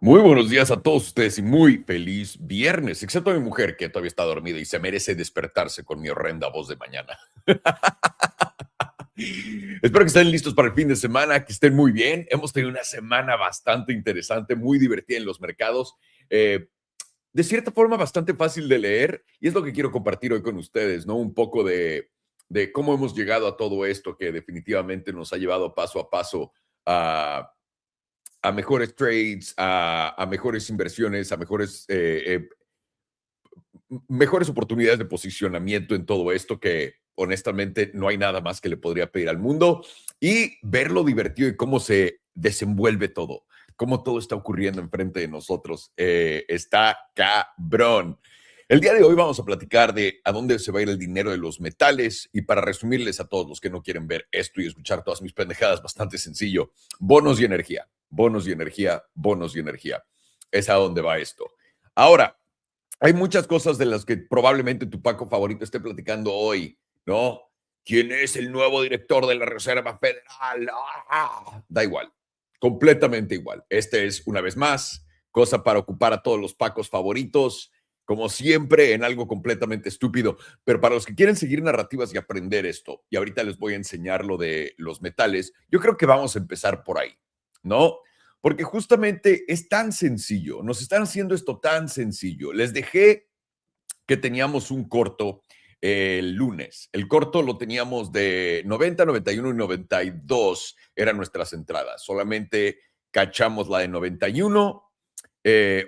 Muy buenos días a todos ustedes y muy feliz viernes, excepto a mi mujer que todavía está dormida y se merece despertarse con mi horrenda voz de mañana. Espero que estén listos para el fin de semana, que estén muy bien. Hemos tenido una semana bastante interesante, muy divertida en los mercados. De cierta forma bastante fácil de leer y es lo que quiero compartir hoy con ustedes, ¿no? Un poco de cómo hemos llegado a todo esto que definitivamente nos ha llevado paso a paso a mejores trades, a mejores inversiones, a mejores oportunidades de posicionamiento en todo esto que honestamente no hay nada más que le podría pedir al mundo y ver lo divertido y cómo se desenvuelve todo, cómo todo está ocurriendo enfrente de nosotros. Está cabrón. El día de hoy vamos a platicar de a dónde se va a ir el dinero de los metales y para resumirles a todos los que no quieren ver esto y escuchar todas mis pendejadas, bastante sencillo. Bonos y energía, bonos y energía, bonos y energía. Es a dónde va esto. Ahora, hay muchas cosas de las que probablemente tu Paco favorito esté platicando hoy, ¿no? ¿Quién es el nuevo director de la Reserva Federal? Da igual, completamente igual. Este es, una vez más, cosa para ocupar a todos los Pacos favoritos, como siempre, en algo completamente estúpido. Pero para los que quieren seguir narrativas y aprender esto, y ahorita les voy a enseñar lo de los metales, yo creo que vamos a empezar por ahí, ¿no? Porque justamente es tan sencillo, nos están haciendo esto tan sencillo. Les dejé que teníamos un corto el lunes. El corto lo teníamos de 90, 91 y 92, eran nuestras entradas. Solamente cachamos la de 91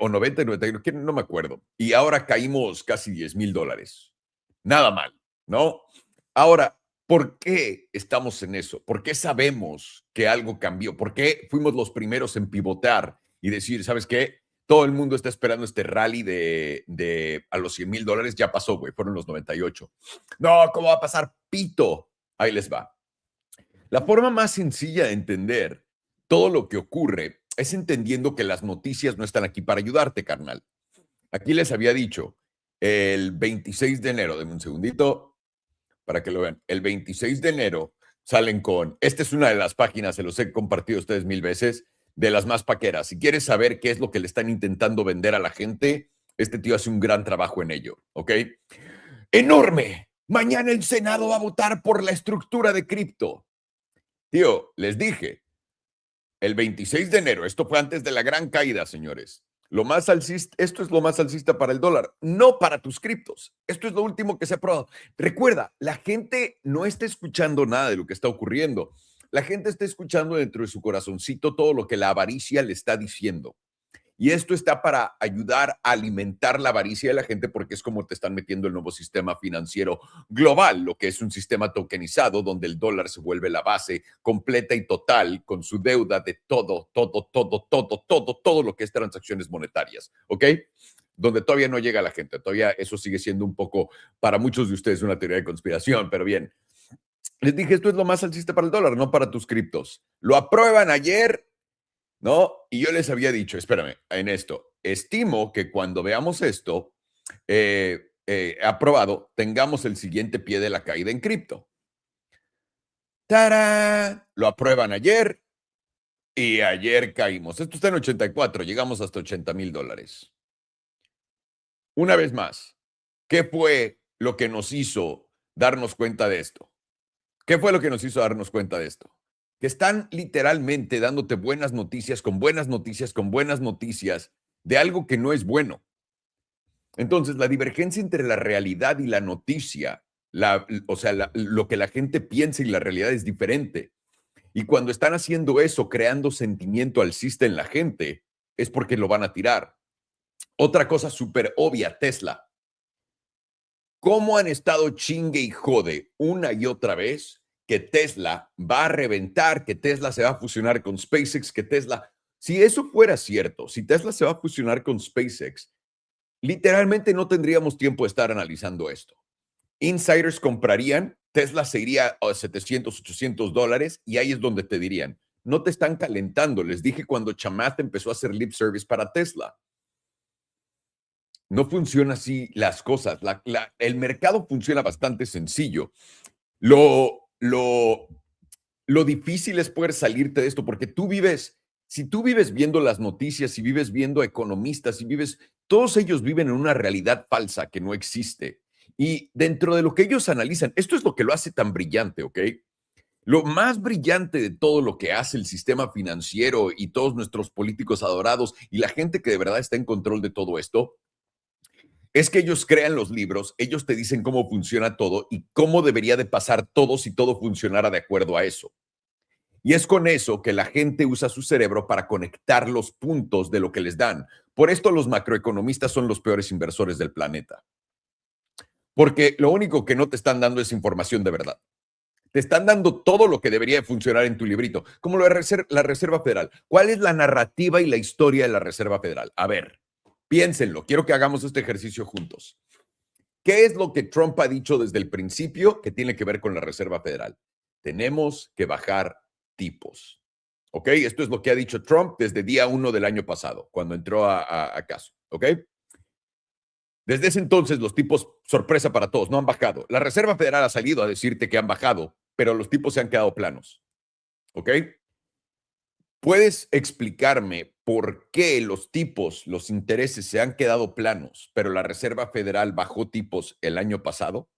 o 90 y 91, que no me acuerdo. Y ahora caímos casi $10,000. Nada mal, ¿no? Ahora, ¿por qué estamos en eso? ¿Por qué sabemos que algo cambió? ¿Por qué fuimos los primeros en pivotear y decir, ¿sabes qué? Todo el mundo está esperando este rally de a los $100,000. Ya pasó, güey, fueron los 98. No, ¿cómo va a pasar? Pito. Ahí les va. La forma más sencilla de entender todo lo que ocurre es entendiendo que las noticias no están aquí para ayudarte, carnal. Aquí les había dicho, el 26 de enero, denme un segundito para que lo vean, el 26 de enero salen con, esta es una de las páginas, se los he compartido a ustedes 1000 veces, de las más paqueras. Si quieres saber qué es lo que le están intentando vender a la gente, este tío hace un gran trabajo en ello, ¿ok? ¡Enorme! Mañana el Senado va a votar por la estructura de cripto. Tío, les dije, el 26 de enero, esto fue antes de la gran caída, señores. Lo más alcista, esto es lo más alcista para el dólar, no para tus criptos. Esto es lo último que se ha probado. Recuerda, la gente no está escuchando nada de lo que está ocurriendo. La gente está escuchando dentro de su corazoncito todo lo que la avaricia le está diciendo. Y esto está para ayudar a alimentar la avaricia de la gente porque es como te están metiendo el nuevo sistema financiero global, lo que es un sistema tokenizado donde el dólar se vuelve la base completa y total con su deuda de todo lo que es transacciones monetarias, ¿ok? Donde todavía no llega la gente, todavía eso sigue siendo un poco para muchos de ustedes una teoría de conspiración, pero bien. Les dije, esto es lo más alcista para el dólar, no para tus criptos. Lo aprueban ayer, ¿no? Y yo les había dicho, espérame, en esto, estimo que cuando veamos esto aprobado, tengamos el siguiente pie de la caída en cripto. ¡Tarán! Lo aprueban ayer y ayer caímos. Esto está en 84, llegamos hasta $80,000. Una vez más, ¿qué fue lo que nos hizo darnos cuenta de esto? ¿Qué fue lo que nos hizo darnos cuenta de esto? Que están literalmente dándote buenas noticias, con buenas noticias, con buenas noticias de algo que no es bueno. Entonces, la divergencia entre la realidad y la noticia, lo que la gente piensa y la realidad es diferente. Y cuando están haciendo eso, creando sentimiento alcista en la gente, es porque lo van a tirar. Otra cosa súper obvia, Tesla. ¿Cómo han estado chingue y jode una y otra vez que Tesla va a reventar, que Tesla se va a fusionar con SpaceX, que Tesla, si eso fuera cierto, si Tesla se va a fusionar con SpaceX, literalmente no tendríamos tiempo de estar analizando esto. Insiders comprarían, Tesla se iría a $700, $800 y ahí es donde te dirían, no te están calentando. Les dije cuando Chamath empezó a hacer lip service para Tesla. No funciona así las cosas. El mercado funciona bastante sencillo. Lo, lo, lo difícil es poder salirte de esto porque tú vives Si tú vives viendo las noticias, si vives viendo economistas, si vives, todos ellos viven en una realidad falsa que no existe. Y dentro de lo que ellos analizan, esto es lo que lo hace tan brillante, ¿ok? Lo más brillante de todo lo que hace el sistema financiero y todos nuestros políticos adorados y la gente que de verdad está en control de todo esto, es que ellos crean los libros, ellos te dicen cómo funciona todo y cómo debería de pasar todo si todo funcionara de acuerdo a eso. Y es con eso que la gente usa su cerebro para conectar los puntos de lo que les dan. Por esto los macroeconomistas son los peores inversores del planeta. Porque lo único que no te están dando es información de verdad. Te están dando todo lo que debería funcionar en tu librito, como la Reserva Federal. ¿Cuál es la narrativa y la historia de la Reserva Federal? A ver, piénsenlo. Quiero que hagamos este ejercicio juntos. ¿Qué es lo que Trump ha dicho desde el principio que tiene que ver con la Reserva Federal? Tenemos que bajar tipos. ¿Ok? Esto es lo que ha dicho Trump desde día 1 del año pasado, cuando entró a caso. ¿Ok? Desde ese entonces los tipos, sorpresa para todos, no han bajado. La Reserva Federal ha salido a decirte que han bajado, pero los tipos se han quedado planos. ¿Ok? ¿Puedes explicarme por qué los tipos, los intereses se han quedado planos, pero la Reserva Federal bajó tipos el año pasado?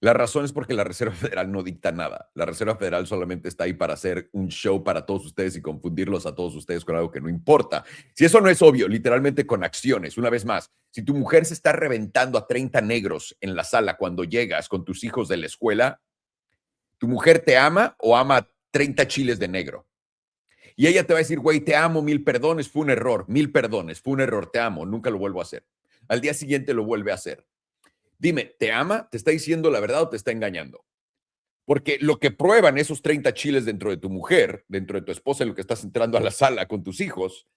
La razón es porque la Reserva Federal no dicta nada. La Reserva Federal solamente está ahí para hacer un show para todos ustedes y confundirlos a todos ustedes con algo que no importa. Si eso no es obvio, literalmente con acciones, una vez más, si tu mujer se está reventando a 30 negros en la sala cuando llegas con tus hijos de la escuela, ¿tu mujer te ama o ama 30 chiles de negro? Y ella te va a decir, güey, te amo, 1000 perdones, fue un error, 1000 perdones, fue un error, te amo, nunca lo vuelvo a hacer. Al día siguiente lo vuelve a hacer. Dime, ¿te ama? ¿Te está diciendo la verdad o te está engañando? Porque lo que prueban esos 30 chiles dentro de tu mujer, dentro de tu esposa, en lo que estás entrando a la sala con tus hijos,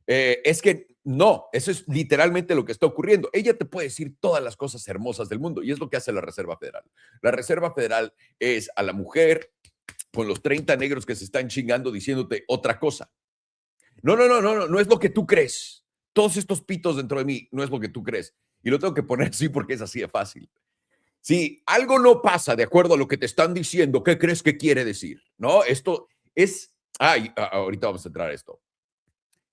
es que no, eso es literalmente lo que está ocurriendo. Ella te puede decir todas las cosas hermosas del mundo y es lo que hace la Reserva Federal. La Reserva Federal es a la mujer con los 30 negros que se están chingando diciéndote otra cosa. No, no, no, no, no, no es lo que tú crees. Todos estos pitos dentro de mí no es lo que tú crees. Y lo tengo que poner así porque es así de fácil. Si algo no pasa de acuerdo a lo que te están diciendo, ¿qué crees que quiere decir? ¿No? Esto es... Ay, ahorita vamos a entrar a esto.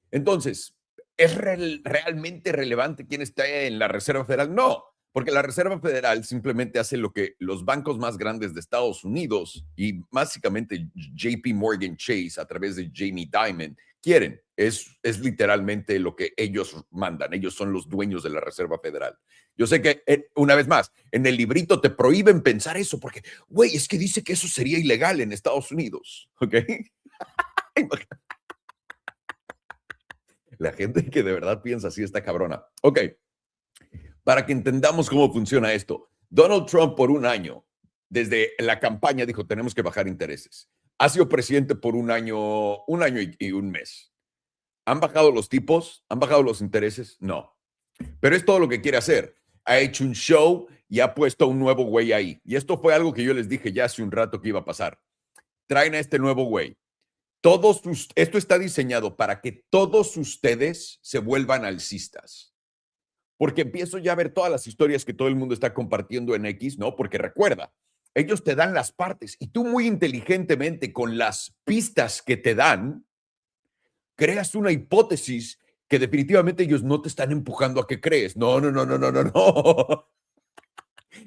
Entonces, ¿es realmente relevante quién está en la Reserva Federal? No, porque la Reserva Federal simplemente hace lo que los bancos más grandes de Estados Unidos y básicamente JP Morgan Chase a través de Jamie Dimon quieren. Es literalmente lo que ellos mandan. Ellos son los dueños de la Reserva Federal. Yo sé que, una vez más, en el librito te prohíben pensar eso porque, güey, es que dice que eso sería ilegal en Estados Unidos, ¿ok? La gente que de verdad piensa así está cabrona. Ok, para que entendamos cómo funciona esto. Donald Trump por un año, desde la campaña, dijo, tenemos que bajar intereses. Ha sido presidente por un año y un mes. ¿Han bajado los tipos? ¿Han bajado los intereses? No. Pero es todo lo que quiere hacer. Ha hecho un show y ha puesto a un nuevo güey ahí. Y esto fue algo que yo les dije ya hace un rato que iba a pasar. Traen a este nuevo güey. Esto está diseñado para que todos ustedes se vuelvan alcistas. Porque empiezo ya a ver todas las historias que todo el mundo está compartiendo en X, ¿no? Porque recuerda, ellos te dan las partes y tú muy inteligentemente con las pistas que te dan, creas una hipótesis que definitivamente ellos no te están empujando a que crees. No, no, no, no, no, no, no.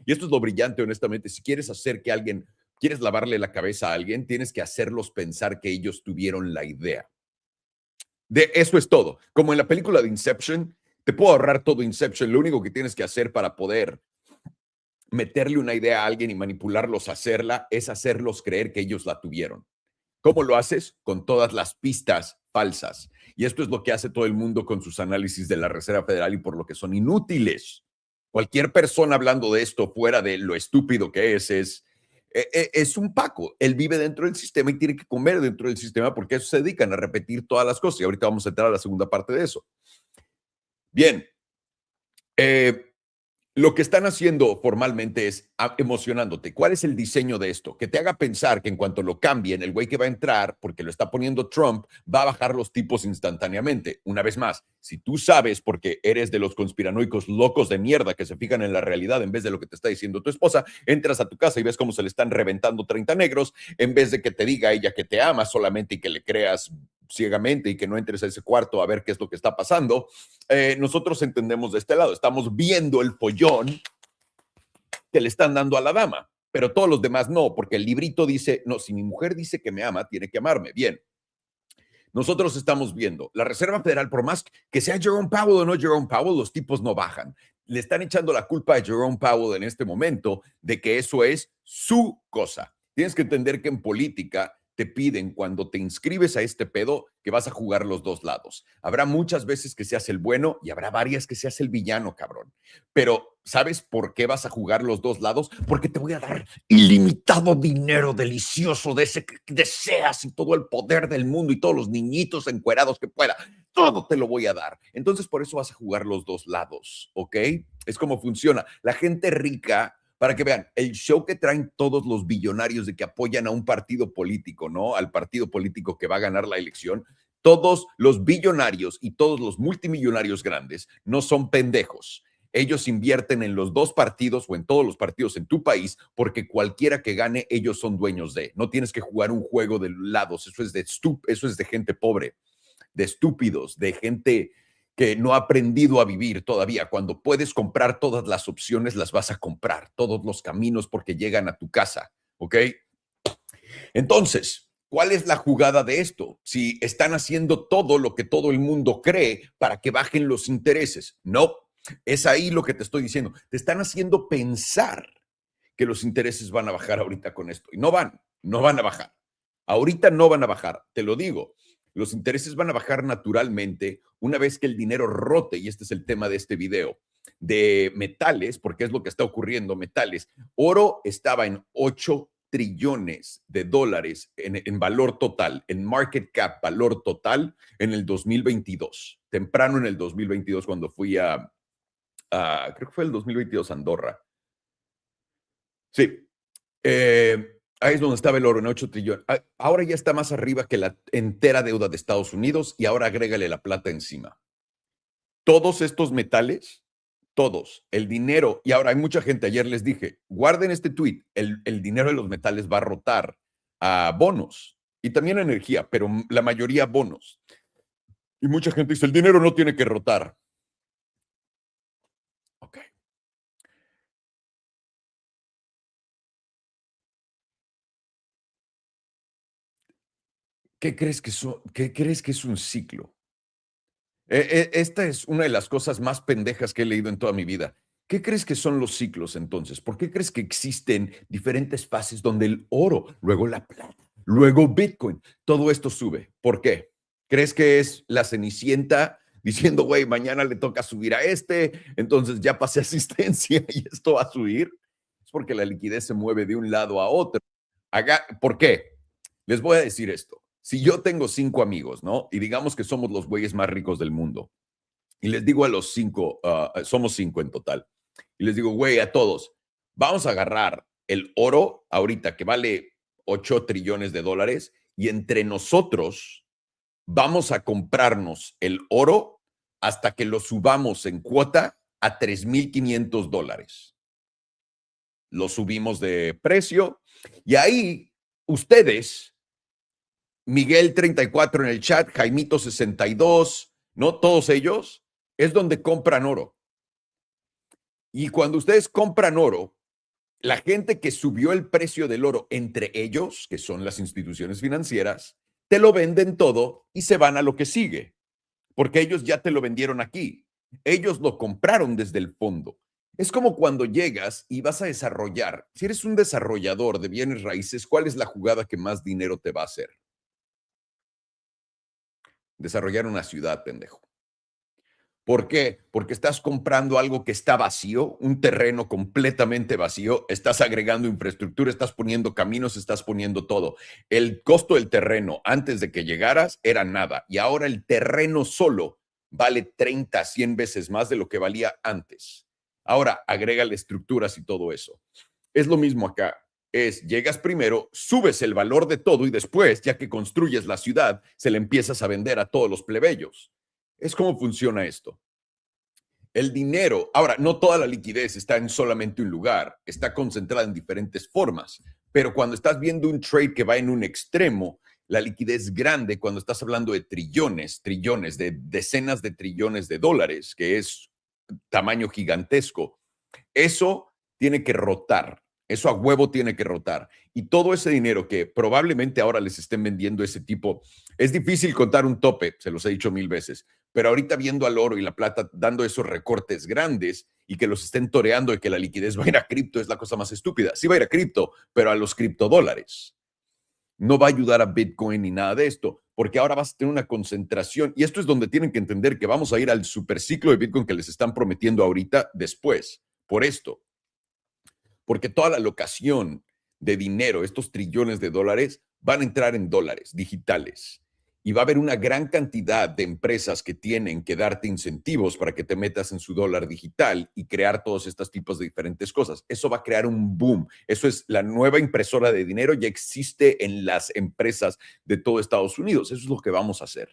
Y esto es lo brillante, honestamente. Si quieres hacer que alguien, quieres lavarle la cabeza a alguien, tienes que hacerlos pensar que ellos tuvieron la idea. De eso es todo. Como en la película de Inception, te puedo ahorrar todo Inception. Lo único que tienes que hacer para poder meterle una idea a alguien y manipularlos a hacerla es hacerlos creer que ellos la tuvieron. ¿Cómo lo haces? Con todas las pistas falsas. Y esto es lo que hace todo el mundo con sus análisis de la Reserva Federal y por lo que son inútiles. Cualquier persona hablando de esto fuera de lo estúpido que es un Paco. Él vive dentro del sistema y tiene que comer dentro del sistema porque a eso se dedican, a repetir todas las cosas. Y ahorita vamos a entrar a la segunda parte de eso. Bien. Lo que están haciendo formalmente es emocionándote. ¿Cuál es el diseño de esto? Que te haga pensar que en cuanto lo cambien, el güey que va a entrar, porque lo está poniendo Trump, va a bajar los tipos instantáneamente. Una vez más, si tú sabes, porque eres de los conspiranoicos locos de mierda que se fijan en la realidad en vez de lo que te está diciendo tu esposa, entras a tu casa y ves cómo se le están reventando 30 negros, en vez de que te diga ella que te ama solamente y que le creas ciegamente y que no entres a ese cuarto a ver qué es lo que está pasando. Nosotros entendemos de este lado, estamos viendo el follón que le están dando a la dama, pero todos los demás no, porque el librito dice, no, si mi mujer dice que me ama, tiene que amarme. Bien, nosotros estamos viendo, la Reserva Federal, por más que sea Jerome Powell o no Jerome Powell, los tipos no bajan. Le están echando la culpa a Jerome Powell en este momento de que eso es su cosa. Tienes que entender que en política te piden cuando te inscribes a este pedo que vas a jugar los dos lados. Habrá muchas veces que seas el bueno y habrá varias que seas el villano, cabrón. Pero ¿sabes por qué vas a jugar los dos lados? Porque te voy a dar ilimitado dinero delicioso de ese que deseas y todo el poder del mundo y todos los niñitos encuerados que pueda. Todo te lo voy a dar. Entonces por eso vas a jugar los dos lados, ¿ok? Es como funciona. La gente rica, para que vean, el show que traen todos los billonarios de que apoyan a un partido político, ¿no? Al partido político que va a ganar la elección. Todos los billonarios y todos los multimillonarios grandes no son pendejos. Ellos invierten en los dos partidos o en todos los partidos en tu país porque cualquiera que gane, ellos son dueños de. No tienes que jugar un juego de lados. Eso es de gente pobre, de estúpidos, de gente que no ha aprendido a vivir todavía. Cuando puedes comprar todas las opciones, las vas a comprar, todos los caminos porque llegan a tu casa, ¿ok? Entonces, ¿cuál es la jugada de esto? Si están haciendo todo lo que todo el mundo cree para que bajen los intereses. No, es ahí lo que te estoy diciendo. Te están haciendo pensar que los intereses van a bajar ahorita con esto. Y no van a bajar. Ahorita no van a bajar, te lo digo. Los intereses van a bajar naturalmente una vez que el dinero rote, y este es el tema de este video, de metales, porque es lo que está ocurriendo, metales. Oro estaba en 8 trillones de dólares en valor total, en market cap, valor total, en el 2022, temprano en el 2022, cuando fui creo que fue el 2022, Andorra. Sí, ahí es donde estaba el oro, en 8 trillones. Ahora ya está más arriba que la entera deuda de Estados Unidos y ahora agrégale la plata encima. Todos estos metales, todos, el dinero, y ahora hay mucha gente, ayer les dije, guarden este tweet, el dinero de los metales va a rotar a bonos y también a energía, pero la mayoría bonos. Y mucha gente dice, el dinero no tiene que rotar. Ok. ¿Qué crees que es un ciclo? Esta es una de las cosas más pendejas que he leído en toda mi vida. ¿Qué crees que son los ciclos entonces? ¿Por qué crees que existen diferentes fases donde el oro, luego la plata, luego Bitcoin, todo esto sube? ¿Por qué? ¿Crees que es la Cenicienta diciendo, güey, mañana le toca subir a este, entonces ya pasé asistencia y esto va a subir? Es porque la liquidez se mueve de un lado a otro. ¿Por qué? Les voy a decir esto. Si yo tengo 5 amigos, ¿no? Y digamos que somos los güeyes más ricos del mundo. Y les digo a los 5, somos 5 en total. Y les digo, güey, a todos, vamos a agarrar el oro ahorita que vale 8 trillones de dólares y entre nosotros vamos a comprarnos el oro hasta que lo subamos en cuota a $3,500. Lo subimos de precio y ahí ustedes, Miguel 34 en el chat, Jaimito 62, ¿no? Todos ellos es donde compran oro. Y cuando ustedes compran oro, la gente que subió el precio del oro, entre ellos, que son las instituciones financieras, te lo venden todo y se van a lo que sigue, porque ellos ya te lo vendieron aquí. Ellos lo compraron desde el fondo. Es como cuando llegas y vas a desarrollar. Si eres un desarrollador de bienes raíces, ¿cuál es la jugada que más dinero te va a hacer? Desarrollar una ciudad, pendejo. ¿Por qué? Porque estás comprando algo que está vacío, un terreno completamente vacío, estás agregando infraestructura, estás poniendo caminos, estás poniendo todo. El costo del terreno antes de que llegaras era nada y ahora el terreno solo vale 30, 100 veces más de lo que valía antes. Ahora, agrégale estructuras y todo eso. Es lo mismo acá. Llegas primero, subes el valor de todo y después, ya que construyes la ciudad, se le empiezas a vender a todos los plebeyos. Es como funciona esto. El dinero, ahora, no toda la liquidez está en solamente un lugar, está concentrada en diferentes formas, pero cuando estás viendo un trade que va en un extremo, la liquidez grande, cuando estás hablando de trillones, de decenas de trillones de dólares, que es tamaño gigantesco, eso tiene que rotar. Eso a huevo tiene que rotar. Y todo ese dinero que probablemente ahora les estén vendiendo ese tipo, es difícil contar un tope, se los he dicho 1000 veces, pero ahorita viendo al oro y la plata dando esos recortes grandes y que los estén toreando y que la liquidez va a ir a cripto es la cosa más estúpida. Sí va a ir a cripto, pero a los criptodólares. No va a ayudar a Bitcoin ni nada de esto, porque ahora vas a tener una concentración y esto es donde tienen que entender que vamos a ir al superciclo de Bitcoin que les están prometiendo ahorita después, por esto, porque toda la alocación de dinero, estos trillones de dólares, van a entrar en dólares digitales. Y va a haber una gran cantidad de empresas que tienen que darte incentivos para que te metas en su dólar digital y crear todos estos tipos de diferentes cosas. Eso va a crear un boom. Eso es la nueva impresora de dinero, ya existe en las empresas de todo Estados Unidos. Eso es lo que vamos a hacer.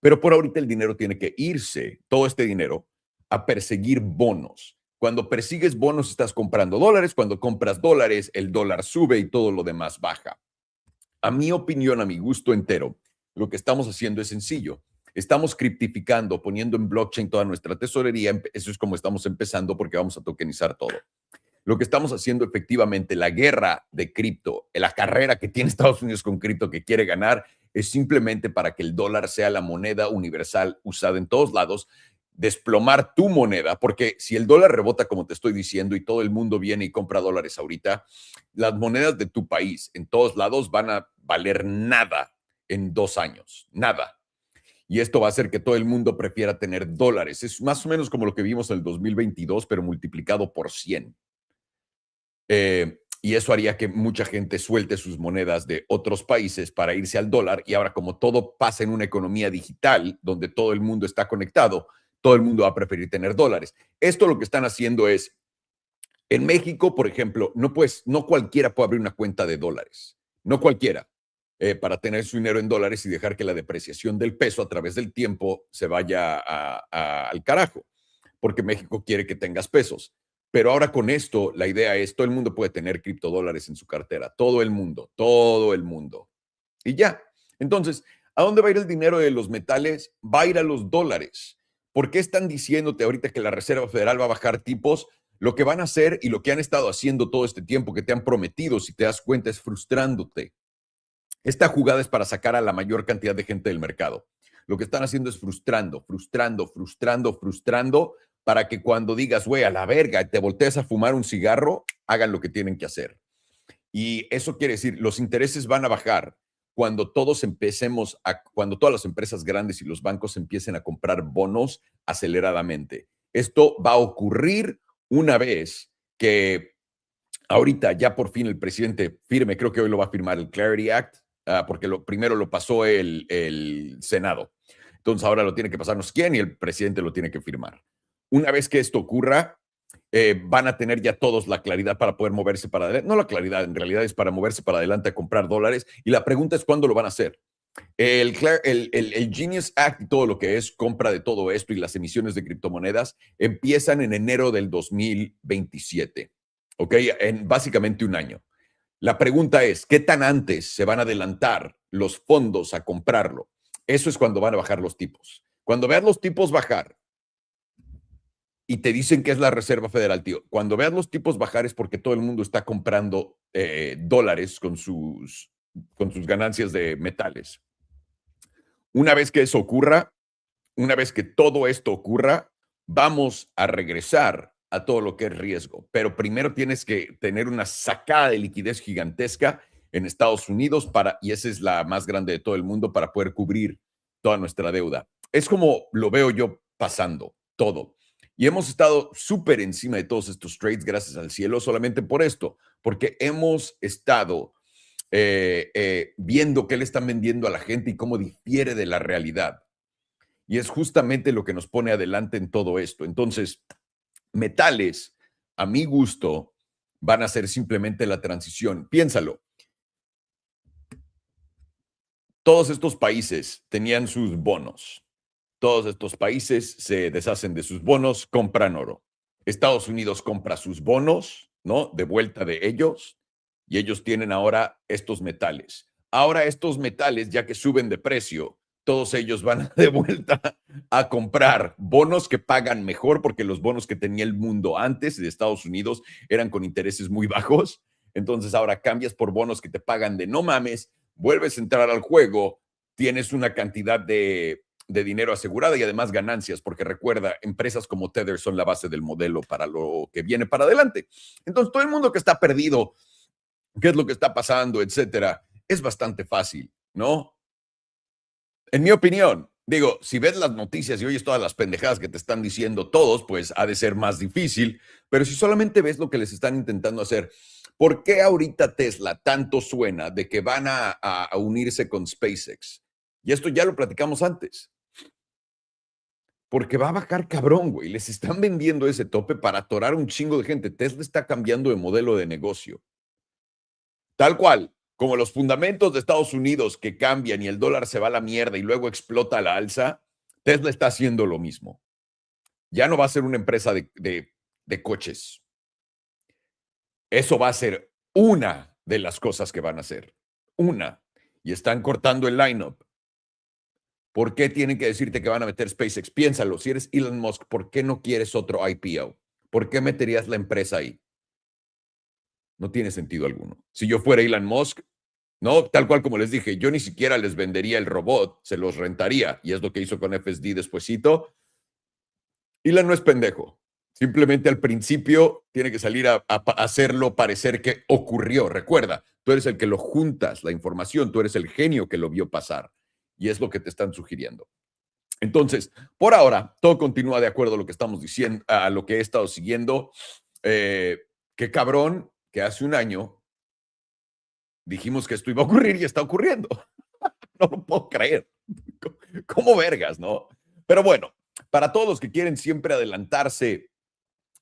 Pero por ahorita el dinero tiene que irse, todo este dinero, a perseguir bonos. Cuando persigues bonos estás comprando dólares, cuando compras dólares el dólar sube y todo lo demás baja. A mi opinión, a mi gusto entero, lo que estamos haciendo es sencillo. Estamos criptificando, poniendo en blockchain toda nuestra tesorería. Eso es como estamos empezando porque vamos a tokenizar todo. Lo que estamos haciendo efectivamente, la guerra de cripto, la carrera que tiene Estados Unidos con cripto que quiere ganar, es simplemente para que el dólar sea la moneda universal usada en todos lados, desplomar tu moneda, porque si el dólar rebota, como te estoy diciendo, y todo el mundo viene y compra dólares ahorita, las monedas de tu país en todos lados van a valer nada en 2 años, nada. Y esto va a hacer que todo el mundo prefiera tener dólares. Es más o menos como lo que vimos en el 2022, pero multiplicado por 100. Y eso haría que mucha gente suelte sus monedas de otros países para irse al dólar. Y ahora, como todo pasa en una economía digital, donde todo el mundo está conectado, todo el mundo va a preferir tener dólares. Esto lo que están haciendo es, en México, por ejemplo, no cualquiera puede abrir una cuenta de dólares. No cualquiera. Para tener su dinero en dólares y dejar que la depreciación del peso a través del tiempo se vaya al carajo, porque México quiere que tengas pesos. Pero ahora con esto, la idea es, todo el mundo puede tener criptodólares en su cartera, todo el mundo, todo el mundo. Y ya. Entonces, ¿a dónde va a ir el dinero de los metales? Va a ir a los dólares. ¿Por qué están diciéndote ahorita que la Reserva Federal va a bajar tipos? Lo que van a hacer y lo que han estado haciendo todo este tiempo que te han prometido, si te das cuenta, es frustrándote. Esta jugada es para sacar a la mayor cantidad de gente del mercado. Lo que están haciendo es frustrando para que cuando digas, güey, a la verga, te voltees a fumar un cigarro, hagan lo que tienen que hacer. Y eso quiere decir, los intereses van a bajar cuando cuando todas las empresas grandes y los bancos empiecen a comprar bonos aceleradamente. Esto va a ocurrir una vez que ahorita ya por fin el presidente firme, creo que hoy lo va a firmar el Clarity Act, porque primero lo pasó el Senado. Entonces ahora lo tiene que pasar no sé quién y el presidente lo tiene que firmar. Una vez que esto ocurra, van a tener ya todos la claridad para poder moverse para adelante. No la claridad, en realidad es para moverse para adelante a comprar dólares. Y la pregunta es cuándo lo van a hacer. El Genius Act y todo lo que es compra de todo esto y las emisiones de criptomonedas empiezan en enero del 2027. ¿Ok? En básicamente un año. La pregunta es, ¿qué tan antes se van a adelantar los fondos a comprarlo? Eso es cuando van a bajar los tipos. Cuando veas los tipos bajar y te dicen que es la Reserva Federal, tío, cuando veas los tipos bajar es porque todo el mundo está comprando dólares con sus ganancias de metales. Una vez que eso ocurra, una vez que todo esto ocurra, vamos a regresar a todo lo que es riesgo. Pero primero tienes que tener una sacada de liquidez gigantesca en Estados Unidos y esa es la más grande de todo el mundo para poder cubrir toda nuestra deuda. Es como lo veo yo pasando todo. Y hemos estado súper encima de todos estos trades, gracias al cielo, solamente por esto, porque hemos estado viendo qué le están vendiendo a la gente y cómo difiere de la realidad. Y es justamente lo que nos pone adelante en todo esto. Entonces, metales, a mi gusto, van a ser simplemente la transición. Piénsalo. Todos estos países tenían sus bonos. Todos estos países se deshacen de sus bonos, compran oro. Estados Unidos compra sus bonos, ¿no? De vuelta de ellos, y ellos tienen ahora estos metales. Ahora estos metales, ya que suben de precio, todos ellos van de vuelta a comprar bonos que pagan mejor, porque los bonos que tenía el mundo antes de Estados Unidos eran con intereses muy bajos. Entonces ahora cambias por bonos que te pagan de no mames, vuelves a entrar al juego, tienes una cantidad de dinero asegurada y además ganancias, porque recuerda, empresas como Tether son la base del modelo para lo que viene para adelante. Entonces, todo el mundo que está perdido, qué es lo que está pasando, etcétera, es bastante fácil, ¿no? En mi opinión, digo, si ves las noticias y oyes todas las pendejadas que te están diciendo todos, pues ha de ser más difícil, pero si solamente ves lo que les están intentando hacer, ¿por qué ahorita Tesla tanto suena de que van a unirse con SpaceX? Y esto ya lo platicamos antes. Porque va a bajar cabrón, güey. Les están vendiendo ese tope para atorar un chingo de gente. Tesla está cambiando de modelo de negocio. Tal cual, como los fundamentos de Estados Unidos que cambian y el dólar se va a la mierda y luego explota a la alza, Tesla está haciendo lo mismo. Ya no va a ser una empresa de coches. Eso va a ser una de las cosas que van a hacer. Una. Y están cortando el lineup. ¿Por qué tienen que decirte que van a meter SpaceX? Piénsalo, si eres Elon Musk, ¿por qué no quieres otro IPO? ¿Por qué meterías la empresa ahí? No tiene sentido alguno. Si yo fuera Elon Musk, no, tal cual como les dije, yo ni siquiera les vendería el robot, se los rentaría, y es lo que hizo con FSD despuesito. Elon no es pendejo. Simplemente al principio tiene que salir a hacerlo parecer que ocurrió. Recuerda, tú eres el que lo juntas, la información, tú eres el genio que lo vio pasar, y es lo que te están sugiriendo. Entonces, por ahora, todo continúa de acuerdo a lo que estamos diciendo, a lo que he estado siguiendo. Qué cabrón que hace un año dijimos que esto iba a ocurrir y está ocurriendo. No lo puedo creer. ¿Cómo vergas, no? Pero bueno, para todos los que quieren siempre adelantarse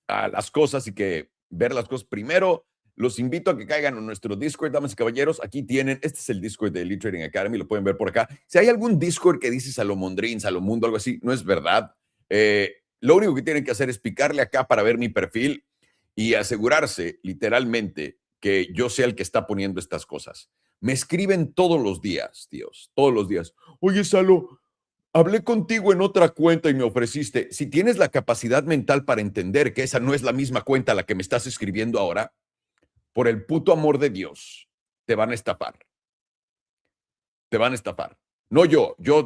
a las cosas y que ver las cosas primero, los invito a que caigan en nuestro Discord, damas y caballeros. Aquí tienen, este es el Discord de Elite Trading Academy, lo pueden ver por acá. Si hay algún Discord que dice Salomondrín, Salomundo, algo así, no es verdad. Lo único que tienen que hacer es picarle acá para ver mi perfil y asegurarse, literalmente, que yo sea el que está poniendo estas cosas. Me escriben todos los días, tíos, todos los días. Oye, Salo, hablé contigo en otra cuenta y me ofreciste. Si tienes la capacidad mental para entender que esa no es la misma cuenta a la que me estás escribiendo ahora, por el puto amor de Dios, te van a estafar. Te van a estafar. No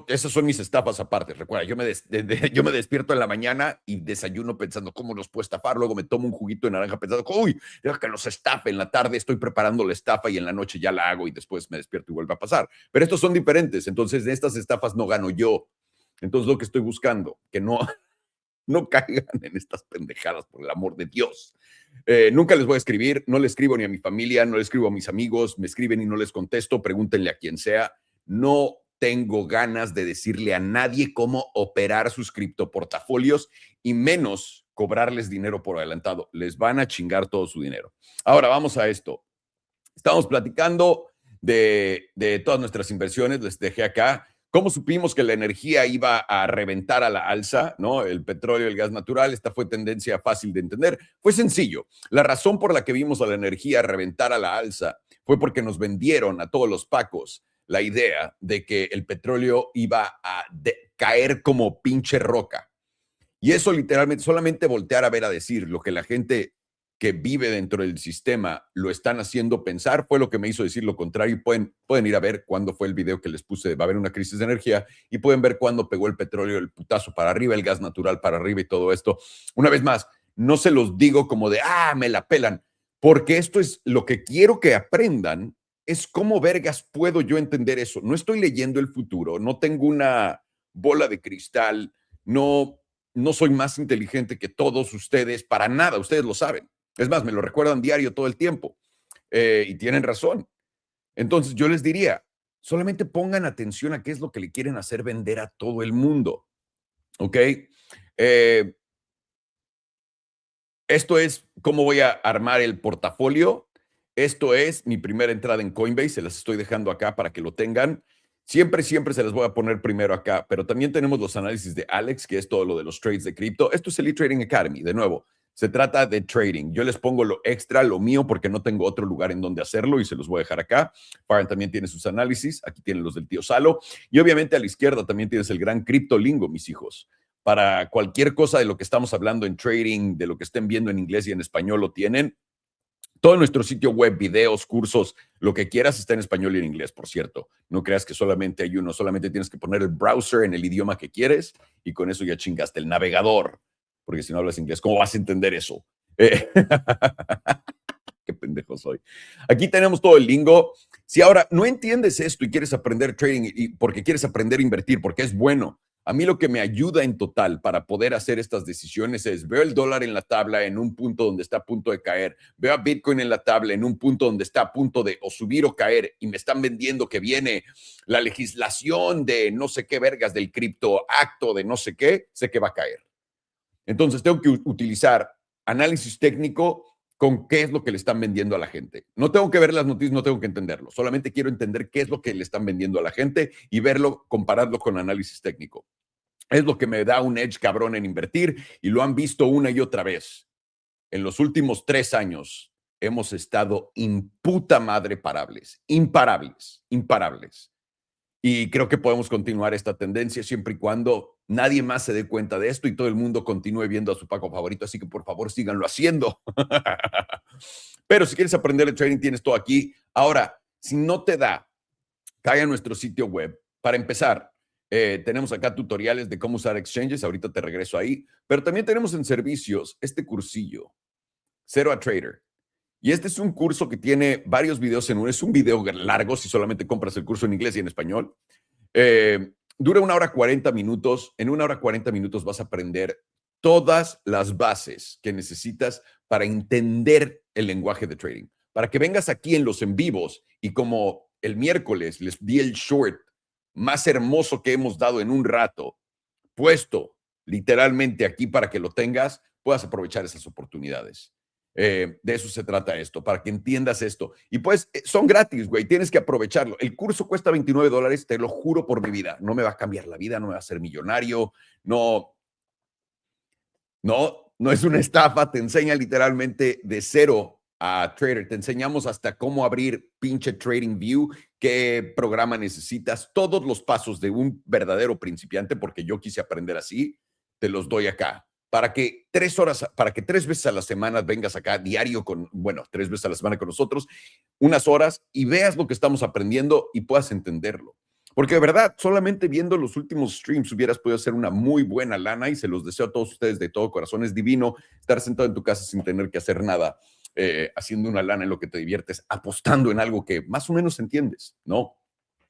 esas son mis estafas aparte. Recuerda, yo me despierto en la mañana y desayuno pensando cómo los puedo estafar. Luego me tomo un juguito de naranja pensando, uy, deja que los estafe. En la tarde estoy preparando la estafa y en la noche ya la hago y después me despierto y vuelve a pasar. Pero estos son diferentes. Entonces, de estas estafas no gano yo. Entonces, lo que estoy buscando, que no caigan en estas pendejadas, por el amor de Dios. Nunca les voy a escribir, no le escribo ni a mi familia, no le escribo a mis amigos, me escriben y no les contesto, pregúntenle a quien sea. No tengo ganas de decirle a nadie cómo operar sus criptoportafolios y menos cobrarles dinero por adelantado. Les van a chingar todo su dinero. Ahora vamos a esto. Estamos platicando de todas nuestras inversiones, les dejé acá. ¿Cómo supimos que la energía iba a reventar a la alza? ¿No? El petróleo, el gas natural, esta fue tendencia fácil de entender. Fue sencillo. La razón por la que vimos a la energía reventar a la alza fue porque nos vendieron a todos los pacos la idea de que el petróleo iba a caer como pinche roca. Y eso literalmente, solamente voltear a ver a decir lo que la gente que vive dentro del sistema lo están haciendo pensar, fue lo que me hizo decir lo contrario. Pueden ir a ver cuándo fue el video que les puse, va a haber una crisis de energía, y pueden ver cuándo pegó el petróleo, el putazo para arriba, el gas natural para arriba y todo esto. Una vez más, no se los digo como de, me la pelan, porque esto es lo que quiero que aprendan, es cómo vergas puedo yo entender eso. No estoy leyendo el futuro, no tengo una bola de cristal, no soy más inteligente que todos ustedes, para nada, ustedes lo saben. Es más, me lo recuerdan diario todo el tiempo, y tienen razón. Entonces yo les diría, solamente pongan atención a qué es lo que le quieren hacer vender a todo el mundo, ¿ok? Esto es cómo voy a armar el portafolio. Esto es mi primera entrada en Coinbase. Se las estoy dejando acá para que lo tengan. Siempre se las voy a poner primero acá, pero también tenemos los análisis de Alex, que es todo lo de los trades de cripto. Esto es el eTrading Academy. De nuevo, se trata de trading. Yo les pongo lo extra, lo mío, porque no tengo otro lugar en donde hacerlo y se los voy a dejar acá. Farhan también tiene sus análisis. Aquí tienen los del tío Salo. Y obviamente a la izquierda también tienes el gran criptolingo, mis hijos. Para cualquier cosa de lo que estamos hablando en trading, de lo que estén viendo en inglés y en español, lo tienen. Todo nuestro sitio web, videos, cursos, lo que quieras está en español y en inglés, por cierto. No creas que solamente hay uno, solamente tienes que poner el browser en el idioma que quieres y con eso ya chingaste el navegador, porque si no hablas inglés, ¿cómo vas a entender eso? Qué pendejo soy. Aquí tenemos todo el lingo. Si ahora no entiendes esto y quieres aprender trading y porque quieres aprender a invertir, porque es bueno, a mí lo que me ayuda en total para poder hacer estas decisiones es veo el dólar en la tabla en un punto donde está a punto de caer, veo a Bitcoin en la tabla en un punto donde está a punto de o subir o caer y me están vendiendo que viene la legislación de no sé qué vergas del cripto acto de no sé qué, sé que va a caer. Entonces tengo que utilizar análisis técnico con qué es lo que le están vendiendo a la gente. No tengo que ver las noticias, no tengo que entenderlo. Solamente quiero entender qué es lo que le están vendiendo a la gente y verlo, compararlo con análisis técnico. Es lo que me da un edge cabrón en invertir y lo han visto una y otra vez. En los últimos 3 años hemos estado imputa madre imparables. Y creo que podemos continuar esta tendencia siempre y cuando nadie más se dé cuenta de esto y todo el mundo continúe viendo a su Paco favorito. Así que por favor síganlo haciendo. Pero si quieres aprender el trading, tienes todo aquí. Ahora, si no te da, cae a nuestro sitio web. Para empezar, tenemos acá tutoriales de cómo usar exchanges. Ahorita te regreso ahí. Pero también tenemos en servicios este cursillo, Cero a Trader. Y este es un curso que tiene varios videos en uno. Es un video largo si solamente compras el curso en inglés y en español. Dura 1 hora 40 minutos. En 1 hora 40 minutos vas a aprender todas las bases que necesitas para entender el lenguaje de trading. Para que vengas aquí en los en vivos y como el miércoles les di el short más hermoso que hemos dado en un rato, puesto literalmente aquí para que lo tengas, puedas aprovechar esas oportunidades. De eso se trata esto, para que entiendas esto. Y pues son gratis, güey, tienes que aprovecharlo. El curso cuesta $29, te lo juro por mi vida. No me va a cambiar la vida, no me va a hacer millonario, no es una estafa, te enseña literalmente de cero a trader. Te enseñamos hasta cómo abrir pinche Trading View, qué programa necesitas, todos los pasos de un verdadero principiante, porque yo quise aprender así, te los doy acá. Para que 3 veces a la semana vengas acá diario 3 veces a la semana con nosotros, unas horas y veas lo que estamos aprendiendo y puedas entenderlo. Porque de verdad, solamente viendo los últimos streams hubieras podido hacer una muy buena lana y se los deseo a todos ustedes de todo corazón. Es divino estar sentado en tu casa sin tener que hacer nada, haciendo una lana en lo que te diviertes, apostando en algo que más o menos entiendes, ¿no?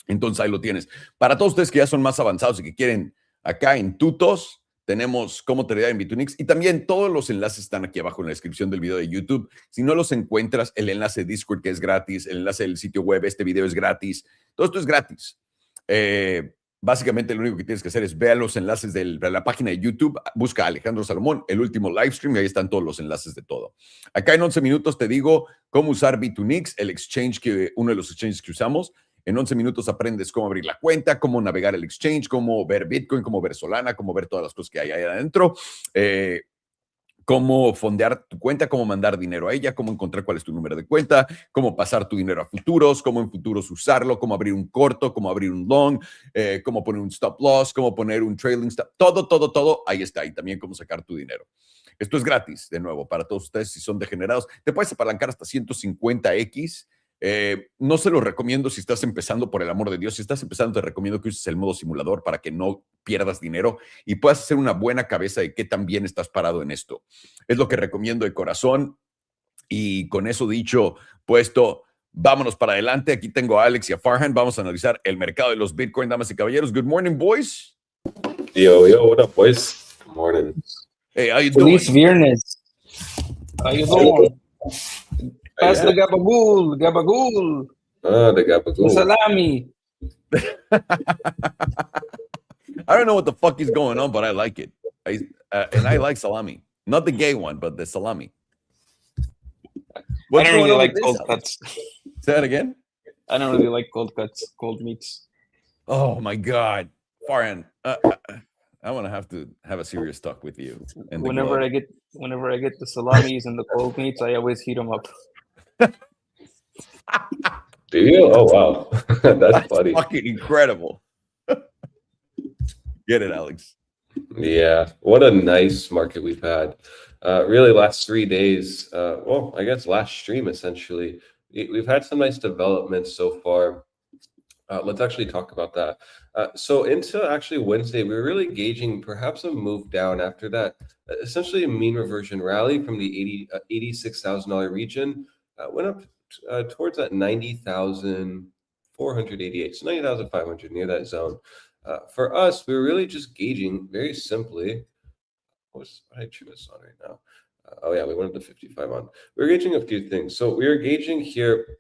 Entonces ahí lo tienes. Para todos ustedes que ya son más avanzados y que quieren acá en Tutos, tenemos cómo Tradea en Bitunix y también todos los enlaces están aquí abajo en la descripción del video de YouTube. Si no los encuentras, el enlace de Discord que es gratis, el enlace del sitio web, este video es gratis, todo esto es gratis. Básicamente lo único que tienes que hacer es ver los enlaces de la página de YouTube, busca a Alejandro Salomón, el último live stream y ahí están todos los enlaces de todo. Acá en 11 minutos te digo cómo usar Bitunix, el exchange uno de los exchanges que usamos. En 11 minutos aprendes cómo abrir la cuenta, cómo navegar el exchange, cómo ver Bitcoin, cómo ver Solana, cómo ver todas las cosas que hay ahí adentro. Cómo fondear tu cuenta, cómo mandar dinero a ella, cómo encontrar cuál es tu número de cuenta, cómo pasar tu dinero a futuros, cómo en futuros usarlo, cómo abrir un corto, cómo abrir un long, cómo poner un stop loss, cómo poner un trailing stop, todo, ahí está. Y también cómo sacar tu dinero. Esto es gratis, de nuevo, para todos ustedes si son degenerados. Te puedes apalancar hasta 150x. No se lo recomiendo si estás empezando, por el amor de Dios. Si estás empezando, te recomiendo que uses el modo simulador para que no pierdas dinero y puedas hacer una buena cabeza de qué tan bien estás parado en esto. Es lo que recomiendo de corazón. Y con eso dicho, puesto, vámonos para adelante. Aquí tengo a Alex y a Farhan. Vamos a analizar el mercado de los Bitcoin, damas y caballeros. Good morning, boys. Yo, what up, boys? Good morning. Hey, how you doing? Feliz viernes. How you doing? Pass the gabagool, gabagool. The gabagool. Salami. I don't know what the fuck is going on, but I like it. And I like salami. Not the gay one, but the salami. I What's don't going really on like with cold this, cuts. Say that again. I don't really like cold cuts, cold meats. Oh my God, Farhan, I want to have a serious talk with you. And Whenever I get the salamis and the cold meats, I always heat them up. Do you? Oh wow, that's funny. Fucking incredible. Get it, Alex? Yeah, what a nice market we've had. Really, last 3 days. Well, I guess last stream essentially. We've had some nice developments so far. Let's actually talk about that. So into actually Wednesday, we were really gauging perhaps a move down after that, essentially a mean reversion rally from the $86,000 region, went up towards that 90,488, so 90,500 near that zone. For us, we were really just gauging very simply. What did I trim this on right now? Oh yeah, we went up to 55 on. We were gauging a few things. So we were gauging here.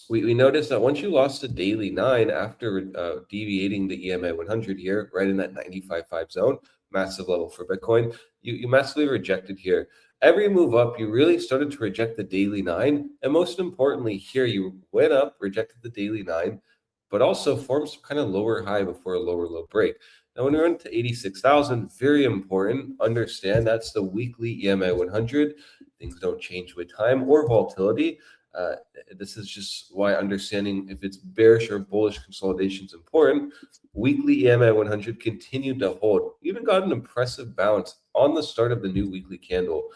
We noticed that once you lost a daily 9 after deviating the EMA 100 here, right in that 95.5 zone, massive level for Bitcoin, you massively rejected here. Every move up, you really started to reject the daily 9. And most importantly, here you went up, rejected the daily 9, but also formed some kind of lower high before a lower low break. Now, when we went to 86,000, very important, understand that's the weekly EMA 100. Things don't change with time or volatility. This is just why understanding if it's bearish or bullish consolidation is important. Weekly EMA 100 continued to hold, even got an impressive bounce on the start of the new weekly candle.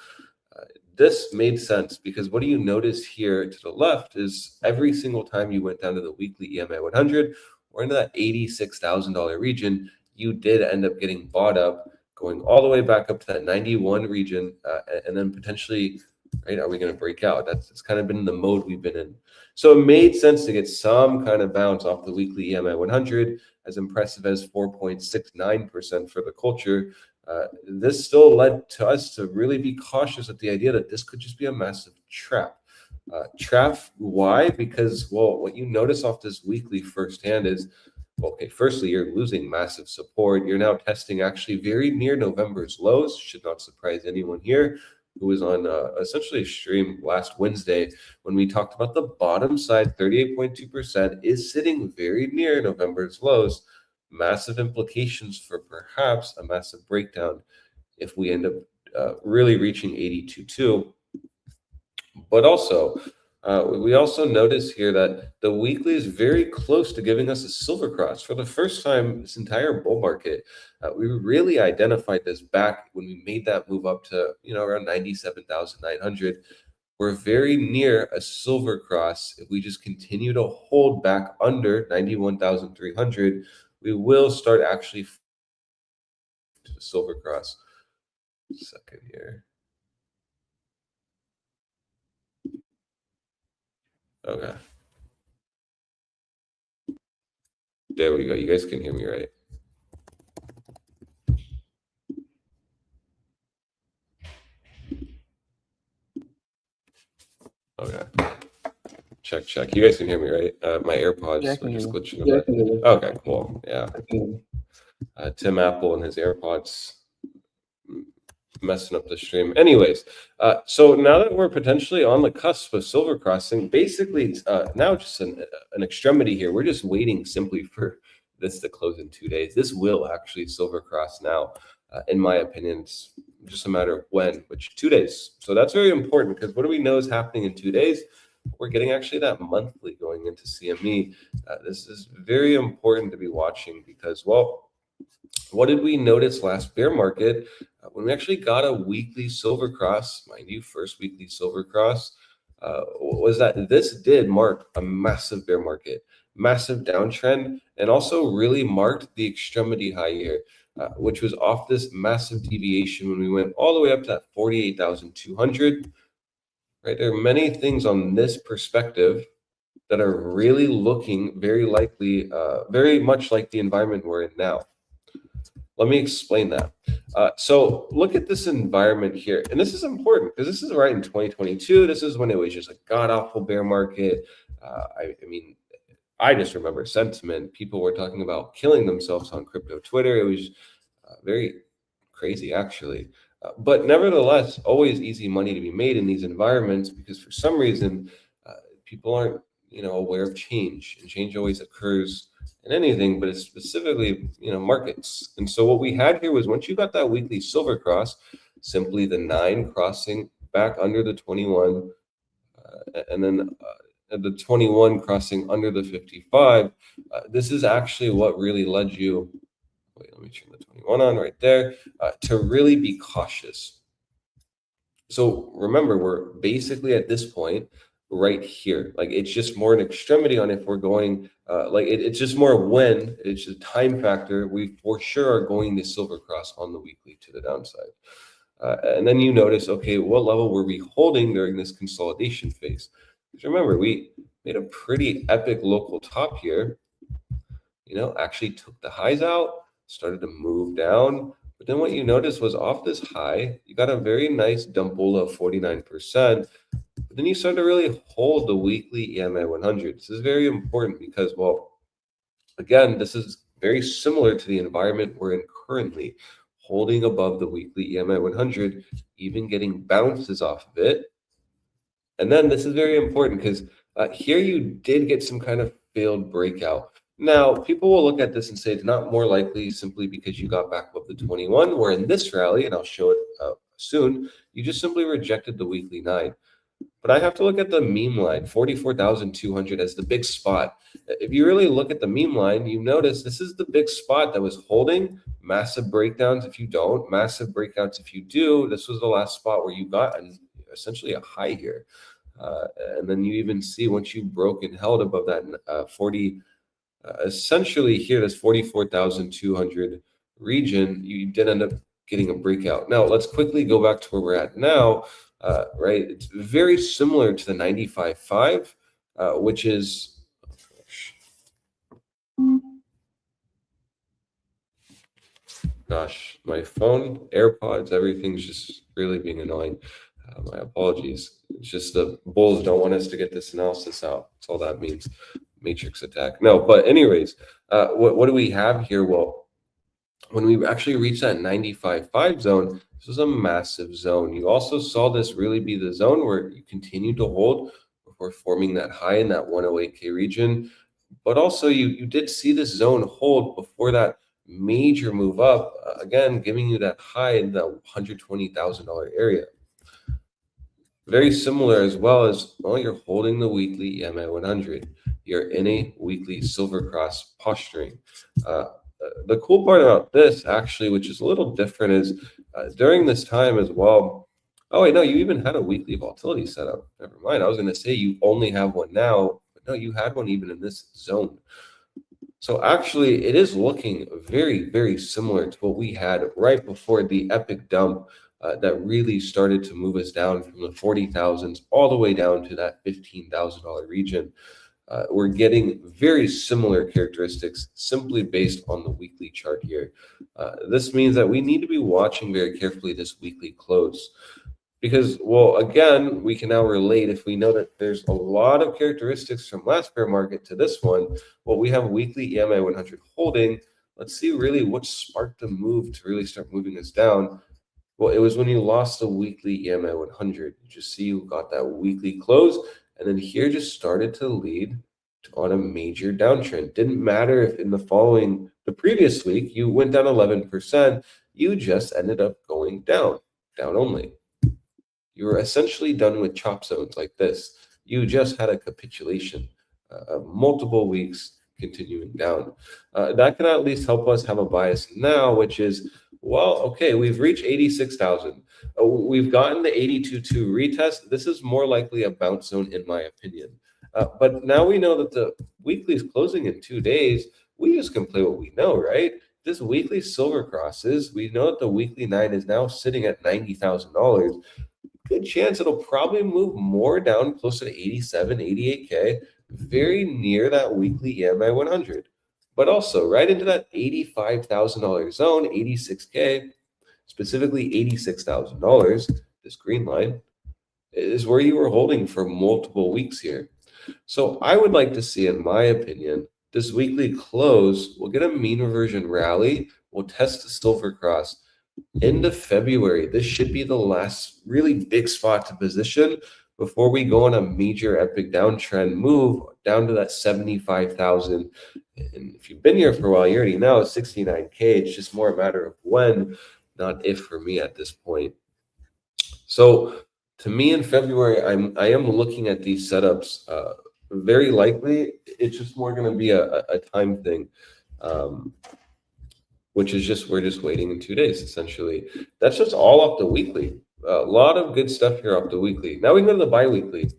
This made sense because what do you notice here to the left is every single time you went down to the weekly EMA 100 or into that $86,000 region, you did end up getting bought up, going all the way back up to that 91 region, and then potentially, right, are we going to break out? That's kind of been the mode we've been in. So it made sense to get some kind of bounce off the weekly EMA 100, as impressive as 4.69% for the culture. This still led to us to really be cautious at the idea that this could just be a massive trap. Why? Because, well, what you notice off this weekly firsthand is, okay, firstly, you're losing massive support. You're now testing actually very near November's lows. Should not surprise anyone here who was on essentially a stream last Wednesday when we talked about the bottom side, 38.2% is sitting very near November's lows. Massive implications for perhaps a massive breakdown if we end up really reaching 82.2. But also, we also notice here that the weekly is very close to giving us a silver cross. For the first time this entire bull market, we really identified this back when we made that move up to, around 97,900. We're very near a silver cross. If we just continue to hold back under 91,300, we will start actually to the silver cross. Second here. Okay. There we go. You guys can hear me, right? Okay. Check. You guys can hear me, right? My AirPods are just glitching. Yeah, okay, cool. Yeah. Tim Apple and his AirPods messing up the stream. Anyways, so now that we're potentially on the cusp of silver crossing, basically it's now just an extremity here. We're just waiting simply for this to close in 2 days. This will actually silver cross now. In my opinion, it's just a matter of when, which 2 days. So that's very important because what do we know is happening in 2 days? We're getting actually that monthly going into CME. This is very important to be watching because, well, what did we notice last bear market when we actually got a weekly silver cross, mind you, first weekly silver cross, was that this did mark a massive bear market, massive downtrend, and also really marked the extremity high here, which was off this massive deviation when we went all the way up to that 48,200. Right, there are many things on this perspective that are really looking very likely, very much like the environment we're in now. Let me explain that. So look at this environment here. And this is important because this is right in 2022. This is when it was just a god-awful bear market. I mean, I just remember sentiment. People were talking about killing themselves on crypto Twitter. It was very crazy, actually. But nevertheless, always easy money to be made in these environments, because for some reason, people aren't, aware of change, and change always occurs in anything, but it's specifically, markets. And so what we had here was, once you got that weekly silver cross, simply the 9 crossing back under the 21, and then the 21 crossing under the 55. This is actually what really led you, wait, let me turn the 21 on right there, to really be cautious. So remember, we're basically at this point right here. Like, it's just more an extremity on if we're going, it's just more when, it's a time factor. We for sure are going to silver cross on the weekly to the downside. And then you notice, okay, what level were we holding during this consolidation phase? Because remember, we made a pretty epic local top here, actually took the highs out, started to move down. But then what you noticed was, off this high, you got a very nice dump-ola of 49%. But then you start to really hold the weekly EMA 100. This is very important because, well, again, this is very similar to the environment we're in currently, holding above the weekly EMA 100, even getting bounces off of it. And then this is very important because here you did get some kind of failed breakout. Now, people will look at this and say it's not more likely simply because you got back above the 21, where in this rally, and I'll show it soon, you just simply rejected the weekly 9. But I have to look at the meme line, 44,200, as the big spot. If you really look at the meme line, you notice this is the big spot that was holding massive breakdowns if you don't, massive breakouts if you do. This was the last spot where you got essentially a high here. And then you even see, once you broke and held above that 40, essentially here, this 44,200 region, you did end up getting a breakout. Now, let's quickly go back to where we're at now. Right, it's very similar to the 95.5, which is, gosh, my phone, AirPods, everything's just really being annoying. My apologies. It's just the bulls don't want us to get this analysis out. That's all that means. Matrix attack. No, but anyways, what do we have here? Well, when we actually reached that 95.5 zone, this was a massive zone. You also saw this really be the zone where you continued to hold before forming that high in that 108K region. But also you did see this zone hold before that major move up, again, giving you that high in the $120,000 area. Very similar as well as, well, you're holding the weekly EMA 100. You're in a weekly silver cross posturing. The cool part about this, actually, which is a little different, is during this time as well. Oh, wait, no, you even had a weekly volatility setup. Never mind. I was going to say you only have one now, but no, you had one even in this zone. So actually, it is looking very, very similar to what we had right before the epic dump that really started to move us down from the 40,000s all the way down to that $15,000 region. We're getting very similar characteristics simply based on the weekly chart here. This means that we need to be watching very carefully this weekly close, because, well, again, we can now relate if we know that there's a lot of characteristics from last bear market to this one. Well, we have weekly EMA 100 holding. Let's see really what sparked the move to really start moving us down. Well, it was when you lost the weekly EMA 100. You just see you got that weekly close. And then here just started to lead on a major downtrend. Didn't matter if in the previous week, you went down 11%, you just ended up going down only. You were essentially done with chop zones like this. You just had a capitulation of multiple weeks continuing down. That can at least help us have a bias now, which is, well, okay, we've reached 86,000. We've gotten the 82.2 retest. This is more likely a bounce zone, in my opinion. But now we know that the weekly is closing in 2 days. We just can play what we know, right? This weekly silver crosses. We know that the weekly 9 is now sitting at $90,000. Good chance it'll probably move more down closer to 87, 88K, very near that weekly EMA 100. But also right into that $85,000 zone, 86K, specifically $86,000, this green line, is where you were holding for multiple weeks here. So I would like to see, in my opinion, this weekly close, we'll get a mean reversion rally, we'll test the silver cross, End of February, this should be the last really big spot to position before we go on a major epic downtrend move down to that 75,000. And if you've been here for a while, you already know 69K. It's just more a matter of when, not if for me at this point. So to me in February, I am looking at these setups. Very likely, it's just more going to be a time thing. Which is just, we're just waiting in 2 days, essentially. That's just all off the weekly. A lot of good stuff here off the weekly. Now we can go to the bi-weekly.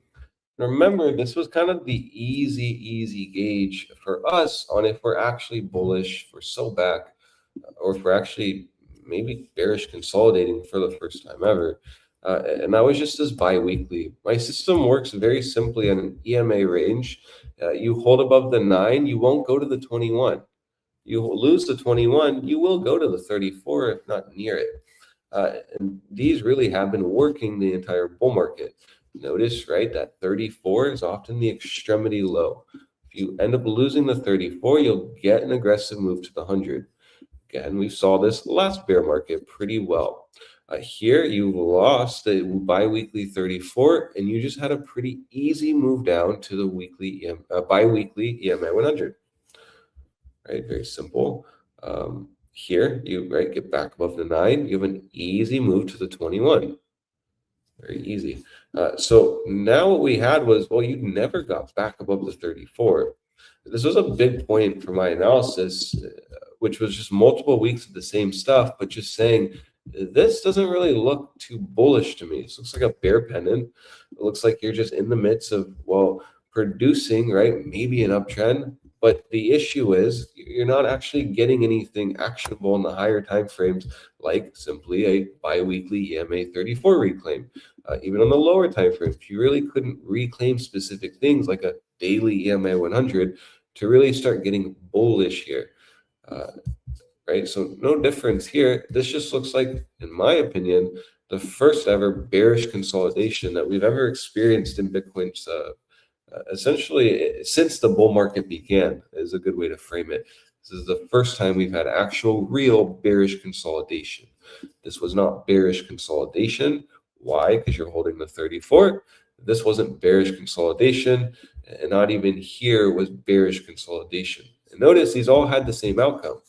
Remember, this was kind of the easy gauge for us on if we're actually bullish, if we're so back, or if we're actually maybe bearish consolidating for the first time ever. And that was just this bi-weekly. My system works very simply on an EMA range. You hold above the 9, you won't go to the 21. You lose the 21, you will go to the 34, if not near it. And these really have been working the entire bull market. Notice, right, that 34 is often the extremity low. If you end up losing the 34, you'll get an aggressive move to the 100. Again, we saw this last bear market pretty well. Here, you lost the bi-weekly 34, and you just had a pretty easy move down to the weekly bi-weekly EMA 100. Right, very simple. Here, you get back above the 9, you have an easy move to the 21. Very easy. So now what we had was, well, you never got back above the 34. This was a big point for my analysis, which was just multiple weeks of the same stuff, but just saying, this doesn't really look too bullish to me. This looks like a bear pennant. It looks like you're just in the midst of, well, producing, right, maybe an uptrend. But the issue is you're not actually getting anything actionable in the higher time frames, like simply a bi-weekly EMA 34 reclaim. Even on the lower time frames, you really couldn't reclaim specific things like a daily EMA 100 to really start getting bullish here. Right, so no difference here. This just looks like, in my opinion, the first ever bearish consolidation that we've ever experienced in Bitcoin's essentially since the bull market began, is a good way to frame it. This is the first time we've had actual real bearish consolidation. This was not bearish consolidation. Why? Because you're holding the 34. This wasn't bearish consolidation, and not even here was bearish consolidation. And notice these all had the same outcome: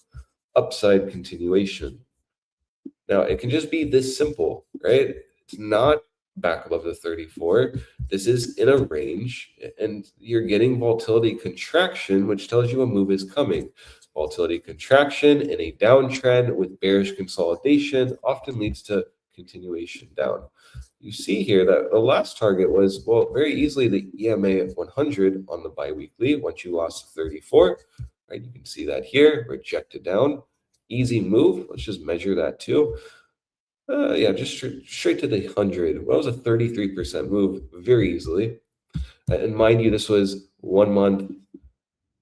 upside continuation. Now it can just be this simple, right? It's not back above the 34. This is in a range, and you're getting volatility contraction, which tells you a move is coming. Volatility contraction in a downtrend with bearish consolidation often leads to continuation down. You see here that the last target was, well, very easily the EMA 100 on the biweekly once you lost the 34. Right, you can see that here, rejected down. Easy move. Let's just measure that too. Yeah, just straight to the 100. Well, that was a 33% move very easily. And mind you, this was 1 month.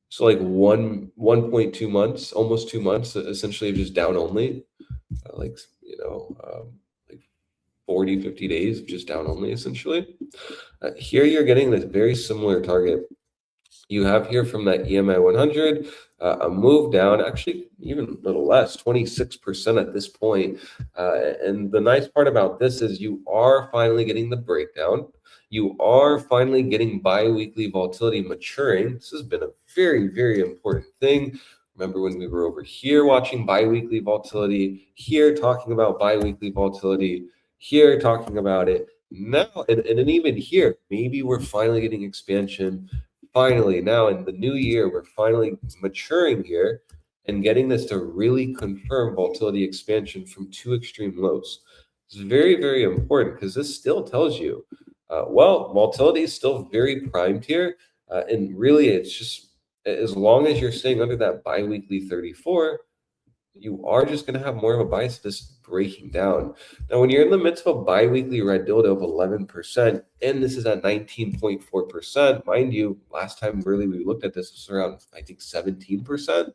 So like 1.2 months, almost 2 months, essentially just down only. Like 40, 50 days of just down only, essentially. Here you're getting this very similar target. You have here from that EMA 100, a move down, actually even a little less, 26% at this point. And the nice part about this is you are finally getting the breakdown. You are finally getting bi-weekly volatility maturing. This has been a very, very important thing. Remember when we were over here watching bi-weekly volatility, here talking about bi-weekly volatility, here talking about it. Now, and even here, maybe we're finally getting expansion. Finally, now in the new year, we're finally maturing here and getting this to really confirm volatility expansion from two extreme lows. It's very, very important because this still tells you, well, volatility is still very primed here. And really, it's just as long as you're staying under that biweekly 34, you are just going to have more of a bias to this breaking down. Now, when you're in the midst of a biweekly red dildo of 11%, and this is at 19.4%, mind you, last time really we looked at this was around, I think, 17%,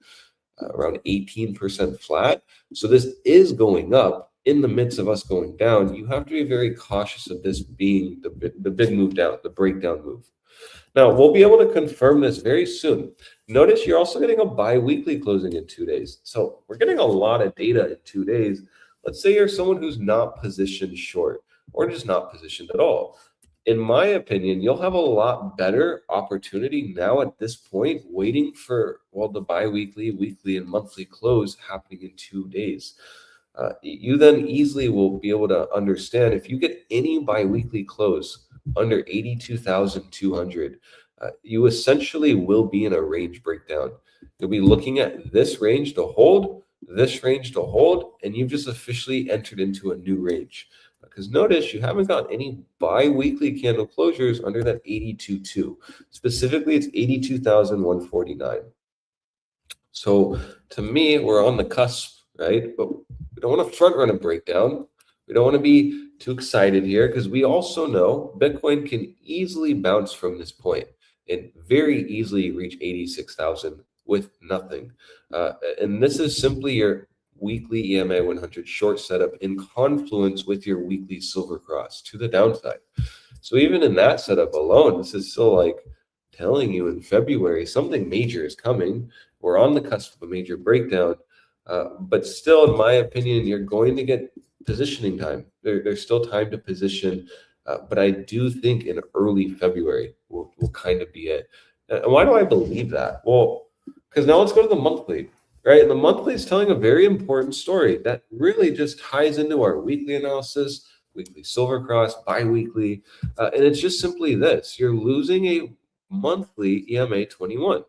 around 18% flat. So this is going up in the midst of us going down. You have to be very cautious of this being the big move down, the breakdown move. Now, we'll be able to confirm this very soon. Notice you're also getting a bi-weekly closing in 2 days. So we're getting a lot of data in 2 days. let's say you're someone who's not positioned short or just not positioned at all. In my opinion, you'll have a lot better opportunity now at this point, waiting for, well, the bi-weekly, weekly, and monthly close happening in 2 days. You then easily will be able to understand if you get any bi-weekly close under 82,200, you essentially will be in a range breakdown. You'll be looking at this range to hold, this range to hold, and you've just officially entered into a new range. Because notice you haven't got any bi-weekly candle closures under that 82.2. Specifically, it's 82,149. So to me, we're on the cusp, right? But we don't want to front run a breakdown. We don't want to be too excited here because we also know Bitcoin can easily bounce from this point and very easily reach 86,000 with nothing. And this is simply your weekly EMA 100 short setup in confluence with your weekly silver cross to the downside. So even in that setup alone, this is still like telling you in February something major is coming. We're on the cusp of a major breakdown, but still, in my opinion, you're going to get positioning time. There's still time to position, but I do think in early February will kind of be it. And why do I believe that? Well, because now let's go to the monthly. Right, and the monthly is telling a very important story that really just ties into our weekly analysis, weekly silver cross, bi-weekly, and it's just simply this: you're losing a monthly EMA 21.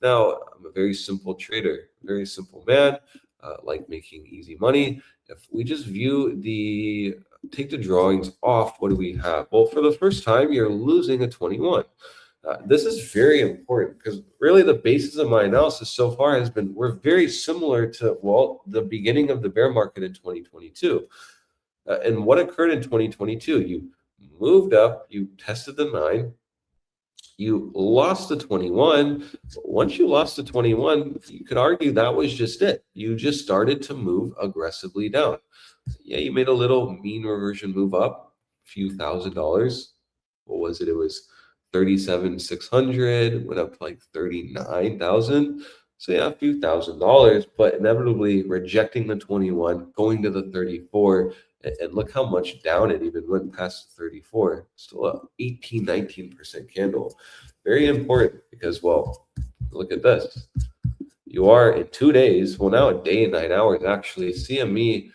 Now, I'm a very simple trader, very simple man, like making easy money. If we just take the drawings off, what do we have? Well, for the first time, you're losing a 21. This is very important because really the basis of my analysis so far has been we're very similar to, well, the beginning of the bear market in 2022. And what occurred in 2022? You moved up, you tested the 9, you lost the 21. Once you lost the 21, you could argue that was just it. You just started to move aggressively down. Yeah, you made a little mean reversion move up, a few $1,000s. What was it? It was 37,600, went up to like 39,000. So yeah, a few $1,000s, but inevitably rejecting the 21, going to the 34, and look how much down it even went past the 34. Still a 19% candle. Very important because, well, look at this. You are in 2 days, well now a day and 9 hours actually. CME,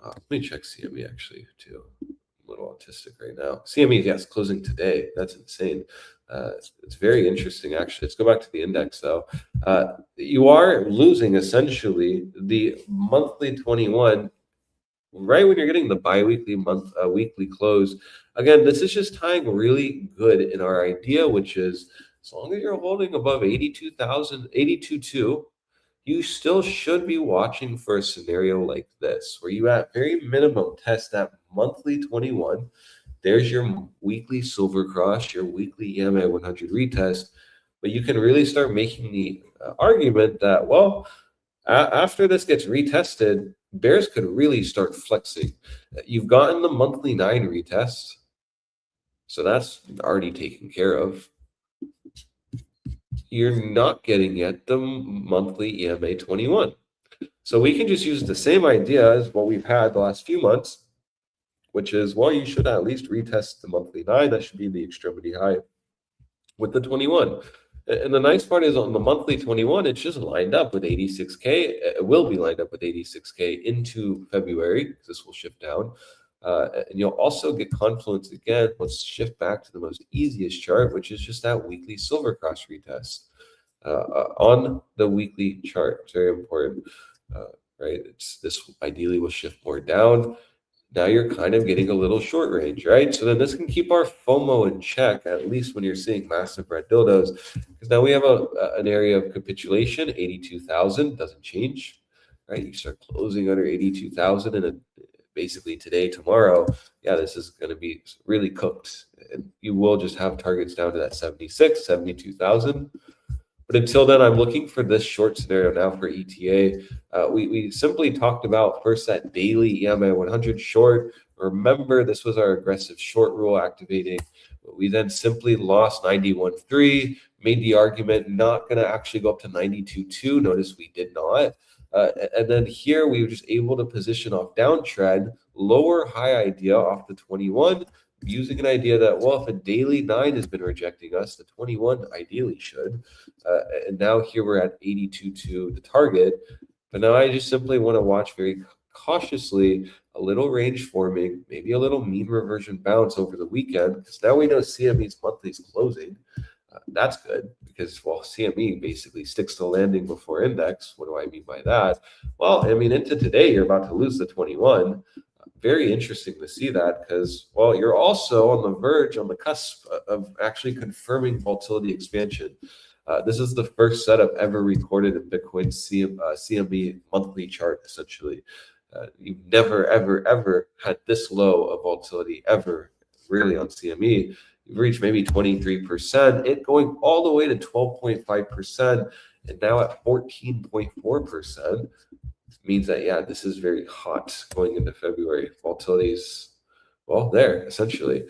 let me check CME actually too. A little autistic right now. CME, yes, closing today. That's insane. It's very interesting, actually. Let's go back to the index, though. You are losing essentially the monthly 21 right when you're getting the bi-weekly weekly close. Again, this is just tying really good in our idea, which is as long as you're holding above 82,000, 82.2, you still should be watching for a scenario like this, where you at very minimum test that monthly 21. There's your weekly silver cross, your weekly EMA 100 retest, but you can really start making the argument that, well, after this gets retested, bears could really start flexing. You've gotten the monthly 9 retest, so that's already taken care of. You're not getting yet the monthly EMA 21. So we can just use the same idea as what we've had the last few months, which is, well, you should at least retest the monthly 9. That should be the extremity high with the 21. And the nice part is on the monthly 21, it's just lined up with 86K. It will be lined up with 86K into February. This will shift down. And you'll also get confluence again. Let's shift back to the most easiest chart, which is just that weekly silver cross retest on the weekly chart. It's very important, right? This ideally will shift more down. Now you're kind of getting a little short range, right? So then this can keep our FOMO in check, at least when you're seeing massive red dildos, because now we have an area of capitulation. 82,000 doesn't change, right? You start closing under 82,000 and basically today, tomorrow, yeah, this is going to be really cooked. And you will just have targets down to that 76, 72,000. But until then, I'm looking for this short scenario now for ETA. We simply talked about first that daily EMA 100 short. Remember, this was our aggressive short rule activating. We then simply lost 91.3, made the argument not going to actually go up to 92.2. Notice we did not. And then here we were just able to position off downtrend, lower high idea off the 21, using an idea that, well, if a daily 9 has been rejecting us, the 21 ideally should. And now here we're at 82.2, the target. But now I just simply want to watch very cautiously a little range forming, maybe a little mean reversion bounce over the weekend, because now we know CME's monthly is closing. That's good because, well, CME basically sticks to landing before index. What do I mean by that? Well, I mean, into today, you're about to lose the 21. Very interesting to see that because, well, you're also on the verge, on the cusp of actually confirming volatility expansion. This is the first setup ever recorded in Bitcoin's CME monthly chart, essentially. You've never, ever, ever had this low of volatility ever, really, on CME. You've reached maybe 23%, it going all the way to 12.5%, and now at 14.4%. Means that, yeah, this is very hot going into February. Volatility's, well, there, essentially.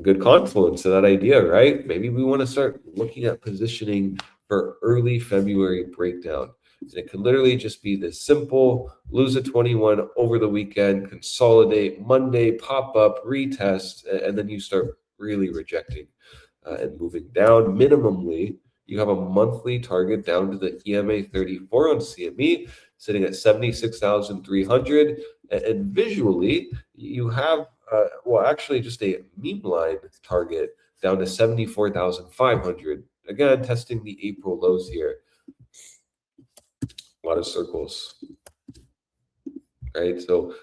Good confluence to that idea, right? Maybe we want to start looking at positioning for early February breakdown. And it could literally just be this simple, lose a 21 over the weekend, consolidate, Monday, pop up, retest, and then you start really rejecting and moving down. Minimally, you have a monthly target down to the EMA 34 on CME, sitting at 76,300. And visually, you have, well, actually just a meme line target down to 74,500. Again, testing the April lows here. A lot of circles, right? So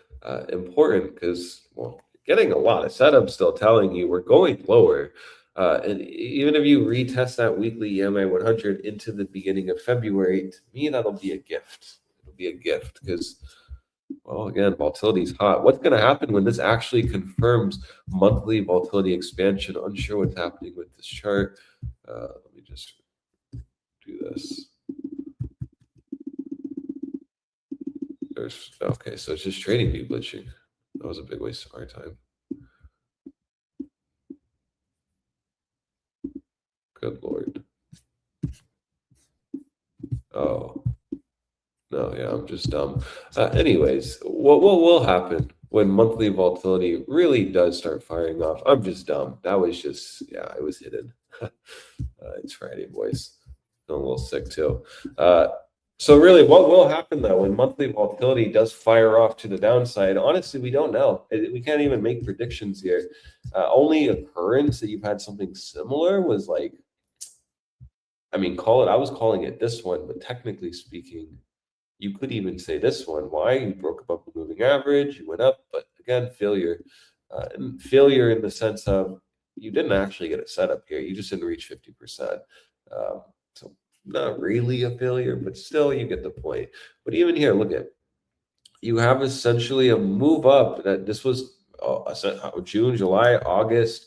important because, well, getting a lot of setups still telling you we're going lower. And even if you retest that weekly EMA 100 into the beginning of February, to me, that'll be a gift. It'll be a gift because, well, again, volatility is hot. What's going to happen when this actually confirms monthly volatility expansion? Unsure what's happening with this chart. Let me just do this. Okay, so it's just trading view glitching. That was a big waste of our time. Good Lord. Oh, no, yeah, I'm just dumb. Anyways, what will happen when monthly volatility really does start firing off? I'm just dumb. That was just, yeah, it was hidden. It's Friday, boys. I'm a little sick too. So really, what will happen though when monthly volatility does fire off to the downside? Honestly, we don't know. We can't even make predictions here. Only occurrence that you've had something similar was like, I mean, I was calling it this one, but technically speaking, you could even say this one. Why? You broke above the moving average, you went up, but again, failure. And failure in the sense of you didn't actually get a setup here. You just didn't reach 50%. So not really a failure, but still you get the point. But even here, look at, you have essentially a move up that this was June, July, August,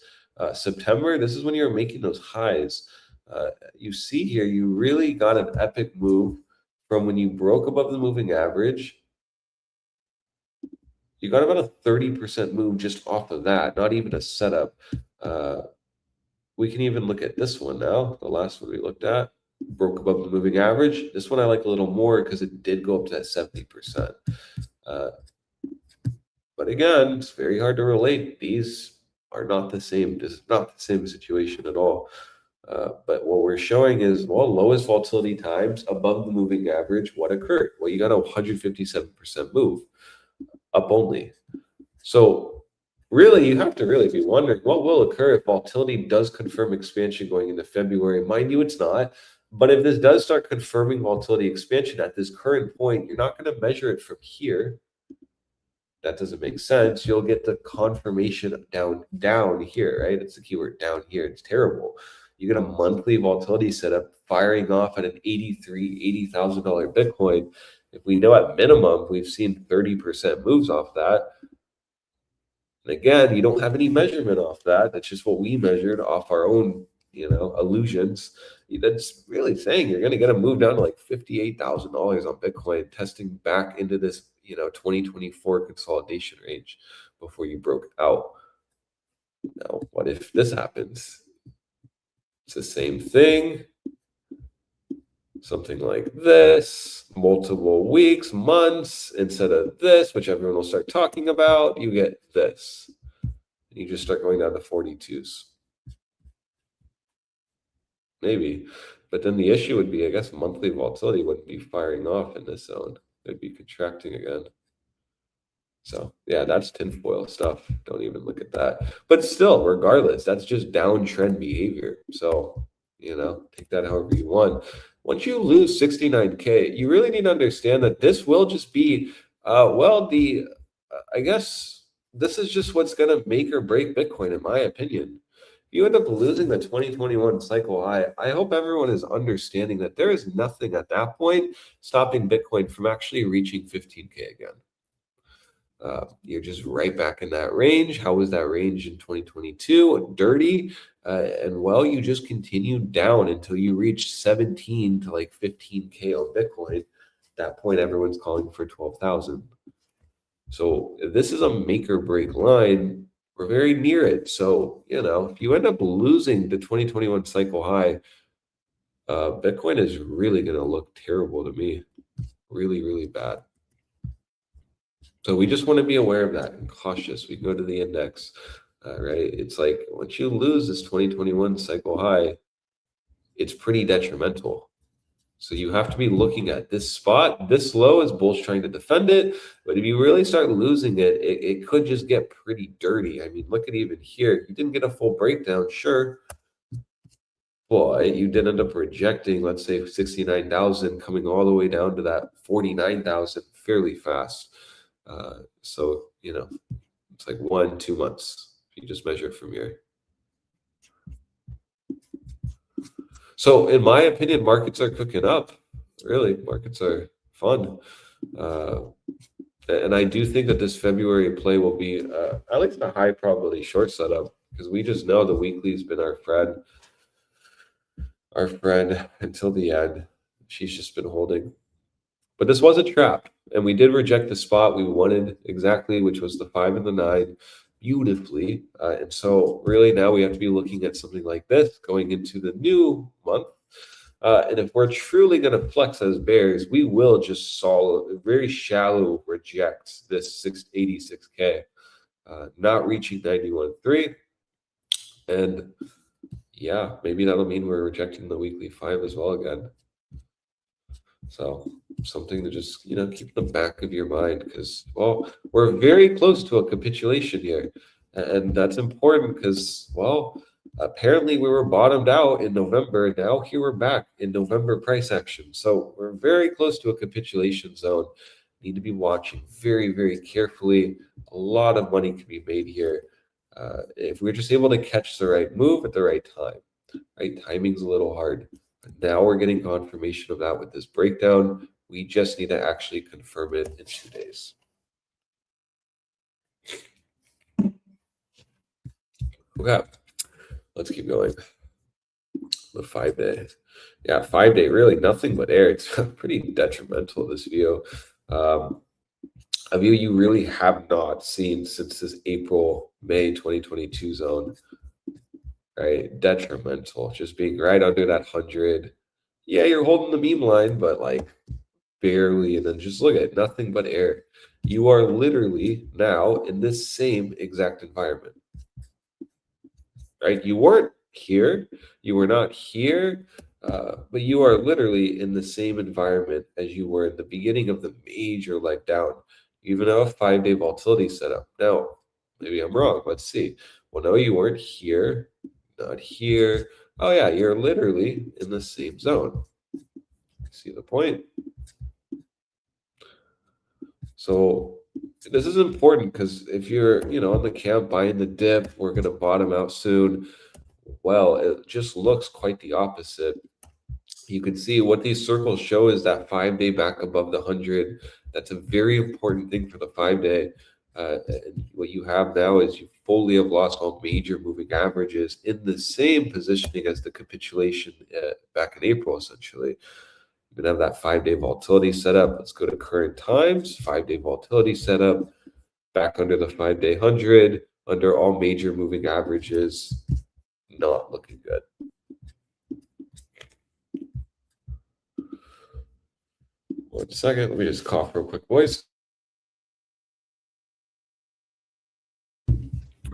September. This is when you're making those highs. You see here, you really got an epic move from when you broke above the moving average. You got about a 30% move just off of that, not even a setup. We can even look at this one now, the last one we looked at. Broke above the moving average. This one I like a little more because it did go up to that 70%. But again, it's very hard to relate. These are not the same. This is not the same situation at all. But what we're showing is, well, lowest volatility times above the moving average. What occurred? Well, you got a 157% move up only. So really, you have to really be wondering what will occur if volatility does confirm expansion going into February. Mind you, it's not. But if this does start confirming volatility expansion at this current point, you're not going to measure it from here. That doesn't make sense. You'll get the confirmation down here, right? It's the keyword down here. It's terrible. You get a monthly volatility setup firing off at an $80,000 Bitcoin. If we know at minimum we've seen 30% moves off that, and again, you don't have any measurement off that. That's just what we measured off our own, illusions. That's really saying you're going to get a move down to like $58,000 on Bitcoin, testing back into this, 2024 consolidation range before you broke out. Now, what if this happens? It's the same thing. something like this, multiple weeks, months, instead of this, which everyone will start talking about, you get this. You just start going down to 42s. Maybe. But then the issue would be, I guess, monthly volatility wouldn't be firing off in this zone. It'd be contracting again. So yeah, that's tinfoil stuff. Don't even look at that. But still, regardless, that's just downtrend behavior. So, you know, take that however you want. Once you lose 69K, you really need to understand that this will just be, I guess this is just what's going to make or break Bitcoin, in my opinion. If you end up losing the 2021 cycle high, I hope everyone is understanding that there is nothing at that point stopping Bitcoin from actually reaching 15K again. You're just right back in that range. How was that range in 2022? Dirty. And well, you just continued down until you reach 17 to like 15K on Bitcoin. At that point, everyone's calling for 12,000. So if this is a make or break line, we're very near it. So, you know, if you end up losing the 2021 cycle high, Bitcoin is really going to look terrible to me. Really, really bad. So we just want to be aware of that and cautious. We go to the index, right? It's like once you lose this 2021 cycle high, it's pretty detrimental. So you have to be looking at this spot. This low is bulls trying to defend it. But if you really start losing it, it could just get pretty dirty. I mean, look at even here. You didn't get a full breakdown, sure. But you did end up rejecting, let's say, 69,000, coming all the way down to that 49,000 fairly fast. So, you know, it's like 1-2 months. You just measure it from here. So in my opinion, markets are cooking up. Really, markets are fun. And I do think that this February play will be at least a high probability short setup, because we just know the weekly's been our friend until the end. She's just been holding. But this was a trap, and we did reject the spot we wanted exactly, which was the 5 and the 9 beautifully. And so really now we have to be looking at something like this going into the new month. And if we're truly going to flex as bears, we will just very shallow reject this 86K, not reaching 91.3. And yeah, maybe that'll mean we're rejecting the weekly 5 as well again. So something to just, you know, keep in the back of your mind, because, well, we're very close to a capitulation here. And that's important because, well, apparently we were bottomed out in November. Now here we're back in November price action. So we're very close to a capitulation zone. Need to be watching very, very carefully. A lot of money can be made here if we're just able to catch the right move at the right time. Right? Timing's a little hard. But now we're getting confirmation of that with this breakdown. We just need to actually confirm it in 2 days. Okay, let's keep going. The 5-day. Yeah, 5-day, really nothing but air. It's pretty detrimental, this view. A view you really have not seen since this April-May 2022 zone. Right, detrimental, just being right under that 100. Yeah, you're holding the meme line, but like barely. And then just look at it, nothing but air. You are literally now in this same exact environment, right? You weren't here, you were not here, but you are literally in the same environment as you were in the beginning of the major leg down. You even have a 5-day volatility setup. Now, maybe I'm wrong. Let's see. Well, no, you weren't here. Not here. Oh yeah, you're literally in the same zone. See the point? So this is important, because if you're, you know, on the camp buying the dip, we're going to bottom out soon. Well, it just looks quite the opposite. You can see what these circles show is that 5-day back above the 100. That's a very important thing for the 5-day. And what you have now is you fully have lost all major moving averages in the same positioning as the capitulation back in April, essentially. You're going to have that 5-day volatility setup. Let's go to current times, 5-day volatility setup, back under the 5-day 100, under all major moving averages. Not looking good. 1 second. Let me just cough real quick, boys.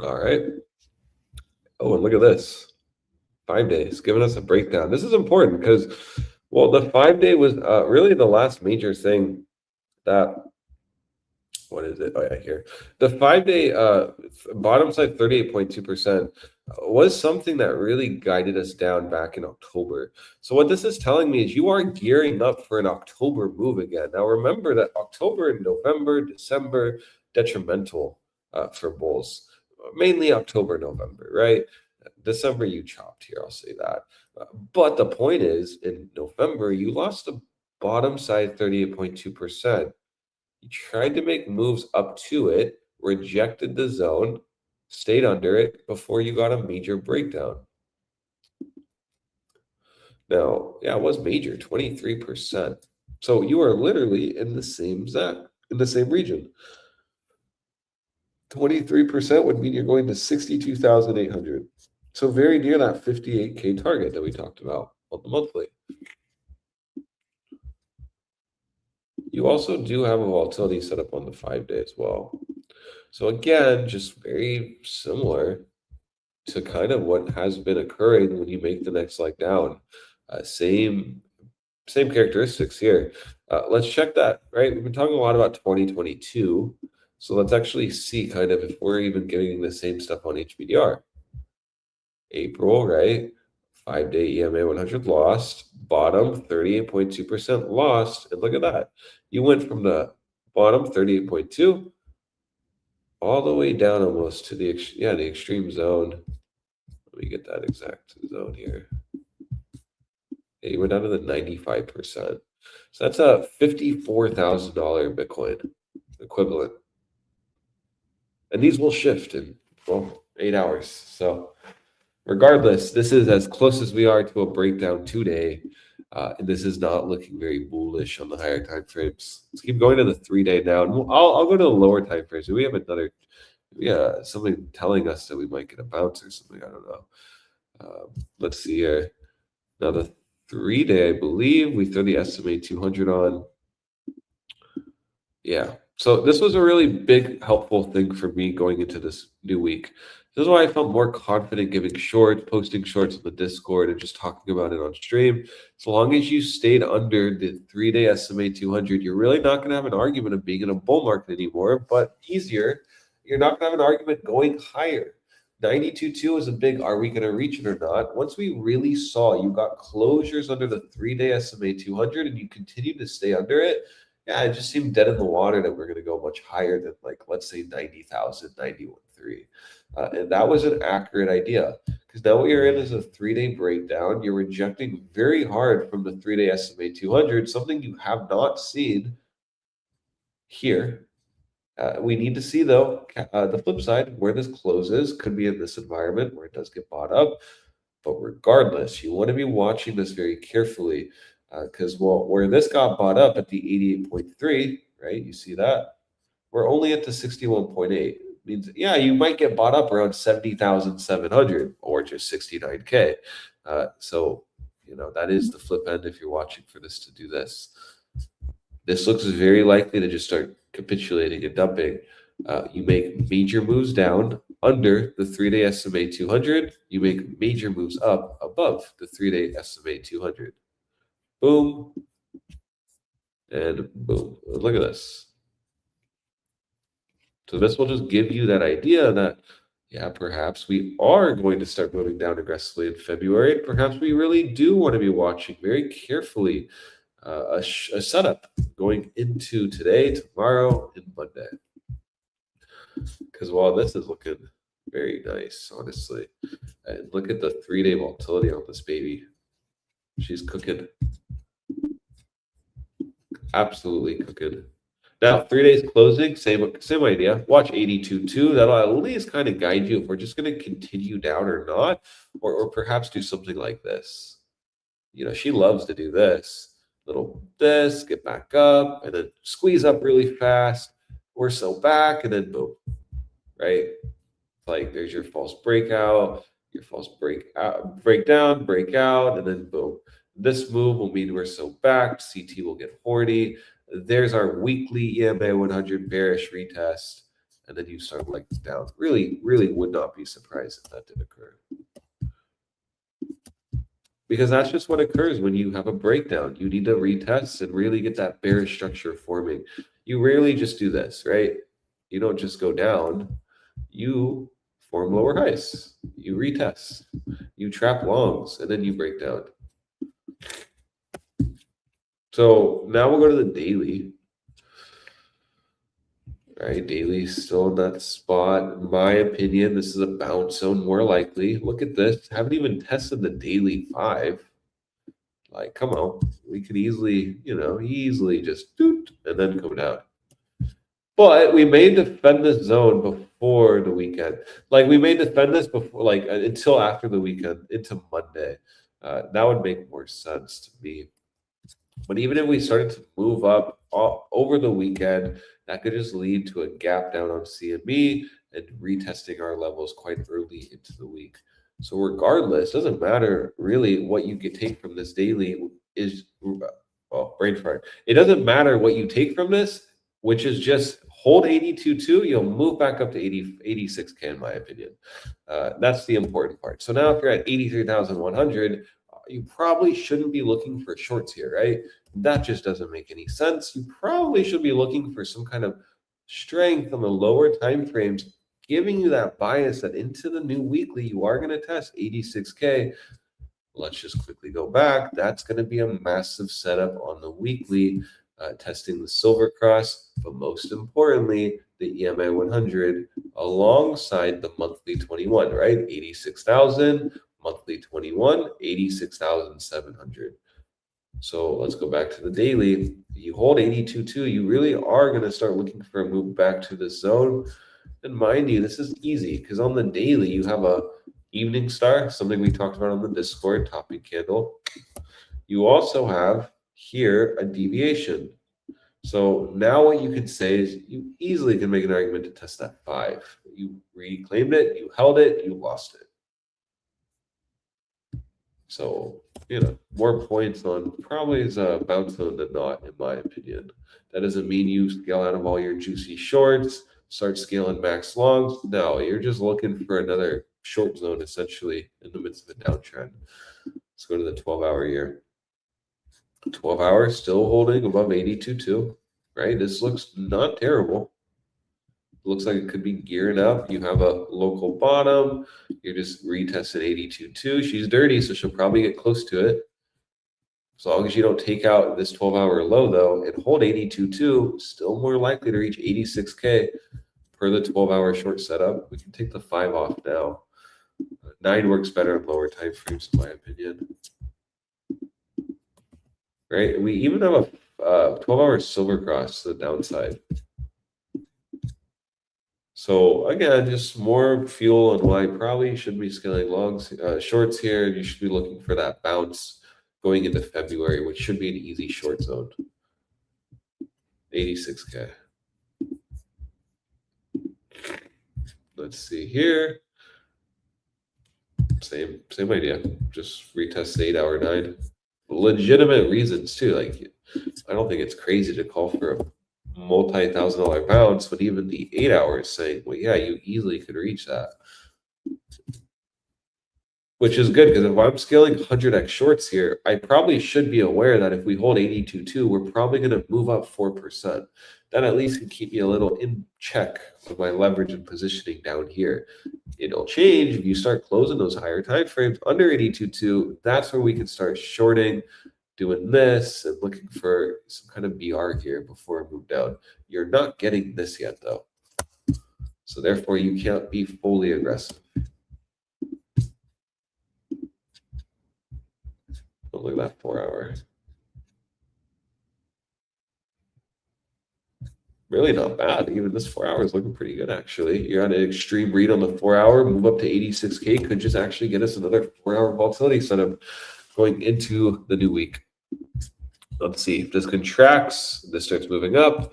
All right. Oh, and look at this. 5 days, giving us a breakdown. This is important because, well, the 5-day was really the last major thing that, what is it? Oh, yeah, here. The 5-day bottom side 38.2% was something that really guided us down back in October. So what this is telling me is you are gearing up for an October move again. Now, remember that October and November, December, detrimental for bulls. Mainly October, November, right? December, you chopped here, I'll say that. But the point is, in November, you lost the bottom side 38.2%. You tried to make moves up to it, rejected the zone, stayed under it before you got a major breakdown. Now, yeah, it was major, 23%. So you are literally in the same region. 23% would mean you're going to 62,800. So very near that 58K target that we talked about on the monthly. You also do have a volatility set up on the 5-day as well. So again, just very similar to kind of what has been occurring when you make the next leg down. Same characteristics here. Let's check that, right? We've been talking a lot about 2022. So let's actually see kind of if we're even getting the same stuff on HPDR. April, right? 5-day EMA 100 lost, bottom 38.2% lost. And look at that. You went from the bottom 38.2 all the way down almost to the extreme zone. Let me get that exact zone here. Yeah, you went down to the 95%. So that's a $54,000 Bitcoin equivalent. And these will shift in, well, 8 hours. So regardless, this is as close as we are to a breakdown today. And this is not looking very bullish on the higher time frames. Let's keep going to the 3-day now. And I'll go to the lower time frames. We have another, something telling us that we might get a bounce or something. I don't know. Let's see here. Now the 3-day, I believe we throw the SMA 200 on. Yeah. So this was a really big, helpful thing for me going into this new week. This is why I felt more confident giving shorts, posting shorts on the Discord, and just talking about it on stream. So long as you stayed under the 3-day SMA 200, you're really not going to have an argument of being in a bull market anymore, but easier. You're not going to have an argument going higher. 92.2 is a big, are we going to reach it or not? Once we really saw you got closures under the 3-day SMA 200 and you continue to stay under it, yeah, it just seemed dead in the water that we're going to go much higher than, like, let's say 90,000, 91.3. And that was an accurate idea because now what you're in is a 3-day breakdown. You're rejecting very hard from the 3-day SMA 200, something you have not seen here. We need to see, though, the flip side, where this closes could be in this environment where it does get bought up. But regardless, you want to be watching this very carefully because, where this got bought up at the 88.3, right? You see that? We're only at the 61.8. Means, yeah, you might get bought up around 70,700 or just 69K. So, that is the flip end if you're watching for this to do this. This looks very likely to just start capitulating and dumping. You make major moves down under the 3-day SMA 200. You make major moves up above the 3-day SMA 200. Boom. And boom. Look at this. So this will just give you that idea that, yeah, perhaps we are going to start moving down aggressively in February. Perhaps we really do want to be watching very carefully a setup going into today, tomorrow, and Monday. Because while this is looking very nice, honestly, and look at the 3-day volatility on this baby. She's cooking. Absolutely cooking. Now, 3 days closing, same idea. Watch 82.2. That'll at least kind of guide you if we're just going to continue down or not, or perhaps do something like this. She loves to do this. Little this, get back up, and then squeeze up really fast. Or so back, and then boom, right? Like there's your false breakout, your false breakdown, breakout, and then boom. this move will mean we're so backed. CT will get 40. There's our weekly EMA 100 bearish retest. And then you start legs down. Really, really would not be surprised if that did occur. Because that's just what occurs when you have a breakdown. You need to retest and really get that bearish structure forming. You rarely just do this, right? You don't just go down. You form lower highs. You retest. You trap longs, and then you break down. So now we'll go to the daily. All right, daily still in that spot. In my opinion, this is a bounce zone more likely. Look at this. Haven't even tested the daily 5. Like, come on. We could easily, easily just doot and then come down. But we may defend this zone before the weekend. Like, we may defend this before, like, until after the weekend, into Monday. That would make more sense to me. But even if we started to move up over the weekend, that could just lead to a gap down on CME and retesting our levels quite early into the week. So regardless, doesn't matter really what you take from this daily is, well, brain fart. It doesn't matter what you take from this, which is just hold 82.2, you'll move back up to 86K in my opinion. That's the important part. So now if you're at 83,100, you probably shouldn't be looking for shorts here, right? That just doesn't make any sense. You probably should be looking for some kind of strength on the lower time frames, giving you that bias that into the new weekly, you are going to test 86K. Let's just quickly go back. That's going to be a massive setup on the weekly, testing the silver cross, but most importantly, the EMA 100 alongside the monthly 21, right? 86,000. Monthly 21, 86,700. So let's go back to the daily. You hold 82.2, you really are going to start looking for a move back to this zone. And mind you, this is easy because on the daily, you have a evening star, something we talked about on the Discord, topping candle. You also have here a deviation. So now what you can say is you easily can make an argument to test that 5. You reclaimed it, you held it, you lost it. So, more points on probably is a bounce zone than not, in my opinion. That doesn't mean you scale out of all your juicy shorts, start scaling max longs. No, you're just looking for another short zone, essentially, in the midst of a downtrend. Let's go to the 12-hour here. 12 hours still holding above 82.2, right? This looks not terrible. Looks like it could be gearing up. You have a local bottom. You're just retesting 82.2. She's dirty, so she'll probably get close to it. As long as you don't take out this 12-hour low, though, and hold 82.2, still more likely to reach 86K per the 12-hour short setup. We can take the 5 off now. 9 works better in lower time frames, in my opinion. Right? We even have a 12-hour silver cross to the downside. So again, just more fuel on why you probably should be scaling longs, shorts here. You should be looking for that bounce going into February, which should be an easy short zone. 86K. Let's see here. Same idea. Just retest the 8-hour 9. Legitimate reasons too. Like, I don't think it's crazy to call for a multi-$1,000 bounce, but even the 8 hours saying, well, yeah, you easily could reach that. Which is good, because if I'm scaling 100x shorts here, I probably should be aware that if we hold 82.2, we're probably going to move up 4%. That at least can keep me a little in check with my leverage and positioning down here. It'll change if you start closing those higher time frames under 82.2. That's where we can start shorting, doing this, and looking for some kind of BR here before we move down. You're not getting this yet, though. So therefore, you can't be fully aggressive. Oh, look at that 4 hour. Really not bad. Even this 4 hour is looking pretty good, actually. You're on an extreme read on the 4 hour, move up to 86K, could just actually get us another 4 hour volatility setup going into the new week. Let's see if this contracts, this starts moving up.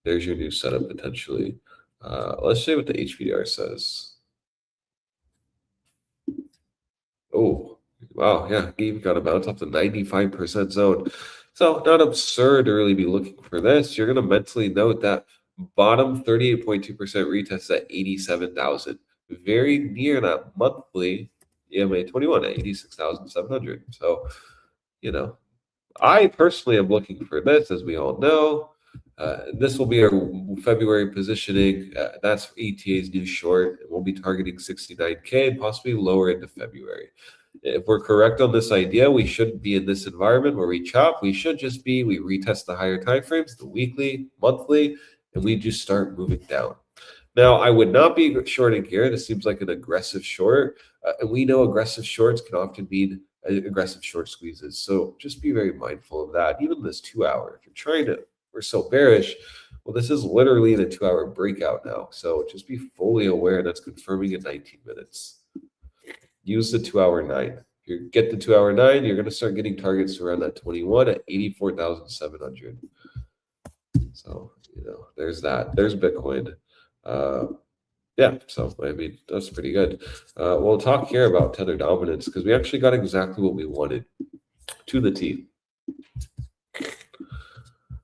There's your new setup potentially. Let's see what the HPDR says. Oh, Wow, yeah, even got a bounce up to 95% zone. So not absurd to really be looking for this. You're going to mentally note that bottom 38.2% retest at 87,000. Very near that monthly EMA 21 at 86,700. So, you know, I personally am looking for this, as we all know. This will be our February positioning. That's ETA's new short. We'll be targeting 69K and possibly lower into February. If we're correct on this idea, we shouldn't be in this environment where we chop. We should just be, we retest the higher time frames, the weekly, monthly, and we just start moving down. Now, I would not be shorting here. This seems like an aggressive short. And we know aggressive shorts can often mean aggressive short squeezes. So just be very mindful of that. Even this 2 hour, if you're trying to, we're so bearish. Well, this is literally in a 2 hour breakout now. So just be fully aware that's confirming in 19 minutes. Use the 2 hour 9. If you get the 2 hour 9, you're going to start getting targets around that 21 at 84,700. So, there's that. There's Bitcoin. Yeah, so I mean, that's pretty good. We'll talk here about Tether dominance because we actually got exactly what we wanted to the T,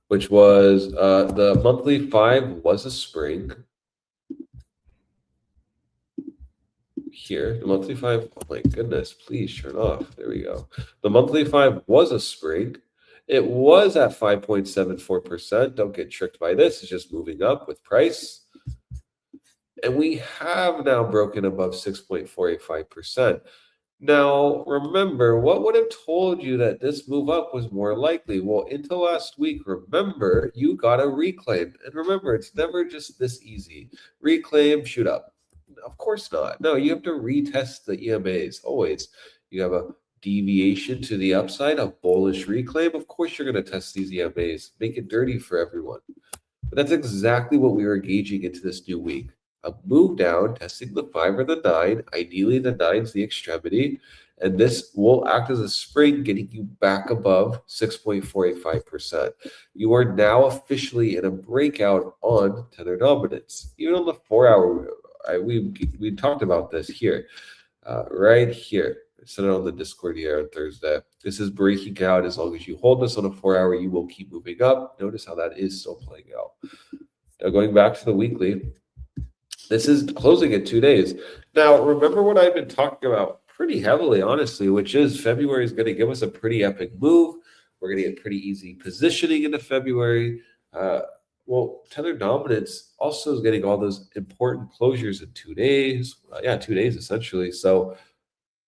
which was the monthly 5 was a spring. Here, the monthly 5, oh my goodness, please turn off. There we go. The monthly 5 was a spring. It was at 5.74%. Don't get tricked by this. It's just moving up with price. And we have now broken above 6.485%. Now, remember, what would have told you that this move up was more likely? Well, until last week, remember, you got a reclaim. And remember, it's never just this easy. Reclaim, shoot up. Of course not. No, you have to retest the EMAs, always. You have a deviation to the upside, a bullish reclaim. Of course, you're going to test these EMAs. Make it dirty for everyone. But that's exactly what we were gauging into this new week. A move down, testing the 5 or the 9. Ideally, the 9's the extremity. And this will act as a spring, getting you back above 6.485%. You are now officially in a breakout on Tether dominance. Even on the 4 hour, we talked about this here, right here. I said it on the Discord here on Thursday. This is breaking out. As long as you hold this on a 4 hour, you will keep moving up. Notice how that is still playing out. Now, going back to the weekly, this is closing in 2 days. Now, remember what I've been talking about pretty heavily, honestly, which is February is going to give us a pretty epic move. We're going to get pretty easy positioning into February. Well, Tether dominance also is getting all those important closures in 2 days. 2 days essentially. So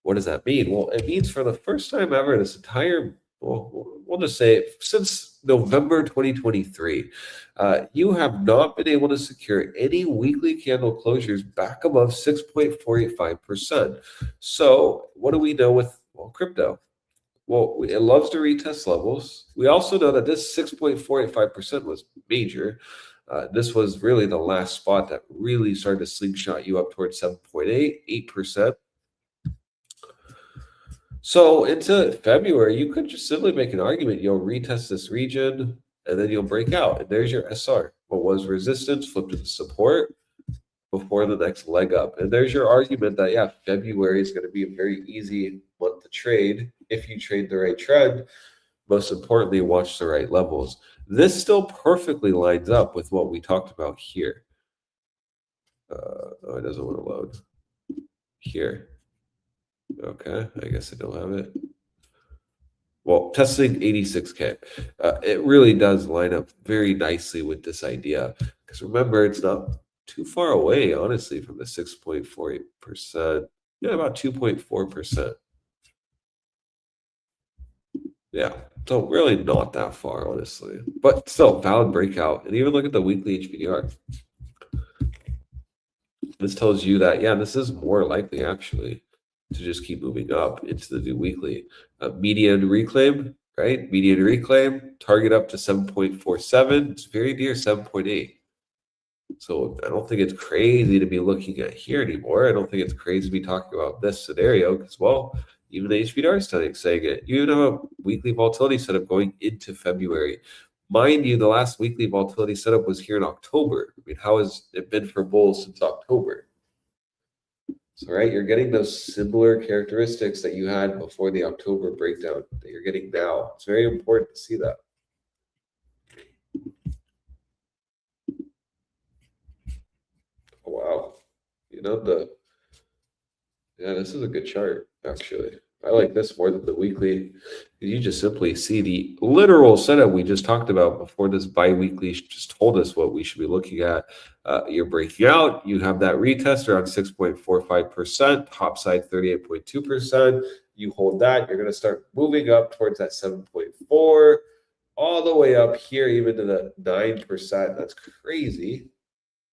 what does that mean? Well, it means for the first time ever, this entire, we'll just say since November 2023, you have not been able to secure any weekly candle closures back above 6.485%. So what do we know with crypto? Well, it loves to retest levels. We also know that this 6.485% was major. This was really the last spot that really started to slingshot you up towards 7.8%. So into February, you could just simply make an argument. You'll retest this region, and then you'll break out. And there's your SR. What was resistance flipped to support before the next leg up. And there's your argument that, February is going to be a very easy month to trade if you trade the right trend. Most importantly, watch the right levels. This still perfectly lines up with what we talked about here. It doesn't want to load here. Okay, I guess I don't have it. Well, testing 86K. It really does line up very nicely with this idea. Because remember, it's not too far away, honestly, from the 6.48%. Yeah, about 2.4%. Yeah, so really not that far, honestly. But still, valid breakout. And even look at the weekly HPDR. This tells you that, this is more likely, actually, to just keep moving up into the new weekly. Median reclaim, right? Median reclaim, target up to 7.47. It's very near 7.8. So I don't think it's crazy to be looking at here anymore. I don't think it's crazy to be talking about this scenario because, even the HPDR is saying it. You even have a weekly volatility setup going into February. Mind you, the last weekly volatility setup was here in October. I mean, how has it been for bulls since October? So, right, you're getting those similar characteristics that you had before the October breakdown that you're getting now. It's very important to see that. Oh, wow. You know, yeah, this is a good chart, actually. I like this more than the weekly. You just simply see the literal setup we just talked about before this bi-weekly just told us what we should be looking at. You're breaking out. You have that retest around 6.45%, top side 38.2%. You hold that. You're going to start moving up towards that 7.4, all the way up here, even to the 9%. That's crazy,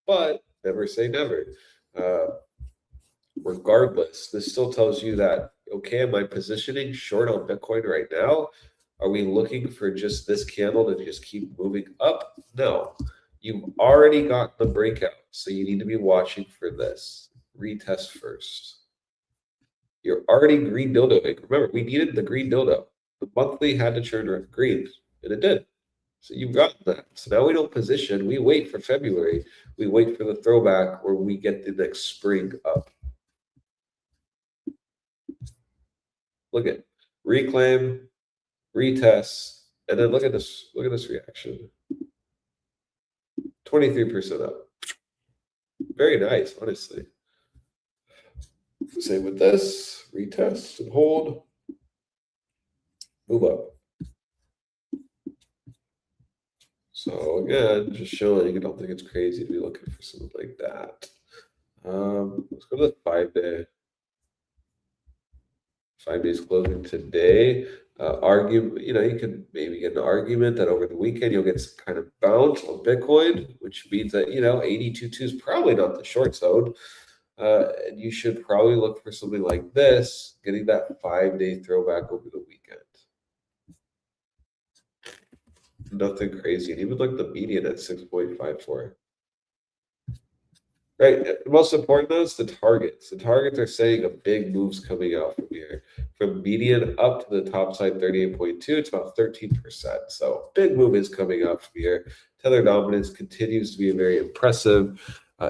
but never say never. Regardless, this still tells you that, okay, am I positioning short on Bitcoin right now? Are we looking for just this candle to just keep moving up? No, you've already got the breakout. So you need to be watching for this. Retest first. You're already green dildoing. Remember, we needed the green dildo. The monthly had to turn green, and it did. So you've got that. So now we don't position. We wait for February. We wait for the throwback where we get the next spring up. Look at reclaim, retest, and then look at this reaction. 23% up. Very nice, honestly. Same with this. Retest and hold. Move up. So again, just showing, I don't think it's crazy to be looking for something like that. Let's go to the 5-day. 5 days closing today. You could maybe get an argument that over the weekend you'll get some kind of bounce on Bitcoin, which means that 82.2 is probably not the short zone. And you should probably look for something like this, getting that 5-day throwback over the weekend. Nothing crazy, and even like the median at 6.54. Right. Most important though is the targets. The targets are saying a big move's coming out from here. From median up to the top side 38.2, it's about 13%. So big move is coming out from here. Tether dominance continues to be very impressive.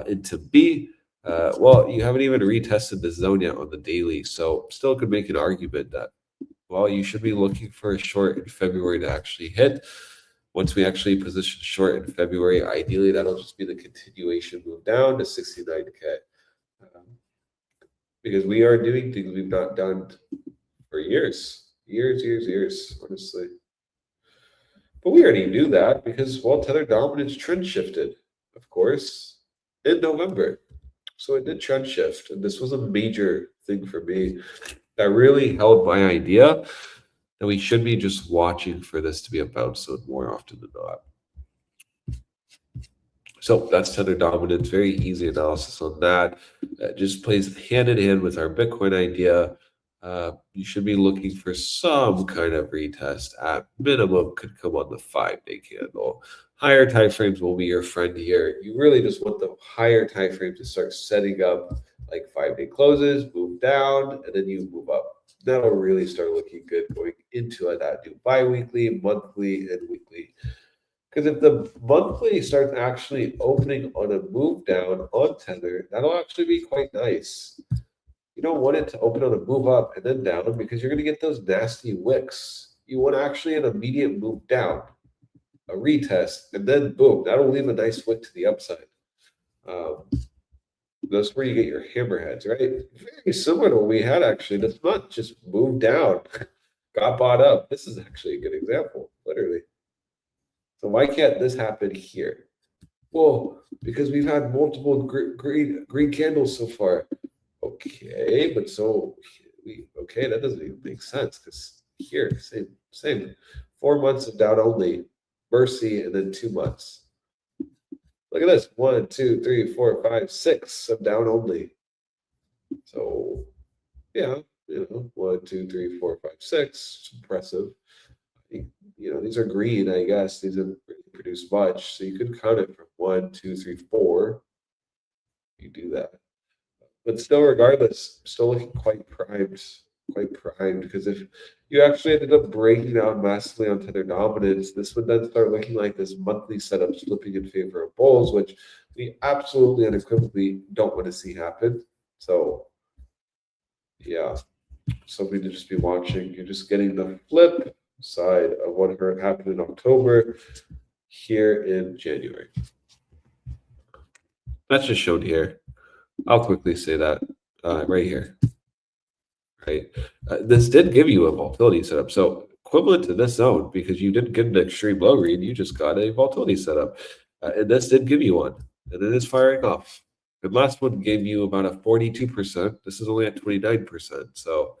Into B, well, you haven't even retested the zone yet on the daily. So still could make an argument that, well, you should be looking for a short in February to actually hit. Once we actually position short in February, ideally that'll just be the continuation move down to 69K. Because we are doing things we've not done for years, honestly. But we already knew that because, well, Tether dominance trend shifted, of course, in November. So it did trend shift. And this was a major thing for me that really held my idea that we should be just watching for this to be a bounce zone more often than not. So that's Tether dominance. Very easy analysis on that. Just plays hand in hand with our Bitcoin idea. You should be looking for some kind of retest. At minimum, could come on the 5-day candle. Higher time frames will be your friend here. You really just want the higher time frame to start setting up like 5-day closes, move down, and then you move up. That'll really start looking good going into that new bi-weekly, monthly, and weekly. Because if the monthly starts actually opening on a move down on Tether, that'll actually be quite nice. You don't want it to open on a move up and then down because you're going to get those nasty wicks. You want actually an immediate move down, a retest, and then boom, that'll leave a nice wick to the upside. That's where you get your hammerheads, right? Very similar to what we had actually. That's not just moved down, got bought up. This is actually a good example, literally. So why can't this happen here? Well, because we've had multiple green candles so far. Okay, but that doesn't even make sense because here, same. 4 months of down only, Mercy, and then 2 months. Look at this. 1, 2, 3, 4, 5, 6 of down only. So yeah, 1, 2, 3, 4, 5, 6. It's impressive. These are green, I guess. These haven't really produced much. So you could count it from 1, 2, 3, 4. You do that. But still, regardless, still looking quite primed. Because if you actually ended up breaking down massively on Tether dominance, this would then start looking like this monthly setup flipping in favor of bulls, which we absolutely unequivocally don't want to see happen. So yeah, something to just be watching. You're just getting the flip side of what happened in October here in January. That's just shown here. I'll quickly say that right here. Right, this did give you a volatility setup, so equivalent to this zone, because you didn't get an extreme low read, you just got a volatility setup, and this did give you one, and it is firing off. The last one gave you about a 42%. This is only at 29%, so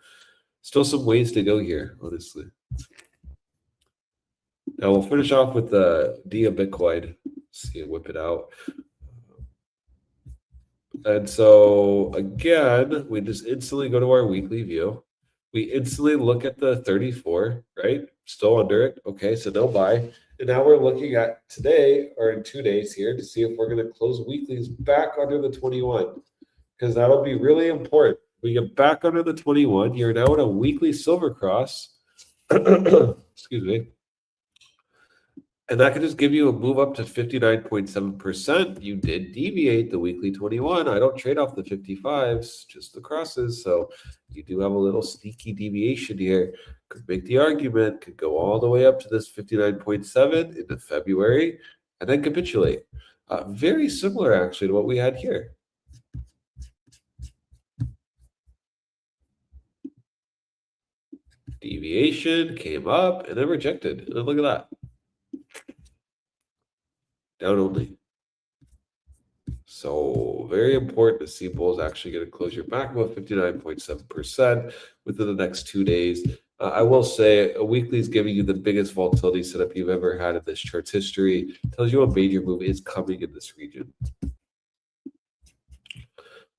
still some ways to go here, honestly. Now we'll finish off with the D of Bitcoin. See it, whip it out. And so again, we just instantly go to our weekly view. We instantly look at the 34, right? Still under it. Okay, so no buy. And now we're looking at today or in 2 days here to see if we're going to close weeklies back under the 21, because that'll be really important. We get back under the 21. You're now in a weekly silver cross. Excuse me. And that could just give you a move up to 59.7%. You did deviate the weekly 21. I don't trade off the 55s, just the crosses. So you do have a little sneaky deviation here. Could make the argument, could go all the way up to this 59.7 into February and then capitulate. Very similar, actually, to what we had here. Deviation came up and then rejected. And then look at that. Down only. So very important to see bulls actually get a closure back above 59.7% within the next 2 days. I will say a weekly is giving you the biggest volatility setup you've ever had in this chart's history. Tells you a major move is coming in this region.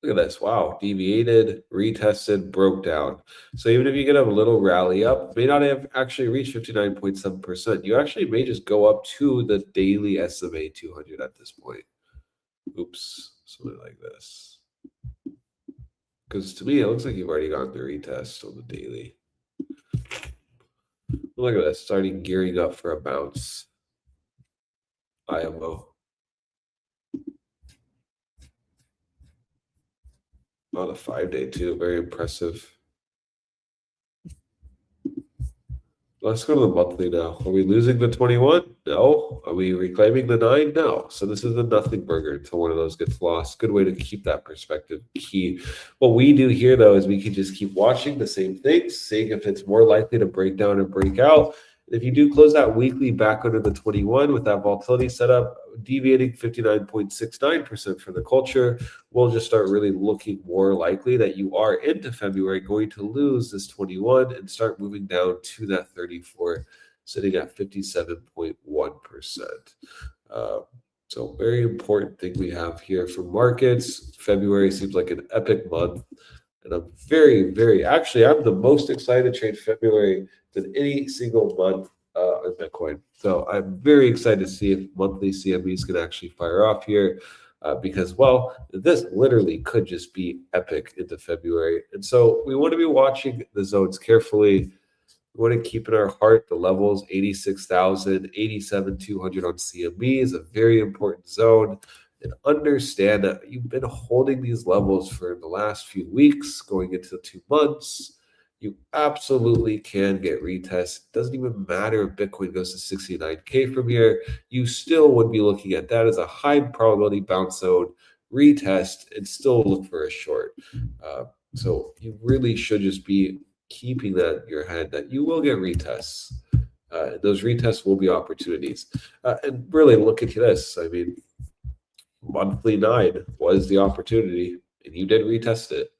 Look at this. Wow. Deviated, retested, broke down. So even if you get a little rally up, may not have actually reached 59.7%. You actually may just go up to the daily SMA 200 at this point. Oops. Something like this. Because to me, it looks like you've already gotten the retest on the daily. Look at this. It's already gearing up for a bounce. IMO. On the 5-day too, very impressive. Let's go to the monthly now. Are we losing the 21? No. Are we reclaiming the 9? No. So this is a nothing burger until one of those gets lost. Good way to keep that perspective key. What we do here though is we can just keep watching the same things, seeing if it's more likely to break down and break out. If you do close that weekly back under the 21 with that volatility setup, deviating 59.69% from the culture, we'll just start really looking more likely that you are into February going to lose this 21 and start moving down to that 34, sitting at 57.1%. So very important thing we have here for markets. February seems like an epic month. And I'm actually, I'm the most excited to trade February than any single month in Bitcoin. So I'm very excited to see if monthly CMEs can actually fire off here because, well, this literally could just be epic into February. And so we want to be watching the zones carefully. We want to keep in our heart the levels 86,000, 87,200 on CME is a very important zone. And understand that you've been holding these levels for the last few weeks, going into 2 months. You absolutely can get retests. It doesn't even matter if Bitcoin goes to 69K from here. You still would be looking at that as a high probability bounce zone, retest, and still look for a short. So you really should just be keeping that in your head that you will get retests. Those retests will be opportunities. And really look at this. I mean, monthly 9 was the opportunity and you did retest it.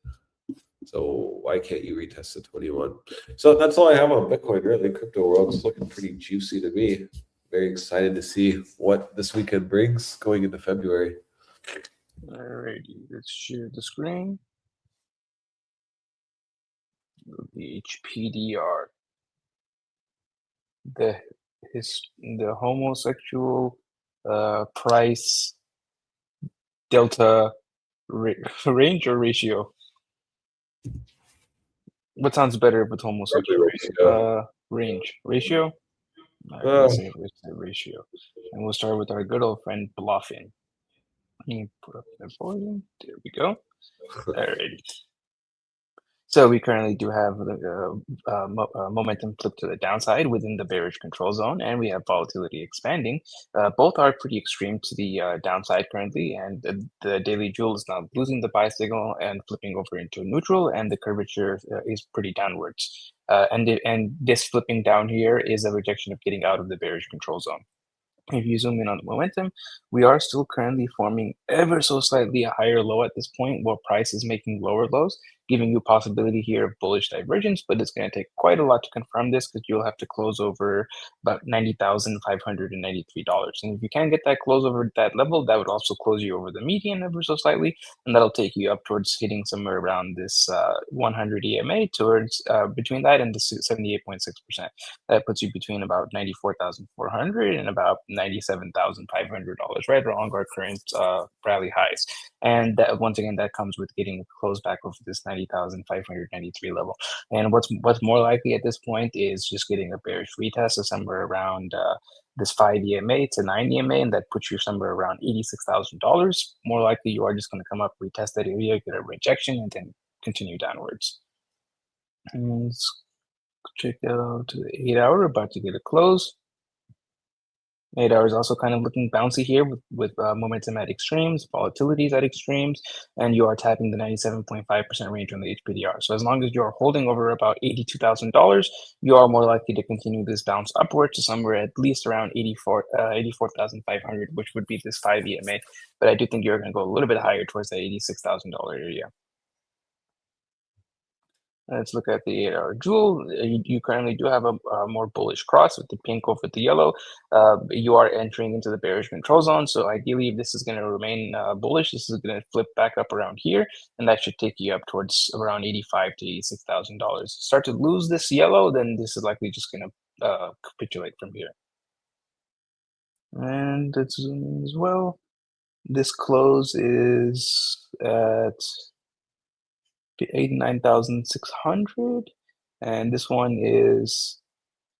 So why can't you retest the 21? So that's all I have on Bitcoin, really. Crypto world is looking pretty juicy to me. Very excited to see what this weekend brings going into February. Alrighty, let's share the screen. The HPDR. The homosexual price delta range or ratio? What sounds better with homosexual? Range. Ratio? Let's say ratio. And we'll start with our good old friend Bluffin. Let me put up that volume. There we go. Alrighty. So we currently do have the momentum flipped to the downside within the bearish control zone, and we have volatility expanding. Both are pretty extreme to the downside currently, and the daily jewel is now losing the buy signal and flipping over into neutral, and the curvature is pretty downwards. And this flipping down here is a rejection of getting out of the bearish control zone. If you zoom in on the momentum, we are still currently forming ever so slightly a higher low at this point, while price is making lower lows, giving you possibility here of bullish divergence, but it's going to take quite a lot to confirm this because you'll have to close over about $90,593. And if you can get that close over that level, that would also close you over the median ever so slightly, and that'll take you up towards hitting somewhere around this 100 EMA towards between that and the 78.6%. That puts you between about 94,400 and about $97,500, right along our current rally highs. And that, once again, that comes with getting close back over this 90,593 level. And what's more likely at this point is just getting a bearish retest of somewhere around this 5 EMA to 9 EMA, and that puts you somewhere around $86,000. More likely, you are just going to come up, retest that area, get a rejection, and then continue downwards. And let's check out to the 8 hour, about to get a close. 8 hours also kind of looking bouncy here with momentum at extremes, volatilities at extremes, and you are tapping the 97.5% range on the HPDR. So as long as you're holding over about $82,000, you are more likely to continue this bounce upward to somewhere at least around 84,500, which would be this 5 EMA. But I do think you're going to go a little bit higher towards the $86,000 area. Let's look at the 8 hour jewel. You currently do have a more bullish cross with the pink over the yellow. You are entering into the bearish control zone. So ideally, if this is going to remain bullish, this is going to flip back up around here, and that should take you up towards around $85,000 to $86,000. Start to lose this yellow, then this is likely just going to capitulate from here. And let's zoom in as well. This close is at 89,600, and this one is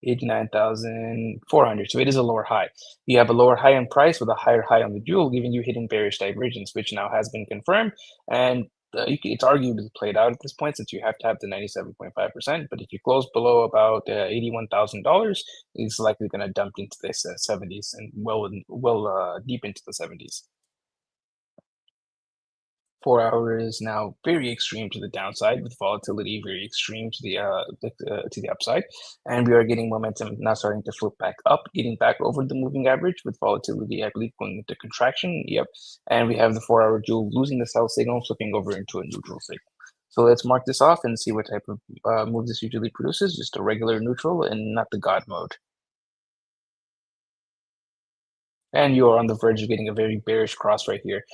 89,400. So it is a lower high. You have a lower high in price with a higher high on the jewel, giving you hidden bearish divergence, which now has been confirmed. And it's arguably played out at this point since you have to have the 97.5%. But if you close below about $81,000, it's likely going to dump into this 70s and well deep into the 70s. 4 hours now very extreme to the downside, with volatility very extreme to the upside, and we are getting momentum now starting to flip back up, getting back over the moving average, with volatility, I believe, going into contraction. Yep, and we have the 4 hour jewel losing the sell signal, flipping over into a neutral signal. So let's mark this off and see what type of move this usually produces. Just a regular neutral and not the God mode. And you are on the verge of getting a very bearish cross right here,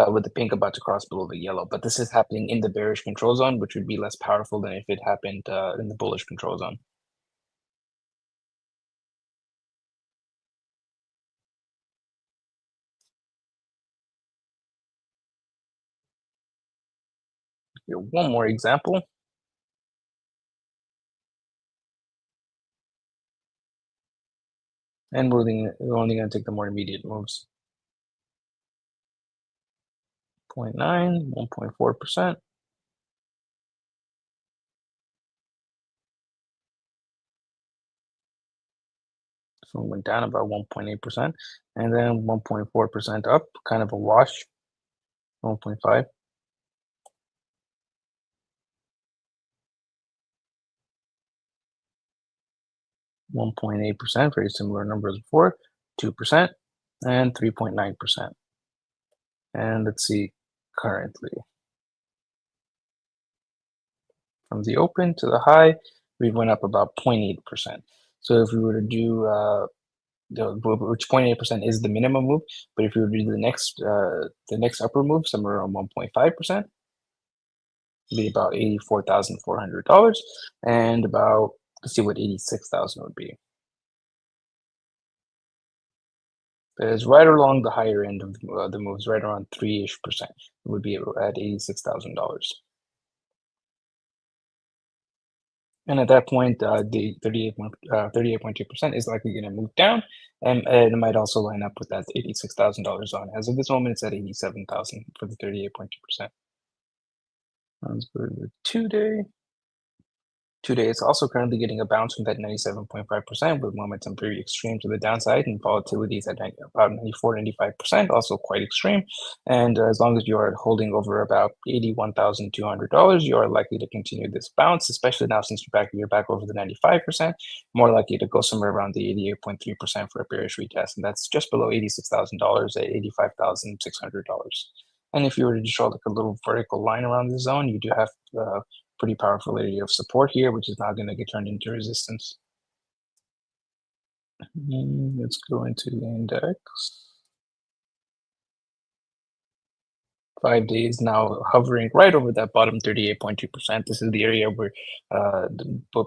with the pink about to cross below the yellow. But this is happening in the bearish control zone, which would be less powerful than if it happened in the bullish control zone. Here, one more example. And we're only going to take the more immediate moves. 0.9, 1.4%. So it went down about 1.8%, and then 1.4% up, kind of a wash, 1.5. .8%, very similar numbers before, 2%, and 3.9%. And let's see currently. From the open to the high, we went up about 0.8%. So if we were to do which 0.8% is the minimum move, but if we were to do the next upper move, somewhere around 1.5%, it'd be about $84,400, and about, let's see what 86,000 would be. That is right along the higher end of the moves, right around 3-ish%. It would be at $86,000. And at that point, the 38.2% is likely going to move down, and it might also line up with that $86,000 zone. As of this moment, it's at 87,000 for the 38.2%. Let's go to the 2-day. 2 day is also currently getting a bounce from that 97.5% with momentum very extreme to the downside, and volatility is at about 94, 95%, also quite extreme. And as long as you are holding over about $81,200, you are likely to continue this bounce, especially now since you're back over the 95%, more likely to go somewhere around the 88.3% for a bearish retest. And that's just below $86,000 at $85,600. And if you were to draw like a little vertical line around the zone, you do have a pretty powerful area of support here, which is now going to get turned into resistance. Let's go into the index. 5 days now hovering right over that bottom 38.2%. This is the area where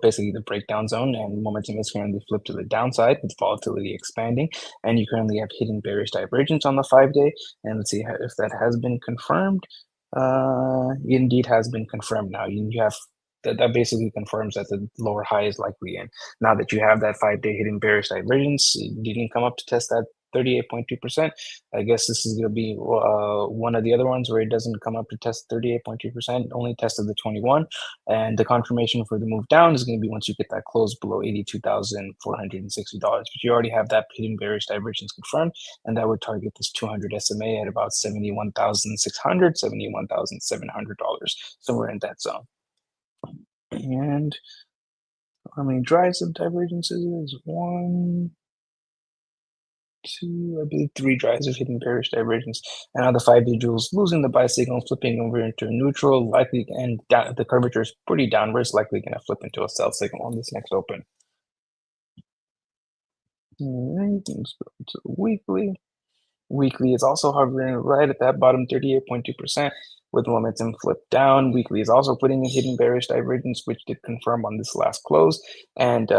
basically the breakdown zone, and momentum is currently flipped to the downside with volatility expanding. And you currently have hidden bearish divergence on the 5-day. And let's see if that has been confirmed. Indeed has been confirmed now. You have that basically confirms that the lower high is likely in. Now that you have that 5-day hidden bearish divergence, it didn't come up to test that 38.2%. I guess this is going to be one of the other ones where it doesn't come up to test 38.2%, only tested the 21. And the confirmation for the move down is going to be once you get that close below $82,460. But you already have that hidden bearish divergence confirmed, and that would target this 200 SMA at about $71,600, $71,700, somewhere in that zone. And how many drives of divergences is 1, 2, I believe 3 drives of hidden bearish divergence. And now the 5-day jewels losing the buy signal, flipping over into neutral, likely, and the curvature is pretty downwards, likely going to flip into a sell signal on this next open. All right, let's go to the weekly. Weekly is also hovering right at that bottom 38.2% with momentum flipped down. Weekly is also putting a hidden bearish divergence, which did confirm on this last close. And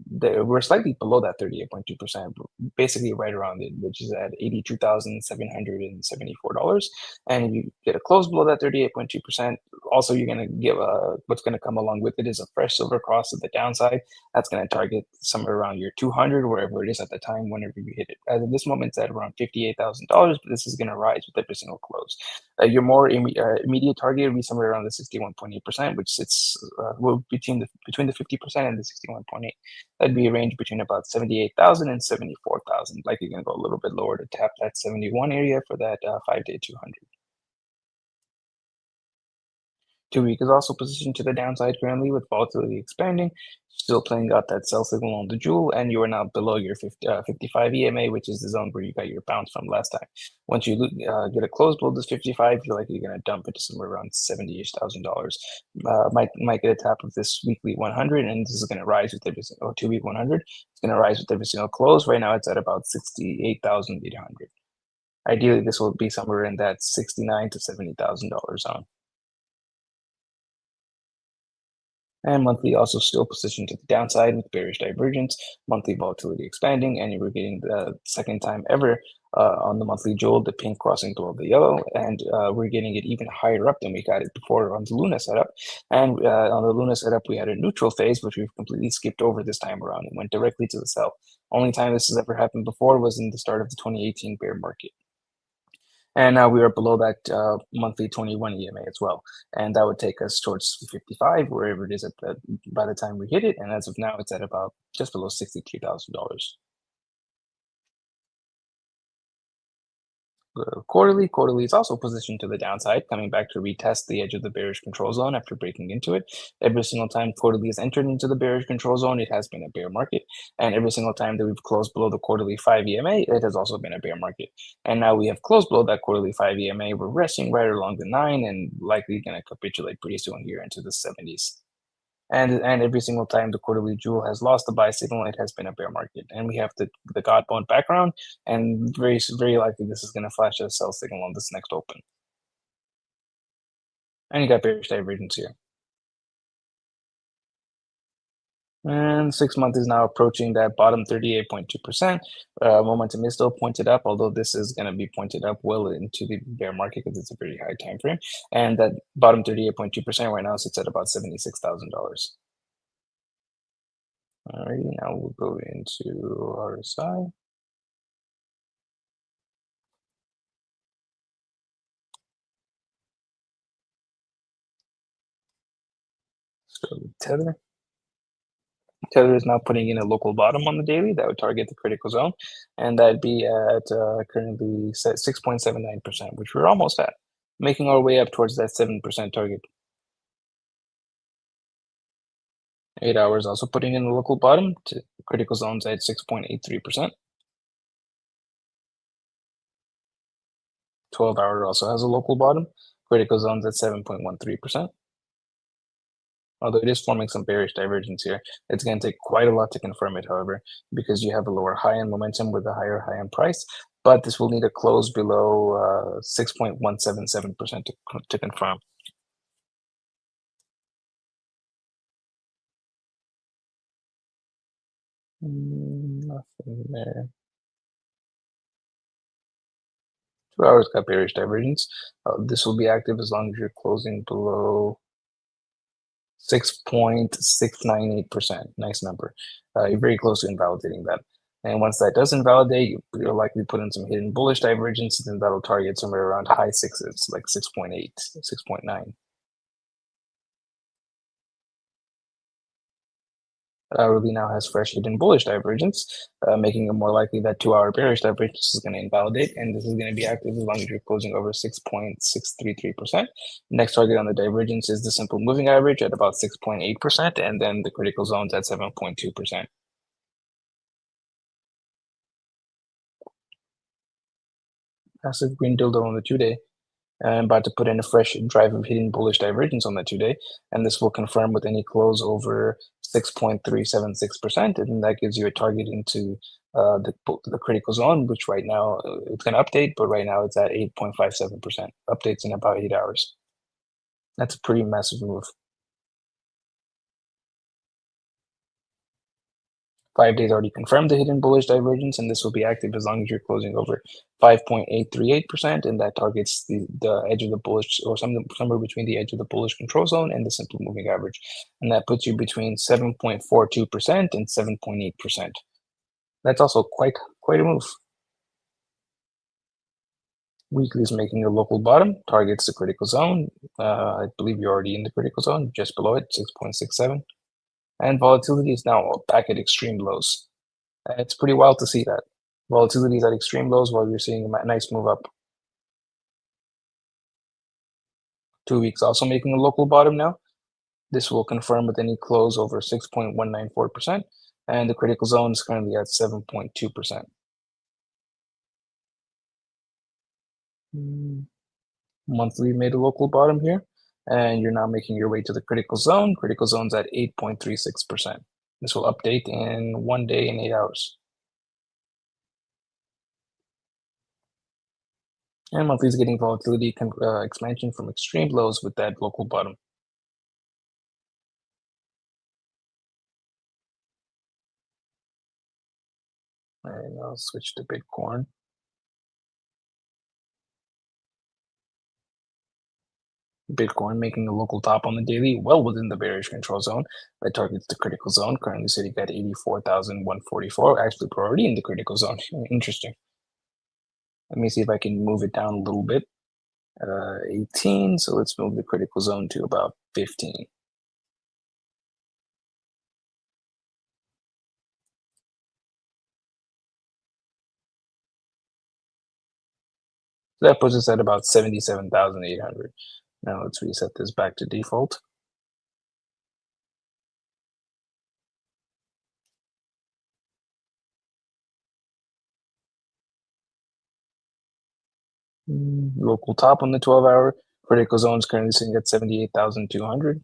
we're slightly below that 38.2%, basically right around it, which is at $82,774. And if you get a close below that 38.2%, also you're going to give what's going to come along with it is a fresh silver cross to the downside. That's going to target somewhere around your 200, wherever it is at the time, whenever you hit it. As of this moment, it's at around $58,000, but this is going to rise with every single close. Your more immediate target would be somewhere around the 61.8%, which sits between the 50% and the 61.8. That'd be a range between about 78,000 and 74,000. Likely going to go a little bit lower to tap that 71 area for that 5-day 200. 2 week is also positioned to the downside currently with volatility expanding, still playing out that sell signal on the jewel, and you are now below your 55 EMA, which is the zone where you got your bounce from last time. Once you get a close below this 55, you're likely going to dump into somewhere around $70,000. Might get a tap of this weekly 100, and this is going to rise with every single 2 week 100. It's going to rise with every single close. Right now, it's at about 68,800. Ideally, this will be somewhere in that $69,000 to $70,000 zone. And monthly also still positioned to the downside with bearish divergence, monthly volatility expanding, and we're getting the second time ever on the monthly jewel, the pink crossing below the yellow, and we're getting it even higher up than we got it before on the Luna setup. And on the Luna setup, we had a neutral phase, which we've completely skipped over this time around and went directly to the sell. Only time this has ever happened before was in the start of the 2018 bear market. And now we are below that monthly 21 EMA as well. And that would take us towards 55, wherever it is by the time we hit it. And as of now, it's at about just below $63,000. Quarterly is also positioned to the downside, coming back to retest the edge of the bearish control zone after breaking into it. Every single time quarterly has entered into the bearish control zone, it has been a bear market. And every single time that we've closed below the quarterly 5 EMA, it has also been a bear market. And now we have closed below that quarterly 5 EMA. We're resting right along the 9 and likely going to capitulate pretty soon here into the 70s. And every single time the quarterly jewel has lost the buy signal, it has been a bear market. And we have the God bone background, and very likely this is going to flash a sell signal on this next open. And you got bearish divergence here. And 6 month is now approaching that bottom 38.2%. Momentum is still pointed up, although this is going to be pointed up well into the bear market because it's a very high time frame. And that bottom 38.2% right now sits at about $76,000. All right, now we'll go into RSI. So Tether. Tether is now putting in a local bottom on the daily that would target the critical zone, and that'd be at currently set 6.79%, which we're almost at, making our way up towards that 7% target. 8 hours also putting in the local bottom to critical zones at 6.83%. 12 hour also has a local bottom, critical zones at 7.13%. Although it is forming some bearish divergence here, it's going to take quite a lot to confirm it, however, because you have a lower high-end momentum with a higher high-end price, but this will need a close below 6.177% to confirm. Nothing there. 2 hours got bearish divergence. This will be active as long as you're closing below 6.698%. Nice number. You're very close to invalidating that. And once that does invalidate, you'll likely put in some hidden bullish divergence, and then that'll target somewhere around high sixes, like 6.8, 6.9. Hourly now has fresh hidden bullish divergence, making it more likely that 2 hour bearish divergence is going to invalidate, and this is going to be active as long as you're closing over 6.633%. Next target on the divergence is the simple moving average at about 6.8%, and then the critical zones at 7.2%. Massive green dildo on the 2-day. I'm about to put in a fresh drive of hidden bullish divergence on the 2-day, and this will confirm with any close over 6.376%, and that gives you a target into the critical zone, which right now it's going to update, but right now it's at 8.57%. Updates in about 8 hours. That's a pretty massive move. 5 days already confirmed the hidden bullish divergence, and this will be active as long as you're closing over 5.838%, and that targets the edge of the bullish, or somewhere between the edge of the bullish control zone and the simple moving average, and that puts you between 7.42% and 7.8%. That's also quite a move. Weekly is making a local bottom, targets the critical zone. I believe you're already in the critical zone, just below it, 6.67. And volatility is now back at extreme lows. It's pretty wild to see that. Volatility is at extreme lows while you're seeing a nice move up. 2 weeks also making a local bottom now. This will confirm with any close over 6.194%, and the critical zone is currently at 7.2%. Monthly made a local bottom here, and you're now making your way to the critical zone. Critical zone's at 8.36%. This will update in 1 day and 8 hours. And monthly is getting volatility expansion from extreme lows with that local bottom. And I'll switch to Bitcoin. Bitcoin making a local top on the daily, well within the bearish control zone that targets the critical zone, currently sitting at 84,144. Actually, we're already in the critical zone. Interesting. Let me see if I can move it down a little bit. 18, so let's move the critical zone to about 15. So that puts us at about 77,800. Now let's reset this back to default. Local top on the 12-hour. Critical zone is currently sitting at 78,200.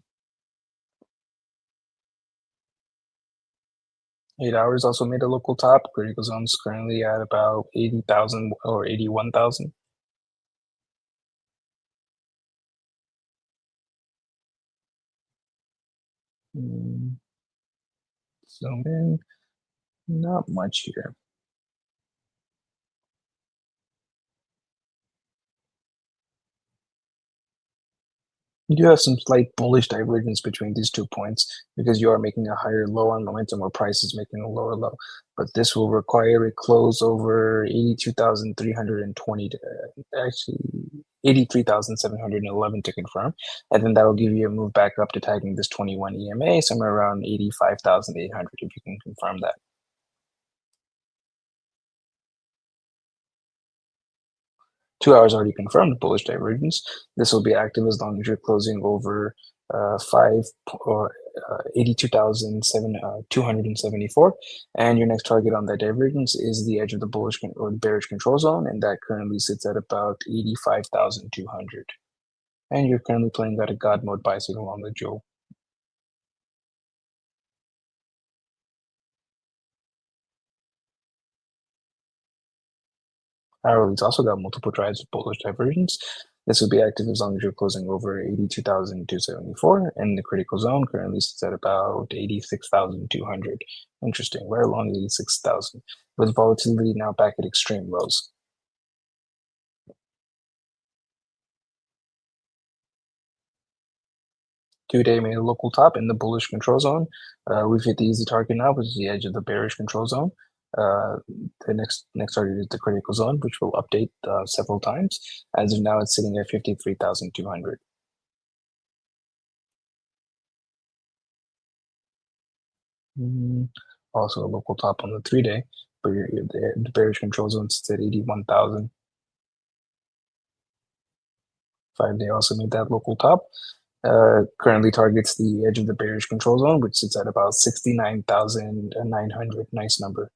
8 hours also made a local top. Critical zone is currently at about 80,000 or 81,000. Zoom in. Not much here. You do have some slight bullish divergence between these 2 points because you are making a higher low on momentum or price is making a lower low. But this will require a close over 82,320 to actually 83,711 to confirm, and then that will give you a move back up to tagging this 21 EMA somewhere around 85,800 if you can confirm that. Two hours already confirmed bullish divergence. This will be active as long as you're closing over 82,274, and your next target on that divergence is the edge of the bullish or the bearish control zone, and that currently sits at about 85,200. And you're currently playing out a God mode buy signal on the Joe. Hourly's also got multiple drives of bullish divergence. This will be active as long as you're closing over 82,274, and the critical zone currently sits at about 86,200. Interesting, right along 86,000, with volatility now back at extreme lows. Two-day made a local top in the bullish control zone. We've hit the easy target now, which is the edge of the bearish control zone. The next target is the critical zone, which will update several times. As of now, it's sitting at 53,200. Also a local top on the 3-day, but the bearish control zone sits at 81,000. 5-day also made that local top. Currently targets the edge of the bearish control zone, which sits at about 69,900. Nice number.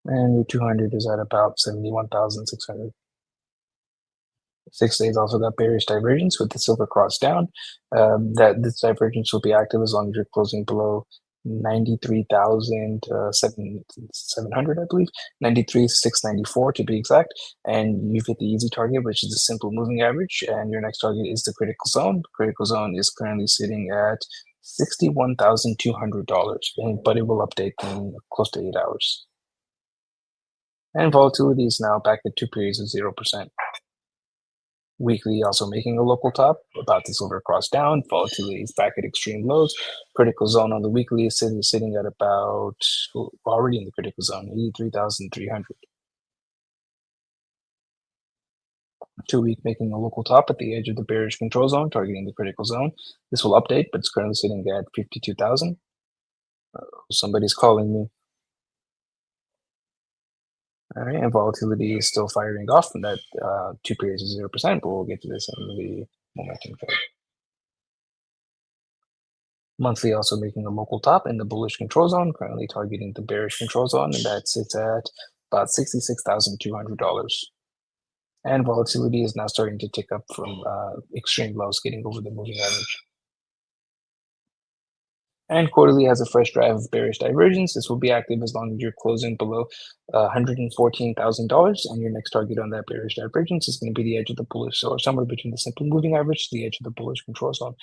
And your 200 is at about 71,600. 6 days also got bearish divergence with the silver cross down. That this divergence will be active as long as you're closing below 93,700, I believe, 93,694 to be exact. And you've hit the easy target, which is a simple moving average. And your next target is the critical zone. The critical zone is currently sitting at $61,200, but it will update in close to 8 hours. And volatility is now back at 2 periods of 0%. Weekly also making a local top, about to silver cross down. Volatility is back at extreme lows. Critical zone on the weekly is sitting at about, already in the critical zone, 83,300. 2 week making a local top at the edge of the bearish control zone, targeting the critical zone. This will update, but it's currently sitting at 52,000. Somebody's calling me. All right, and volatility is still firing off from that 2 periods of 0%, but we'll get to this in the momentum chart. Monthly also making a local top in the bullish control zone, currently targeting the bearish control zone, and that sits at about $66,200. And volatility is now starting to tick up from extreme lows, getting over the moving average. And quarterly has a fresh drive of bearish divergence. This will be active as long as you're closing below $114,000, and your next target on that bearish divergence is going to be the edge of the bullish, or somewhere between the simple moving average to the edge of the bullish control zone.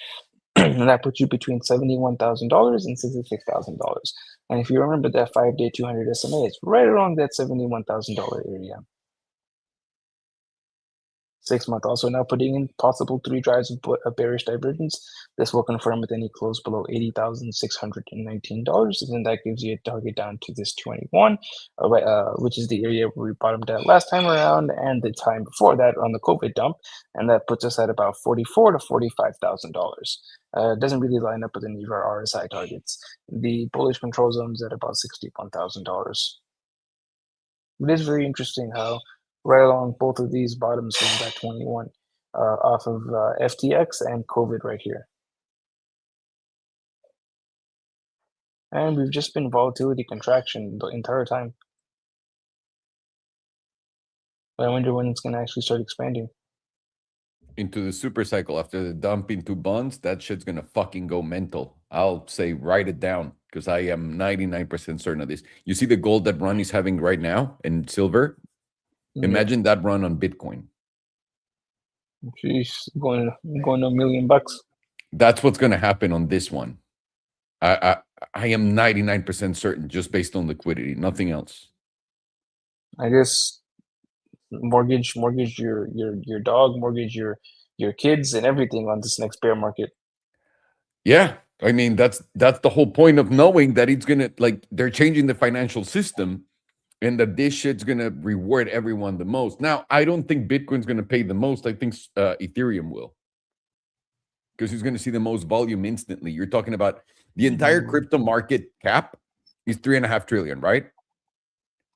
And that puts you between $71,000 and $66,000. And if you remember that 5-day 200 SMA, it's right around that $71,000 area. 6 month also now putting in possible 3 drives of bearish divergence. This will confirm with any close below $80,619, and then that gives you a target down to this 21, which is the area where we bottomed out last time around and the time before that on the COVID dump, and that puts us at about $44,000 to $45,000. It doesn't really line up with any of our RSI targets. The bullish control zone is at about $61,000. It is very interesting how right along both of these bottoms is that 21 off of FTX and COVID right here. And we've just been volatility contraction the entire time. But I wonder when it's going to actually start expanding. Into the super cycle after the dump into bonds, that shit's going to fucking go mental. I'll say write it down because I am 99% certain of this. You see the gold that Ron is having right now in silver? Imagine that run on Bitcoin. Jeez, going to $1 million. That's what's going to happen on this one. I am 99% certain, just based on liquidity, nothing else. I guess mortgage your dog, mortgage your kids and everything on this next bear market. Yeah, I mean that's the whole point of knowing that it's gonna, like, they're changing the financial system. and that this shit's gonna reward everyone the most. Now, I don't think Bitcoin's gonna pay the most. I think Ethereum will, because he's gonna see the most volume instantly. You're talking about the entire crypto market cap is 3.5 trillion, right?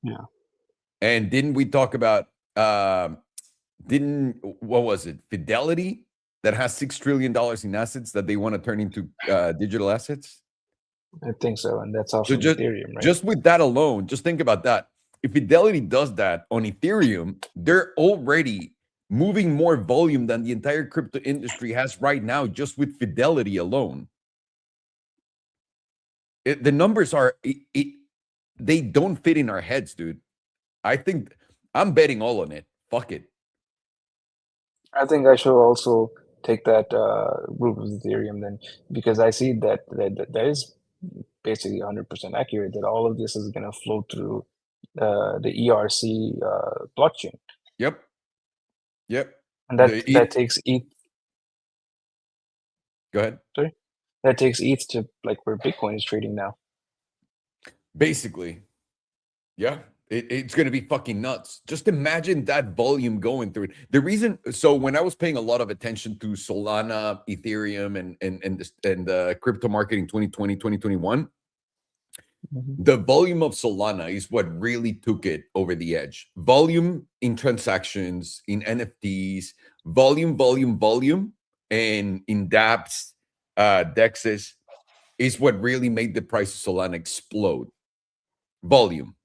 Yeah. And didn't we talk about what was it? Fidelity that has $6 trillion in assets that they want to turn into digital assets? I think so, and that's all So from Ethereum, right? just with that alone, just think about that. If Fidelity does that on Ethereum, they're already moving more volume than the entire crypto industry has right now, just with Fidelity alone. The numbers are, they don't fit in our heads, dude. I think I'm betting all on it. Fuck it. I think I should also take that route with Ethereum then, because I see that that is basically 100% accurate, that all of this is going to flow through the ERC blockchain. Yep. And that takes ETH. Go ahead. Sorry? That takes ETH to like where Bitcoin is trading now. Basically. Yeah. It's going to be fucking nuts. Just imagine that volume going through it. The reason, so when I was paying a lot of attention to Solana, Ethereum, and the crypto market in 2020, 2021, the volume of Solana is what really took it over the edge. Volume in transactions, in NFTs, volume, and in dApps, DEXs is what really made the price of Solana explode. Volume.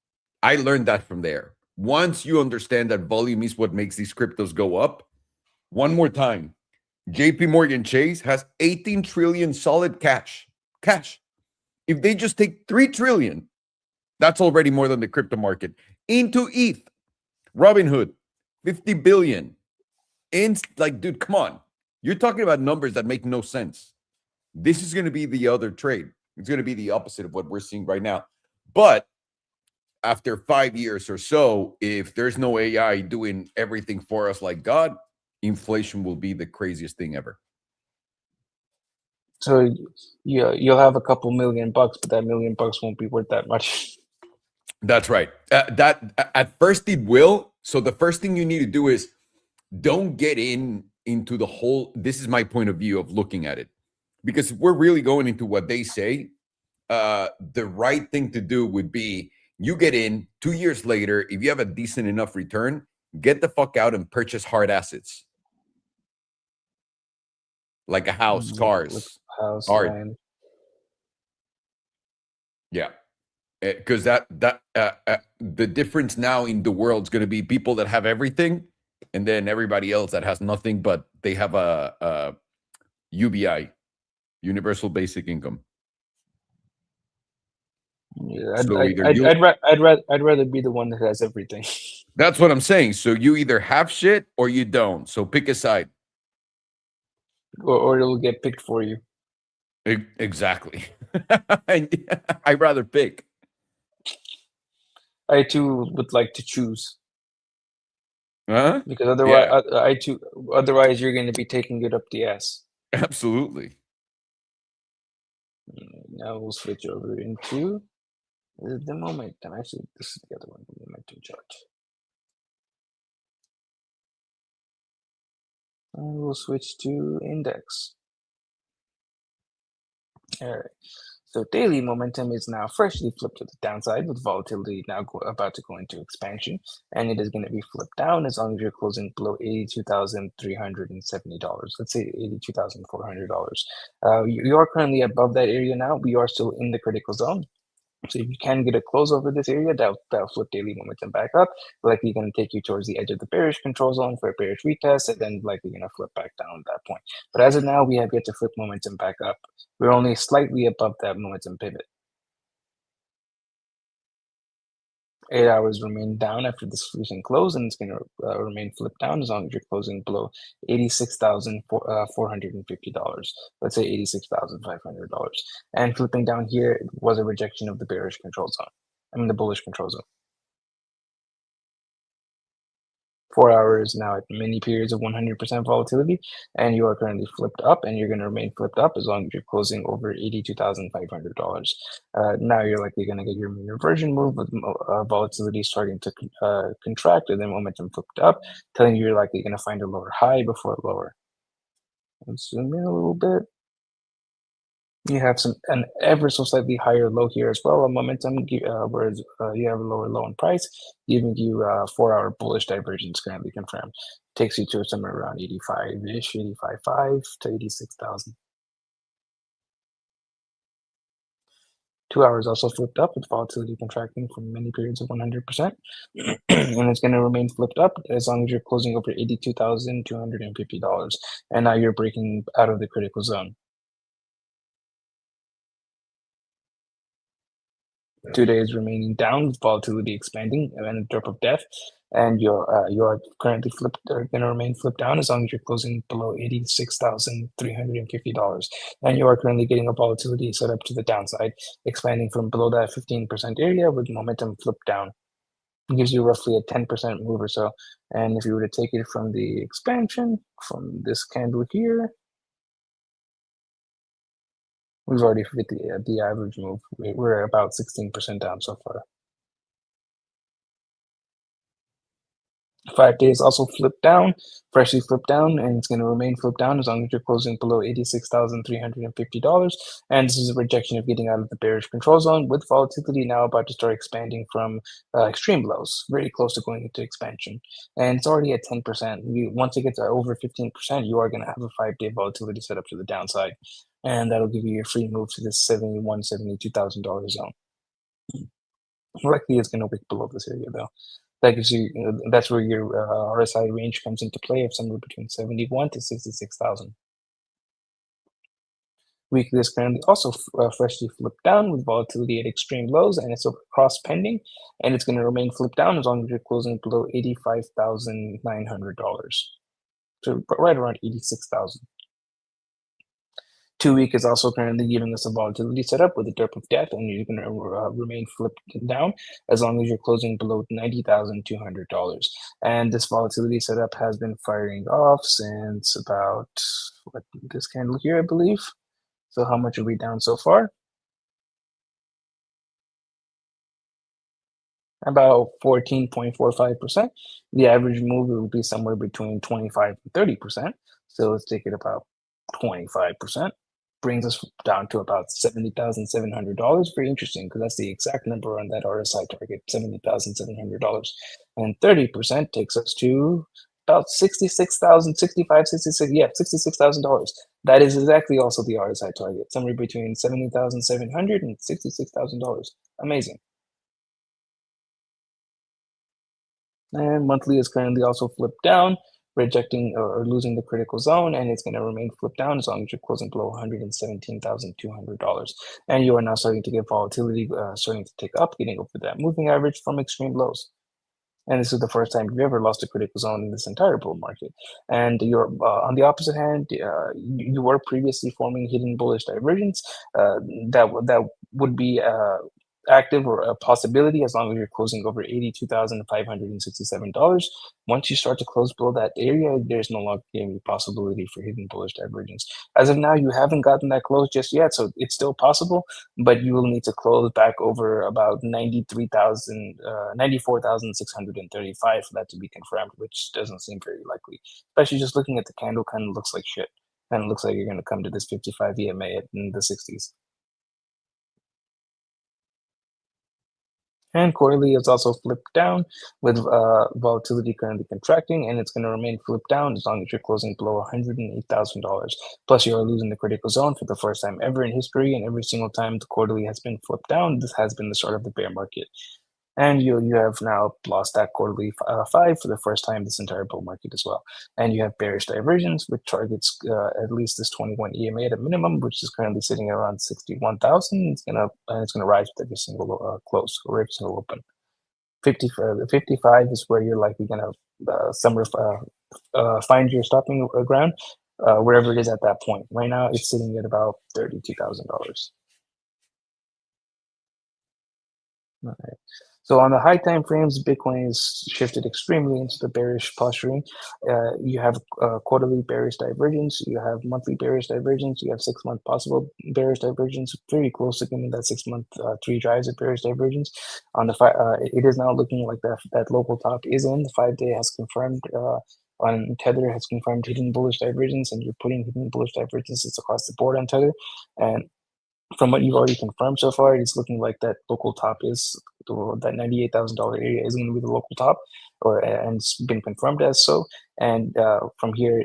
I learned that from there. Once you understand that volume is what makes these cryptos go up, one more time, JP Morgan Chase has 18 trillion solid cash. If they just take 3 trillion, that's already more than the crypto market, into ETH. Robinhood, 50 billion. Like, dude, come on. You're talking about numbers that make no sense. This is going to be the other trade. It's going to be the opposite of what we're seeing right now. But after 5 years or so, if there's no AI doing everything for us like God, inflation will be the craziest thing ever. So you'll have a couple $1 million, but that $1 million won't be worth that much. That's right. That at first it will. So the first thing you need to do is don't get into the whole. This is my point of view of looking at it, because if we're really going into what they say, the right thing to do would be, you get in 2 years later. If you have a decent enough return, get the fuck out and purchase hard assets. Like a house, cars, house, art. land. Yeah. Because the difference now in the world is going to be people that have everything, and then everybody else that has nothing, but they have a UBI, universal basic income. Yeah, So I'd rather be the one that has everything. That's what I'm saying. So you either have shit or you don't. So pick a side. Or it'll get picked for you. Exactly. I'd rather pick. I too would like to choose. Huh? Because otherwise, otherwise you're going to be taking it up the ass. Absolutely. Now we'll switch over into the momentum. Actually, this is the other one, the momentum chart. And we'll switch to index. All right. So daily momentum is now freshly flipped to the downside, with volatility now about to go into expansion, and it is going to be flipped down as long as you're closing below $82,370. Let's say $82,400. You are currently above that area now. We are still in the critical zone. So if you can get a close over this area, that'll flip daily momentum back up, likely going to take you towards the edge of the bearish control zone for a bearish retest, and then likely going to flip back down at that point. But as of now, we have yet to flip momentum back up. We're only slightly above that momentum pivot. 8 hours remain down after this recent close, and it's going to remain flipped down as long as you're closing below $86,450. Let's say $86,500. And flipping down here was a rejection of the bearish control zone. I mean, the bullish control zone. 4 hours now at many periods of 100% volatility, and you are currently flipped up, and you're going to remain flipped up as long as you're closing over $82,500. Now you're likely going to get your mean reversion move with volatility starting to contract, and then momentum flipped up, telling you you're likely going to find a lower high before a lower. Let's zoom in a little bit. You have an ever so slightly higher low here as well, a momentum, whereas you have a lower low in price, giving you 4-hour bullish divergence currently confirmed. Takes you to somewhere around 85-ish, 85.5 to 86,000. 2 hours also flipped up with volatility contracting from many periods of 100%. And it's going to remain flipped up as long as you're closing over $82,250. And now you're breaking out of the critical zone. 2 days remaining down with volatility expanding and a drop of death, and you're currently going to remain flipped down as long as you're closing below $86,350, and you are currently getting a volatility set up to the downside, expanding from below that 15% area with momentum flipped down. It gives you roughly a 10% move or so, and if you were to take it from the expansion from this candle here, we've already hit the average move. We're about 16% down so far. 5 days also flipped down, freshly flipped down, and it's going to remain flipped down as long as you're closing below $86,350. And this is a rejection of getting out of the bearish control zone with volatility now about to start expanding from extreme lows, very close to going into expansion. And it's already at 10%. Once it gets over 15%, you are going to have a 5-day volatility set up to the downside. And that'll give you your free move to this $71,000, $72,000 zone. Likely it's going to wick below this area though. That gives you, that's where your RSI range comes into play of somewhere between 71 to 66,000. Weekly is currently also freshly flipped down with volatility at extreme lows, and it's cross pending, and it's going to remain flipped down as long as you're closing below $85,900. So right around 86,000. 2 week is also currently giving us a volatility setup with a drop of death, and you're going to remain flipped down as long as you're closing below $90,200. And this volatility setup has been firing off since about this candle here, I believe. So how much are we down so far? About 14.45%. The average move will be somewhere between 25 and 30%. So let's take it about 25%. Brings us down to about $70,700. Very interesting, because that's the exact number on that RSI target, $70,700. And 30% takes us to about $66,000. That is exactly also the RSI target, somewhere between $70,700 and $66,000. Amazing. And monthly is currently also flipped down, rejecting or losing the critical zone, and it's going to remain flipped down as long as you're closing below $117,200. And you are now starting to get volatility starting to tick up, getting over that moving average from extreme lows. And this is the first time you've ever lost a critical zone in this entire bull market. And you're on the opposite hand, you were previously forming hidden bullish divergence that would be active or a possibility as long as you're closing over $82,567. Once you start to close below that area, there's no longer any possibility for hidden bullish divergence. As of now, you haven't gotten that close just yet, so it's still possible, but you will need to close back over about 94,635 for that to be confirmed, which doesn't seem very likely. Especially just looking at the candle, kind of looks like shit. And it looks like you're going to come to this 55 EMA in the 60s. And quarterly is also flipped down with volatility currently contracting, and it's going to remain flipped down as long as you're closing below $108,000. Plus, you are losing the critical zone for the first time ever in history, and every single time the quarterly has been flipped down, this has been the start of the bear market. And you have now lost that quarterly 5 for the first time this entire bull market as well. And you have bearish divergence, which targets at least this 21 EMA at a minimum, which is currently sitting around 61,000. It's gonna rise with every single close or every single open. 55 is where you're likely gonna find your stopping ground, wherever it is at that point. Right now, it's sitting at about $32,000. All right. So on the high time frames, Bitcoin is shifted extremely into the bearish posturing. You have quarterly bearish divergence, you have monthly bearish divergence, you have 6-month possible bearish divergence, very close to giving that 6-month 3 drives of bearish divergence. On the it is now looking like that local top is in. The 5-day has confirmed. On Tether has confirmed hitting bullish divergence, and you're putting hitting bullish divergences across the board on Tether. And from what you've already confirmed so far, it's looking like that local top is that $98,000 area is going to be the local top, and it's been confirmed as so. And from here,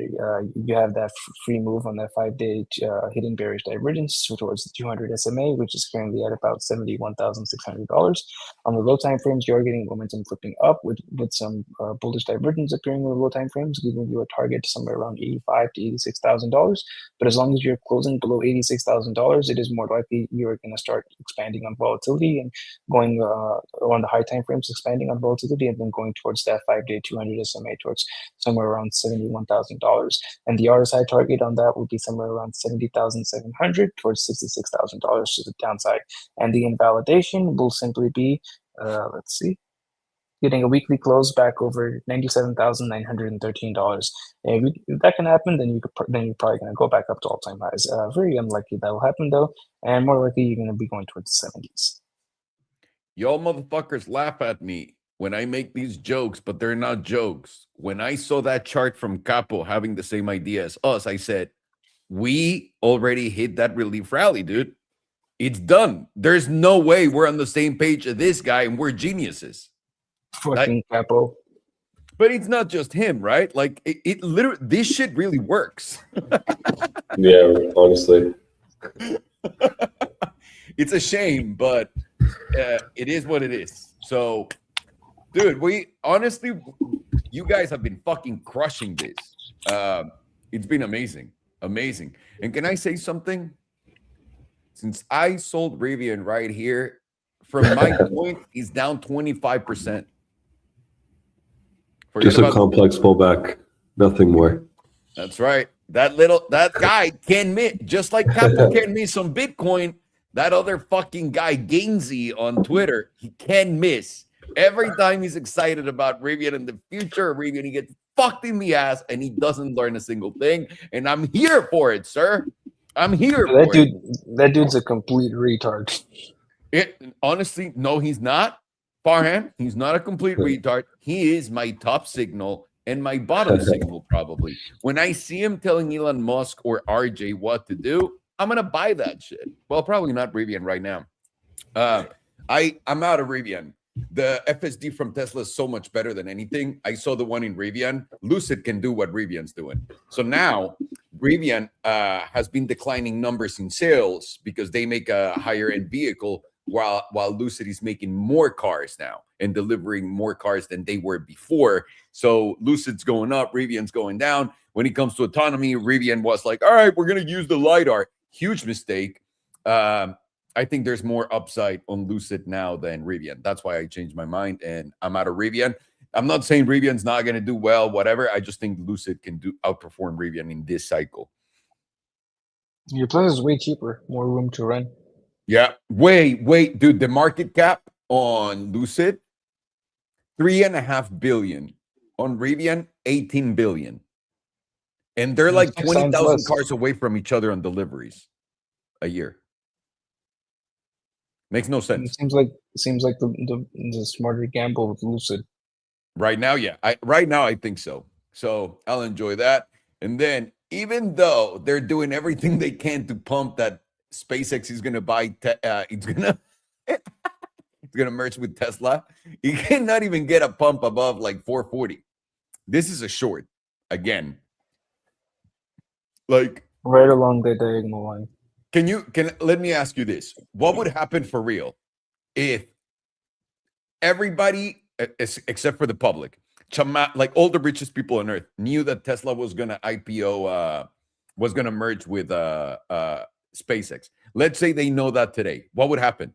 you have that free move on that 5-day hitting bearish divergence towards the 200 SMA, which is currently at about $71,600. On the low time frames, you're getting momentum flipping up with some bullish divergence appearing in the low time frames, giving you a target somewhere around $85,000 to $86,000. But as long as you're closing below $86,000, it is more likely you're going to start expanding on volatility and going on the high time frames, expanding on volatility, and then going towards that 5-day 200 SMA towards somewhere around $71,000. And the RSI target on that would be somewhere around $70,700 towards $66,000 to the downside. And the invalidation will simply be, let's see, getting a weekly close back over $97,913. And if that can happen, then you're probably going to go back up to all-time highs. Very unlikely that will happen, though, and more likely you're going to be going towards the 70s. Y'all motherfuckers laugh at me when I make these jokes, but they're not jokes. When I saw that chart from Capo having the same idea as us, I said, we already hit that relief rally, dude. It's done. There's no way we're on the same page as this guy and we're geniuses. Fucking Capo. But it's not just him, right? Like it literally, this shit really works. Yeah, honestly. It's a shame, but it is what it is. So, dude, we honestly, you guys have been fucking crushing this. It's been amazing. Amazing. And can I say something? Since I sold Rivian right here, from my point, he's down 25%. Just a complex pullback, nothing more. That's right. That guy can miss, just like Capo can miss on Bitcoin. That other fucking guy, Gainsey on Twitter, he can miss. Every time he's excited about Rivian and the future of Rivian, he gets fucked in the ass and he doesn't learn a single thing. And I'm here for it, sir. I'm here for it. That dude's a complete retard. Honestly, no, he's not. Farhan, he's not a complete retard. He is my top signal and my bottom signal, probably. When I see him telling Elon Musk or RJ what to do, I'm gonna buy that shit. Well, probably not Rivian right now. I'm out of Rivian. The FSD from Tesla is so much better than anything. I saw the one in Rivian. Lucid can do what Rivian's doing. So now Rivian has been declining numbers in sales because they make a higher end vehicle, while Lucid is making more cars now and delivering more cars than they were before. So Lucid's going up, Rivian's going down. When it comes to autonomy, Rivian was like, all right, we're going to use the LiDAR. Huge mistake. I think there's more upside on Lucid now than Rivian. That's why I changed my mind and I'm out of Rivian. I'm not saying Rivian's not going to do well, whatever. I just think Lucid can outperform Rivian in this cycle. Your plan is way cheaper, more room to run. Yeah, wait, dude. The market cap on Lucid, $3.5 billion. On Rivian, $18 billion. And they're like 20,000 cars away from each other on deliveries a year. Makes no sense. It seems like the smarter gamble with Lucid. Right now, yeah. Right now, I think so. So I'll enjoy that. And then, even though they're doing everything they can to pump that SpaceX is going to buy, it's going to merge with Tesla. You cannot even get a pump above like 440. This is a short again. Like right along the diagonal line. Let me ask you this. What would happen for real if everybody, except for the public, like all the richest people on earth, knew that Tesla was going to IPO, was going to merge with SpaceX? Let's say they know that today. What would happen?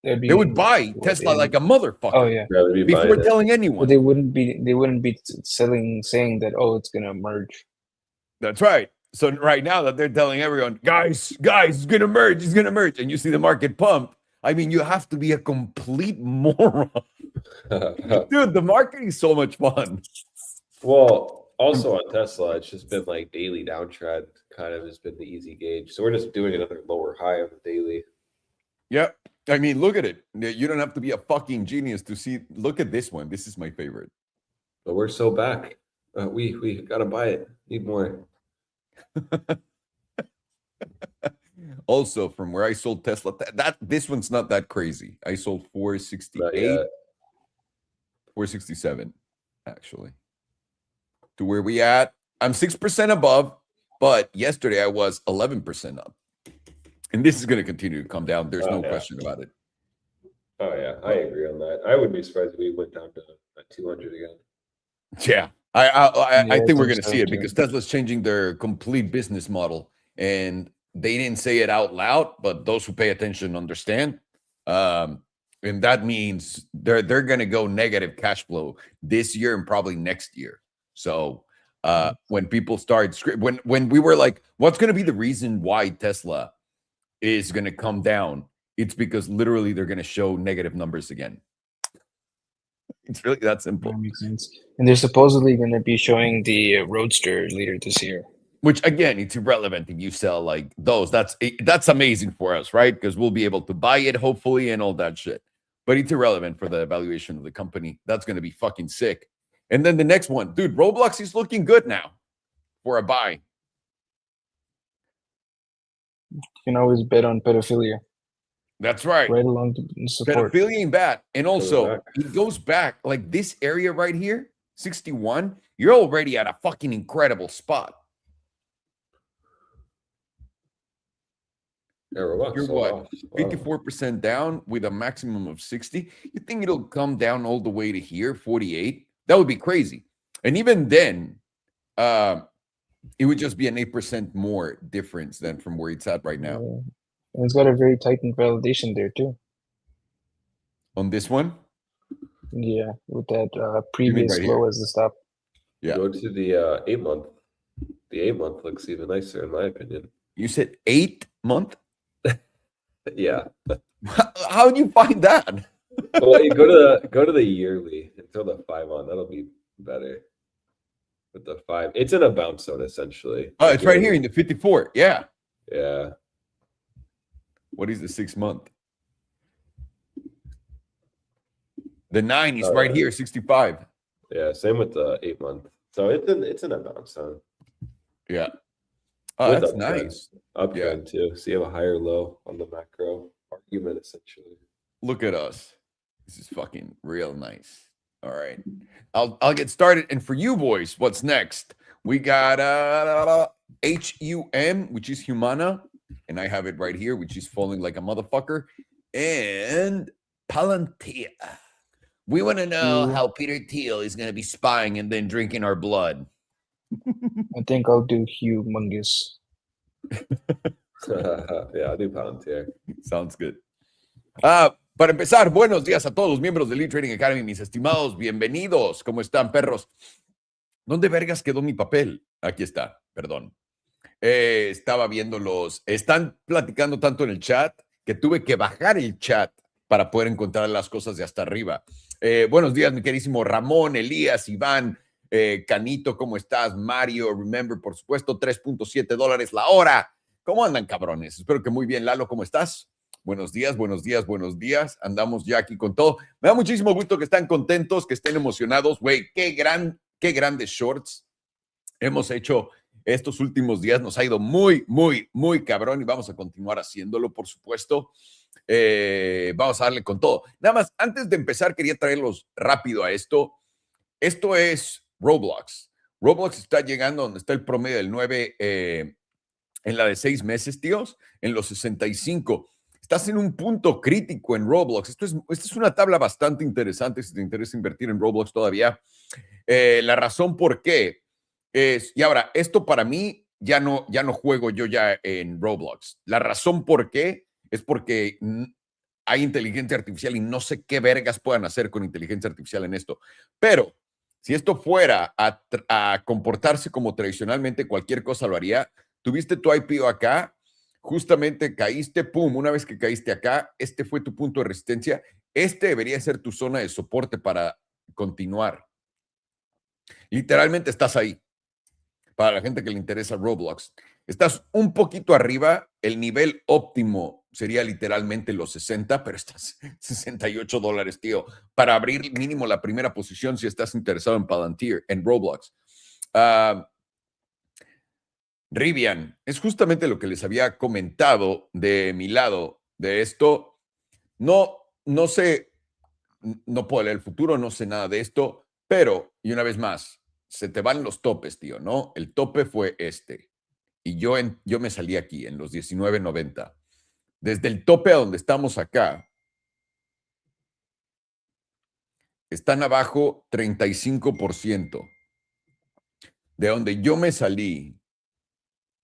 They would buy Tesla like a motherfucker. Oh yeah, before telling anyone. But they wouldn't be saying that, oh, it's gonna merge. That's right. So right now that they're telling everyone, guys, it's gonna merge, and you see the market pump, I mean, you have to be a complete moron. Dude, the market is so much fun. Well, also on Tesla, it's just been like daily downtrend kind of has been the easy gauge. So we're just doing another lower high on the daily. Yeah. I mean, look at it. You don't have to be a fucking genius to see. Look at this one. This is my favorite. But we're so back. We gotta buy it. Need more. Also, from where I sold Tesla, this one's not that crazy. I sold 468, 467, actually. To where we at? I'm 6% above, but yesterday I was 11% up. And this is going to continue to come down. There's no question about it. Oh, yeah. I agree on that. I would be surprised if we went down to 200 again. Yeah. I think we're going to see it because Tesla's changing their complete business model. And they didn't say it out loud, but those who pay attention understand. And that means they're going to go negative cash flow this year and probably next year. So when people start, when we were like, what's going to be the reason why Tesla is going to come down? It's because literally they're going to show negative numbers again. It's really that simple. That makes sense. And they're supposedly going to be showing the Roadster later this year. Which, again, it's irrelevant if you sell like those. That's amazing for us, right? Because we'll be able to buy it, hopefully, and all that shit. But it's irrelevant for the valuation of the company. That's going to be fucking sick. And then the next one. Dude, Roblox is looking good now for a buy. You can always bet on pedophilia. That's right. Right along the support. Pedophilia ain't bad. And also, it goes back. Like this area right here, 61, you're already at a fucking incredible spot. You're what? 54% down with a maximum of 60. You think it'll come down all the way to here, 48? That would be crazy. And even then, it would just be an 8% more difference than from where it's at right now. Yeah. And it's got a very tightened validation there too. On this one? Yeah, with that previous right low here? as the stop. Yeah. Go to the 8-month. The 8-month looks even nicer in my opinion. You said 8-month? Yeah. How do you find that? Well, you go to the yearly and throw the 5 on. That'll be better. With the 5, it's in a bounce zone essentially. Oh, it's right here in the 54. Yeah. Yeah. What is the 6-month? The 9 is right here, 65. Yeah, same with the 8-month. So it's in a bounce zone. Yeah. Oh, with that's uptrend. nice. Uptrend too. So you have a higher low on the macro argument essentially. Look at us. This is fucking real nice. All right. I'll get started. And for you boys, what's next? We got HUM, which is Humana. And I have it right here, which is falling like a motherfucker. And Palantir. We want to know how Peter Thiel is going to be spying and then drinking our blood. I think I'll do humongous. Yeah, I'll do Palantir. Sounds good. Para empezar, buenos días a todos los miembros del Elite Trading Academy, mis estimados, bienvenidos. ¿Cómo están, perros? ¿Dónde vergas quedó mi papel? Aquí está, perdón. Estaba viendo están platicando tanto en el chat que tuve que bajar el chat para poder encontrar las cosas de hasta arriba. Buenos días, mi queridísimo Ramón, Elías, Iván, Canito, ¿cómo estás? Mario, remember, por supuesto, $3.7 la hora. ¿Cómo andan, cabrones? Espero que muy bien. Lalo, ¿cómo estás? Buenos días, buenos días, buenos días. Andamos ya aquí con todo. Me da muchísimo gusto que están contentos, que estén emocionados. Güey, qué grandes shorts hemos hecho estos últimos días. Nos ha ido muy, muy, muy cabrón y vamos a continuar haciéndolo, por supuesto. Vamos a darle con todo. Nada más, antes de empezar, quería traerlos rápido a esto. Esto es Roblox. Roblox está llegando donde está el promedio del 9 en la de 6 meses, tíos, en los 65. Estás en un punto crítico en Roblox. Esta es una tabla bastante interesante si te interesa invertir en Roblox todavía. La razón por qué es, y ahora, esto para mí ya no juego yo ya en Roblox. La razón por qué es porque hay inteligencia artificial y no sé qué vergas puedan hacer con inteligencia artificial en esto. Pero si esto fuera a comportarse como tradicionalmente cualquier cosa lo haría, tuviste tu IPO acá, justamente caíste, pum, una vez que caíste acá, este fue tu punto de resistencia, este debería ser tu zona de soporte para continuar. Literalmente estás ahí. Para la gente que le interesa Roblox, estás un poquito arriba, el nivel óptimo sería literalmente los 60, pero estás $68, tío, para abrir mínimo la primera posición si estás interesado en Palantir, en Roblox. Rivian, es justamente lo que les había comentado de mi lado de esto. No sé, no puedo leer el futuro, no sé nada de esto, pero, y una vez más, se te van los topes, tío, ¿no? El tope fue este. Y yo me salí aquí en los 19.90. Desde el tope a donde estamos acá, están abajo 35%. De donde yo me salí,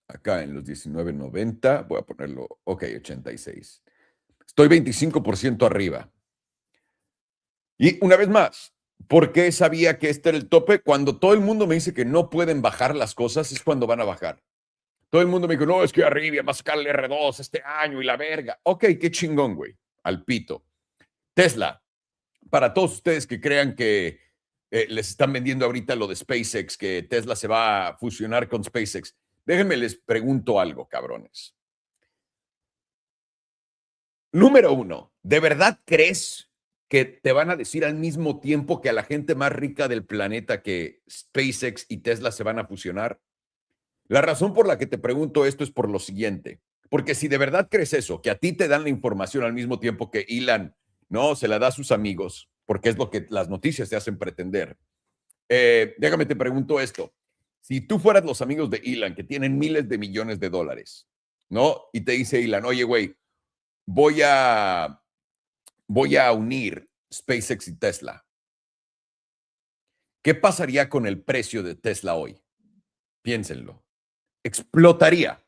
acá en los 19.90, voy a ponerlo, ok, 86. Estoy 25% arriba. Y una vez más, ¿por qué sabía que este era el tope? Cuando todo el mundo me dice que no pueden bajar las cosas, es cuando van a bajar. Todo el mundo me dijo, no, es que arriba va a sacar el R2 este año y la verga. Ok, qué chingón, güey. Al pito. Tesla, para todos ustedes que crean que les están vendiendo ahorita lo de SpaceX, que Tesla se va a fusionar con SpaceX, déjenme les pregunto algo, cabrones. Número uno, ¿de verdad crees que te van a decir al mismo tiempo que a la gente más rica del planeta que SpaceX y Tesla se van a fusionar? La razón por la que te pregunto esto es por lo siguiente, porque si de verdad crees eso, que a ti te dan la información al mismo tiempo que Elon, no, se la da a sus amigos, porque es lo que las noticias te hacen pretender. Déjame te pregunto esto, si tú fueras los amigos de Elon, que tienen miles de millones de dólares, ¿no? Y te dice Elon, oye, güey, voy a unir SpaceX y Tesla. ¿Qué pasaría con el precio de Tesla hoy? Piénsenlo. Explotaría.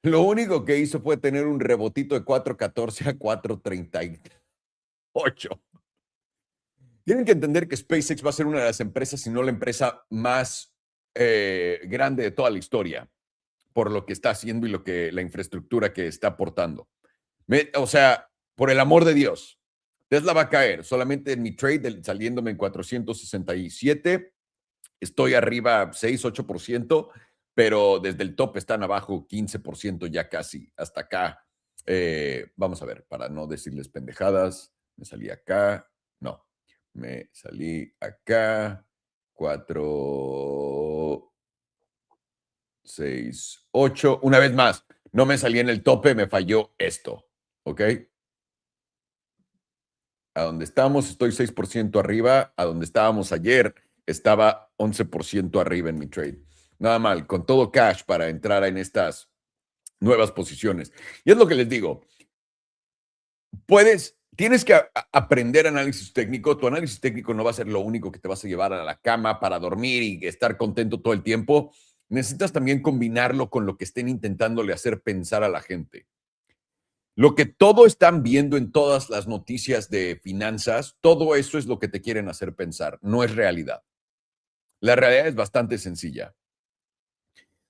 Lo único que hizo fue tener un rebotito de 4.14 a 4.38. Tienen que entender que SpaceX va a ser una de las empresas, si no la empresa más grande de toda la historia, por lo que está haciendo y la infraestructura que está aportando. O sea, por el amor de Dios, Tesla va a caer. Solamente en mi trade, saliéndome en 467, estoy arriba 6-8%, pero desde el top están abajo 15% ya casi, hasta acá. Vamos a ver, para no decirles pendejadas, me salí acá, no, me salí acá, 4, 6, 8, una vez más, no me salí en el tope, me falló esto, ¿ok? A donde estamos estoy 6% arriba, a donde estábamos ayer estaba 11% arriba en mi trade. Nada mal, con todo cash para entrar en estas nuevas posiciones. Y es lo que les digo, tienes que aprender análisis técnico. Tu análisis técnico no va a ser lo único que te vas a llevar a la cama para dormir y estar contento todo el tiempo. Necesitas también combinarlo con lo que estén intentándole hacer pensar a la gente. Lo que todo están viendo en todas las noticias de finanzas, todo eso es lo que te quieren hacer pensar, no es realidad. La realidad es bastante sencilla.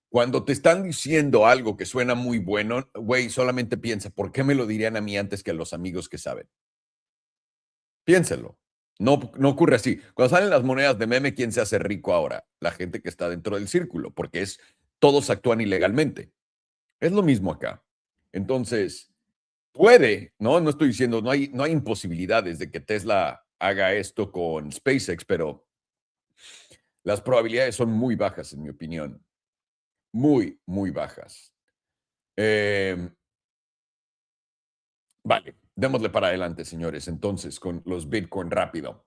Cuando te están diciendo algo que suena muy bueno, güey, solamente piensa, ¿por qué me lo dirían a mí antes que a los amigos que saben? Piénselo. No ocurre así. Cuando salen las monedas de meme, ¿quién se hace rico ahora? La gente que está dentro del círculo, porque todos actúan ilegalmente. Es lo mismo acá. Entonces, puede, ¿no? No estoy diciendo, no hay imposibilidades de que Tesla haga esto con SpaceX, pero las probabilidades son muy bajas, en mi opinión. Muy, muy bajas. Vale, démosle para adelante, señores. Entonces, con los Bitcoin rápido,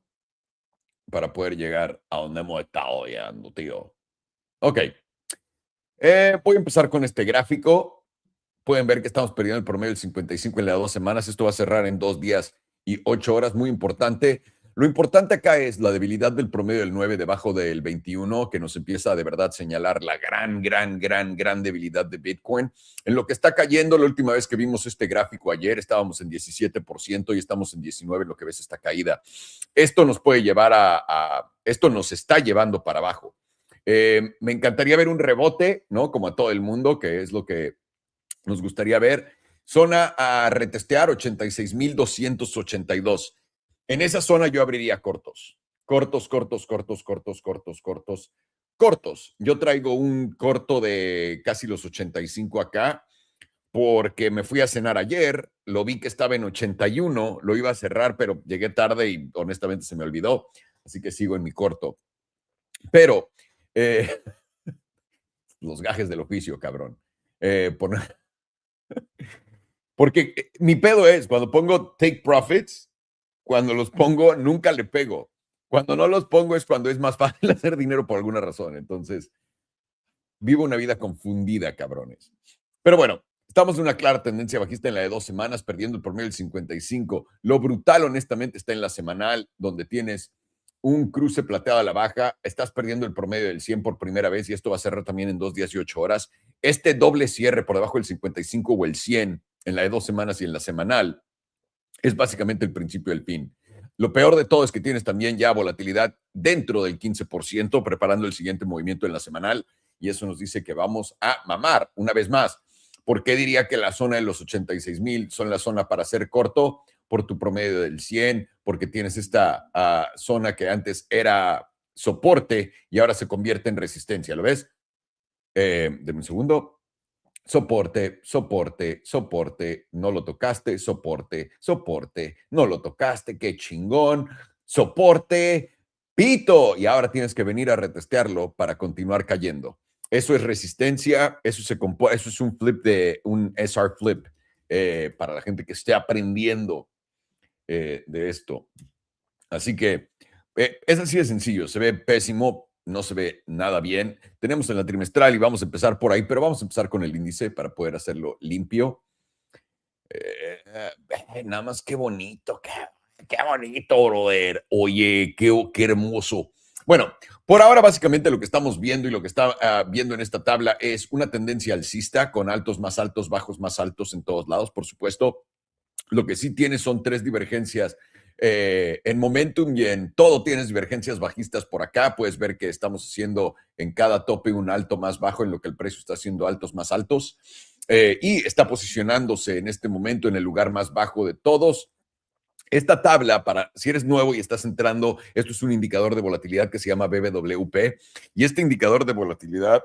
para poder llegar a donde hemos estado llegando, tío. Ok. Voy a empezar con este gráfico. Pueden ver que estamos perdiendo el promedio del 55 en las 2 semanas. Esto va a cerrar en 2 días y 8 horas. Muy importante. Lo importante acá es la debilidad del promedio del 9 debajo del 21, que nos empieza a de verdad señalar la gran debilidad de Bitcoin. En lo que está cayendo, la última vez que vimos este gráfico ayer, estábamos en 17% y estamos en 19%, lo que ves esta caída. Esto nos puede llevar esto nos está llevando para abajo. Me encantaría ver un rebote, ¿no? Como a todo el mundo, que es lo que nos gustaría ver. Zona a retestear 86,282. En esa zona yo abriría cortos. Cortos. Yo traigo un corto de casi los 85 acá porque me fui a cenar ayer, lo vi que estaba en 81, lo iba a cerrar, pero llegué tarde y honestamente se me olvidó, así que sigo en mi corto. Pero los gajes del oficio, cabrón. Porque mi pedo es, cuando pongo take profits, cuando los pongo, nunca le pego. Cuando no los pongo es cuando es más fácil hacer dinero por alguna razón. Entonces, vivo una vida confundida, cabrones. Pero bueno, estamos en una clara tendencia bajista en la de 2 semanas, perdiendo el promedio del 55. Lo brutal, honestamente, está en la semanal, donde tienes un cruce plateado a la baja, estás perdiendo el promedio del 100 por primera vez y esto va a cerrar también en 2 días y 8 horas. Este doble cierre por debajo del 55 o el 100 en la de 2 semanas y en la semanal es básicamente el principio del fin. Lo peor de todo es que tienes también ya volatilidad dentro del 15%, preparando el siguiente movimiento en la semanal, y eso nos dice que vamos a mamar una vez más. ¿Por qué diría que la zona de los 86,000 son la zona para hacer corto? Por tu promedio del 100, porque tienes esta zona que antes era soporte y ahora se convierte en resistencia. ¿Lo ves? Deme un segundo. Soporte, no lo tocaste, soporte, no lo tocaste, qué chingón, soporte, pito, y ahora tienes que venir a retestearlo para continuar cayendo. Eso es resistencia, eso es un flip de un SR flip para la gente que esté aprendiendo de esto. Así que es así de sencillo, se ve pésimo, no se ve nada bien. Tenemos en la trimestral y vamos a empezar por ahí, pero vamos a empezar con el índice para poder hacerlo limpio. Nada más qué bonito, qué bonito, brother. Oye, qué hermoso. Bueno, por ahora básicamente lo que estamos viendo y lo que está viendo en esta tabla es una tendencia alcista con altos más altos, bajos más altos en todos lados, por supuesto. Lo que sí tiene son 3 divergencias en momentum y en todo tienes divergencias bajistas por acá. Puedes ver que estamos haciendo en cada tope un alto más bajo en lo que el precio está haciendo altos más altos. Y está posicionándose en este momento en el lugar más bajo de todos. Esta tabla, para si eres nuevo y estás entrando, esto es un indicador de volatilidad que se llama BBWP. Y este indicador de volatilidad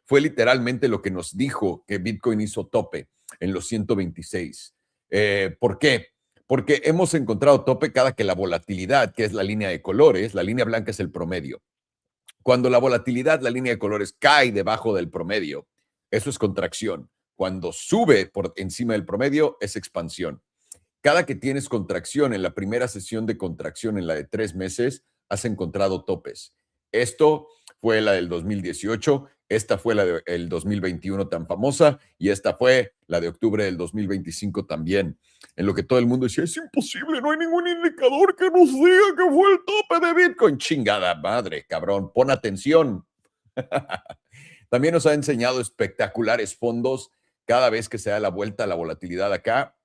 fue literalmente lo que nos dijo que Bitcoin hizo tope en los 126. ¿Por qué? Porque hemos encontrado tope cada que la volatilidad, que es la línea de colores, la línea blanca es el promedio. Cuando la volatilidad, la línea de colores, cae debajo del promedio, eso es contracción. Cuando sube por encima del promedio, es expansión. Cada que tienes contracción en la primera sesión de contracción, en la de 3 meses, has encontrado topes. Esto fue la del 2018, esta fue la del 2021 tan famosa y esta fue la de octubre del 2025 también, en lo que todo el mundo decía, es imposible, no hay ningún indicador que nos diga que fue el tope de Bitcoin. Chingada madre, cabrón, pon atención. También nos ha enseñado espectaculares fondos cada vez que se da la vuelta a la volatilidad acá.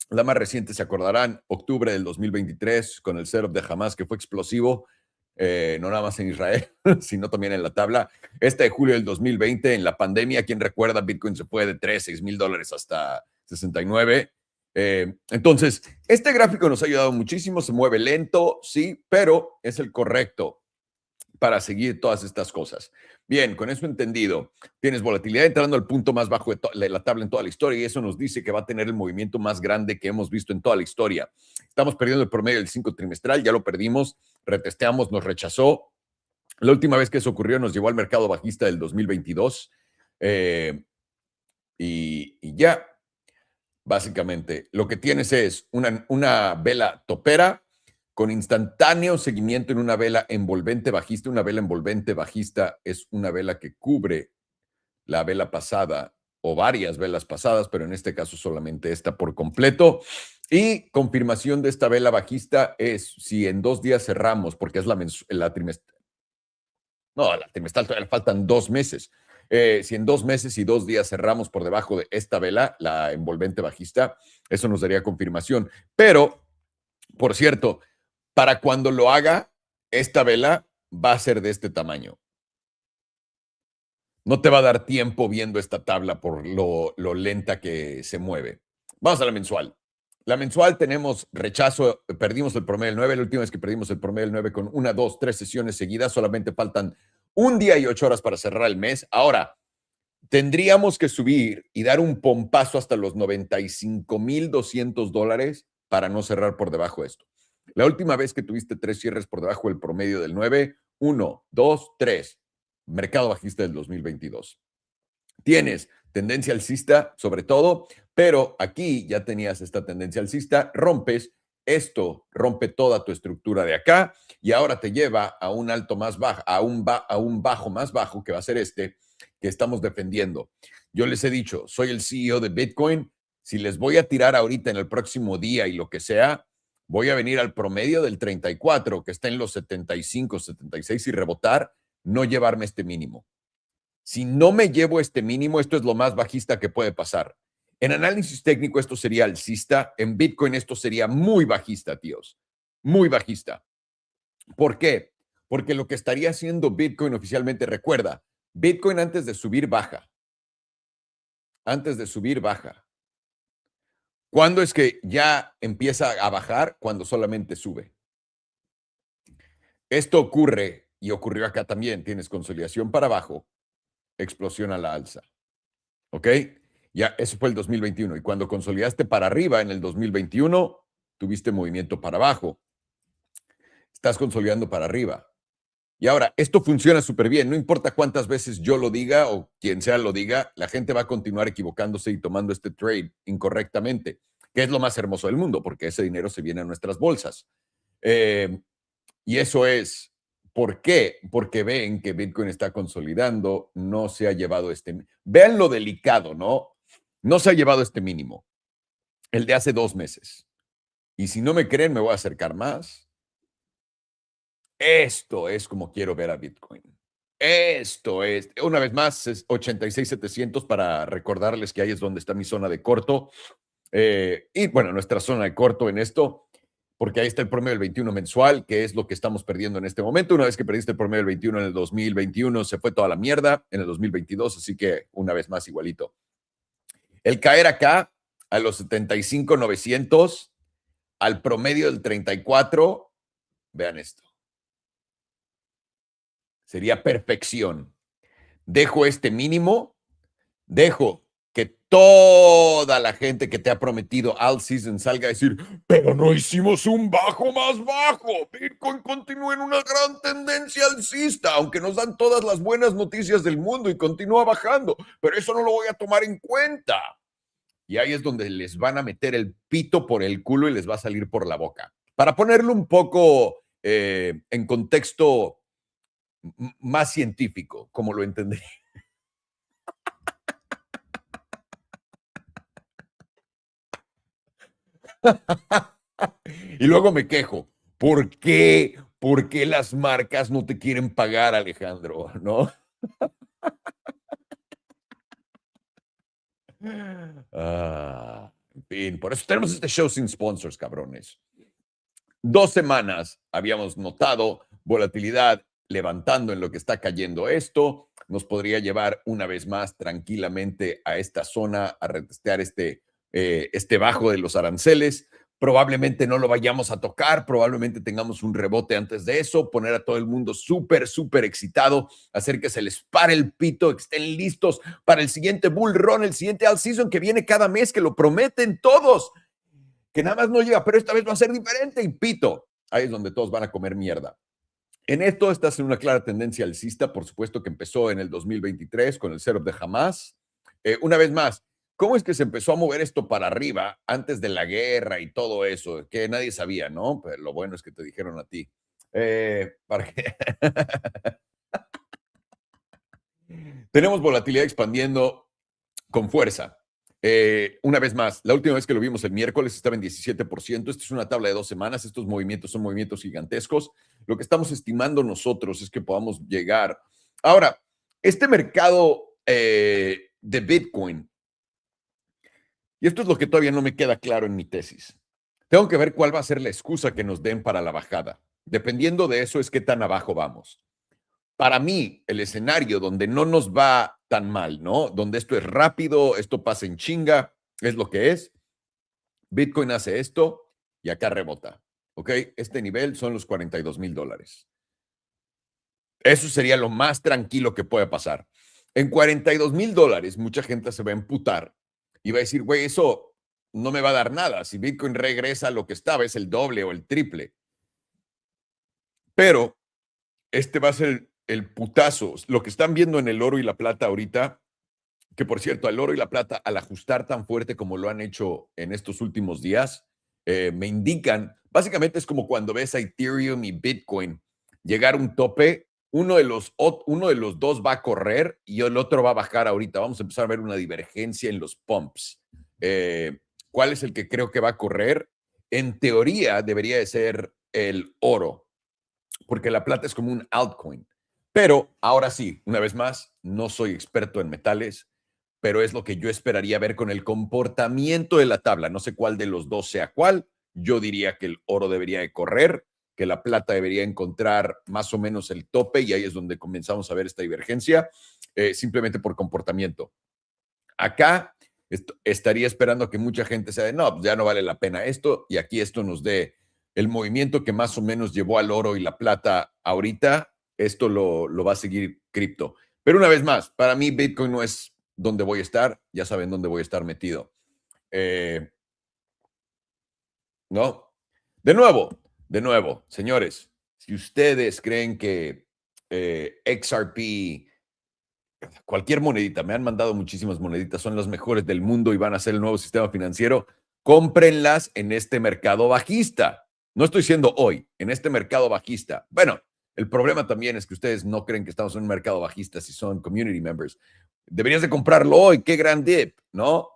La más reciente, se acordarán, octubre del 2023, con el setup de Hamas, que fue explosivo, no nada más en Israel, sino también en la tabla. Esta de julio del 2020, en la pandemia, ¿quién recuerda? Bitcoin se fue de 3, 6 mil dólares hasta 69. Entonces, este gráfico nos ha ayudado muchísimo, se mueve lento, sí, pero es el correcto para seguir todas estas cosas. Bien, con eso entendido, tienes volatilidad entrando al punto más bajo de la tabla en toda la historia y eso nos dice que va a tener el movimiento más grande que hemos visto en toda la historia. Estamos perdiendo el promedio del 5 trimestral, ya lo perdimos, retesteamos, nos rechazó. La última vez que eso ocurrió nos llevó al mercado bajista del 2022 y ya, básicamente, lo que tienes es una vela topera con instantáneo seguimiento en una vela envolvente bajista. Una vela envolvente bajista es una vela que cubre la vela pasada o varias velas pasadas, pero en este caso solamente esta por completo. Y confirmación de esta vela bajista es si en 2 días cerramos, porque es la trimestral. No, la trimestral todavía faltan 2 meses. Si en 2 meses y 2 días cerramos por debajo de esta vela, la envolvente bajista, eso nos daría confirmación. Pero, por cierto, para cuando lo haga, esta vela va a ser de este tamaño. No te va a dar tiempo viendo esta tabla por lo lenta que se mueve. Vamos a la mensual. La mensual tenemos rechazo, perdimos el promedio del 9, la última vez que perdimos el promedio del 9 con 1, 2, 3 sesiones seguidas, solamente faltan un día y 8 horas para cerrar el mes. Ahora, tendríamos que subir y dar un pompazo hasta los $95,200 para no cerrar por debajo de esto. La última vez que tuviste 3 cierres por debajo del promedio del 9, 1, 2, 3, mercado bajista del 2022. Tienes tendencia alcista sobre todo, pero aquí ya tenías esta tendencia alcista, rompes, esto rompe toda tu estructura de acá y ahora te lleva a un alto más bajo, a un bajo más bajo que va a ser este que estamos defendiendo. Yo les he dicho, soy el CEO de Bitcoin, si les voy a tirar ahorita en el próximo día y lo que sea, voy a venir al promedio del 34, que está en los 75, 76 y rebotar, no llevarme este mínimo. Si no me llevo este mínimo, esto es lo más bajista que puede pasar. En análisis técnico esto sería alcista, en Bitcoin esto sería muy bajista, tíos, muy bajista. ¿Por qué? Porque lo que estaría haciendo Bitcoin oficialmente, recuerda, Bitcoin antes de subir baja. Antes de subir baja. ¿Cuándo es que ya empieza a bajar? Cuando solamente sube. Esto ocurre y ocurrió acá también. Tienes consolidación para abajo, explosión a la alza. ¿Ok? Ya, eso fue el 2021. Y cuando consolidaste para arriba en el 2021, tuviste movimiento para abajo. Estás consolidando para arriba. Y ahora, esto funciona súper bien. No importa cuántas veces yo lo diga o quien sea lo diga, la gente va a continuar equivocándose y tomando este trade incorrectamente, que es lo más hermoso del mundo, porque ese dinero se viene a nuestras bolsas. Y eso es, ¿por qué? Porque ven que Bitcoin está consolidando, no se ha llevado vean lo delicado, ¿no? No se ha llevado este mínimo, el de hace 2 meses. Y si no me creen, me voy a acercar más. Esto es como quiero ver a Bitcoin. Esto es, una vez más, es 86,700 para recordarles que ahí es donde está mi zona de corto. Y bueno, nuestra zona de corto en esto, porque ahí está el promedio del 21 mensual, que es lo que estamos perdiendo en este momento. Una vez que perdiste el promedio del 21 en el 2021, se fue toda la mierda en el 2022, así que una vez más igualito. El caer acá a los 75,900, al promedio del 34, vean esto. Sería perfección. Dejo este mínimo, dejo que toda la gente que te ha prometido all season salga a decir, pero no hicimos un bajo más bajo. Bitcoin continúa en una gran tendencia alcista, aunque nos dan todas las buenas noticias del mundo y continúa bajando, pero eso no lo voy a tomar en cuenta. Y ahí es donde les van a meter el pito por el culo y les va a salir por la boca. Para ponerlo un poco en contexto más científico, como lo entendí. Y luego me quejo. ¿Por qué? ¿Por qué las marcas no te quieren pagar, Alejandro? ¿No? En fin, por eso tenemos este show sin sponsors, cabrones. 2 semanas habíamos notado volatilidad levantando en lo que está cayendo esto. Nos podría llevar una vez más tranquilamente a esta zona a retestear este bajo de los aranceles. Probablemente no lo vayamos a tocar, probablemente tengamos un rebote antes de eso, poner a todo el mundo súper, súper excitado, hacer que se les pare el pito, que estén listos para el siguiente bull run, el siguiente all season que viene cada mes, que lo prometen todos, que nada más no llega, pero esta vez va a ser diferente y pito. Ahí es donde todos van a comer mierda. En esto estás en una clara tendencia alcista, por supuesto que empezó en el 2023 con el setup de Hamas. Una vez más, ¿cómo es que se empezó a mover esto para arriba antes de la guerra y todo eso? Que nadie sabía, ¿no? Pero lo bueno es que te dijeron a ti. Para que... Tenemos volatilidad expandiendo con fuerza. Una vez más, la última vez que lo vimos el miércoles estaba en 17%. Esta es una tabla de 2 semanas. Estos movimientos son movimientos gigantescos. Lo que estamos estimando nosotros es que podamos llegar. Ahora, este mercado de Bitcoin, y esto es lo que todavía no me queda claro en mi tesis. Tengo que ver cuál va a ser la excusa que nos den para la bajada. Dependiendo de eso es qué tan abajo vamos. para mí, el escenario donde no nos va tan mal, ¿no? Donde esto es rápido, esto pasa en chinga, es lo que es. Bitcoin hace esto y acá rebota, ¿ok? Este nivel son los $42,000. Eso sería lo más tranquilo que puede pasar. En $42,000, mucha gente se va a emputar y va a decir, güey, eso no me va a dar nada. Si Bitcoin regresa a lo que estaba, es el doble o el triple. Pero este va a ser el putazo. Lo que están viendo en el oro y la plata ahorita, que por cierto, el oro y la plata, al ajustar tan fuerte como lo han hecho en estos últimos días, me indican, básicamente es como cuando ves a Ethereum y Bitcoin llegar a un tope, uno de los dos va a correr y el otro va a bajar ahorita. Vamos a empezar a ver una divergencia en los pumps. ¿Cuál es el que creo que va a correr? En teoría debería de ser el oro, porque la plata es como un altcoin. Pero ahora sí, una vez más, no soy experto en metales, pero es lo que yo esperaría ver con el comportamiento de la tabla. No sé cuál de los dos sea cuál. Yo diría que el oro debería de correr, que la plata debería encontrar más o menos el tope y ahí es donde comenzamos a ver esta divergencia, simplemente por comportamiento. Acá estaría esperando que mucha gente sea de, no, pues ya no vale la pena esto y aquí esto nos dé el movimiento que más o menos llevó al oro y la plata ahorita, esto lo va a seguir cripto. Pero una vez más, para mí Bitcoin no es donde voy a estar, ya saben dónde voy a estar metido. ¿No? De nuevo, señores, si ustedes creen que XRP, cualquier monedita, me han mandado muchísimas moneditas, son las mejores del mundo y van a ser el nuevo sistema financiero, cómprenlas en este mercado bajista. No estoy diciendo hoy, en este mercado bajista. Bueno, el problema también es que ustedes no creen que estamos en un mercado bajista si son community members. Deberías de comprarlo hoy, qué gran dip, ¿no?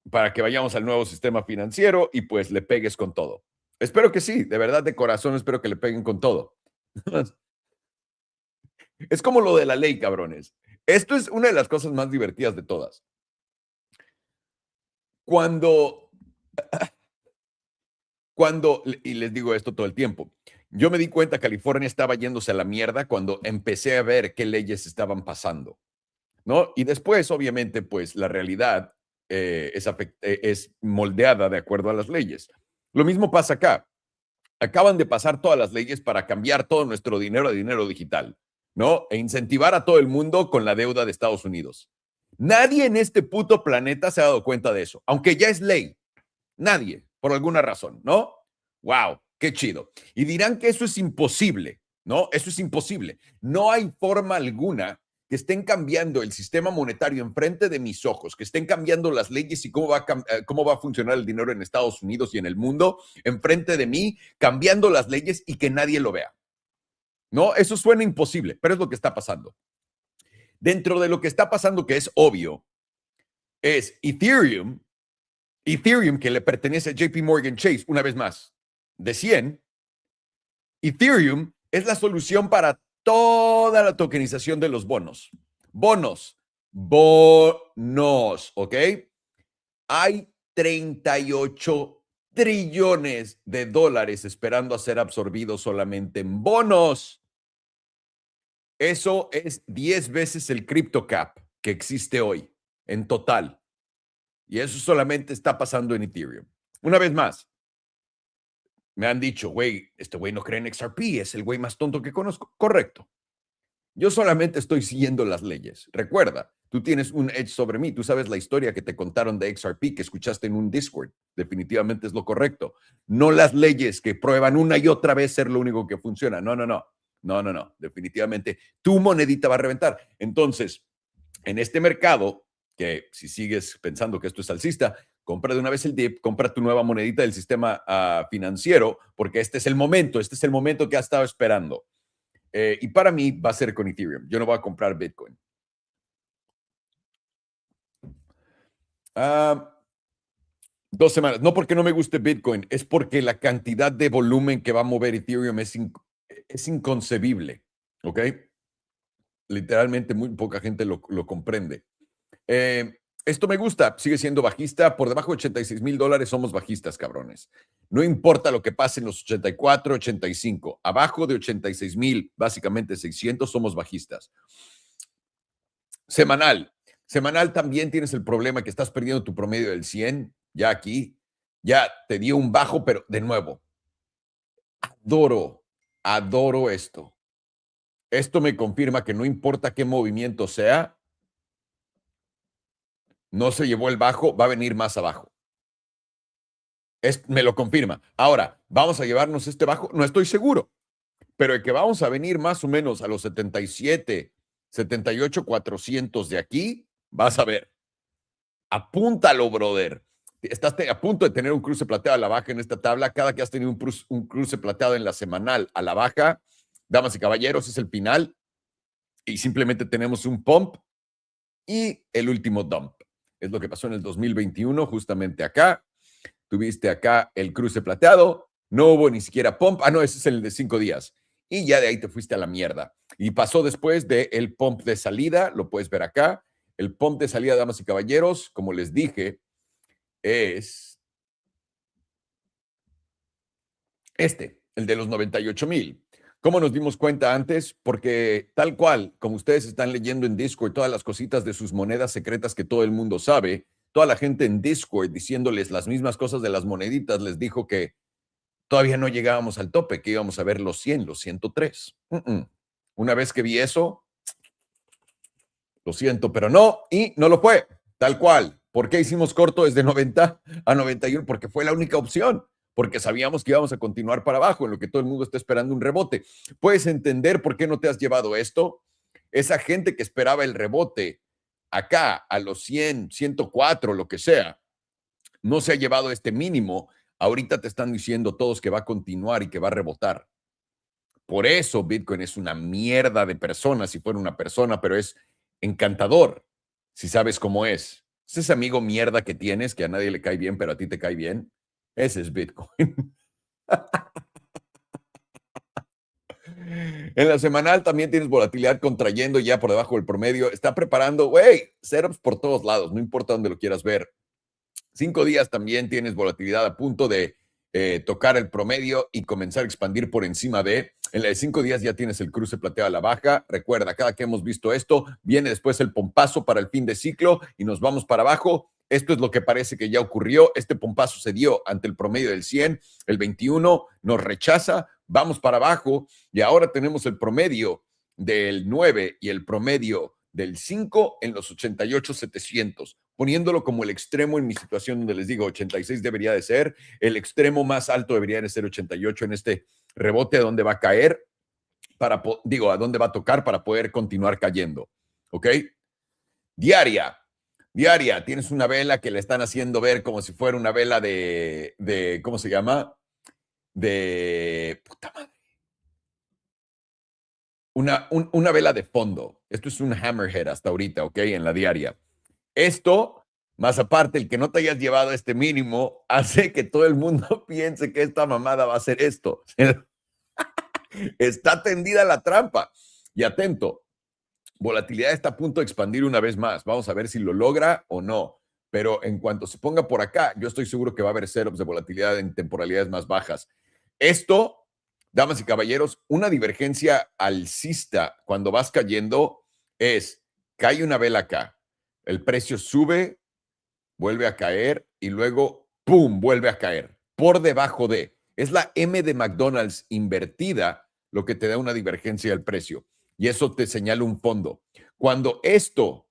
Para que vayamos al nuevo sistema financiero y pues le pegues con todo. Espero que sí, de verdad, de corazón, espero que le peguen con todo. Es como lo de la ley, cabrones. Esto es una de las cosas más divertidas de todas. Cuando, y les digo esto todo el tiempo, yo me di cuenta que California estaba yéndose a la mierda cuando empecé a ver qué leyes estaban pasando, ¿no? Y después, obviamente, pues la realidad es moldeada de acuerdo a las leyes. Lo mismo pasa acá. Acaban de pasar todas las leyes para cambiar todo nuestro dinero a dinero digital, ¿no? E incentivar a todo el mundo con la deuda de Estados Unidos. Nadie en este puto planeta se ha dado cuenta de eso, aunque ya es ley. Nadie, por alguna razón, ¿no? Wow, qué chido. Y dirán que eso es imposible, ¿no? Eso es imposible. No hay forma alguna que estén cambiando el sistema monetario enfrente de mis ojos, que estén cambiando las leyes y cómo va a funcionar el dinero en Estados Unidos y en el mundo enfrente de mí, cambiando las leyes y que nadie lo vea. No, eso suena imposible, pero es lo que está pasando. Dentro de lo que está pasando, que es obvio, es Ethereum, que le pertenece a JP Morgan Chase, una vez más, de 100, Ethereum es la solución para toda la tokenización de los bonos. Bonos, ¿ok? Hay 38 trillones de dólares esperando a ser absorbidos solamente en bonos. Eso es 10 veces el crypto cap que existe hoy en total. Y eso solamente está pasando en Ethereum. Una vez más, me han dicho, güey, este güey no cree en XRP, es el güey más tonto que conozco. Correcto. Yo solamente estoy siguiendo las leyes. Recuerda, tú tienes un edge sobre mí. Tú sabes la historia que te contaron de XRP que escuchaste en un Discord. Definitivamente es lo correcto. No las leyes que prueban una y otra vez ser lo único que funciona. No, no, no. No, no, no. Definitivamente tu monedita va a reventar. Entonces, en este mercado, que si sigues pensando que esto es alcista, compra de una vez el dip, compra tu nueva monedita del sistema financiero, porque este es el momento que has estado esperando. Y para mí va a ser con Ethereum. Yo no voy a comprar Bitcoin. 2 semanas. No porque no me guste Bitcoin, es porque la cantidad de volumen que va a mover Ethereum es inconcebible. ¿Ok? Literalmente muy poca gente lo comprende. Esto me gusta, sigue siendo bajista. Por debajo de $86,000 somos bajistas, cabrones. No importa lo que pase en los 84, 85. Abajo de 86,000, básicamente 600, somos bajistas. Semanal. Semanal también tienes el problema que estás perdiendo tu promedio del 100. Ya aquí, ya te dio un bajo, pero de nuevo, adoro esto. Esto me confirma que no importa qué movimiento sea, no se llevó el bajo, va a venir más abajo. Me lo confirma. Ahora, ¿vamos a llevarnos este bajo? No estoy seguro, pero el que vamos a venir más o menos a los 77, 78, 400 de aquí, vas a ver. Apúntalo, brother. Estás a punto de tener un cruce plateado a la baja en esta tabla. Cada que has tenido un cruce plateado en la semanal a la baja, damas y caballeros, es el final. Y simplemente tenemos un pump y el último dump. Es lo que pasó en el 2021, justamente acá. Tuviste acá el cruce plateado, no hubo ni siquiera pump. Ah, no, ese es el de 5 días. Y ya de ahí te fuiste a la mierda. Y pasó después del pump de salida, lo puedes ver acá. El pump de salida, damas y caballeros, como les dije, es el de los 98,000. ¿Cómo nos dimos cuenta antes? Porque tal cual, como ustedes están leyendo en Discord todas las cositas de sus monedas secretas que todo el mundo sabe, toda la gente en Discord diciéndoles las mismas cosas de las moneditas les dijo que todavía no llegábamos al tope, que íbamos a ver los 100, los 103. Una vez que vi eso, lo siento, pero no, y no lo fue, tal cual. ¿Por qué hicimos corto desde 90 a 91? Porque fue la única opción, porque sabíamos que íbamos a continuar para abajo, en lo que todo el mundo está esperando un rebote. ¿Puedes entender por qué no te has llevado esto? Esa gente que esperaba el rebote acá a los 100, 104, lo que sea, no se ha llevado este mínimo. Ahorita te están diciendo todos que va a continuar y que va a rebotar. Por eso Bitcoin es una mierda de persona, si fuera una persona, pero es encantador, si sabes cómo es. Es ese amigo mierda que tienes, que a nadie le cae bien, pero a ti te cae bien. Ese es Bitcoin. En la semanal también tienes volatilidad contrayendo ya por debajo del promedio. Está preparando, setups por todos lados, no importa dónde lo quieras ver. 5 días también tienes volatilidad a punto de tocar el promedio y comenzar a expandir por encima de. En la de 5 días ya tienes el cruce plateado a la baja. Recuerda, cada que hemos visto esto, viene después el pompazo para el fin de ciclo y nos vamos para abajo. Esto es lo que parece que ya ocurrió. Este pompazo se dio ante el promedio del 100. El 21 nos rechaza. Vamos para abajo y ahora tenemos el promedio del 9 y el promedio del 5 en los 88,700, poniéndolo como el extremo en mi situación donde les digo 86 debería de ser, el extremo más alto debería de ser 88 en este rebote, a dónde va a caer, a dónde va a tocar para poder continuar cayendo, ¿ok? Diaria, tienes una vela que le están haciendo ver como si fuera una vela de ¿cómo se llama? De, puta madre. Una vela de fondo. Esto es un hammerhead hasta ahorita, ¿ok? En la diaria. Esto, más aparte, el que no te hayas llevado este mínimo, hace que todo el mundo piense que esta mamada va a ser esto. Está tendida la trampa. Y atento, volatilidad está a punto de expandir una vez más. Vamos a ver si lo logra o no. Pero en cuanto se ponga por acá, yo estoy seguro que va a haber setups de volatilidad en temporalidades más bajas. Esto, damas y caballeros, una divergencia alcista cuando vas cayendo es, cae una vela acá, el precio sube, vuelve a caer y luego, ¡pum!, vuelve a caer por debajo de. Es la M de McDonald's invertida lo que te da una divergencia del precio. Y eso te señala un fondo. Cuando esto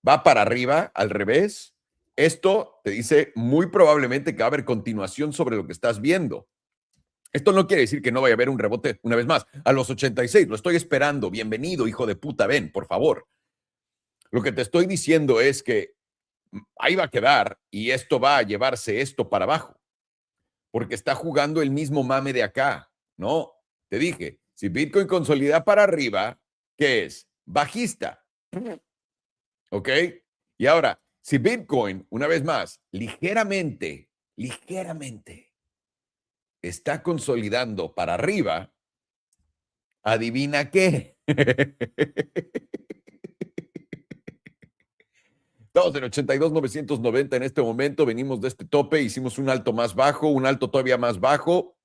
va para arriba, al revés, esto te dice muy probablemente que va a haber continuación sobre lo que estás viendo. Esto no quiere decir que no vaya a haber un rebote una vez más. A los 86, lo estoy esperando. Bienvenido, hijo de puta, ven, por favor. Lo que te estoy diciendo es que ahí va a quedar y esto va a llevarse esto para abajo, porque está jugando el mismo mame de acá, ¿no? Te dije, si Bitcoin consolida para arriba, ¿qué es? Bajista. ¿Ok? Y ahora, si Bitcoin, una vez más, ligeramente, está consolidando para arriba, ¿adivina qué? Estamos en 82,990 en este momento. Venimos de este tope, hicimos un alto más bajo, un alto todavía más bajo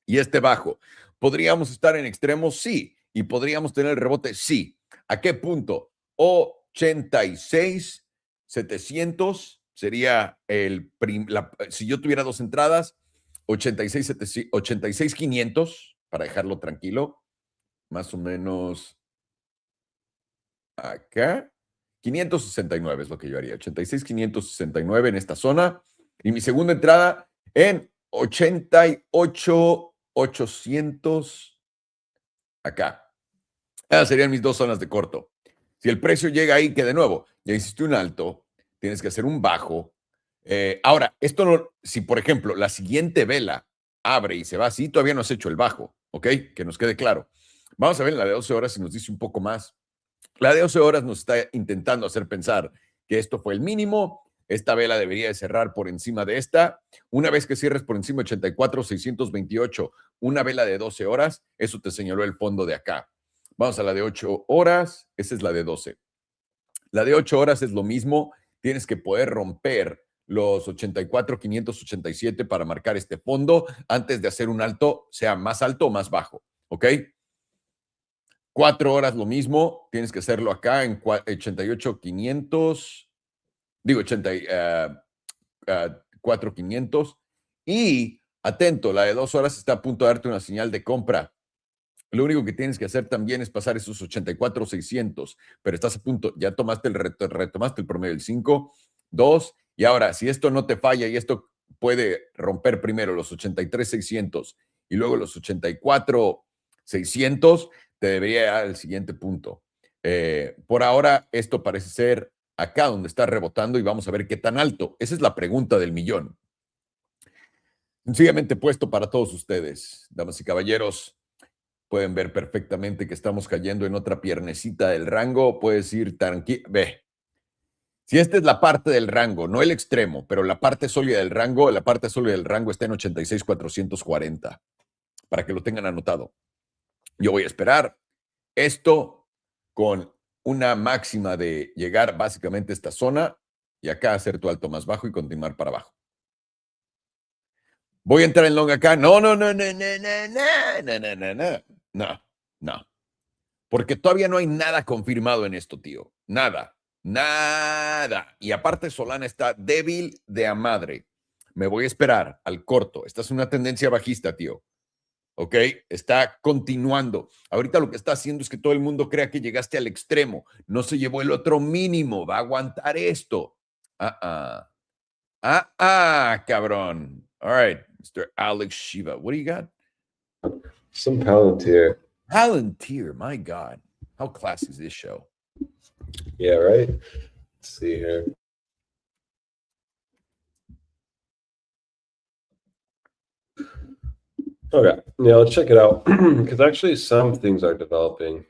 y este bajo. ¿Podríamos estar en extremos? Sí. ¿Y podríamos tener el rebote? Sí. ¿A qué punto? 86,700 sería si yo tuviera dos entradas, 86,500 para dejarlo tranquilo. Más o menos acá. 569 es lo que yo haría. 86,569 en esta zona. Y mi segunda entrada en 88,800 acá. Esas serían mis dos zonas de corto. Si el precio llega ahí, que de nuevo, ya hiciste un alto, tienes que hacer un bajo. Ahora, esto no, si por ejemplo la siguiente vela abre y se va así, todavía no has hecho el bajo, ¿ok? Que nos quede claro. Vamos a ver en la de 12 horas si nos dice un poco más. La de 12 horas nos está intentando hacer pensar que esto fue el mínimo. Esta vela debería de cerrar por encima de esta. Una vez que cierres por encima de 84,628, una vela de 12 horas, eso te señaló el fondo de acá. Vamos a la de 8 horas. Esa es la de 12. La de 8 horas es lo mismo. Tienes que poder romper los 84,587 para marcar este fondo antes de hacer un alto, sea más alto o más bajo. ¿Ok? 4 horas lo mismo. Tienes que hacerlo acá en 88,500. Digo, 84,500. Y atento, la de 2 horas está a punto de darte una señal de compra. Lo único que tienes que hacer también es pasar esos 84,600, pero estás a punto, ya tomaste retomaste el promedio del 5, 2, y ahora, si esto no te falla y esto puede romper primero los 83,600 y luego los 84,600, te debería dar el siguiente punto. Por ahora, esto parece ser acá donde está rebotando y vamos a ver qué tan alto. Esa es la pregunta del millón. Sencillamente puesto para todos ustedes, damas y caballeros. Pueden ver perfectamente que estamos cayendo en otra piernecita del rango. Puedes ir tranquilo. Ve. Si esta es la parte del rango, no el extremo, pero la parte sólida del rango, la parte sólida del rango está en 86,440. Para que lo tengan anotado. Yo voy a esperar esto con una máxima de llegar básicamente a esta zona y acá hacer tu alto más bajo y continuar para abajo. Voy a entrar en long acá. No. No. Porque todavía no hay nada confirmado en esto, tío. Nada. Y aparte Solana está débil de a madre. Me voy a esperar al corto. Esta es una tendencia bajista, tío. ¿Ok? Está continuando. Ahorita lo que está haciendo es que todo el mundo crea que llegaste al extremo. No se llevó el otro mínimo. Va a aguantar esto. Cabrón. All right, Mr. Alex Shiva. What do you got? Some Palantir. Palantir, my God. How classy is this show? Yeah, right? Let's see here. Okay, yeah, let's check it out. Because actually some things are developing,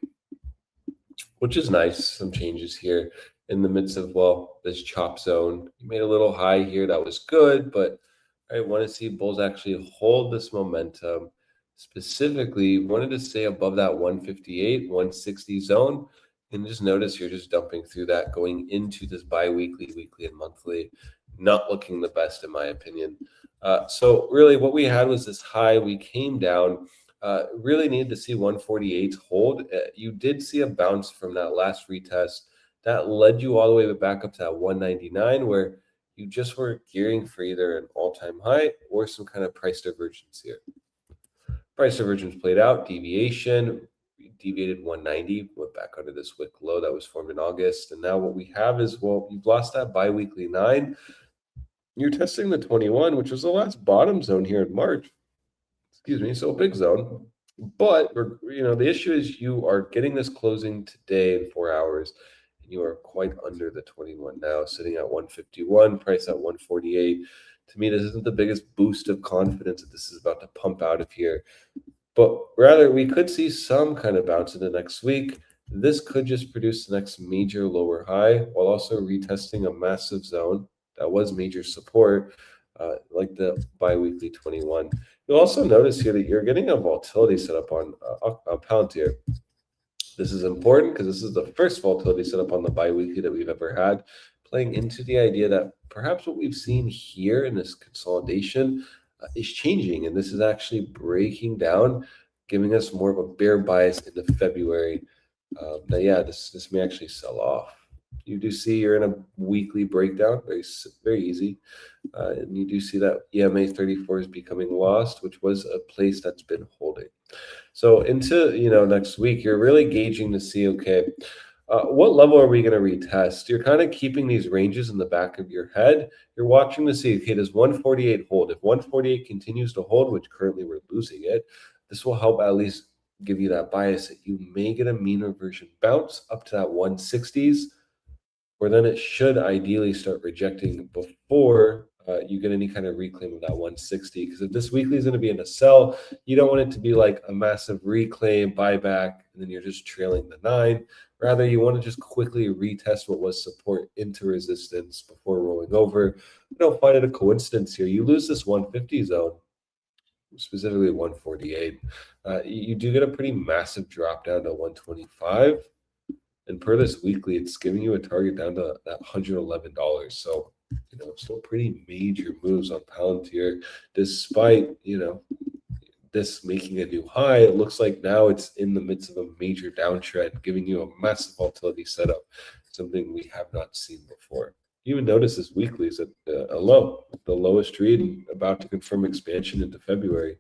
which is nice. Some changes here in the midst of, well, this chop zone. You made a little high here. That was good, but I want to see bulls actually hold this momentum. Specifically, wanted to stay above that 158, 160 zone. And just notice you're just dumping through that, going into this bi-weekly, weekly, and monthly. Not looking the best, in my opinion. So really what we had was this high. We came down. Really needed to see 148 hold. You did see a bounce from that last retest. That led you all the way back up to that 199, where you just were gearing for either an all-time high or some kind of price divergence here. Price divergence played out, deviation, deviated 190, went back under this wick low that was formed in August. And now what we have is, well, you've lost that bi-weekly 9. You're testing the 21, which was the last bottom zone here in March. Excuse me, so a big zone. But, the issue is you are getting this closing today in 4 hours. You are quite under the 21 now, sitting at 151, price at 148. To me, this isn't the biggest boost of confidence that this is about to pump out of here. But rather, we could see some kind of bounce in the next week. This could just produce the next major lower high while also retesting a massive zone that was major support, like the bi-weekly 21. You'll also notice here that you're getting a volatility set up on Palantir. This is important because this is the first volatility set up on the bi-weekly that we've ever had. playing into the idea that perhaps what we've seen here in this consolidation is changing, and this is actually breaking down, giving us more of a bear bias into February. That yeah, this may actually sell off. You do see you're in a weekly breakdown, very easy, and you do see that EMA 34 is becoming lost, which was a place that's been holding. So into next week, you're really gauging to see, okay, what level are we going to retest? You're kind of keeping these ranges in the back of your head. You're watching to see, okay, does 148 hold? If 148 continues to hold, which currently we're losing it, this will help at least give you that bias that you may get a mean reversion bounce up to that 160s, where then it should ideally start rejecting before you get any kind of reclaim of that 160. Because if this weekly is going to be in a sell, you don't want it to be like a massive reclaim, buyback, and then you're just trailing the 9. Rather, you want to just quickly retest what was support into resistance before rolling over. I don't find it a coincidence here. You lose this 150 zone, specifically 148. You do get a pretty massive drop down to 125. And per this weekly, it's giving you a target down to that $111. So, still pretty major moves on Palantir, despite, this making a new high. It looks like now it's in the midst of a major downtrend, giving you a massive volatility setup, something we have not seen before. You even notice this weekly is at a low, the lowest read, about to confirm expansion into February.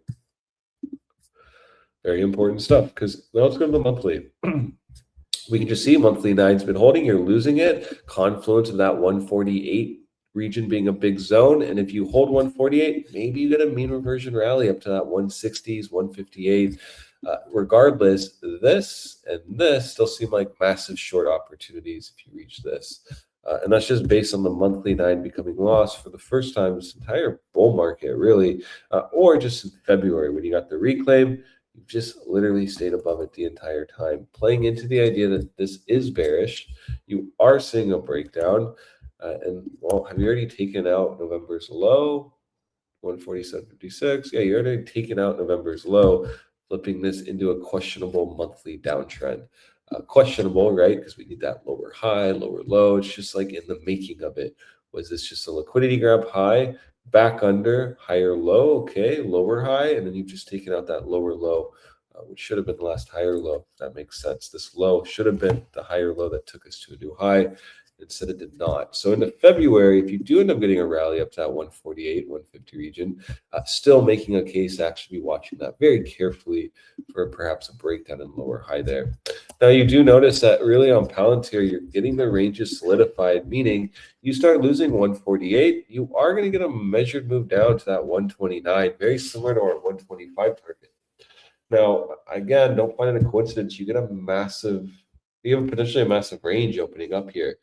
Very important stuff, because now let's go to the monthly. We can just see monthly 9's been holding. You're losing it. Confluence of that 148 region being a big zone. And if you hold 148, maybe you get a mean reversion rally up to that 160s, 158. Regardless, this and this still seem like massive short opportunities if you reach this. And that's just based on the monthly 9 becoming lost for the first time this entire bull market, really, or just in February when you got the reclaim. You've just literally stayed above it the entire time, playing into the idea that this is bearish. You are seeing a breakdown. And, well, have you already taken out November's low? 147.56. Yeah, you're already taken out November's low, flipping this into a questionable monthly downtrend. Questionable, right? Because we need that lower high, lower low. It's just like in the making of it. Was this just a liquidity grab high? Back under, higher low, okay, lower high, and then you've just taken out that lower low, which should have been the last higher low. If that makes sense. This low should have been the higher low that took us to a new high. Instead, it did not. So into February, if you do end up getting a rally up to that 148, 150 region, still making a case to actually be watching that very carefully for perhaps a breakdown and lower high there. Now, you do notice that really on Palantir, you're getting the ranges solidified, meaning you start losing 148, you are going to get a measured move down to that 129, very similar to our 125 target. Now, again, don't find it a coincidence. You have potentially a massive range opening up here.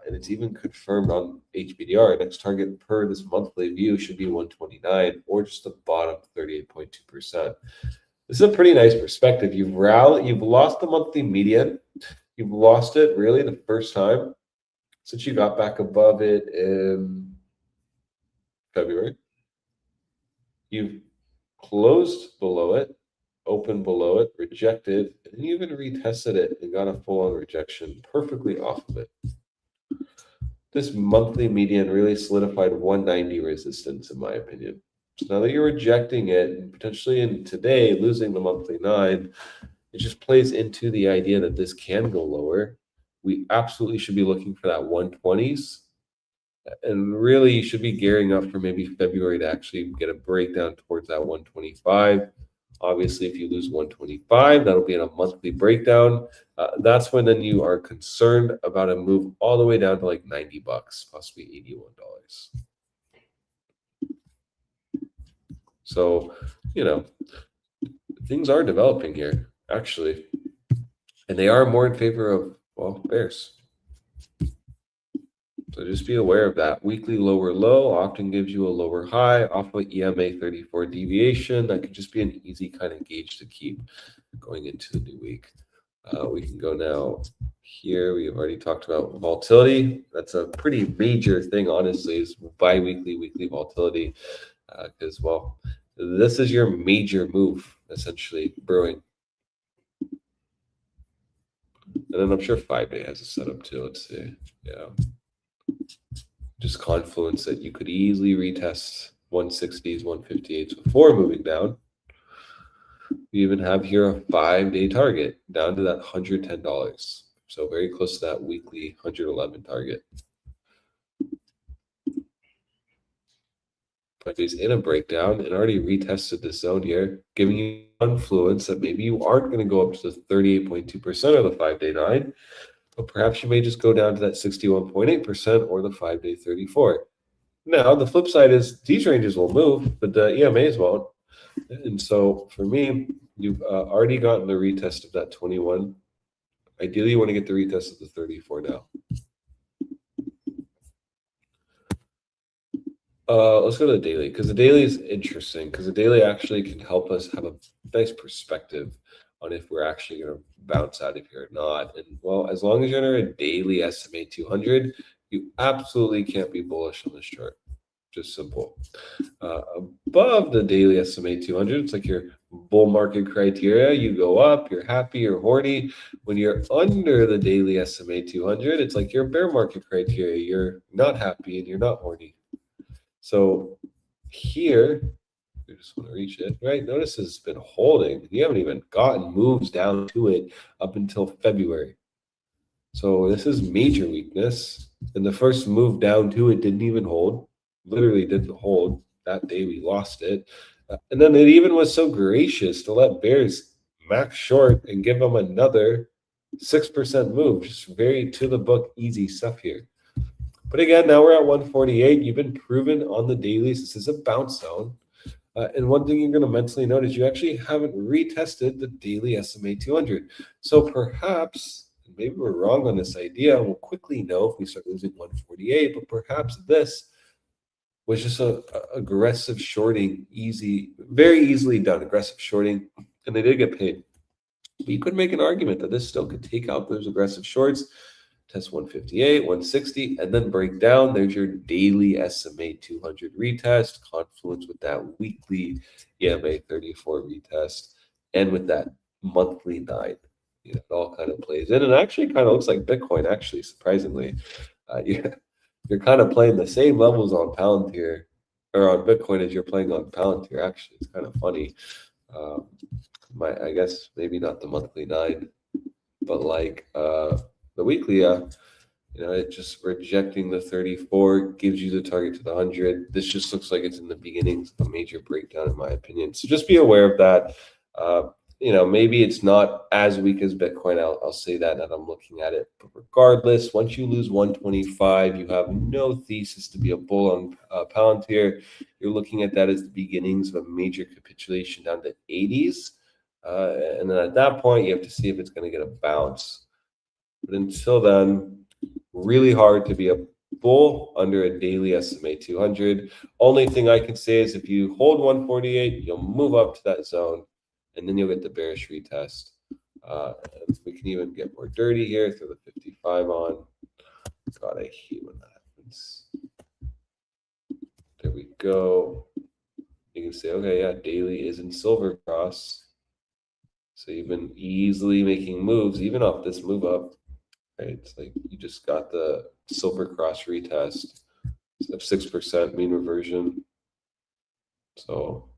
And it's even confirmed on HPDR. Next target per this monthly view should be 129 or just the bottom 38.2%. This is a pretty nice perspective. You've lost the monthly median. You've lost it really the first time since you got back above it in February. You've closed below it, opened below it, rejected, and you even retested it and got a full-on rejection perfectly off of it. This monthly median really solidified 190 resistance, in my opinion. So now that you're rejecting it and potentially in today losing the monthly 9, it just plays into the idea that this can go lower. We absolutely should be looking for that 120s. And really, you should be gearing up for maybe February to actually get a breakdown towards that 125. Obviously, if you lose 125, that'll be in a monthly breakdown. That's when then you are concerned about a move all the way down to like $90, possibly $81. So, things are developing here, actually. And they are more in favor of, well, bears. So just be aware of that. Weekly lower low often gives you a lower high off of EMA 34 deviation. That could just be an easy kind of gauge to keep going into the new week. We can go now here. We have already talked about volatility. That's a pretty major thing, honestly, is bi-weekly, weekly volatility. Because, well, this is your major move, essentially, brewing. And then I'm sure 5-day has a setup too. Let's see. Yeah. just confluence that you could easily retest 160s, 158s before moving down. We even have here a 5-day target down to that $110. So very close to that weekly 111 target. 5 days in a breakdown and already retested the zone here, giving you confluence that maybe you aren't going to go up to the 38.2% of the 5-day 9, but perhaps you may just go down to that 61.8% or the 5-day 34. Now, the flip side is these ranges will move, but the EMAs won't. And so for me, you've already gotten the retest of that 21. Ideally, you want to get the retest of the 34 now. Let's go to the daily, because the daily is interesting, because the daily actually can help us have a nice perspective on if we're actually going to bounce out of here or not. And well, as long as you're under a daily SMA 200, you absolutely can't be bullish on this chart. Just simple. Above the daily SMA 200, it's like your bull market criteria. You go up, you're happy, you're horny. When you're under the daily SMA 200, it's like your bear market criteria. You're not happy and you're not horny. So here, we just want to reach it, right? Notice it's been holding. You haven't even gotten moves down to it up until February. So this is major weakness. And the first move down to it didn't even hold. Literally didn't hold. That day we lost it. And then it even was so gracious to let bears max short and give them another 6% move. Just very to the book, easy stuff here. But again, now we're at 148. You've been proven on the dailies. This is a bounce zone. And one thing you're going to mentally note is you actually haven't retested the daily SMA 200. So perhaps, maybe we're wrong on this idea. We'll quickly know if we start losing 148, but perhaps this was just a aggressive shorting, very easily done, aggressive shorting, and they did get paid. But you could make an argument that this still could take out those aggressive shorts, test 158, 160, and then break down. There's your daily SMA 200 retest, confluence with that weekly EMA 34 retest, and with that monthly 9. You know, it all kind of plays in, and actually kind of looks like Bitcoin, actually, surprisingly. You're kind of playing the same levels on Palantir, or on Bitcoin, as you're playing on Palantir. Actually, it's kind of funny. I guess maybe not the monthly 9, but like the weekly, you know, it just rejecting the 34 gives you the target to the 100. This just looks like it's in the beginnings of a major breakdown, in my opinion. So just be aware of that. You know, maybe it's not as weak as Bitcoin. I'll say that I'm looking at it. But regardless, once you lose 125, you have no thesis to be a bull on Palantir. You're looking at that as the beginnings of a major capitulation down to 80s. And then at that point, you have to see if it's going to get a bounce. But until then, really hard to be a bull under a daily SMA 200. Only thing I can say is if you hold 148, you'll move up to that zone, and then you'll get the bearish retest. We can even get more dirty here, throw the 55 on. God, I hate when that happens. There we go. You can say, okay, yeah, daily is in silver cross. So you've been easily making moves, even off this move up. Right? It's like you just got the silver cross retest of 6% mean reversion. So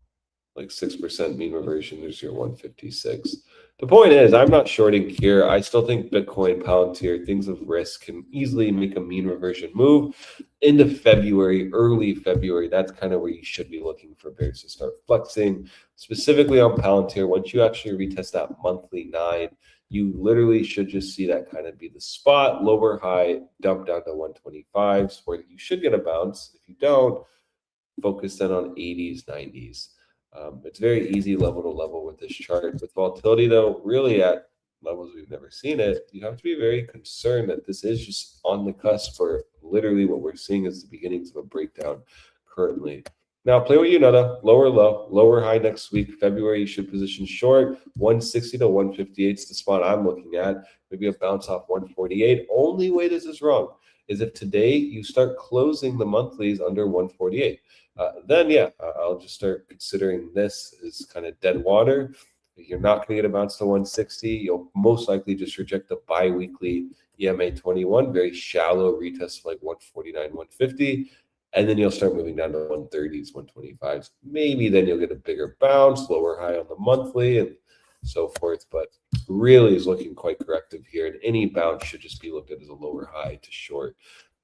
like 6% mean reversion, there's your 156. The point is, I'm not shorting here. I still think Bitcoin, Palantir, things of risk can easily make a mean reversion move into February, early February. That's kind of where you should be looking for bears to start flexing. Specifically on Palantir, once you actually retest that monthly 9, you literally should just see that kind of be the spot, lower high, dump down to 125s, where you should get a bounce. If you don't, focus then on 80s, 90s. It's very easy level to level with this chart. With volatility, though, really at levels we've never seen it, you have to be very concerned that this is just on the cusp for literally what we're seeing is the beginnings of a breakdown currently. Now, play what you know, though. Lower low, lower high next week. February, you should position short. 160 to 158 is the spot I'm looking at. Maybe a bounce off 148. Only way this is wrong is if today you start closing the monthlies under 148. Then, yeah, I'll just start considering this as kind of dead water. You're not going to get a bounce to 160. You'll most likely just reject the bi-weekly EMA 21, very shallow retest like 149, 150. And then you'll start moving down to 130s, 125s. Maybe then you'll get a bigger bounce, lower high on the monthly and so forth. But really is looking quite corrective here. And any bounce should just be looked at as a lower high to short.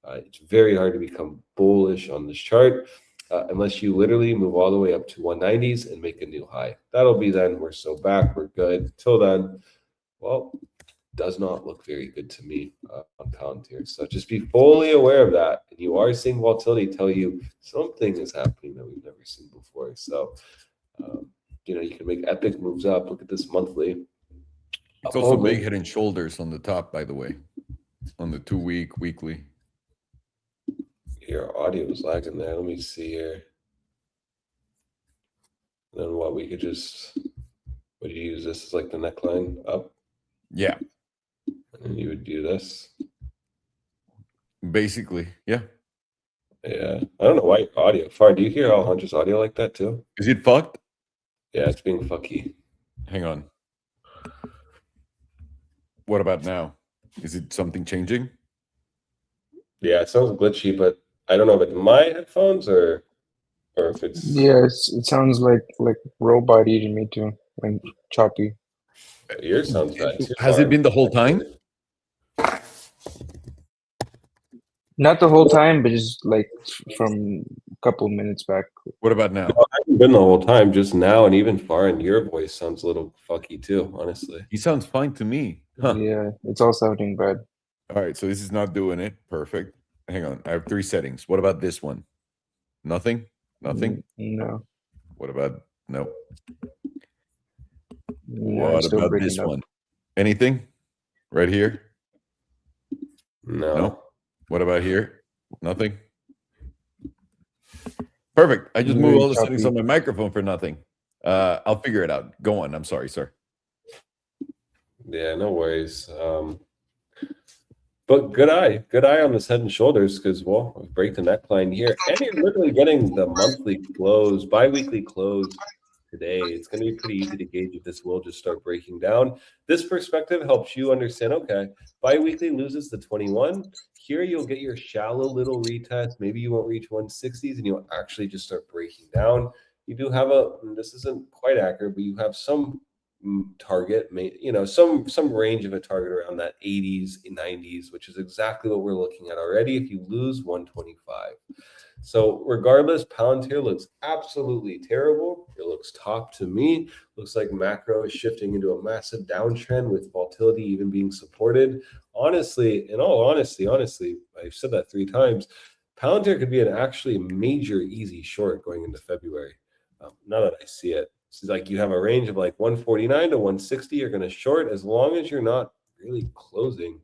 It's very hard to become bullish on this chart unless you literally move all the way up to 190s and make a new high. That'll be then we're so back, we're good. Till then, well, does not look very good to me on Palantir. So just be fully aware of that. And you are seeing volatility tell you something is happening that we've never seen before. So, you can make epic moves up. Look at this monthly. It's also big head and shoulders on the top, by the way, on the 2-week, weekly. Your audio was lagging there. Let me see here. Then what we could just, what do you use this as like the neckline up? Yeah. And you would do this. Basically, yeah. Yeah. I don't know why your audio. Far, do you hear all Hunter's audio like that too? Is it fucked? Yeah, it's being fucky. Hang on. What about now? Is it something changing? Yeah, it sounds glitchy, but I don't know if it's my headphones or if it's it sounds like robot eating me too, like choppy. yours sounds bad too. Has it been the whole time? Not the whole time, but just like from a couple of minutes back. What about now? No, I haven't been the whole time, just now, and even far, and your voice sounds a little fucky too, honestly. He sounds fine to me. Huh. Yeah, it's all sounding bad. All right, so this is not doing it. Perfect. Hang on. I have 3 settings. What about this one? Nothing? Nothing? No. What about no? No, What about this one? Anything? Right here? No. What about here? Nothing? Perfect. I just moved all the settings on my microphone for nothing. I'll figure it out. Go on. I'm sorry, sir. Yeah, no worries. But good eye on this head and shoulders because, well, break the neckline here. And you're literally getting the monthly close, bi-weekly close today. It's going to be pretty easy to gauge if this will just start breaking down. This perspective helps you understand, okay, bi-weekly loses the 21. Here you'll get your shallow little retest. Maybe you won't reach 160s and you'll actually just start breaking down. You do have this isn't quite accurate, but you have some target, some range of a target around that 80s, 90s, which is exactly what we're looking at already if you lose 125. So regardless, Palantir looks absolutely terrible. It looks top to me. Looks like macro is shifting into a massive downtrend with volatility even being supported. Honestly, in all honesty, I've said that 3 times, Palantir could be an actually major easy short going into February. Now that I see it. It's like you have a range of like 149 to 160 you're going to short as long as you're not really closing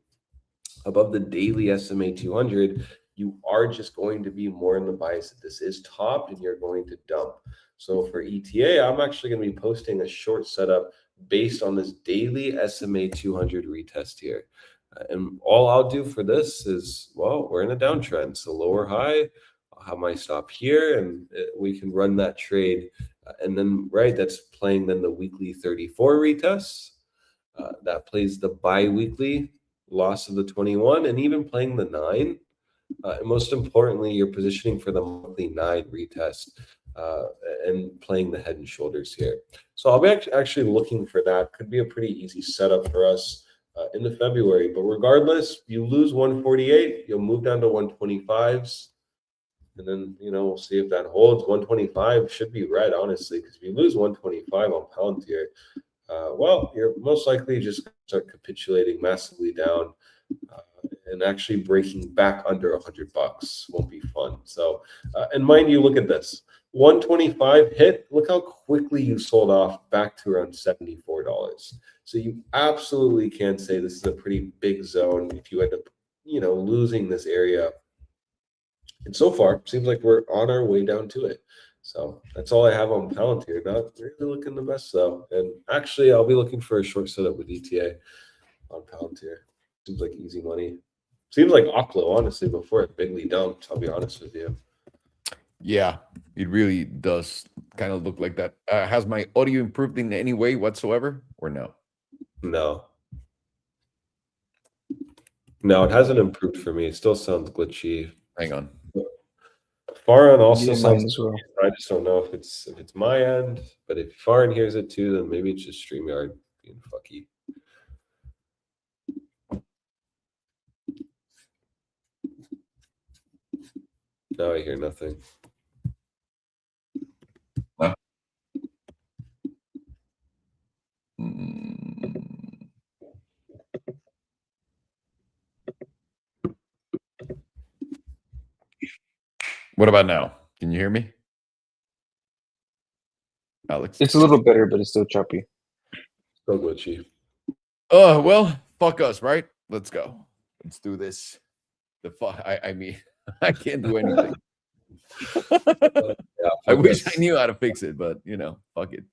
above the daily SMA 200. You are just going to be more in the bias that this is top and you're going to dump. So for ETA, I'm actually going to be posting a short setup based on this daily SMA 200 retest here. And all I'll do for this is, well, we're in a downtrend. So lower high, I'll have my stop here and we can run that trade. And then, that's playing then the weekly 34 retests. That plays the bi-weekly loss of the 21 and even playing the 9. And most importantly, you're positioning for the monthly 9 retest and playing the head and shoulders here. So I'll be actually looking for that. Could be a pretty easy setup for us into February. But regardless, you lose 148, you'll move down to 125s. And then, we'll see if that holds. 125 should be red, honestly, because if you lose 125 on Palantir, well, you're most likely just going to start capitulating massively down and actually breaking back under $100 won't be fun. So, and mind you, look at this. 125 hit, look how quickly you sold off back to around $74. So you absolutely can say this is a pretty big zone if you end up, losing this area. And so far, seems like we're on our way down to it. So that's all I have on Palantir. Not really looking the best, though. And actually, I'll be looking for a short setup with ETA on Palantir. Seems like easy money. Seems like Oklo, honestly, before it bigly dumped, I'll be honest with you. Yeah, it really does kind of look like that. Has my audio improved in any way whatsoever or no? No. No, it hasn't improved for me. It still sounds glitchy. Hang on. Foreign also Yeah, sounds mine as well. I just don't know if it's my end, but if Foreign hears it too, then maybe it's just StreamYard being fucky. Now I hear nothing. Mm. What about now? Can you hear me, Alex? It's a little better, but it's still choppy. Still glitchy. Oh, well, fuck us, right? Let's go. Let's do this. I mean, I can't do anything. Yeah, I fuck wish I us. knew how to fix it, but, you know, fuck it.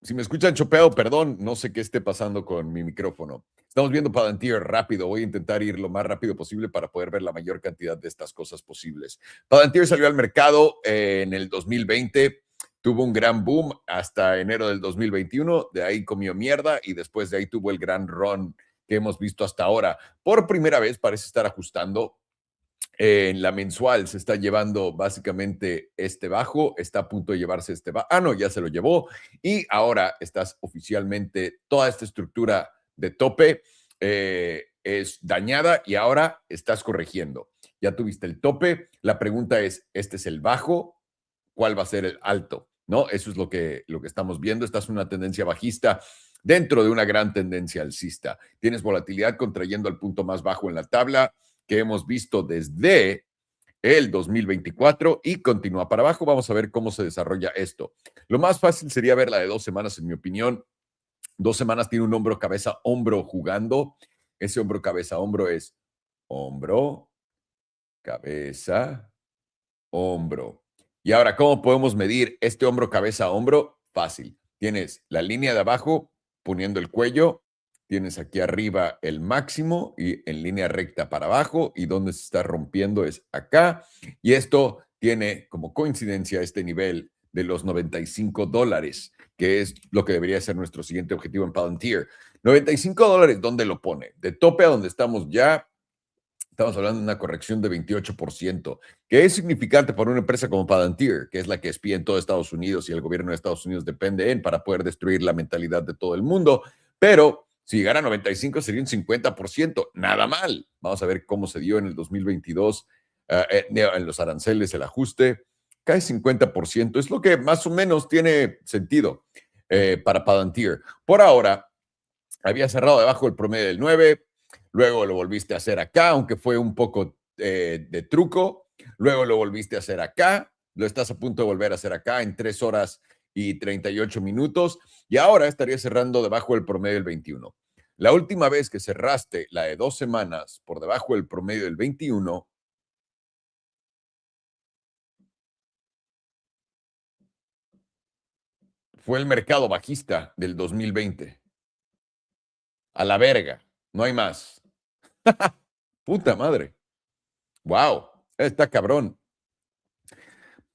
Si me escuchan chopeo, perdón, no sé qué esté pasando con mi micrófono. Estamos viendo Palantir rápido. Voy a intentar ir lo más rápido posible para poder ver la mayor cantidad de estas cosas posibles. Palantir salió al mercado en el 2020. Tuvo un gran boom hasta enero del 2021. De ahí comió mierda y después de ahí tuvo el gran run que hemos visto hasta ahora. Por primera vez parece estar ajustando. En la mensual se está llevando básicamente este bajo, está a punto de llevarse este bajo. Ah, no, ya se lo llevó. Y ahora estás oficialmente, toda esta estructura de tope es dañada y ahora estás corrigiendo. Ya tuviste el tope. La pregunta es, ¿este es el bajo? ¿Cuál va a ser el alto? ¿No? Eso es lo que estamos viendo. Esta es una tendencia bajista dentro de una gran tendencia alcista. Tienes volatilidad contrayendo al punto más bajo en la tabla que hemos visto desde el 2024 y continúa para abajo. Vamos a ver cómo se desarrolla esto. Lo más fácil sería ver la de 2 semanas, en mi opinión. 2 semanas tiene un hombro, cabeza, hombro jugando. Ese hombro, cabeza, hombro es hombro, cabeza, hombro. Y ahora, ¿cómo podemos medir este hombro, cabeza, hombro? Fácil. Tienes la línea de abajo poniendo el cuello, tienes aquí arriba el máximo y en línea recta para abajo, y donde se está rompiendo es acá. Y esto tiene como coincidencia este nivel de los $95, que es lo que debería ser nuestro siguiente objetivo en Palantir. $95, ¿dónde lo pone? De tope a donde estamos ya. Estamos hablando de una corrección de 28%, que es significante para una empresa como Palantir, que es la que espía en todo Estados Unidos y el gobierno de Estados Unidos depende en para poder destruir la mentalidad de todo el mundo. Pero si llegara a 95 sería un 50%, nada mal. Vamos a ver cómo se dio en el 2022 en los aranceles, el ajuste. Cae 50%, es lo que más o menos tiene sentido para Palantir. Por ahora, había cerrado debajo del promedio del 9, luego lo volviste a hacer acá, aunque fue un poco de truco, luego lo volviste a hacer acá, lo estás a punto de volver a hacer acá en 3 horas y 38 minutos, y ahora estaría cerrando debajo del promedio del 21. La última vez que cerraste la de 2 semanas por debajo del promedio del 21 fue el mercado bajista del 2020. A la verga, no hay más. Puta madre. Wow, está cabrón.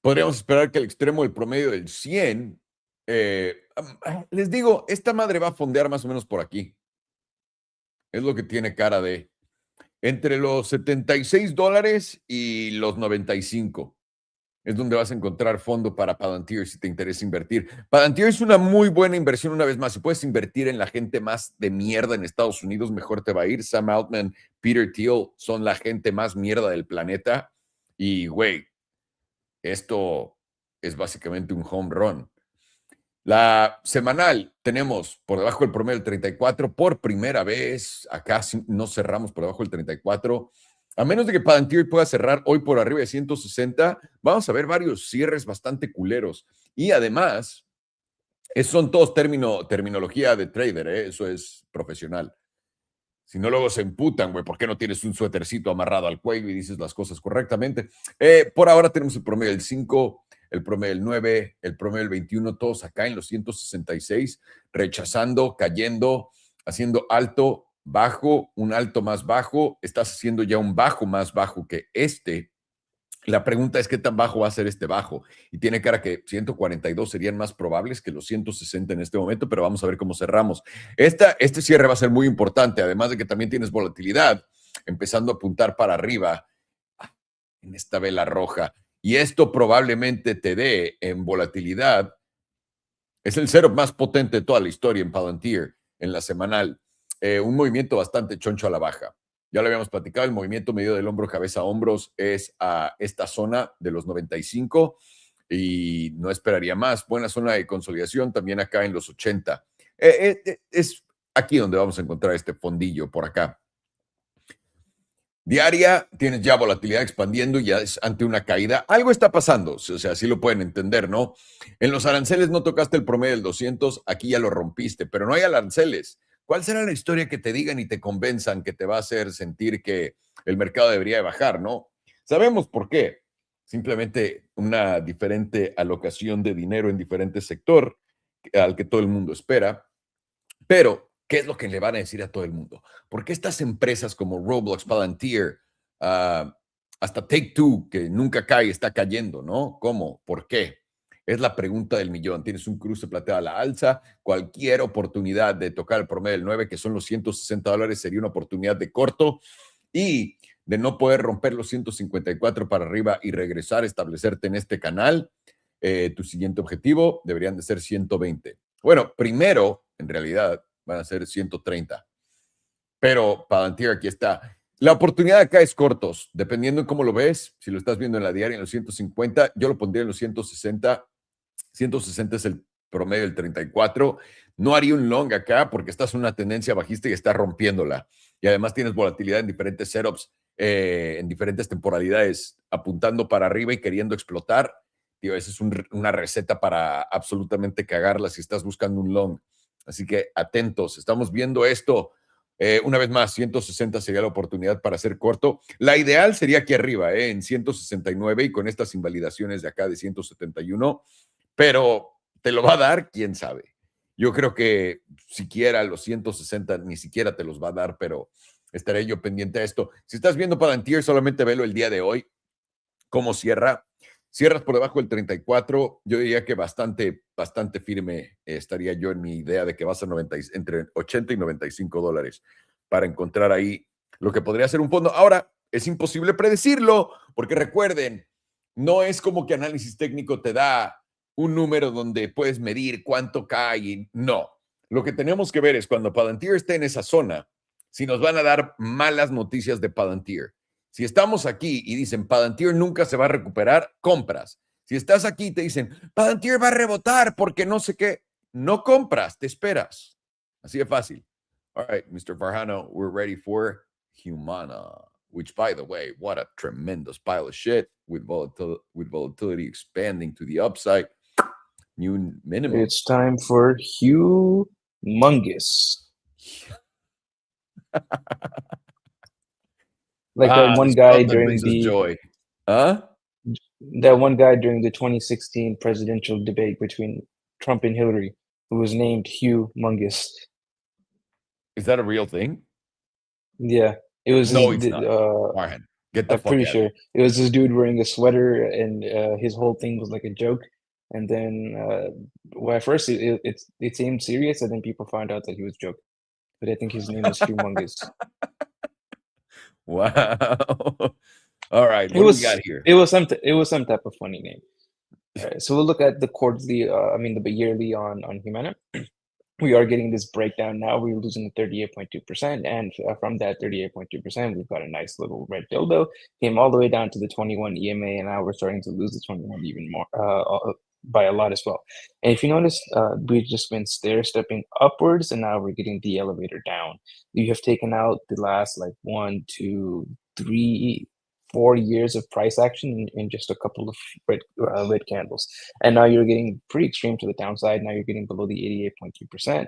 Podríamos esperar que el extremo del promedio del 100, les digo, esta madre va a fondear más o menos por aquí. Es lo que tiene cara de entre los $76 y los 95. Es donde vas a encontrar fondo para Palantir si te interesa invertir. Palantir es una muy buena inversión una vez más. Si puedes invertir en la gente más de mierda en Estados Unidos, mejor te va a ir. Sam Altman, Peter Thiel son la gente más mierda del planeta. Y, güey, esto es básicamente un home run. La semanal tenemos por debajo del promedio del 34 por primera vez. Acá no cerramos por debajo del 34. A menos de que Palantir pueda cerrar hoy por arriba de 160, vamos a ver varios cierres bastante culeros. Y además, son todos terminología de trader, ¿eh? Eso es profesional. Si no, luego se emputan, güey, ¿por qué no tienes un suétercito amarrado al cuello y dices las cosas correctamente? Por ahora tenemos el promedio del 5, el promedio del 9, el promedio del 21, todos acá en los 166, rechazando, cayendo, haciendo alto, bajo, un alto más bajo. Estás haciendo ya un bajo más bajo que este. La pregunta es qué tan bajo va a ser este bajo. Y tiene cara que 142 serían más probables que los 160 en este momento, pero vamos a ver cómo cerramos. Este cierre va a ser muy importante, además de que también tienes volatilidad, empezando a apuntar para arriba en esta vela roja. Y esto probablemente te dé en volatilidad. Es el setup más potente de toda la historia en Palantir, en la semanal. Un movimiento bastante choncho a la baja. Ya lo habíamos platicado, el movimiento medio del hombro, cabeza, hombros es a esta zona de los 95 y no esperaría más. Buena zona de consolidación también acá en los 80. Es aquí donde vamos a encontrar este fondillo, por acá. Diaria, tienes ya volatilidad expandiendo y ya es ante una caída. Algo está pasando, o sea, así lo pueden entender, ¿no? En los aranceles no tocaste el promedio del 200, aquí ya lo rompiste, pero no hay aranceles. ¿Cuál será la historia que te digan y te convenzan que te va a hacer sentir que el mercado debería de bajar, no? Sabemos por qué. Simplemente una diferente alocación de dinero en diferente sector al que todo el mundo espera. Pero, ¿qué es lo que le van a decir a todo el mundo? ¿Por qué estas empresas como Roblox, Palantir, hasta Take-Two, que nunca cae, está cayendo, ¿no? ¿Cómo? ¿Por qué? Es la pregunta del millón. Tienes un cruce plateado a la alza, cualquier oportunidad de tocar el promedio del 9, que son los $160, sería una oportunidad de corto y de no poder romper los 154 para arriba y regresar, establecerte en este canal. Tu siguiente objetivo deberían de ser 120. Bueno, primero, en realidad, van a ser 130. Pero Palantir aquí está. La oportunidad acá es cortos, dependiendo de cómo lo ves. Si lo estás viendo en la diaria en los 150, yo lo pondría en los 160. 160 es el promedio del 34. No haría un long acá porque estás en una tendencia bajista y estás rompiéndola. Y además tienes volatilidad en diferentes setups, en diferentes temporalidades, apuntando para arriba y queriendo explotar. Tío, esa es una receta para absolutamente cagarla si estás buscando un long. Así que atentos, estamos viendo esto. Una vez más, 160 sería la oportunidad para hacer corto. La ideal sería aquí arriba, en 169 y con estas invalidaciones de acá de 171, pero te lo va a dar, quién sabe. Yo creo que siquiera los 160 ni siquiera te los va a dar, pero estaré yo pendiente a esto. Si estás viendo Palantir, solamente velo el día de hoy. ¿Cómo cierra? Cierras por debajo del 34, yo diría que bastante firme estaría yo en mi idea de que vas a entre 80 y $95 para encontrar ahí lo que podría ser un fondo. Ahora, es imposible predecirlo, porque recuerden, no es como que análisis técnico te da un número donde puedes medir cuánto cae. No, lo que tenemos que ver es cuando Palantir esté en esa zona, si nos van a dar malas noticias de Palantir. Si estamos aquí y dicen Palantir nunca se va a recuperar, compras. Si estás aquí y te dicen Palantir va a rebotar porque no sé qué, no compras, te esperas. Así de fácil. All right, Mr. Farhano, we're ready for Humana, which, by the way, what a tremendous pile of shit with volatility expanding to the upside. New minimum. It's time for humongous. Like that one guy during joy. Huh? That one guy during the 2016 presidential debate between Trump and Hillary, who was named Humongous. Is that a real thing? Yeah, it was. No, it's not. Farhan, get the I'm fuck pretty out sure of it was this dude wearing a sweater, and his whole thing was like a joke. And then, well, at first it seemed serious, and then people found out that he was joking. But I think his name was Humongous. Wow. All right, what do we got here? It was some type of funny name. All right, so we'll look at the quarterly. The yearly on Humana. We are getting this breakdown now. We're losing 38.2%, and from that 38.2%, we've got a nice little red dildo. Came all the way down to the 21 EMA, and now we're starting to lose the 21 even more by a lot as well. And if you notice, we've just been stair-stepping upwards, and now we're getting the elevator down. You have taken out the last like 1, 2, 3, 4 years of price action in just a couple of red candles, and now you're getting pretty extreme to the downside. Now you're getting below the 88.2%.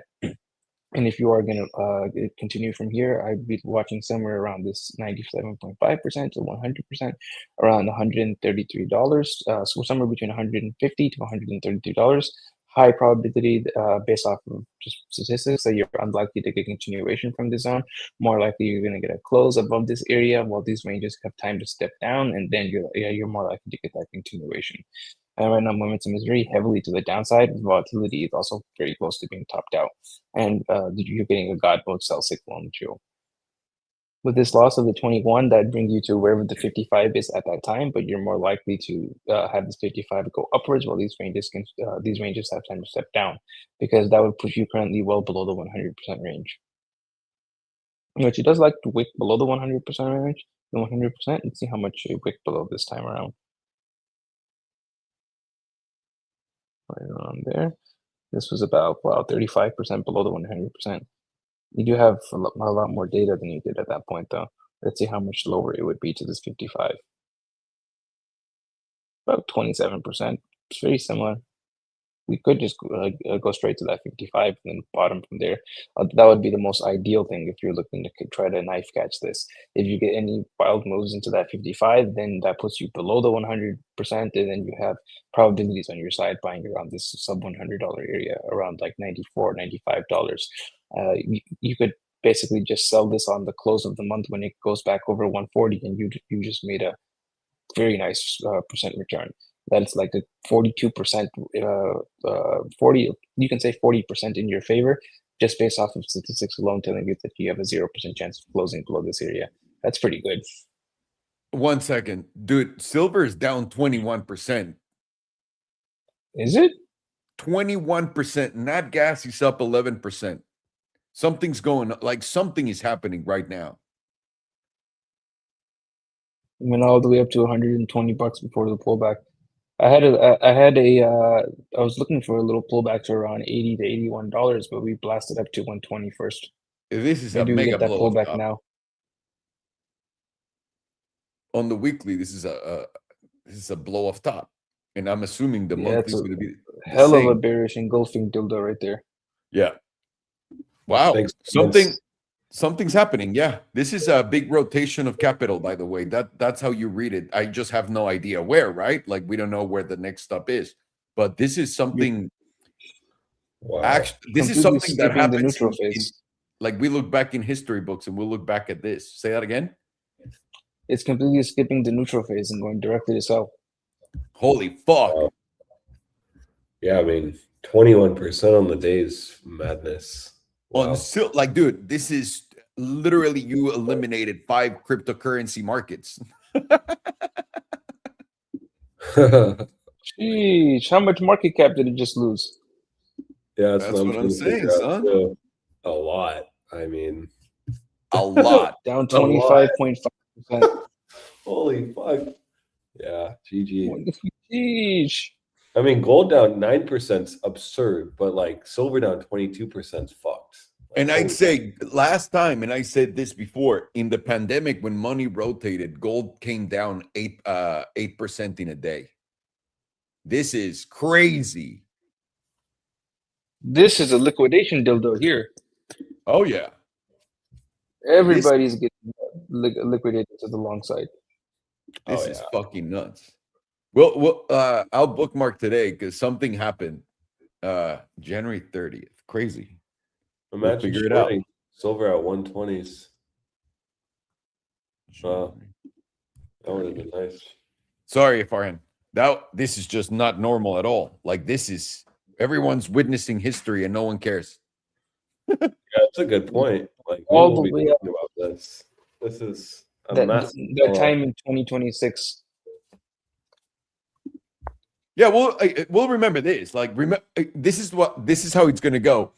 And if you are going to continue from here, I'd be watching somewhere around this 97.5% to 100%, around $133. So somewhere between $150 to $133. high probability based off of just statistics that you're unlikely to get continuation from this zone. More likely you're going to get a close above this area while these ranges have time to step down, and then you're more likely to get that continuation. And right now, momentum is very heavily to the downside. Volatility is also very close to being topped out, and you're getting a God mode sell signal on the chill. With this loss of the 21, that brings you to wherever the 55 is at that time, but you're more likely to have this 55 go upwards while these ranges have time to step down, because that would push you currently well below the 100% range. Which it does like to wick below the 100% range, the 100%, and see how much it wicked below this time around. Right around there. This was about 35% below the 100%. You do have a lot more data than you did at that point, though. Let's see how much lower it would be to this 55. About 27%. It's very similar. We could just go straight to that 55 and then bottom from there. That would be the most ideal thing if you're looking to try to knife catch this. If you get any wild moves into that 55, then that puts you below the 100%, and then you have probabilities on your side buying around this sub $100 area, around like $94, $95. You could basically just sell this on the close of the month when it goes back over 140, and you just made a very nice percent return. That's like a 42%, 40, you can say 40% in your favor, just based off of statistics alone telling you that you have a 0% chance of closing below this area. That's pretty good. 1 second. Dude, silver is down 21%. Is it? 21%. Nat gas is up 11%. Something's going on, like something is happening right now. Went all the way up to $120 before the pullback. I was looking for a little pullback to around $80 to $81, but we blasted up to 120 first. This is Maybe a we mega get that blow pullback now. On the weekly, this is a blow off top, and I'm assuming the monthly is going to be hell of a bearish engulfing dildo right there. Yeah. Wow. Something's happening. Yeah. This is a big rotation of capital, by the way. That's how you read it. I just have no idea where, right? Like we don't know where the next stop is. But this is something. Wow. Actually, this is something that happens the neutral phase. Like we look back in history books and we'll look back at this. Say that again. It's completely skipping the neutral phase and going directly to sell. Holy fuck. Wow. Yeah, I mean, 21% on the day's madness. Wow. Like, dude, this is literally you eliminated 5 cryptocurrency markets. Sheesh, how much market cap did it just lose? Yeah, that's what I'm saying, son. Too. A lot. I mean, a lot. Down 25.5%. Holy fuck. Yeah, GG. Sheesh. I mean, gold down 9% is absurd, but like silver down 22% is fucked. Like, and I'd say last time, and I said this before, in the pandemic when money rotated, gold came down 8% in a day. This is crazy. This is a liquidation dildo here. Oh yeah. Everybody's getting liquidated to the long side. This is fucking nuts. Well, I'll bookmark today because something happened January 30th. Crazy. Imagine figure it out. Silver at 120s. Wow. That would have been nice. Sorry, Farhan. This is just not normal at all. Like this is everyone's witnessing history and no one cares. Yeah, that's a good point. Like all the way up about this. This is that time in 2026. Yeah, we'll remember this. Like, this is how it's gonna go.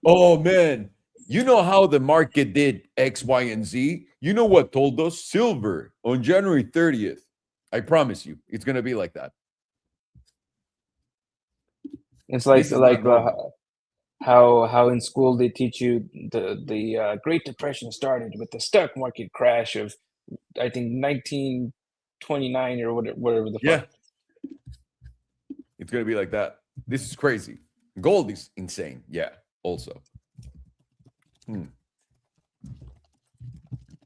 Oh man, you know how the market did X, Y, and Z. You know what told us? Silver on January 30th. I promise you, it's gonna be like that. It's like how in school they teach you the Great Depression started with the stock market crash of I think 1929 or whatever the fuck. It's going to be like that. This is crazy. Gold is insane. Yeah, also.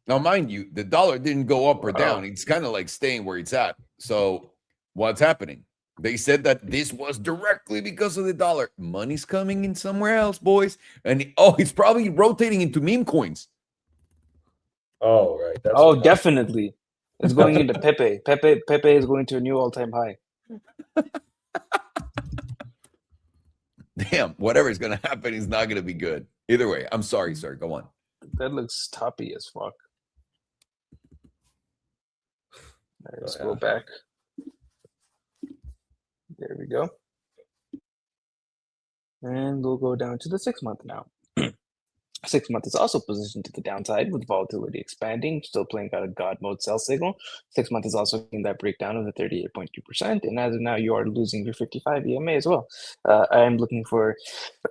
Now, mind you, the dollar didn't go up or down. It's kind of like staying where it's at. So what's happening? They said that this was directly because of the dollar. Money's coming in somewhere else, boys. And it's probably rotating into meme coins. Oh, right. That's Oh, what's happening. definitely. It's going into Pepe. Pepe is going to a new all-time high. Damn, whatever is going to happen is not going to be good. Either way, I'm sorry, sir. Go on. That looks toppy as fuck. Let's go back. There we go. And we'll go down to the 6 month now. 6 month is also positioned to the downside with volatility expanding, still playing out a God mode sell signal. 6 month is also in that breakdown of the 38.2%. And as of now, you are losing your 55 EMA as well. I am looking for,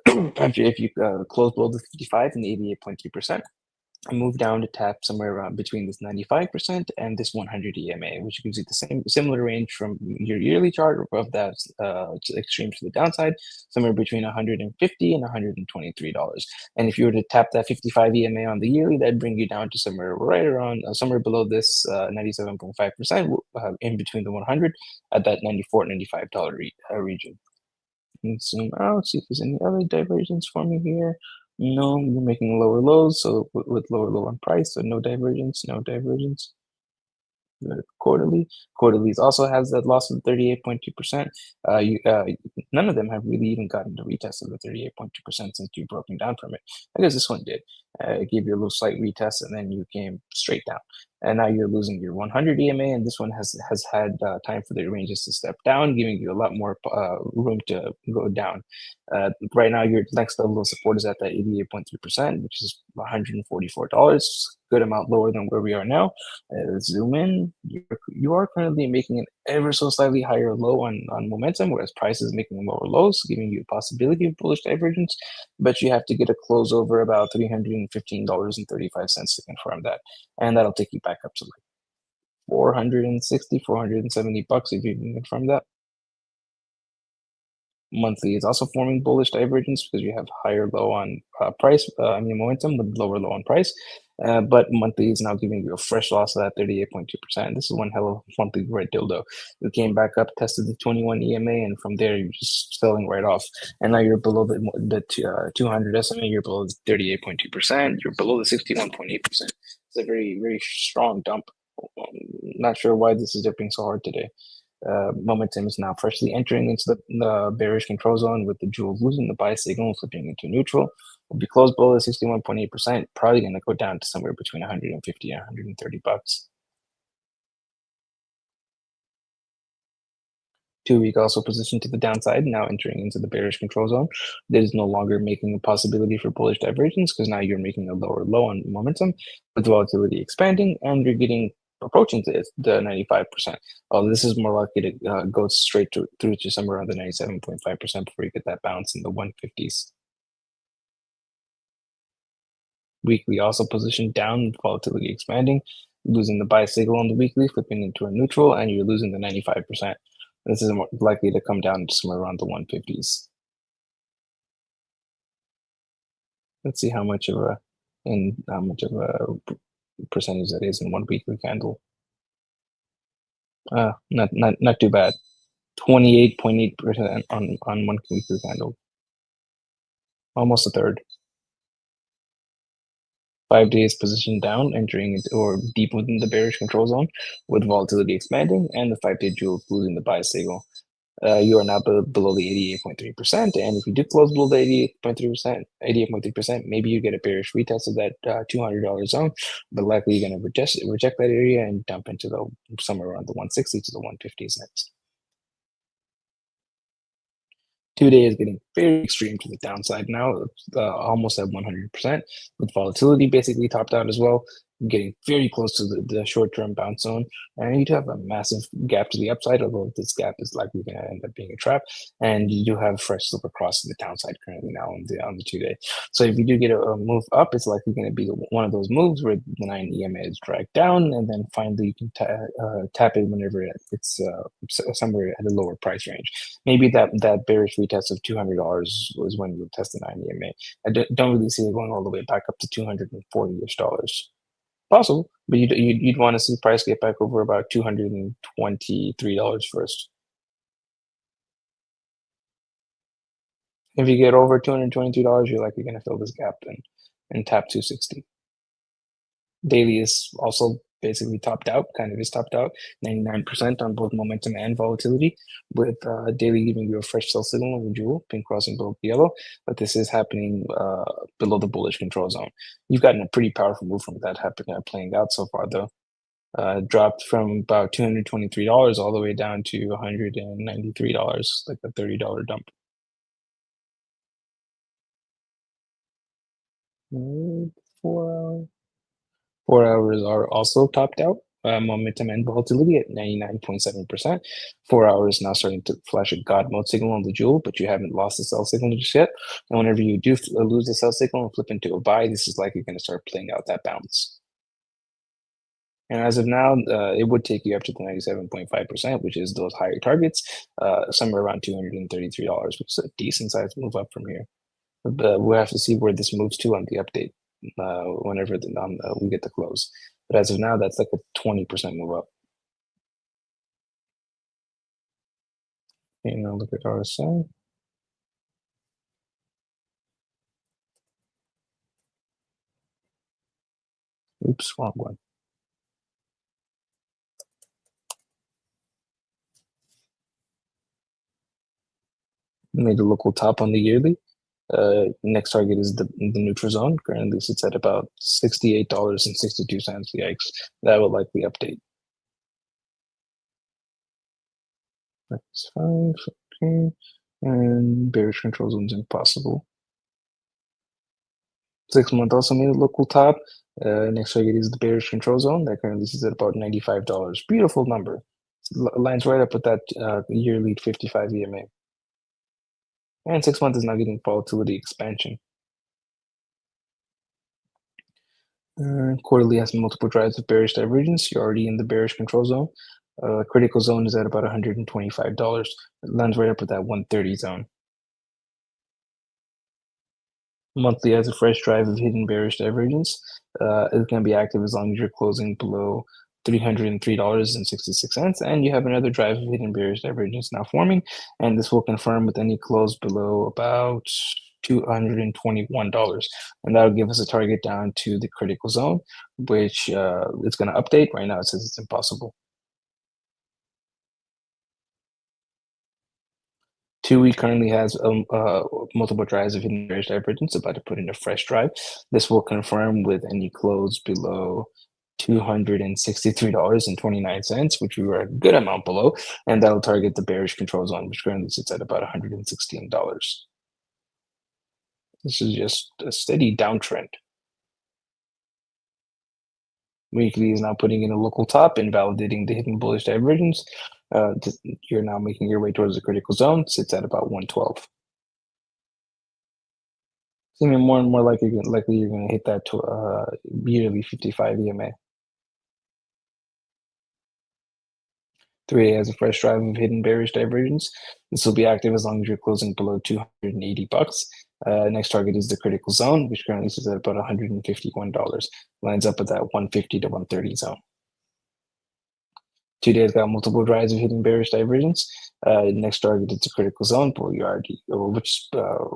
if you close below the 55 and the 88.3%, I move down to tap somewhere around between this 95% and this 100 EMA, which gives you the similar range from your yearly chart of that extreme to the downside, somewhere between $150 and $123. And if you were to tap that 55 EMA on the yearly, that'd bring you down to somewhere right around, somewhere below this 97.5%, in between the 100 at that $94, $95 region. Let's zoom out, see if there's any other divergence for me here. No, you're making lower lows, so with lower low on price, so no divergence, no divergence. Quarterlies also has that loss of 38.2%. None of them have really even gotten the retest of the 38.2% since you've broken down from it. I guess this one did. It gave you a little slight retest, and then you came straight down. And now you're losing your 100 EMA, and this one has had time for the ranges to step down, giving you a lot more room to go down. Right now, your next level of support is at that 88.3%, which is $144, good amount lower than where we are now. Let's zoom in. You are currently making an ever so slightly higher low on momentum, whereas price is making lower lows, giving you a possibility of bullish divergence, but you have to get a close over about $315.35 to confirm that, and that'll take you back up to like 460, 470 bucks if you can confirm that. Monthly is also forming bullish divergence because you have higher low on price, momentum with lower low on price. But monthly is now giving you a fresh loss of that 38.2%. This is one hell of a monthly red dildo. It came back up, tested the 21 EMA, and from there you're just selling right off. And now you're below the 200 SMA, you're below the 38.2%, you're below the 61.8%. It's a very, very strong dump. Not sure why this is dipping so hard today. Momentum is now freshly entering into the bearish control zone with the jewel losing the buy signal, flipping into neutral. Will be closed below the 61.8%, probably going to go down to somewhere between 150 and 130 bucks. 2 week also positioned to the downside, now entering into the bearish control zone. That is no longer making a possibility for bullish divergence because now you're making a lower low on momentum with volatility expanding, and you're getting approaching to the 95%. This is more likely to go straight through to somewhere around the 97.5% before you get that bounce in the 150s. Weekly also positioned down with volatility expanding, losing the buy signal on the weekly, flipping into a neutral, and you're losing the 95%. This is more likely to come down to somewhere around the 150s. Let's see how much of a percentage that is in one weekly candle. Not too bad. 28.8% on one weekly candle. Almost a third. 5 days position down, entering into or deep within the bearish control zone with volatility expanding, and the 5-day jewel losing the buy signal. You are now below the 88.3%, and if you do close below the 88.3%, maybe you get a bearish retest of that $200 zone, but likely you're going to reject that area and dump into the somewhere around the 160 to the 150s next. 2 days getting very extreme to the downside now, almost at 100%, with volatility basically topped out as well, getting very close to the short-term bounce zone. And you do have a massive gap to the upside, although this gap is likely going to end up being a trap. And you do have fresh slip across to the downside currently now on the 2 day. So if you do get a move up, it's likely going to be one of those moves where the 9 EMA is dragged down, and then finally you can tap it whenever it's somewhere at a lower price range. Maybe that bearish retest of $200 was when you test the 9 EMA. I don't really see it going all the way back up to $240-ish. Possible, but you'd want to see price get back over about $223 first. If you get over $223, you're likely going to fill this gap and tap 260. Daily is also basically topped out, 99% on both momentum and volatility, with daily giving you a fresh sell signal on the jewel, pink crossing below the yellow, but this is happening below the bullish control zone. You've gotten a pretty powerful move from that playing out so far, though. Dropped from about $223 all the way down to $193, like a $30 dump. 4 hours are also topped out. Momentum and volatility at 99.7%. 4 hours now starting to flash a God mode signal on the jewel, but you haven't lost the sell signal just yet. And whenever you do lose the sell signal and flip into a buy, this is likely going to start playing out that bounce. And as of now, it would take you up to the 97.5%, which is those higher targets, somewhere around $233, which is a decent sized move up from here. But we'll have to see where this moves to on the update whenever we get the close. But as of now, that's like a 20% move up. Okay, now look at RSI. Oops, wrong one. Made a local top on the yearly. Next target is the neutral zone. Currently sits at about $68.62. Yikes. That will likely update. That's 5. Okay. And bearish control zone's impossible. 6 month also made a local top. Next target is the bearish control zone. That currently sits at about $95. Beautiful number. Lines right up with that yearly 55 EMA. And 6 months is now getting volatility expansion. Quarterly has multiple drives of bearish divergence. You're already in the bearish control zone. Critical zone is at about $125. It lands right up with that 130 zone. Monthly has a fresh drive of hidden bearish divergence. It's going to be active as long as you're closing below $303.66, and you have another drive of hidden bearish divergence now forming, and this will confirm with any close below about $221, and that'll give us a target down to the critical zone, which it's going to update. Right now it says it's impossible. 2 week currently has multiple drives of hidden bearish divergence, about to put in a fresh drive. This will confirm with any close below $263.29, which we were a good amount below, and that'll target the bearish control zone, which currently sits at about $116. This is just a steady downtrend. Weekly is now putting in a local top, invalidating the hidden bullish divergence. You're now making your way towards the critical zone, sits at about 112. Seeming more and more likely you're going to hit that yearly 55 EMA. 3A has a fresh drive of hidden bearish divergence. This will be active as long as you're closing below $280. Next target is the critical zone, which currently sits at about $151. Lines up with that 150 to 130 zone. 2 days got multiple drives of hidden bearish divergence. Next target is the critical zone, which is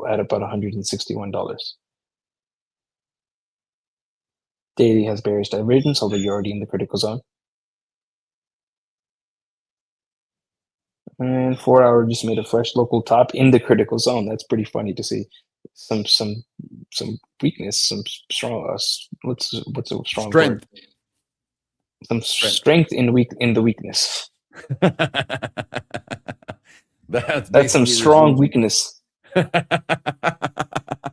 at about $161. Daily has bearish divergence, although you're already in the critical zone. And 4 hour just made a fresh local top in the critical zone. That's pretty funny to see. Some weakness, some strong. What's a strong Strength. word? Some strength in the weakness. That's some strong weakness.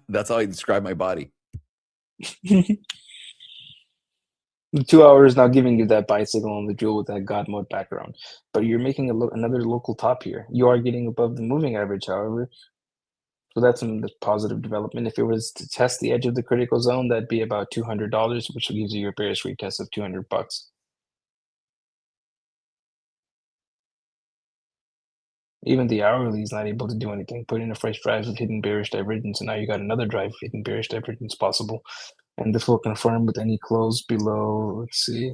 That's how I describe my body. The 2 hours now giving you that buy signal on the jewel with that God mode background, but you're making another local top here. You are getting above the moving average, however, so that's some positive development. If it was to test the edge of the critical zone, that'd be about $200, which gives you your bearish retest of $200. Even the hourly is not able to do anything. Put in a fresh drive of hidden bearish divergence, and now you got another drive of hidden bearish divergence possible. And this will confirm with any close below, let's see,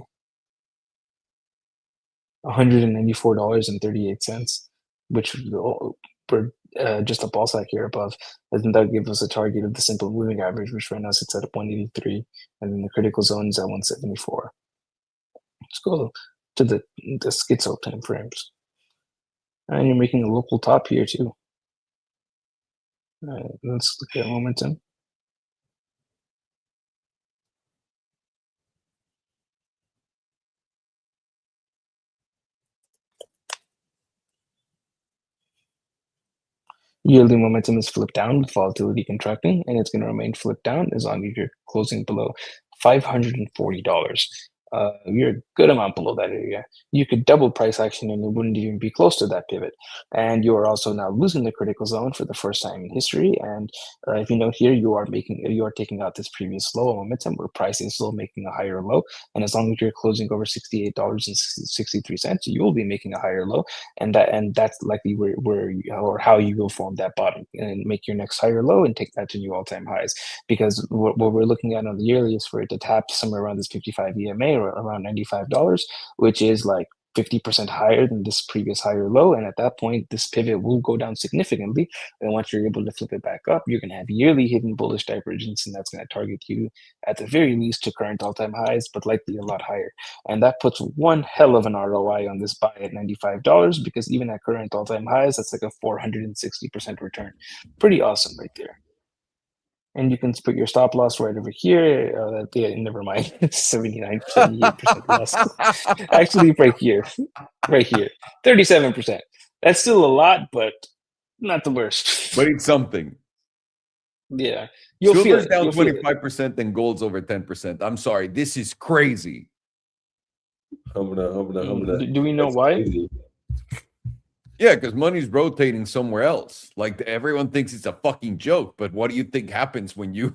$194.38, which just a ball sack here above, and then that gives us a target of the simple moving average, which right now sits at 183, and then the critical zone is at 174. Let's go to the schizo time frames. And you're making a local top here too. All right, let's look at momentum. Yearly momentum is flipped down with volatility contracting, and it's going to remain flipped down as long as you're closing below $540. You're a good amount below that area. You could double price action and it wouldn't even be close to that pivot. And you are also now losing the critical zone for the first time in history. And if you note here, you are taking out this previous low momentum where price is still making a higher low. And as long as you're closing over $68.63, you will be making a higher low. And that's likely where or how you will form that bottom and make your next higher low and take that to new all-time highs. Because what we're looking at on the yearly is for it to tap somewhere around this 55 EMA or around $95, which is like 50% higher than this previous higher low. And at that point, this pivot will go down significantly. And once you're able to flip it back up, you're going to have yearly hidden bullish divergence, and that's going to target you at the very least to current all-time highs, but likely a lot higher. And that puts one hell of an ROI on this buy at $95, because even at current all-time highs, that's like a 460% return. Pretty awesome right there. And you can put your stop loss right over here. Never mind. It's 78% loss. Actually, right here. 37%. That's still a lot, but not the worst. But it's something. Yeah. You'll Silver's feel it. down 25% and gold's over 10%. I'm sorry. This is crazy. Do we know why? Crazy. Yeah, because money's rotating somewhere else. Like everyone thinks it's a fucking joke, but what do you think happens when you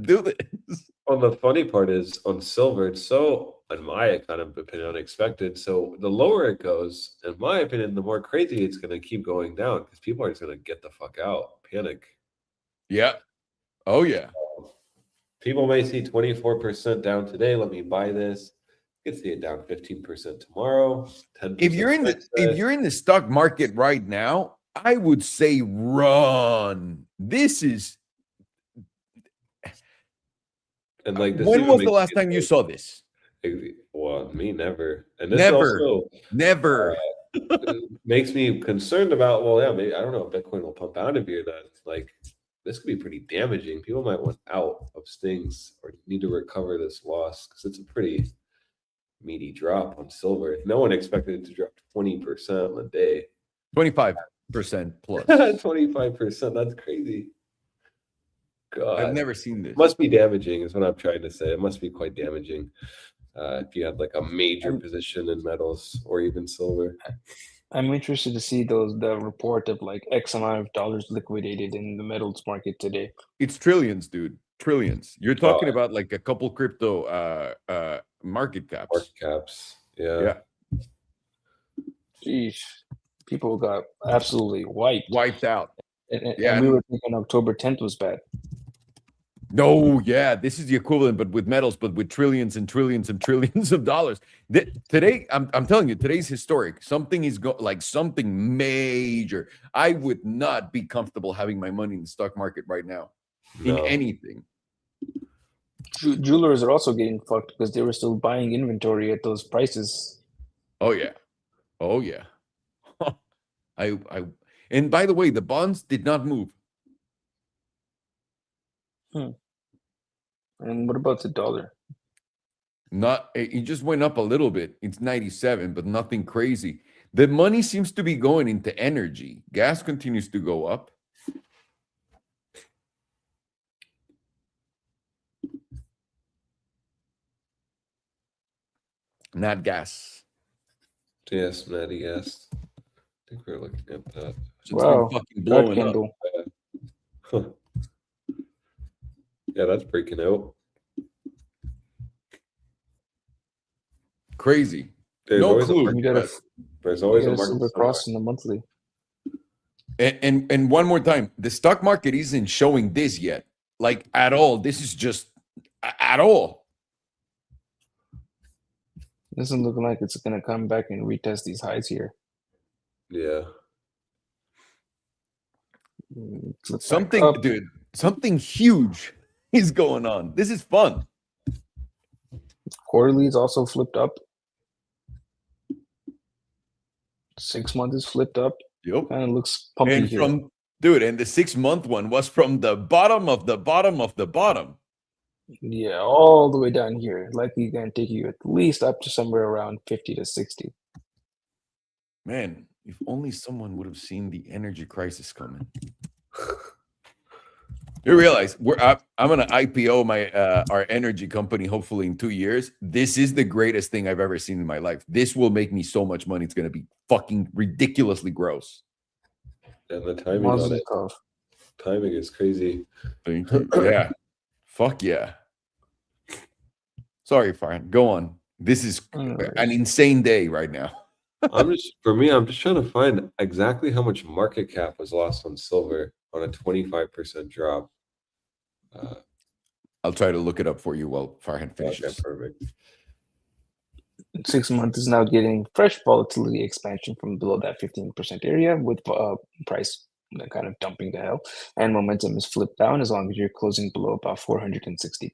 do this? Well, the funny part is on silver, it's so, in my kind of opinion, unexpected. So the lower it goes, in my opinion, the more crazy it's going to keep going down because people are just going to get the fuck out, panic. Yeah. Oh, yeah. People may see 24% down today. Let me buy this. You can see it down 15% tomorrow. 10%. If you're in the stock market right now, I would say run. This is. And like this, when was the last time you saw this? Well, me never. And this never. Makes me concerned about. Well, yeah, maybe I don't know if Bitcoin will pump out of here. That like this could be pretty damaging. People might want out of stings or need to recover this loss because it's a pretty meaty drop on silver. No one expected it to drop 20% on a day. 25% plus. 25%. That's crazy. God, I've never seen this. Must be damaging, is what I'm trying to say. It must be quite damaging if you had like a major position in metals or even silver. I'm interested to see the report of like X amount of dollars liquidated in the metals market today. It's trillions, dude. Trillions. You're talking about like a couple crypto market caps. Market caps. Yeah. Jeez. People got absolutely wiped out. And we were thinking October 10th was bad. No, yeah, this is the equivalent, but with metals, but with trillions and trillions and trillions of dollars. Today, I'm telling you, today's historic. Something is like something major. I would not be comfortable having my money in the stock market right now in anything. Jewelers are also getting fucked because they were still buying inventory at those prices. Oh yeah, oh yeah. And by the way, the bonds did not move. And what about the dollar? It just went up a little bit. It's 97, but nothing crazy. The money seems to be going into energy. Gas continues to go up. Not gas. Yes, Natty, yes. I think we're looking at that. Wow, fucking blowing up. Huh. Yeah, that's breaking out. Crazy. There's no always clue. There's always a market silver cross in the monthly. And one more time, the stock market isn't showing this yet, like at all. This is just at all. Doesn't look like it's going to come back and retest these highs here. Yeah. Flip back Something, up. dude, something huge is going on. This is fun. Quarterly is also flipped up. 6 month is flipped up. Yep. Kind of looks pumpy And here. from, dude, and the 6-month one was from the bottom of the bottom of the bottom. Yeah, all the way down here. Likely going to take you at least up to somewhere around 50 to 60. Man, if only someone would have seen the energy crisis coming. You realize I'm gonna IPO my our energy company hopefully in 2 years. This is the greatest thing I've ever seen in my life. This will make me so much money. It's gonna be fucking ridiculously gross. And the timing on it. Tough. Timing is crazy. Thank you. Yeah. Fuck yeah. Sorry, Farhan. Go on. This is an insane day right now. I'm just trying to find exactly how much market cap was lost on silver on a 25% drop. I'll try to look it up for you while Farhan finishes. Okay, perfect. 6 month is now getting fresh volatility expansion from below that 15% area with price kind of dumping to hell, and momentum is flipped down as long as you're closing below about $460.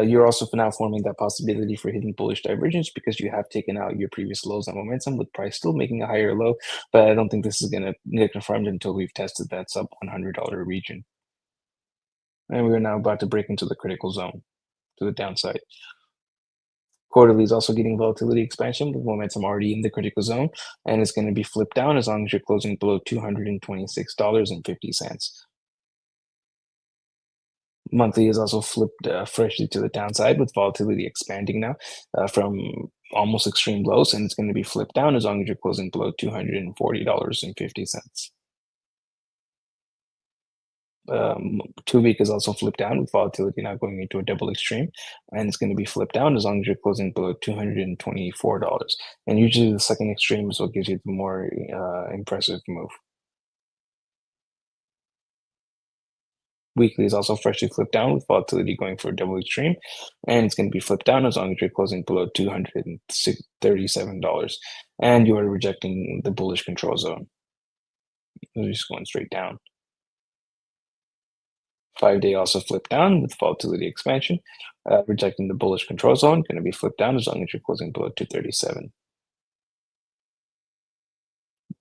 You're also now forming that possibility for hidden bullish divergence because you have taken out your previous lows on momentum with price still making a higher low, but I don't think this is going to get confirmed until we've tested that sub $100 region. And we're now about to break into the critical zone to the downside. Quarterly is also getting volatility expansion with momentum already in the critical zone, and it's going to be flipped down as long as you're closing below $226.50. Monthly is also flipped freshly to the downside with volatility expanding now from almost extreme lows, and it's going to be flipped down as long as you're closing below $240.50. 2 week is also flipped down with volatility now going into a double extreme, and it's going to be flipped down as long as you're closing below $224. And usually the second extreme is what gives you the more impressive move. Weekly is also freshly flipped down with volatility going for a double extreme, and it's going to be flipped down as long as you're closing below $237, and you are rejecting the bullish control zone. You're just going straight down. 5-day also flipped down with volatility expansion, rejecting the bullish control zone, going to be flipped down as long as you're closing below 237.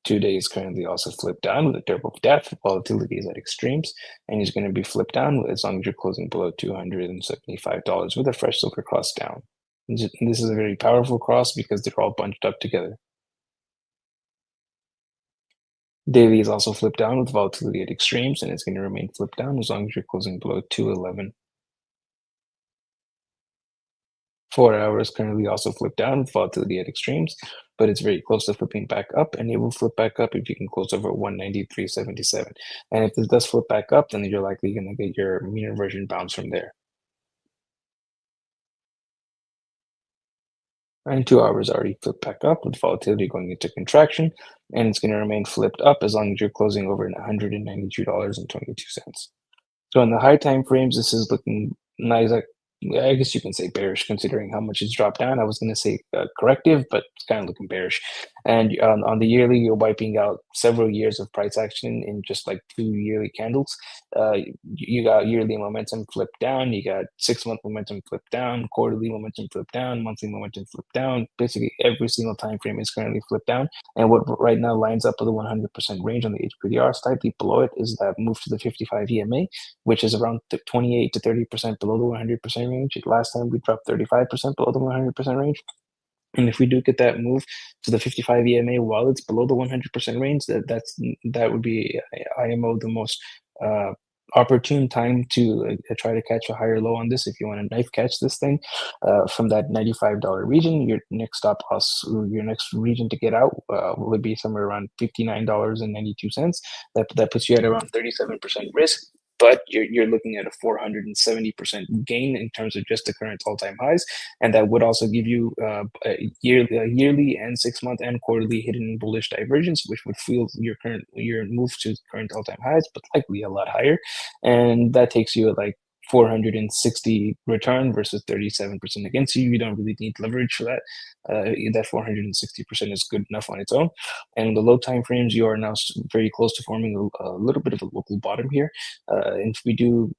2-day is currently also flipped down with a durable depth. Volatility is at extremes, and he's going to be flipped down as long as you're closing below $275 with a fresh silver cross down. And this is a very powerful cross because they're all bunched up together. Daily is also flipped down with volatility at extremes, and it's going to remain flipped down as long as you're closing below 211. 4 hours currently also flipped down with volatility at extremes, but it's very close to flipping back up, and it will flip back up if you can close over 193.77. And if this does flip back up, then you're likely going to get your mean reversion bounce from there. And 2 hours already flipped back up with volatility going into contraction, and it's going to remain flipped up as long as you're closing over $192.22. So in the high time frames, this is looking nice. I guess you can say bearish considering how much it's dropped down. I was going to say corrective, but it's kind of looking bearish. And on the yearly, you're wiping out several years of price action in just like 2 yearly candles. You got yearly momentum flipped down. You got 6-month momentum flipped down, quarterly momentum flipped down, monthly momentum flipped down. Basically, every single time frame is currently flipped down. And what right now lines up with the 100% range on the HPDR, slightly below it, is that move to the 55 EMA, which is around 28 to 30% below the 100% range. Last time we dropped 35% below the 100% range. And if we do get that move to the 55 EMA while it's below the 100% range, that would be IMO the most opportune time to try to catch a higher low on this. If you want to knife catch this thing from that $95 region, your next stop loss, your next region to get out would be somewhere around $59.92. That puts you at around 37% risk. But you're looking at a 470% gain in terms of just the current all-time highs, and that would also give you a yearly and 6-month and quarterly hidden bullish divergence, which would fuel your move to current all-time highs, but likely a lot higher, and that takes you at like 460 return versus 37% against you. You don't really need leverage for that. That 460% is good enough on its own. And the low time frames, you are now very close to forming a little bit of a local bottom here. And if we do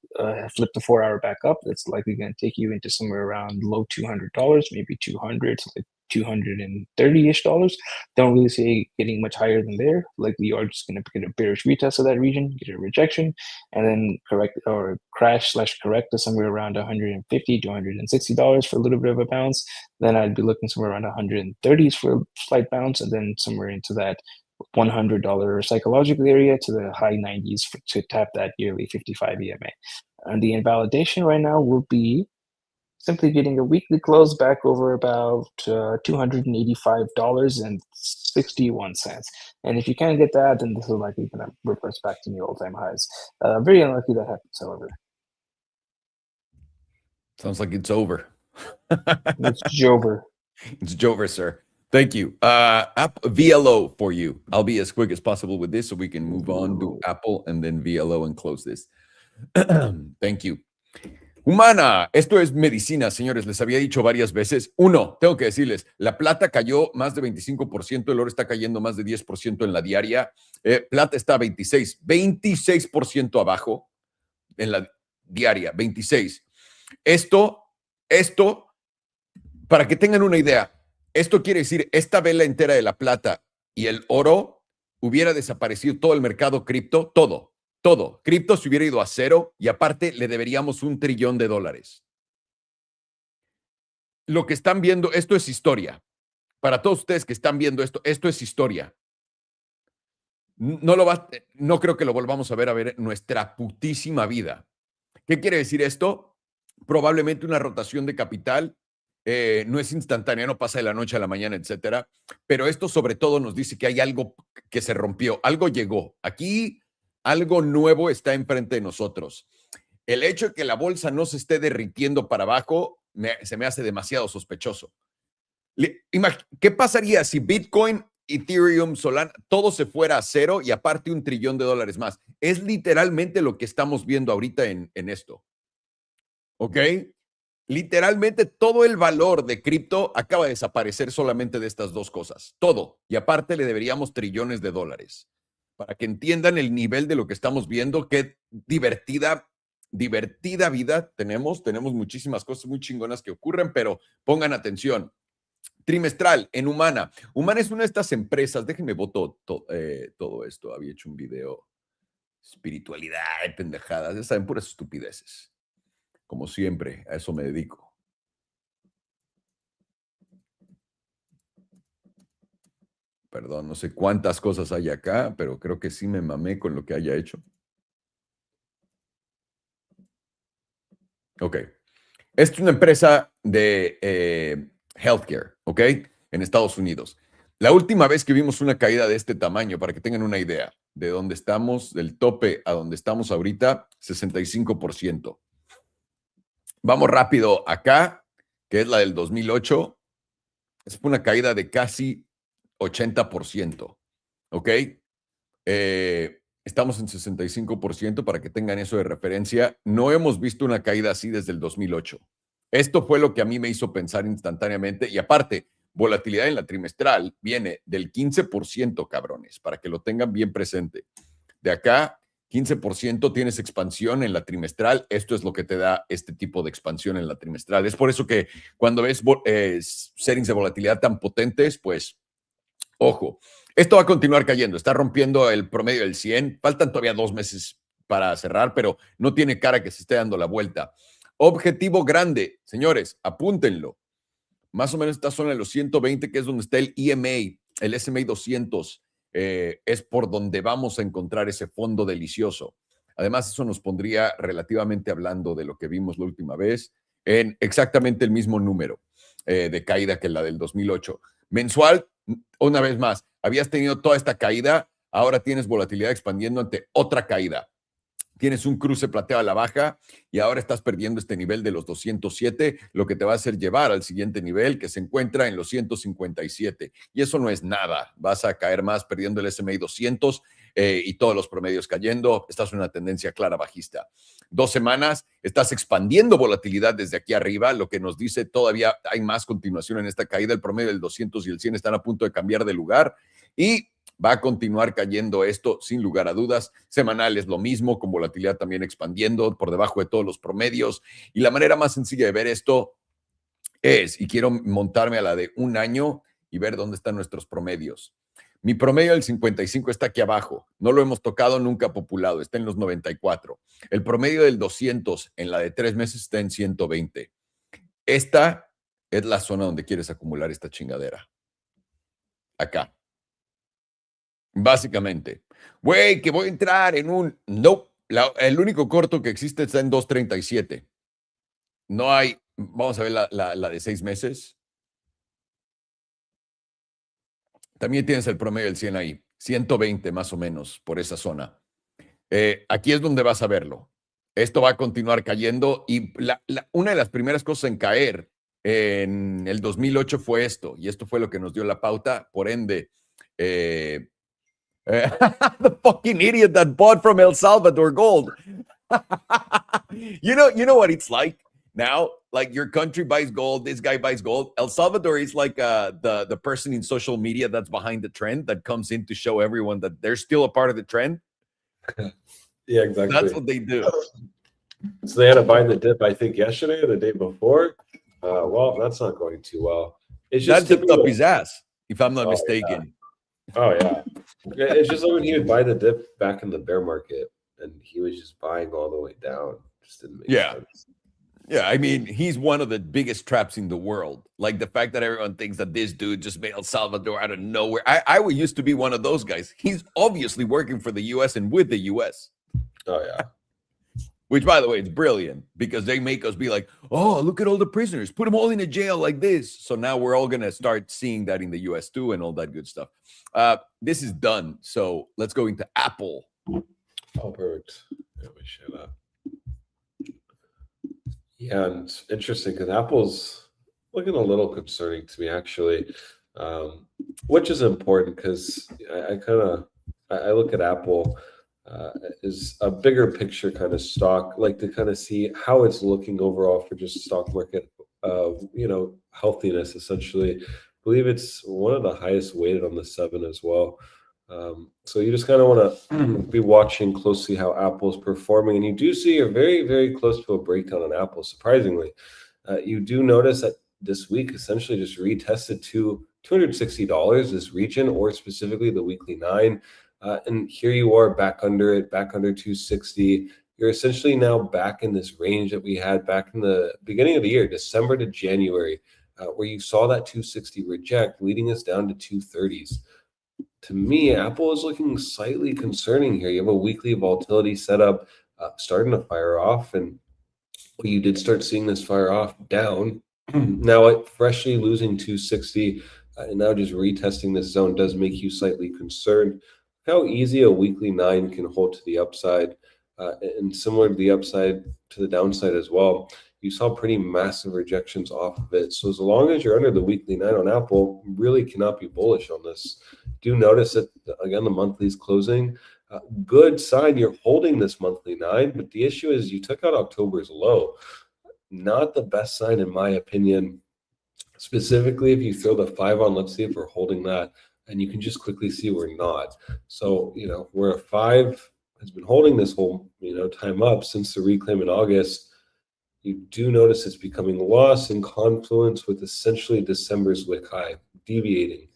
flip the 4 hour back up, that's likely going to take you into somewhere around low $200, maybe 200, like $230-ish. Don't really see it getting much higher than there. Likely you are just going to get a bearish retest of that region, get a rejection, and then correct or crash/correct to somewhere around $150 to $160 for a little bit of a bounce. Then I'd be looking somewhere around 130s for a slight bounce, and then somewhere into that $100 psychological area to the high 90s to tap that yearly 55 EMA. And the invalidation right now will be simply getting a weekly close back over about $285.61. And if you can't get that, then this is likely going to reverse back to new all-time highs. Very unlikely that happens, however. Sounds like it's over. It's Jover. It's Jover, sir. Thank you. VLO for you. I'll be as quick as possible with this so we can move on to Apple and then VLO and close this. Thank you. Humana, esto es medicina, señores. Les había dicho varias veces. Uno, tengo que decirles, la plata cayó más de 25%, el oro está cayendo más de 10% en la diaria. Plata está a 26% abajo en la diaria, 26. Esto, para que tengan una idea, esto quiere decir, esta vela entera de la plata y el oro hubiera desaparecido todo el mercado cripto, todo. Cripto se hubiera ido a cero y aparte le deberíamos $1 trillón. Lo que están viendo, esto es historia. Para todos ustedes que están viendo esto es historia. No creo que lo volvamos a ver en nuestra putísima vida. ¿Qué quiere decir esto? Probablemente una rotación de capital. No es instantánea, no pasa de la noche a la mañana, etcétera. Pero esto sobre todo nos dice que hay algo que se rompió, algo llegó. Aquí algo nuevo está enfrente de nosotros. El hecho de que la bolsa no se esté derritiendo para abajo se me hace demasiado sospechoso. ¿Qué pasaría si Bitcoin, Ethereum, Solana, todo se fuera a cero y aparte $1 trillón más? Es literalmente lo que estamos viendo ahorita en esto. ¿Ok? Literalmente todo el valor de cripto acaba de desaparecer solamente de estas dos cosas. Todo. Y aparte le deberíamos $trillones. Para que entiendan el nivel de lo que estamos viendo, qué divertida vida tenemos. Tenemos muchísimas cosas muy chingonas que ocurren, pero pongan atención. Trimestral en Humana. Humana es una de estas empresas. Déjenme botar todo esto. Había hecho un video. Espiritualidad, pendejadas. Ya saben, puras estupideces. Como siempre, a eso me dedico. Perdón, no sé cuántas cosas hay acá, pero creo que sí me mamé con lo que haya hecho. Ok. Esta es una empresa de healthcare, ¿ok? En Estados Unidos. La última vez que vimos una caída de este tamaño, para que tengan una idea de dónde estamos, del tope a donde estamos ahorita, 65%. Vamos rápido acá, que es la del 2008. Es una caída de casi 80%, ¿ok? Estamos en 65% para que tengan eso de referencia. No hemos visto una caída así desde el 2008. Esto fue lo que a mí me hizo pensar instantáneamente. Y aparte, volatilidad en la trimestral viene del 15%, cabrones, para que lo tengan bien presente. De acá, 15% tienes expansión en la trimestral. Esto es lo que te da este tipo de expansión en la trimestral. Es por eso que cuando ves settings de volatilidad tan potentes, pues ojo, esto va a continuar cayendo, está rompiendo el promedio del 100, faltan todavía 2 meses para cerrar, pero no tiene cara que se esté dando la vuelta. Objetivo grande, señores, apúntenlo. Más o menos esta zona de los 120, que es donde está el EMA, el SMA 200, es por donde vamos a encontrar ese fondo delicioso. Además, eso nos pondría, relativamente hablando de lo que vimos la última vez, en exactamente el mismo número de caída que la del 2008. Mensual, una vez más, habías tenido toda esta caída, ahora tienes volatilidad expandiendo ante otra caída. Tienes un cruce plateado a la baja y ahora estás perdiendo este nivel de los 207, lo que te va a hacer llevar al siguiente nivel que se encuentra en los 157. Y eso no es nada. Vas a caer más perdiendo el SMA 200. y todos los promedios cayendo. Estás en una tendencia clara bajista. 2 semanas, estás expandiendo volatilidad desde aquí arriba, lo que nos dice todavía hay más continuación en esta caída. El promedio del 200 y el 100 están a punto de cambiar de lugar y va a continuar cayendo esto sin lugar a dudas. Semanal es lo mismo, con volatilidad también expandiendo por debajo de todos los promedios. Y la manera más sencilla de ver esto es, y quiero montarme a la de un año y ver dónde están nuestros promedios. Mi promedio del 55 está aquí abajo. No lo hemos tocado, nunca populado. Está en los 94. El promedio del 200 en la de 3 meses está en 120. Esta es la zona donde quieres acumular esta chingadera. Acá. Básicamente. Güey, que voy a entrar en un... No. El único corto que existe está en 237. No hay... Vamos a ver la de 6 meses. También tienes el promedio del 100 ahí. 120 más o menos por esa zona. Aquí es donde vas a verlo. Esto va a continuar cayendo y una de las primeras cosas en caer en el 2008 fue esto, y esto fue lo que nos dio la pauta. Por ende, the fucking idiot that bought from El Salvador gold. You know what it's like now? Like your country buys gold, this guy buys gold. El Salvador is like the person in social media that's behind the trend that comes in to show everyone that they're still a part of the trend. Yeah, exactly. That's what they do. So they had to buy the dip, I think, yesterday or the day before. Well, that's not going too well. It's just That dipped up his ass, if I'm not mistaken. Yeah. Oh, yeah. It's just like when he would buy the dip back in the bear market and he was just buying all the way down. Just didn't make sense. Yeah, I mean, he's one of the biggest traps in the world. Like the fact that everyone thinks that this dude just made El Salvador out of nowhere. I used to be one of those guys. He's obviously working for the U.S. and with the U.S. Oh, yeah. Which, by the way, it's brilliant because they make us be like, oh, look at all the prisoners. Put them all in a jail like this. So now we're all going to start seeing that in the U.S. too and all that good stuff. This is done. So let's go into Apple. Oh, perfect. Yeah, we share that. Yeah, and it's interesting because Apple's looking a little concerning to me, actually, which is important because I look at Apple as a bigger picture kind of stock, like to kind of see how it's looking overall for just stock market, healthiness, essentially. I believe it's one of the highest weighted on the 7 as well. So you just kind of want to be watching closely how Apple's performing. And you do see you're very, very close to a breakdown on Apple, surprisingly. You do notice that this week essentially just retested to $260, this region, or specifically the weekly 9. And here you are back under it, back under 260. You're essentially now back in this range that we had back in the beginning of the year, December to January, where you saw that 260 reject, leading us down to 230s. To me, Apple is looking slightly concerning here. You have a weekly volatility setup starting to fire off, and you did start seeing this fire off down. Now, freshly losing 260 and now just retesting this zone does make you slightly concerned. How easy a weekly 9 can hold to the upside, and similar to the upside to the downside as well. You saw pretty massive rejections off of it. So as long as you're under the weekly 9 on Apple, you really cannot be bullish on this. Do notice that, again, the monthly is closing. Good sign you're holding this monthly 9, but the issue is you took out October's low. Not the best sign, in my opinion. Specifically, if you throw the 5 on, let's see if we're holding that. And you can just quickly see we're not. So, where a 5 has been holding this whole, time up since the reclaim in August, you do notice it's becoming lost in confluence with essentially December's wick high, deviating.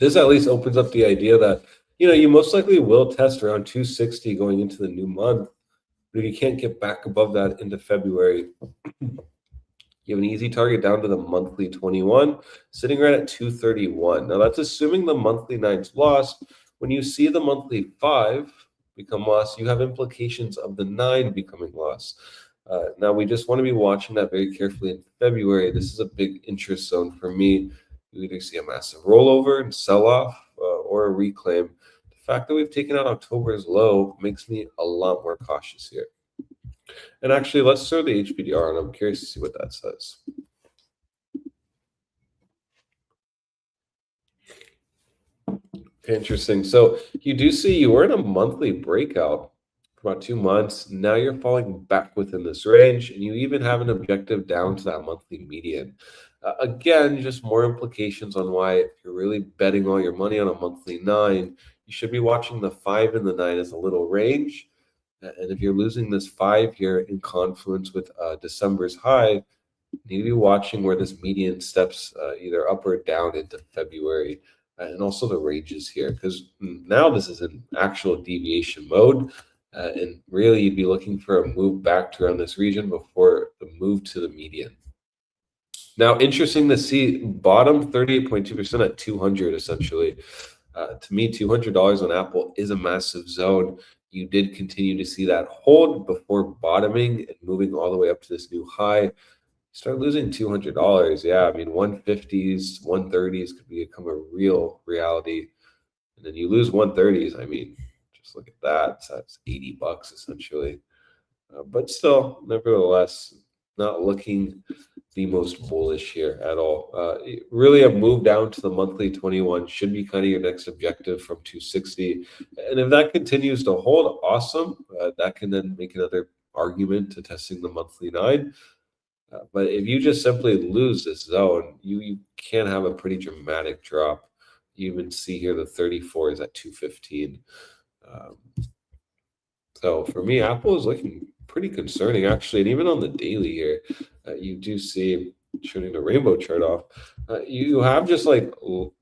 This at least opens up the idea that, you most likely will test around 260 going into the new month, but if you can't get back above that into February, you have an easy target down to the monthly 21, sitting right at 231. Now that's assuming the monthly 9's lost. When you see the monthly 5 become lost, you have implications of the 9 becoming lost. Now we just want to be watching that very carefully in February. This is a big interest zone for me. You either see a massive rollover and sell-off or a reclaim. The fact that we've taken out October's low makes me a lot more cautious here. And actually, let's throw the HPDR on. I'm curious to see what that says. Interesting. So you do see you were in a monthly breakout for about 2 months. Now you're falling back within this range, and you even have an objective down to that monthly median. Again, just more implications on why if you're really betting all your money on a monthly 9, you should be watching the 5 and the 9 as a little range. And if you're losing this 5 here in confluence with December's high, you need to be watching where this median steps either up or down into February. And also the ranges here, because now this is in actual deviation mode. And really, you'd be looking for a move back to around this region before the move to the median. Now, interesting to see bottom 38.2% at 200, essentially. To me, $200 on Apple is a massive zone. You did continue to see that hold before bottoming and moving all the way up to this new high. Start losing $200. Yeah, I mean, 150s, 130s could become a real reality. And then you lose 130s. I mean, just look at that. So that's $80 essentially. But still, nevertheless, not looking the most bullish here at all. Really a move down to the monthly 21 should be kind of your next objective from 260. And if that continues to hold, awesome. That can then make another argument to testing the monthly 9. But if you just simply lose this zone, you can have a pretty dramatic drop. You even see here the 34 is at 215. So for me, Apple is looking pretty concerning, actually. And even on the daily here, you do see, showing the rainbow chart off, you have just like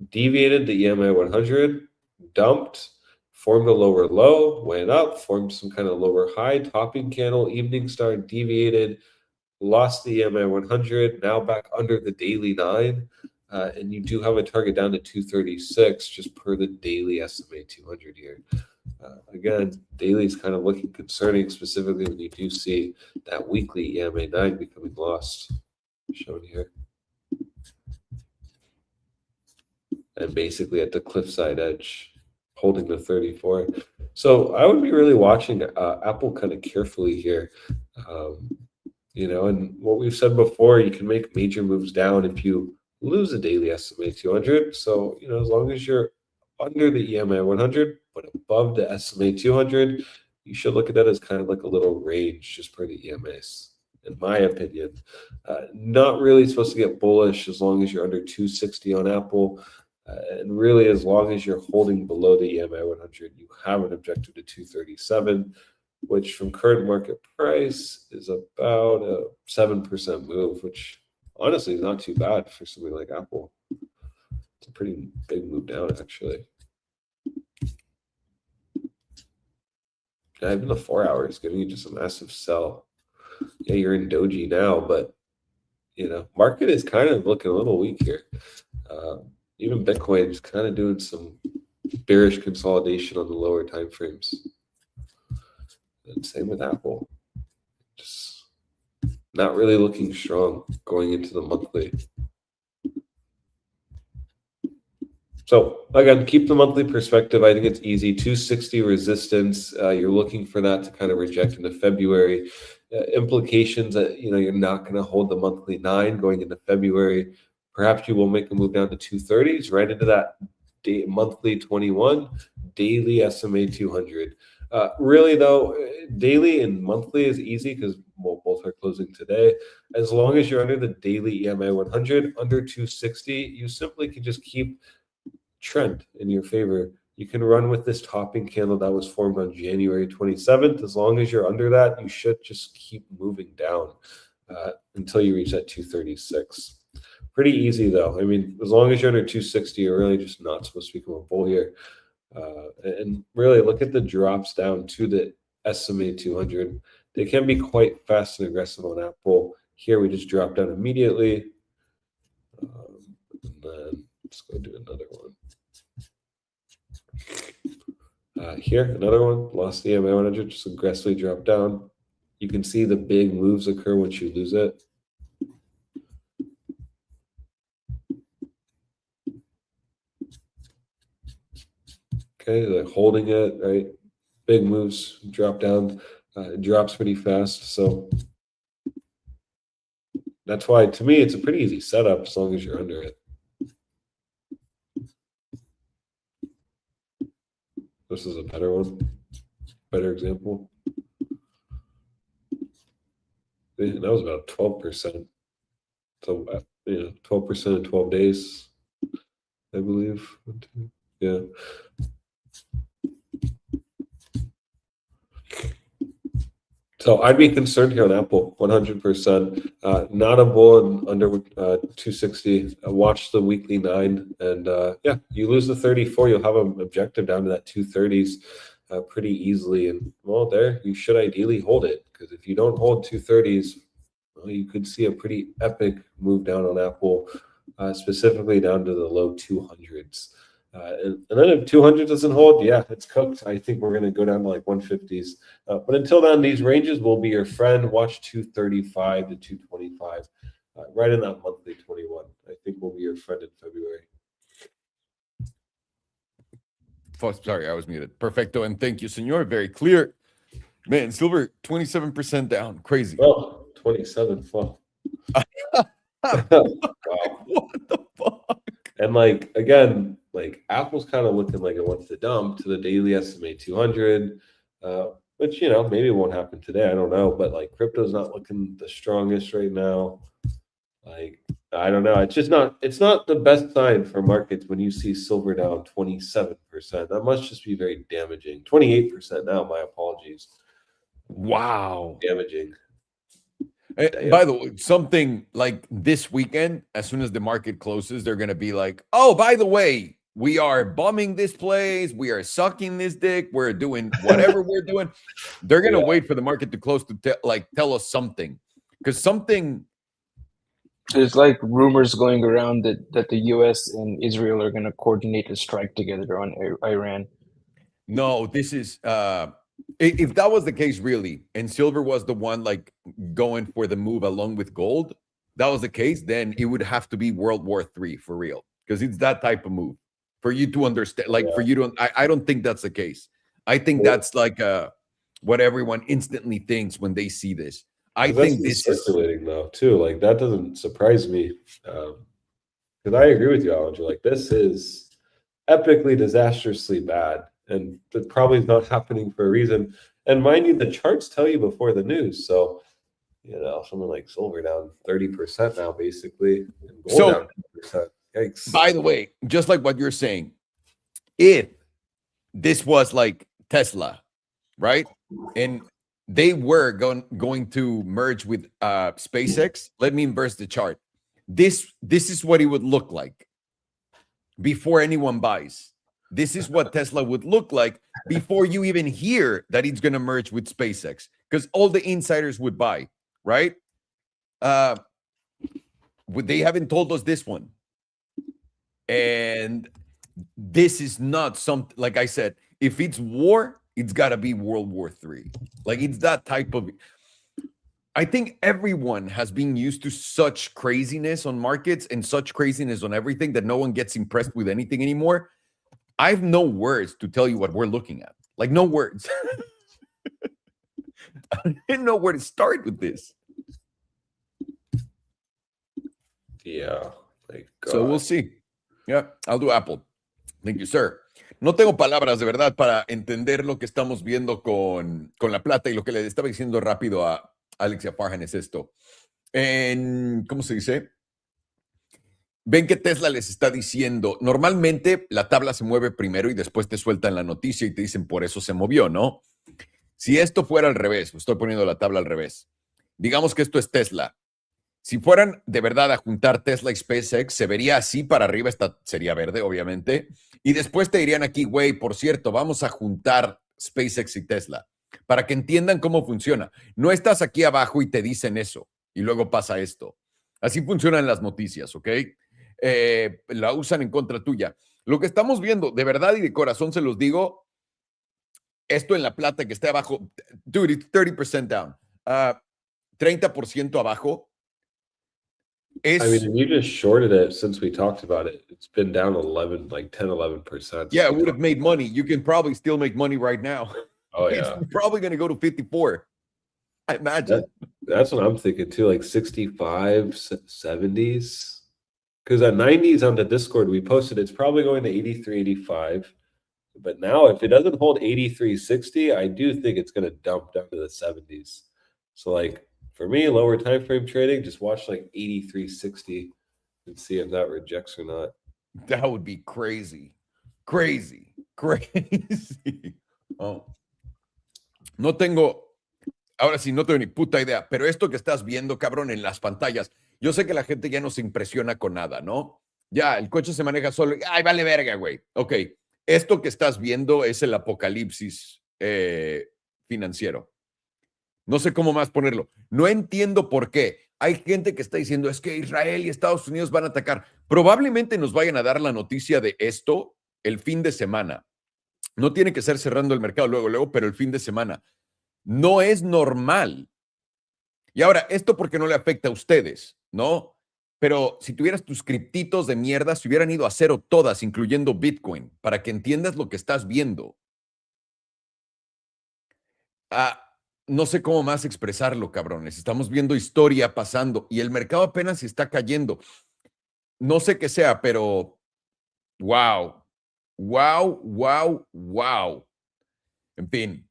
deviated the EMA 100, dumped, formed a lower low, went up, formed some kind of lower high, topping candle, evening star, deviated, lost the EMA 100, now back under the daily 9. And you do have a target down to 236 just per the daily SMA 200 here. Again, daily is kind of looking concerning, specifically when you do see that weekly EMA 9 becoming lost, shown here. And basically at the cliffside edge, holding the 34. So I would be really watching Apple kind of carefully here. And what we've said before, you can make major moves down if you lose a daily SMA 200. So, as long as you're under the EMA 100, but above the SMA 200, you should look at that as kind of like a little range just per the EMAs, in my opinion. Not really supposed to get bullish as long as you're under 260 on Apple. And really, as long as you're holding below the EMA 100, you have an objective to 237, which from current market price is about a 7% move, which honestly is not too bad for something like Apple. It's a pretty big move down, actually. Even the 4 hours giving you just a massive sell. Yeah, you're in doji now, but market is kind of looking a little weak here. Even Bitcoin is kind of doing some bearish consolidation on the lower time frames. And same with Apple. Just not really looking strong going into the monthly. So again, keep the monthly perspective. I think it's easy. 260 resistance. You're looking for that to kind of reject into February. Implications that you're not going to hold the monthly 9 going into February. Perhaps you will make a move down to 230s, right into that monthly 21, daily SMA 200. Really though, daily and monthly is easy because both are closing today. As long as you're under the daily EMA 100, under 260, you simply can just keep trend in your favor. You can run with this topping candle that was formed on January 27th. As long as you're under that, you should just keep moving down until you reach that 236. Pretty easy though. I mean, as long as you're under 260, you're really just not supposed to become a bull here. And really look at the drops down to the SMA 200. They can be quite fast and aggressive on Apple. Here we just dropped down immediately. And then let's go do another one. Here, another one, lost the EMA 100, just aggressively dropped down. You can see the big moves occur once you lose it. Okay, like holding it, right? Big moves, drop down, it drops pretty fast. So that's why, to me, it's a pretty easy setup as long as you're under it. This is a better one. Better example. That was about 12%. So, 12% in 12 days, I believe. Yeah. So I'd be concerned here on Apple, 100%. Not a bull under 260. Watch the weekly 9, and yeah, you lose the 34, you'll have an objective down to that 230s pretty easily. And well, there you should ideally hold it, because if you don't hold 230s, well, you could see a pretty epic move down on Apple, specifically down to the low 200s. And then if 200 doesn't hold, yeah, it's cooked. I think we're going to go down to like 150s. But until then, these ranges will be your friend. Watch 235 to 225, right in that monthly 21. I think will be your friend in February. Sorry, I was muted. Perfecto. And thank you, senor. Very clear. Man, silver 27% down. Crazy. Oh, 27. Wow. What the fuck? And like, again, like Apple's kind of looking like it wants to dump to the daily estimate 200, which, maybe it won't happen today. I don't know. But like crypto's not looking the strongest right now. Like, I don't know. It's not the best sign for markets when you see silver down 27%. That must just be very damaging. 28% now. My apologies. Wow. Damaging. By the way, something like this weekend, as soon as the market closes, they're going to be like, oh, by the way, we are bombing this place. We are sucking this dick. We're doing whatever we're doing. They're going to wait for the market to close to tell us something. Because something... There's like rumors going around that the U.S. and Israel are going to coordinate a strike together on Iran. No, this is... if that was the case, really, and silver was the one like going for the move along with gold, that was the case, then it would have to be World War III for real, because it's that type of move for you to understand. Like for you to, I don't think that's the case. I think that's like what everyone instantly thinks when they see this. I think this is circulating though too. Like that doesn't surprise me, because I agree with you, Alan. Like this is epically disastrously bad. And that probably is not happening for a reason. And mind you, the charts tell you before the news. So, someone like silver down 30% now, basically. And gold down 10%. Yikes. By the way, just like what you're saying, if this was like Tesla, right? And they were going to merge with SpaceX, let me inverse the chart. This is what it would look like before anyone buys. This is what Tesla would look like before you even hear that it's going to merge with SpaceX, because all the insiders would buy, right? They haven't told us this one. And this is not something, like I said, if it's war, it's got to be World War III. Like it's that type of... I think everyone has been used to such craziness on markets and such craziness on everything that no one gets impressed with anything anymore. I have no words to tell you what we're looking at. Like, no words. I didn't know where to start with this. Yeah. So we'll see. Yeah, I'll do Apple. Thank you, sir. No tengo palabras de verdad para entender lo que estamos viendo con la plata, y lo que le estaba diciendo rápido a Alex y a Farhan es esto. ¿Cómo se dice? Ven que Tesla les está diciendo, normalmente la tabla se mueve primero y después te sueltan la noticia y te dicen por eso se movió, ¿no? Si esto fuera al revés, estoy poniendo la tabla al revés. Digamos que esto es Tesla. Si fueran de verdad a juntar Tesla y SpaceX, se vería así para arriba, sería verde, obviamente. Y después te dirían aquí, güey, por cierto, vamos a juntar SpaceX y Tesla para que entiendan cómo funciona. No estás aquí abajo y te dicen eso y luego pasa esto. Así funcionan las noticias, ¿ok? La usan en contra tuya. Lo que estamos viendo, de verdad y de corazón se los digo, esto en la plata que está abajo, dude, it's 30% down, 30% abajo. I mean, you just shorted it since we talked about it. It's been down 10, 11%. Yeah, it would have made money. You can probably still make money right now. Oh, yeah. It's probably going to go to 54. I imagine. That's what I'm thinking too, like 65, 70s. Because at 90s on the Discord, we posted it's probably going to 83, 85. But now, if it doesn't hold 83.60, I do think it's going to dump down to the 70s. So, like, for me, lower time frame trading, just watch like 83.60 and see if that rejects or not. That would be crazy. Crazy. Crazy. Oh. No tengo, ahora sí, no tengo ni puta idea, pero esto que estás viendo, cabrón, en las pantallas, yo sé que la gente ya no se impresiona con nada, ¿no? Ya, el coche se maneja solo. Ay, vale verga, güey. Ok, esto que estás viendo es el apocalipsis financiero. No sé cómo más ponerlo. No entiendo por qué. Hay gente que está diciendo, es que Israel y Estados Unidos van a atacar. Probablemente nos vayan a dar la noticia de esto el fin de semana. No tiene que ser cerrando el mercado luego, pero el fin de semana. No es normal. Y ahora, esto porque no le afecta a ustedes, ¿no? Pero si tuvieras tus criptitos de mierda, se hubieran ido a cero todas, incluyendo Bitcoin, para que entiendas lo que estás viendo. No sé cómo más expresarlo, cabrones. Estamos viendo historia pasando y el mercado apenas se está cayendo. No sé qué sea, pero wow, wow, wow, wow. En fin,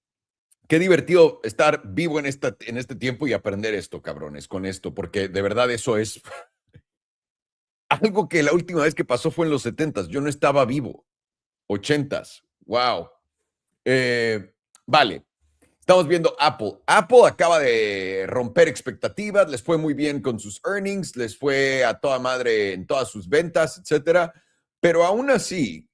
qué divertido estar vivo en este tiempo y aprender esto, cabrones, con esto, porque de verdad eso es algo que la última vez que pasó fue en los 70s. Yo no estaba vivo. 80s. Wow. Vale. Estamos viendo Apple. Apple acaba de romper expectativas, les fue muy bien con sus earnings, les fue a toda madre en todas sus ventas, etcétera. Pero aún así,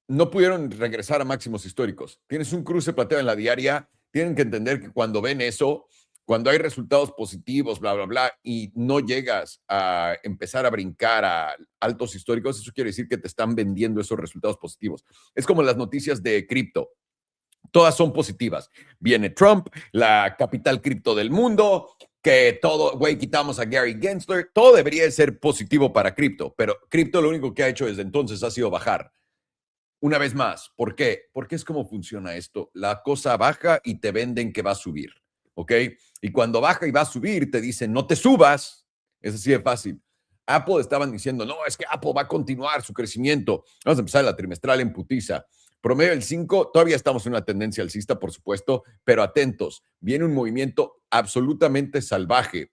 no pudieron regresar a máximos históricos. Tienes un cruce plateado en la diaria. Tienen que entender que cuando ven eso, cuando hay resultados positivos, bla, bla, bla, y no llegas a empezar a brincar a altos históricos, eso quiere decir que te están vendiendo esos resultados positivos. Es como las noticias de cripto. Todas son positivas. Viene Trump, la capital cripto del mundo, que todo, güey, quitamos a Gary Gensler. Todo debería ser positivo para cripto, pero cripto lo único que ha hecho desde entonces ha sido bajar. Una vez más, ¿por qué? Porque es como funciona esto. La cosa baja y te venden que va a subir, ¿ok? Y cuando baja y va a subir, te dicen, no te subas. Es así de fácil. Apple estaban diciendo, no, es que Apple va a continuar su crecimiento. Vamos a empezar la trimestral en putiza. Promedio del 5, todavía estamos en una tendencia alcista, por supuesto, pero atentos, viene un movimiento absolutamente salvaje.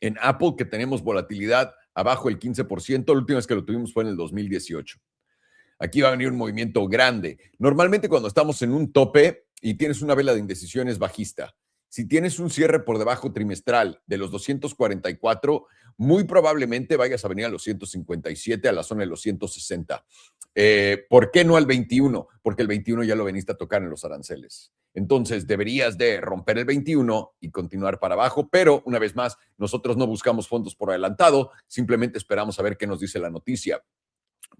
En Apple, que tenemos volatilidad abajo del 15%, la última vez que lo tuvimos fue en el 2018. Aquí va a venir un movimiento grande. Normalmente cuando estamos en un tope y tienes una vela de indecisión es bajista. Si tienes un cierre por debajo trimestral de los 244, muy probablemente vayas a venir a los 157, a la zona de los 160. ¿Por qué no al 21? Porque el 21 ya lo veniste a tocar en los aranceles. Entonces deberías de romper el 21 y continuar para abajo, pero una vez más, nosotros no buscamos fondos por adelantado, simplemente esperamos a ver qué nos dice la noticia.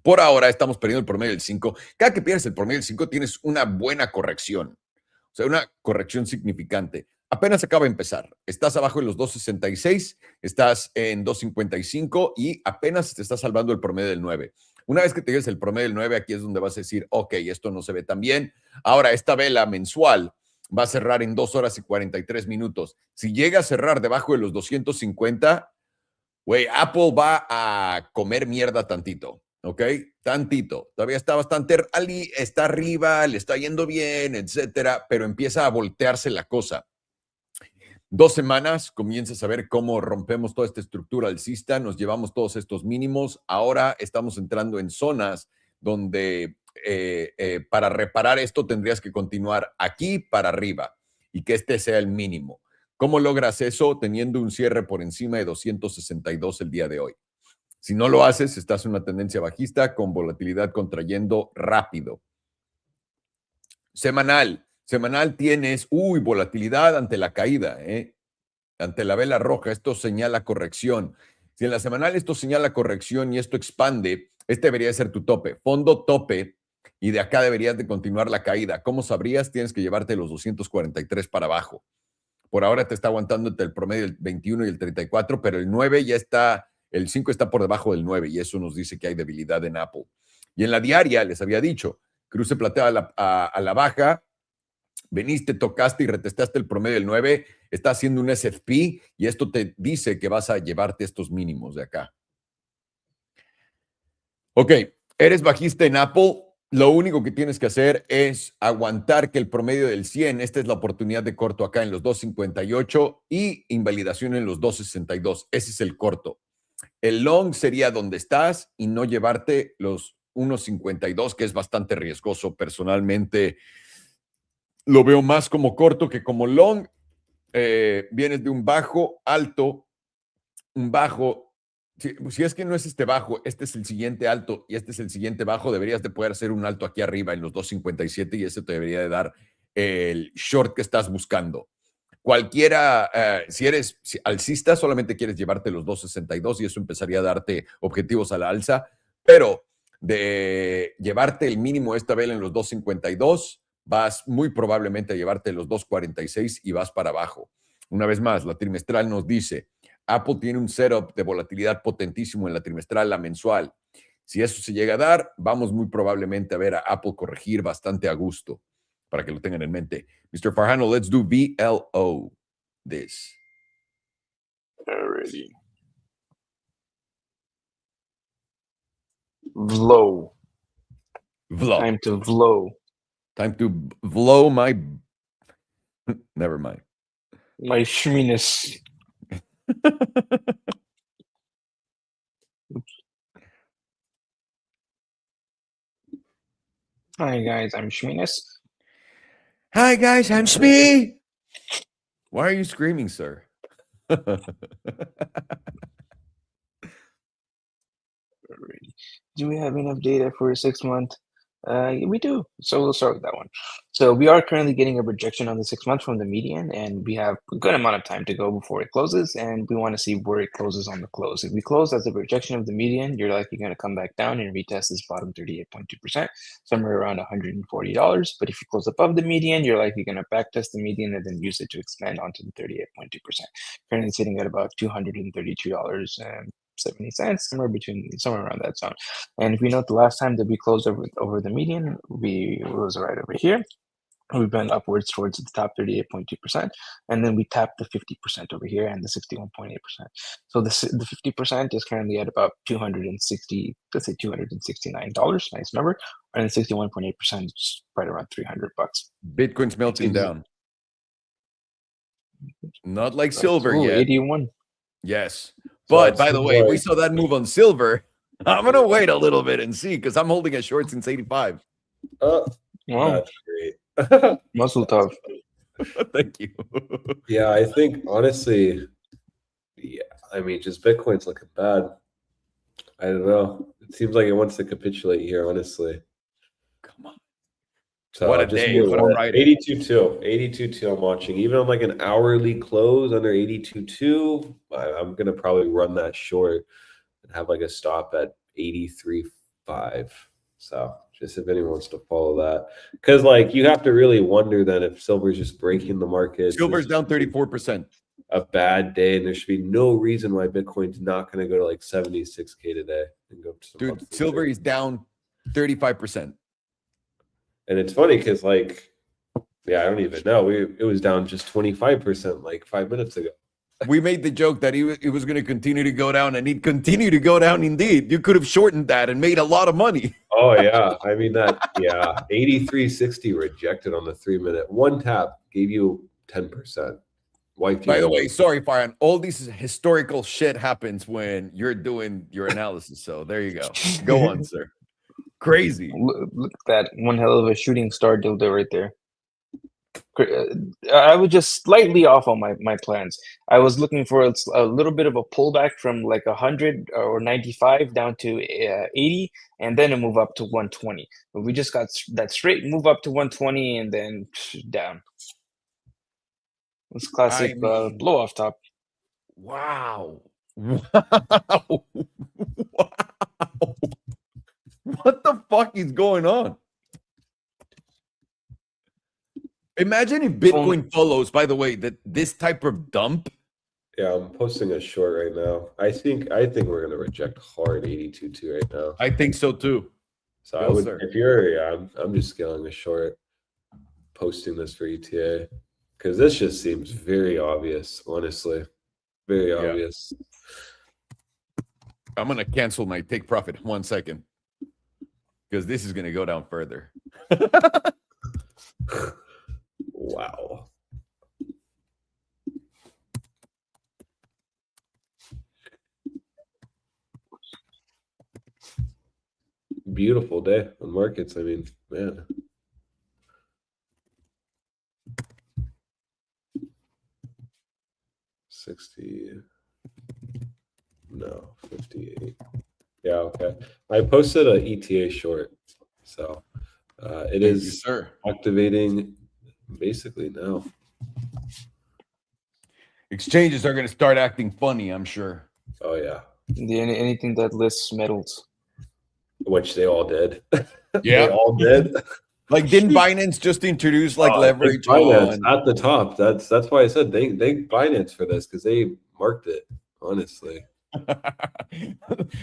Por ahora estamos perdiendo el promedio del 5. Cada que pierdes el promedio del 5 tienes una buena corrección. O sea, una corrección significante. Apenas acaba de empezar. Estás abajo de los 2.66, estás en 2.55 y apenas te está salvando el promedio del 9. Una vez que te llegues el promedio del 9, aquí es donde vas a decir, ok, esto no se ve tan bien. Ahora, esta vela mensual va a cerrar en 2 horas y 43 minutos. Si llega a cerrar debajo de los 250, güey, Apple va a comer mierda tantito. ¿Ok? Tantito. Todavía está bastante, está arriba, le está yendo bien, etcétera, pero empieza a voltearse la cosa. 2 semanas, comienzas a ver cómo rompemos toda esta estructura alcista, nos llevamos todos estos mínimos. Ahora estamos entrando en zonas donde para reparar esto tendrías que continuar aquí para arriba y que este sea el mínimo. ¿Cómo logras eso? Teniendo un cierre por encima de 262 el día de hoy. Si no lo haces, estás en una tendencia bajista con volatilidad contrayendo rápido. Semanal. Semanal tienes, volatilidad ante la caída, ante la vela roja. Esto señala corrección. Si en la semanal esto señala corrección y esto expande, este debería ser tu tope. Fondo tope y de acá deberías de continuar la caída. ¿Cómo sabrías? Tienes que llevarte los 243 para abajo. Por ahora te está aguantando entre el promedio del 21 y el 34, pero el 9 ya está... El 5 está por debajo del 9 y eso nos dice que hay debilidad en Apple. Y en la diaria, les había dicho, cruce plateado a la baja, veniste, tocaste y retestaste el promedio del 9, está haciendo un SFP y esto te dice que vas a llevarte estos mínimos de acá. Ok, Eres bajista en Apple, lo único que tienes que hacer es aguantar que el promedio del 100, esta es la oportunidad de corto acá en los 2.58 y invalidación en los 2.62. Ese es el corto. El long sería donde estás y no llevarte los 1.52, que es bastante riesgoso. Personalmente lo veo más como corto que como long. Vienes de un bajo, alto, un bajo. Si es que no es este bajo, este es el siguiente alto y este es el siguiente bajo, deberías de poder hacer un alto aquí arriba en los 2.57 y ese te debería de dar el short que estás buscando. Cualquiera, si eres alcista, solamente quieres llevarte los 2.62 y eso empezaría a darte objetivos a la alza, pero de llevarte el mínimo esta vela en los 2.52, vas muy probablemente a llevarte los 2.46 y vas para abajo. Una vez más, la trimestral nos dice, Apple tiene un setup de volatilidad potentísimo en la trimestral, la mensual. Si eso se llega a dar, vamos muy probablemente a ver a Apple corregir bastante a gusto, para que lo tengan en mente. Mr. Farhano, let's do VLO this. Alrighty. Vlow. Vlow. Time to vlow. Time to blow my... Never mind. My shminess. Hi guys, I'm Shminess. Hi guys, I'm Shmi. Why are you screaming, sir? Do we have enough data for a 6 month? We do. So we'll start with that one. So we are currently getting a rejection on the 6 months from the median, and we have a good amount of time to go before it closes, and we want to see where it closes on the close. If we close as a rejection of the median, you're likely going to come back down and retest this bottom 38.2%, somewhere around $140. But if you close above the median, you're likely going to backtest the median and then use it to expand onto the 38.2%. Currently sitting at about $232.70, somewhere around that zone. And if we note the last time that we closed over the median, it was right over here. We've been upwards towards the top 38.2%, and then we tapped the 50% over here and the 61.8%. So the 50% is currently at about $260, let's say $269, nice number, and the 61.8% is right around $300. Bitcoin's melting down. Not like silver Ooh, yet. 81. Yes. But by the way, we like- saw that move on silver. I'm going to wait a little bit and see because I'm holding a short since 85. Wow, That's great. muscle tough. Thank you. Yeah, I think honestly, yeah, I mean, just Bitcoin's looking bad. I don't know. It seems like it wants to capitulate here, honestly. Come on. So What a just day. What a Friday. 82.2. 82.2 I'm watching. Even on like an hourly close under 82.2, I'm going to probably run that short and have like a stop at 83.5. So just if anyone wants to follow that. Because like you have to really wonder then if silver's just breaking the market. Silver's down 34%. A bad day, and there should be no reason why Bitcoin's not going to go to like 76K today and go to some Dude, monthly silver trade. is down 35%. And it's funny because like, yeah, I don't even know. It was down just 25% like 5 minutes ago. We made the joke that it was going to continue to go down, and it continued to go down indeed. You could have shortened that and made a lot of money. Oh yeah, I mean that. Yeah, 83.60 rejected on the 3 minute. One tap gave you 10%. Wiped you By the out. way, sorry, Farhan. All this historical shit happens when you're doing your analysis. So there you go. Go on, sir. Crazy. Look at that one hell of a shooting star dildo right there. I was just slightly off on my plans. I was looking for a little bit of a pullback from like 100 or 95 down to 80, and then a move up to 120. But we just got that straight move up to 120 and then down. It's classic blow off top. Wow. Wow. Wow. What the fuck is going on? Imagine if Bitcoin follows, by the way, that this type of dump. Yeah, I'm posting a short right now. I think we're gonna reject hard 82.2 right now. I think so too. So Go, I would, sir. if you're, yeah, I'm just scaling a short, posting this for ETA because this just seems very obvious, honestly, very obvious. I'm gonna cancel my take profit. 1 second. because this is going to go down further. Wow. Beautiful day on markets. I mean, man. No, 58. Yeah, okay. I posted a ETA short, so it is activating basically now. Exchanges are going to start acting funny, I'm sure. Oh yeah. Anything that lists metals, which they all did. Yeah, they all did. Like, didn't Binance just introduce like leverage Binance on at the top? That's why I said they Binance for this, because they marked it. Honestly,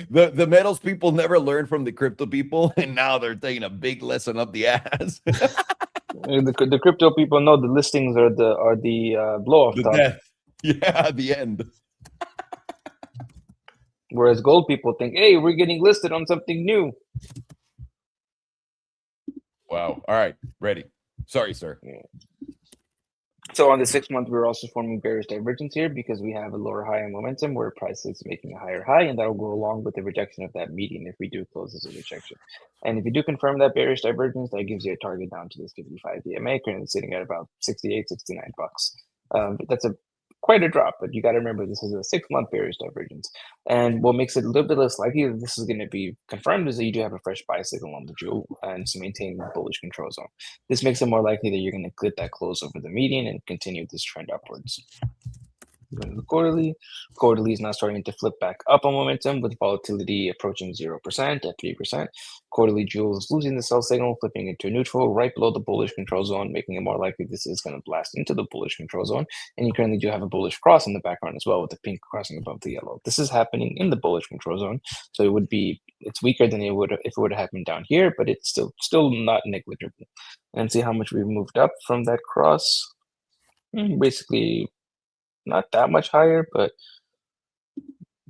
the metals people never learned from the crypto people, and now they're taking a big lesson up the ass. the crypto people know the listings are the blow off The top. death. Yeah, the end. Whereas gold people think, hey, we're getting listed on something new. Wow. All right, ready. Sorry, sir. So on the 6 month, we're also forming bearish divergence here because we have a lower high in momentum where price is making a higher high, and that'll go along with the rejection of that median if we do close as a rejection. And if you do confirm that bearish divergence, that gives you a target down to this 55 EMA, currently sitting at about 68, 69 bucks. That's quite a drop, but you got to remember this is a 6 month bearish divergence. And what makes it a little bit less likely that this is going to be confirmed is that you do have a fresh buy signal on the jewel and to maintain the bullish control zone. This makes it more likely that you're going to get that close over the median and continue this trend upwards. Going to the quarterly is now starting to flip back up on momentum with volatility approaching 0% at 3%. Quarterly jewel is losing the sell signal, flipping into a neutral right below the bullish control zone, making it more likely this is going to blast into the bullish control zone. And you currently do have a bullish cross in the background as well, with the pink crossing above the yellow. This is happening in the bullish control zone, so it's weaker than it would if it would have happened down here, but it's still not negligible. And see how much we've moved up from that cross. Basically, not that much higher, but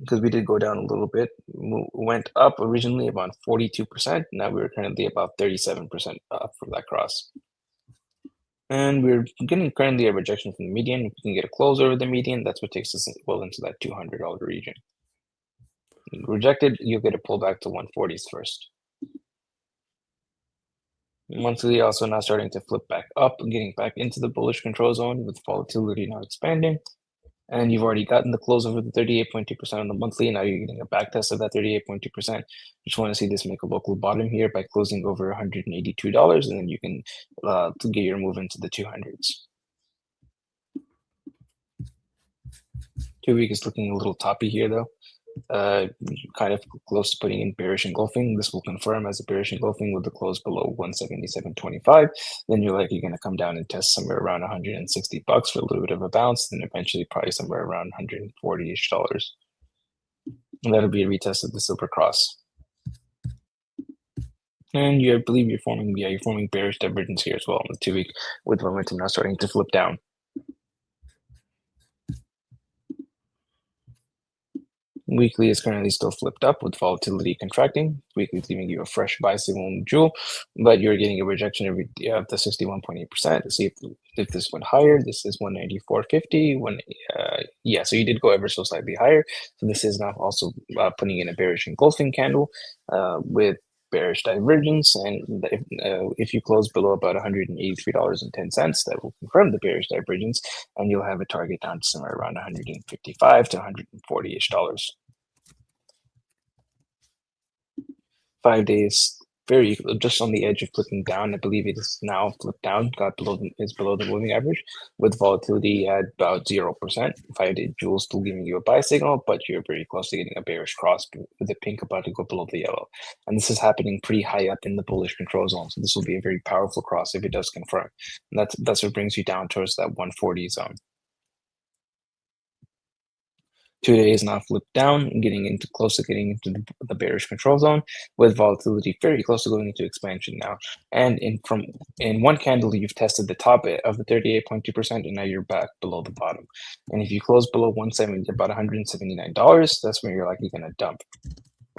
because we did go down a little bit, went up originally about 42%. Now we're currently about 37% up from that cross. And we're getting currently a rejection from the median. If we can get a close over the median, that's what takes us well into that $200 region. Rejected, you'll get a pullback to 140s first. Monthly also now starting to flip back up and getting back into the bullish control zone with volatility now expanding. And you've already gotten the close over the 38.2% on the monthly. Now you're getting a back test of that 38.2%. Just want to see this make a local bottom here by closing over $182, and then you can get your move into the 200s. 2 week is looking a little toppy here though. Kind of close to putting in bearish engulfing. This will confirm as a bearish engulfing with the close below 177.25. Then you're likely going to come down and test somewhere around 160 bucks for a little bit of a bounce. Then eventually probably somewhere around 140-ish dollars. And that'll be a retest of the silver cross. And I believe you're forming bearish divergence here as well on the 2 week, with momentum now starting to flip down. Weekly is currently still flipped up with volatility contracting. Weekly is giving you a fresh buy signal in the jewel, but you're getting a rejection of the 61.8%. To see if this went higher. This is 194.50. So you did go ever so slightly higher. So this is now also putting in a bearish engulfing candle with bearish divergence, and if you close below about $183.10, that will confirm the bearish divergence, and you'll have a target down to somewhere around 155 to 140-ish dollars. 5 days, very just on the edge of flipping down. I believe it is now flipped down, is below the moving average with volatility at about 0%. 5-day jewel still giving you a buy signal, but you're very close to getting a bearish cross with the pink about to go below the yellow. And this is happening pretty high up in the bullish control zone. So this will be a very powerful cross if it does confirm. And that's what brings you down towards that 140 zone. 2 days now flipped down, getting into the bearish control zone with volatility very close to going into expansion now. And in one candle, you've tested the top of the 38.2%, and now you're back below the bottom. And if you close below 170, about $179, that's when you're likely going to dump.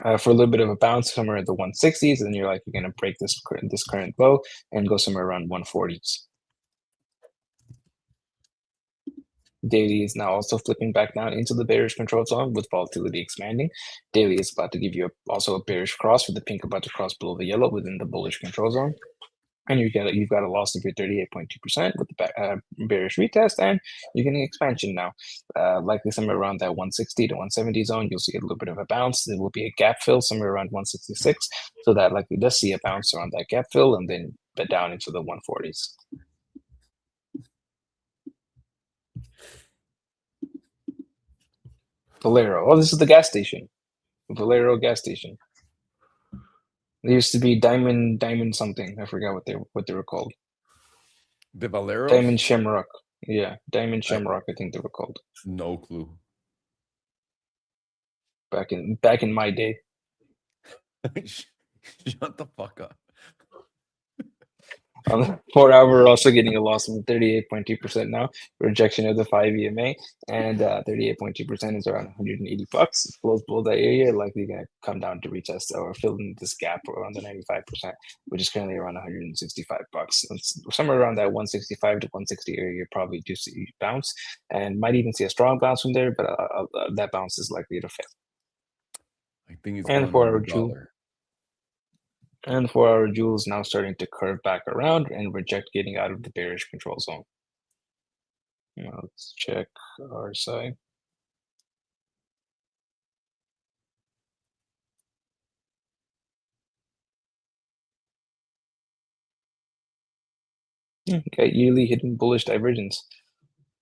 for a little bit of a bounce somewhere at the 160s, and you're going to break this current low and go somewhere around 140s. Daily is now also flipping back down into the bearish control zone with volatility expanding. Daily is about to give you also a bearish cross, with the pink about to cross below the yellow within the bullish control zone. And you've got a loss of your 38.2% with the bearish retest, and you're getting expansion now. Likely somewhere around that 160 to 170 zone, you'll see a little bit of a bounce. There will be a gap fill somewhere around 166, so that likely does see a bounce around that gap fill and then down into the 140s. Valero. Oh, this is the gas station. Valero gas station. They used to be Diamond something. I forgot what they were called. The Valero? Diamond Shamrock. Yeah, Diamond Shamrock, I think they were called. No clue. Back in my day. Shut the fuck up. On the 4 hour, we're also getting a loss of 38.2% now. Rejection of the 5 EMA, and 38.2% is around 180 bucks. It flows below that area, likely going to come down to retest or fill in this gap around the 95%, which is currently around 165 bucks. It's somewhere around that 165 to 160 area, you probably do see bounce, and might even see a strong bounce from there, but that bounce is likely to fail. I think it's and going 4 under hour Jewel. $1. And 4 hour Jewel is now starting to curve back around and reject getting out of the bearish control zone. Now let's check RSI. Okay, yearly hidden bullish divergence.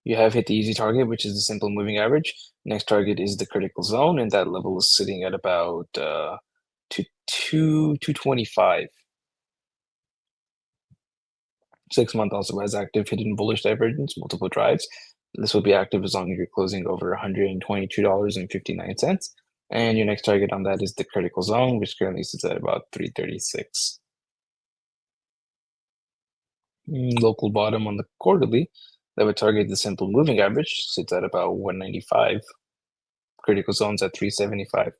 You have hit the easy target, which is the simple moving average. Next target is the critical zone, and that level is sitting at about 225. 6 month also has active hidden bullish divergence, multiple drives. This will be active as long as you're closing over $122.59. And your next target on that is the critical zone, which currently sits at about 336. Local bottom on the quarterly that would target the simple moving average sits at about 195. Critical zones at 375.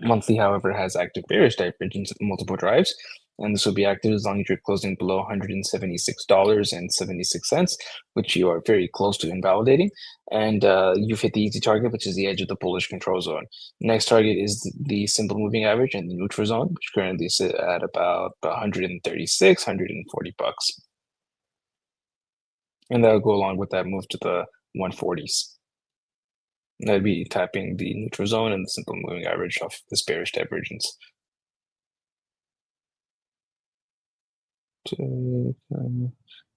Monthly, however, has active bearish divergence at multiple drives, and this will be active as long as you're closing below $176.76, which you are very close to invalidating. And you've hit the easy target, which is the edge of the bullish control zone. Next target is the simple moving average and the neutral zone, which currently sit at about 136, 140 bucks. And that'll go along with that move to the 140s. That'd be tapping the neutral zone and the simple moving average off this bearish divergence.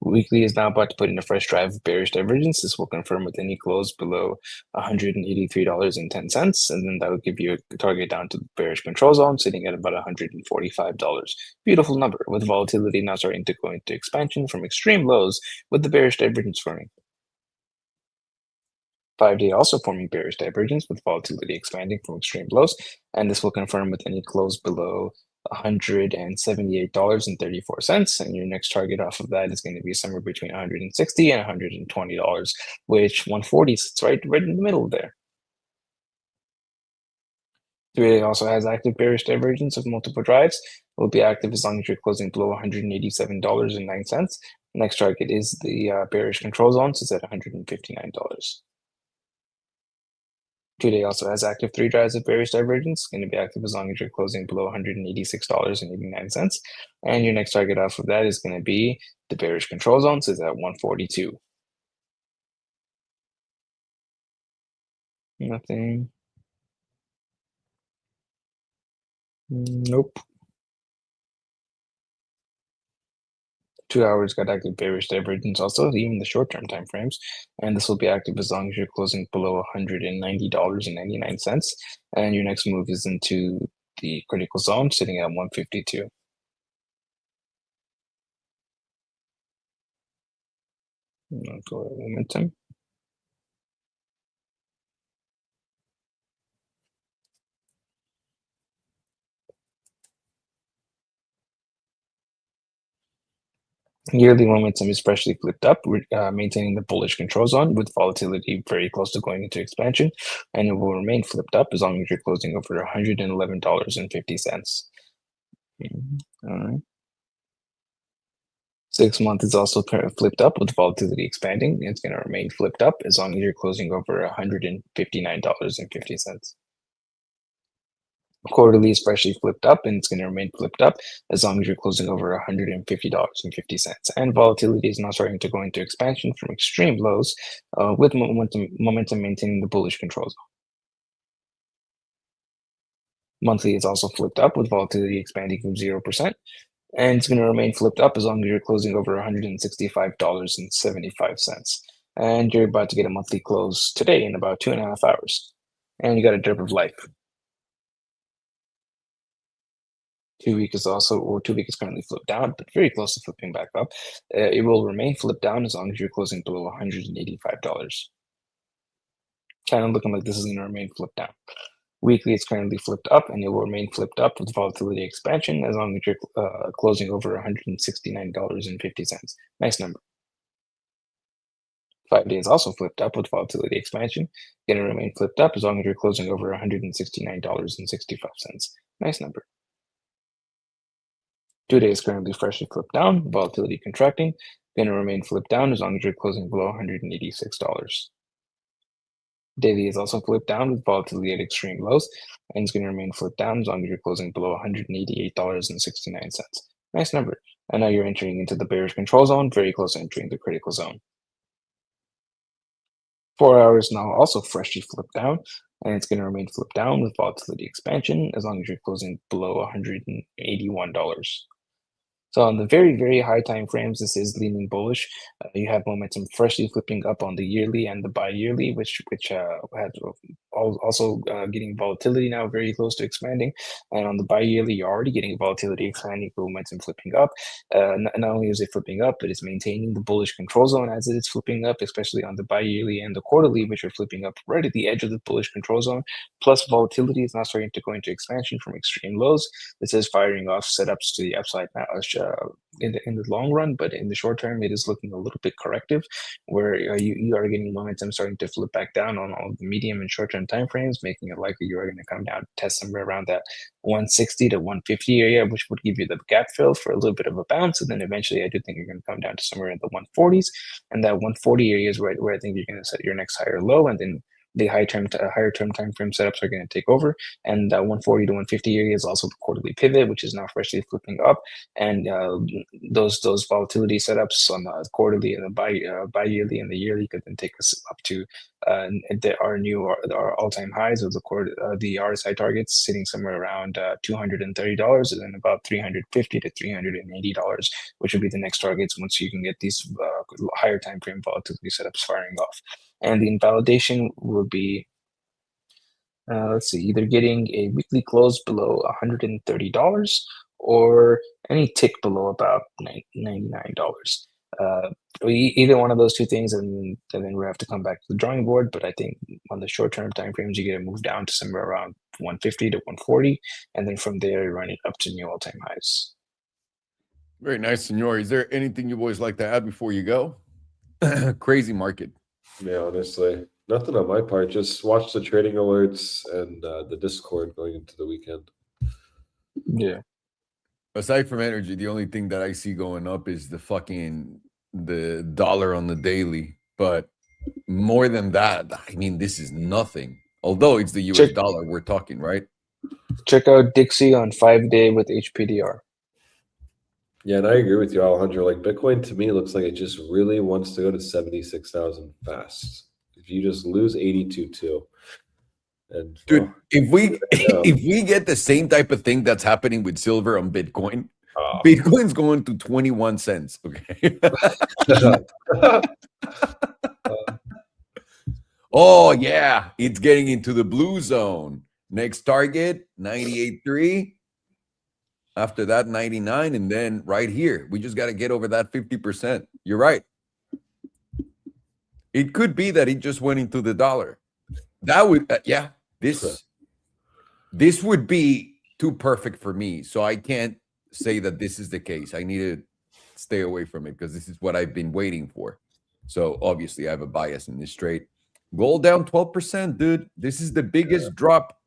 Weekly is now about to put in a fresh drive of bearish divergence. This will confirm with any close below $183.10, and then that will give you a target down to the bearish control zone, sitting at about $145. Beautiful number, with volatility now starting to go into expansion from extreme lows with the bearish divergence forming. 5-day also forming bearish divergence with volatility expanding from extreme lows, and this will confirm with any close below $178.34, and your next target off of that is going to be somewhere between $160 and $120, which 140 sits right in the middle there. 3-day also has active bearish divergence of multiple drives. It will be active as long as you're closing below $187.09. Next target is the bearish control zone, so it's at $159. 2-day also has active 3 drives of bearish divergence, going to be active as long as you're closing below $186.89. And your next target off of that is going to be the bearish control zone, so it's at 142. Nothing. Nope. 2 hours got active bearish divergence also, even the short-term time frames, and this will be active as long as you're closing below $190.99, and your next move is into the critical zone, sitting at 152. Go momentum. Yearly momentum is freshly flipped up, maintaining the bullish control zone with volatility very close to going into expansion, and it will remain flipped up as long as you're closing over $111.50. All right. 6 month is also flipped up with volatility expanding. It's going to remain flipped up as long as you're closing over $159.50. Quarterly is freshly flipped up, and it's going to remain flipped up as long as you're closing over $150.50. And volatility is now starting to go into expansion from extreme lows, with momentum maintaining the bullish control zone. Monthly is also flipped up with volatility expanding from 0%. And it's going to remain flipped up as long as you're closing over $165.75. And you're about to get a monthly close today in about 2.5 hours. And you got a drip of life. 2 week is also, 2 week is currently flipped down, but very close to flipping back up. It will remain flipped down as long as you're closing below $185. Kind of looking like this is going to remain flipped down. Weekly, it's currently flipped up, and it will remain flipped up with volatility expansion as long as you're closing over $169.50. Nice number. 5 days also flipped up with volatility expansion. Going to remain flipped up as long as you're closing over $169.65. Nice number. 2 days currently freshly flipped down, volatility contracting. Going to remain flipped down as long as you're closing below $186. Daily is also flipped down with volatility at extreme lows, and it's going to remain flipped down as long as you're closing below $188.69. Nice number. And now you're entering into the bearish control zone, very close to entering the critical zone. 4 hours now also freshly flipped down, and it's going to remain flipped down with volatility expansion as long as you're closing below $181. So on the very, very high time frames, this is leaning bullish. You have momentum freshly flipping up on the yearly and the bi-yearly, which has also getting volatility now very close to expanding. And on the bi-yearly, you're already getting volatility expanding, momentum flipping up. Not only is it flipping up, but it's maintaining the bullish control zone as it is flipping up, especially on the bi-yearly and the quarterly, which are flipping up right at the edge of the bullish control zone. Plus, volatility is now starting to go into expansion from extreme lows. This is firing off setups to the upside now. In the long run, but in the short term, it is looking a little bit corrective, where you are getting momentum starting to flip back down on all the medium and short term time frames, making it likely you are going to come down, test somewhere around that 160 to 150 area, which would give you the gap fill for a little bit of a bounce, and then eventually I do think you're going to come down to somewhere in the 140s, and that 140 area is where I think you're going to set your next higher low, and then the higher term time frame setups are going to take over, and 140 to 150 area is also the quarterly pivot, which is now freshly flipping up, and those volatility setups on the quarterly and the bi-yearly and the yearly could then take us up to our all-time highs of the RSI targets sitting somewhere around $230 and then about $350 to $380, which would be the next targets once you can get these higher time frame volatility setups firing off. And the invalidation will be, let's see, either getting a weekly close below $130 or any tick below about $99. Either one of those two things, and then we have to come back to the drawing board. But I think on the short-term time frames, you get to move down to somewhere around 150 to 140, and then from there, you run it up to new all-time highs. Very nice, senor. Is there anything you boys like to add before you go? Crazy market. Yeah, honestly, nothing on my part. Just watch the trading alerts and the Discord going into the weekend. Yeah. Aside from energy, the only thing that I see going up is the dollar on the daily. But more than that, I mean, this is nothing. Although it's the US dollar we're talking, right? Check out Dixie on 5-day with HPDR. Yeah, and I agree with you, Alejandro. Like Bitcoin to me looks like it just really wants to go to 76,000 fast. If you just lose 82.2. And dude, if we get the same type of thing that's happening with silver on Bitcoin, Bitcoin's going to 21 cents. Okay. Oh yeah, it's getting into the blue zone. Next target 98.3. After that 99, and then right here, we just got to get over that 50%. You're right. It could be that it just went into the dollar. That would this would be too perfect for me, so I can't say that this is the case. I need to stay away from it because this is what I've been waiting for. So obviously I have a bias in this trade. Gold down 12%, dude. This is the biggest drop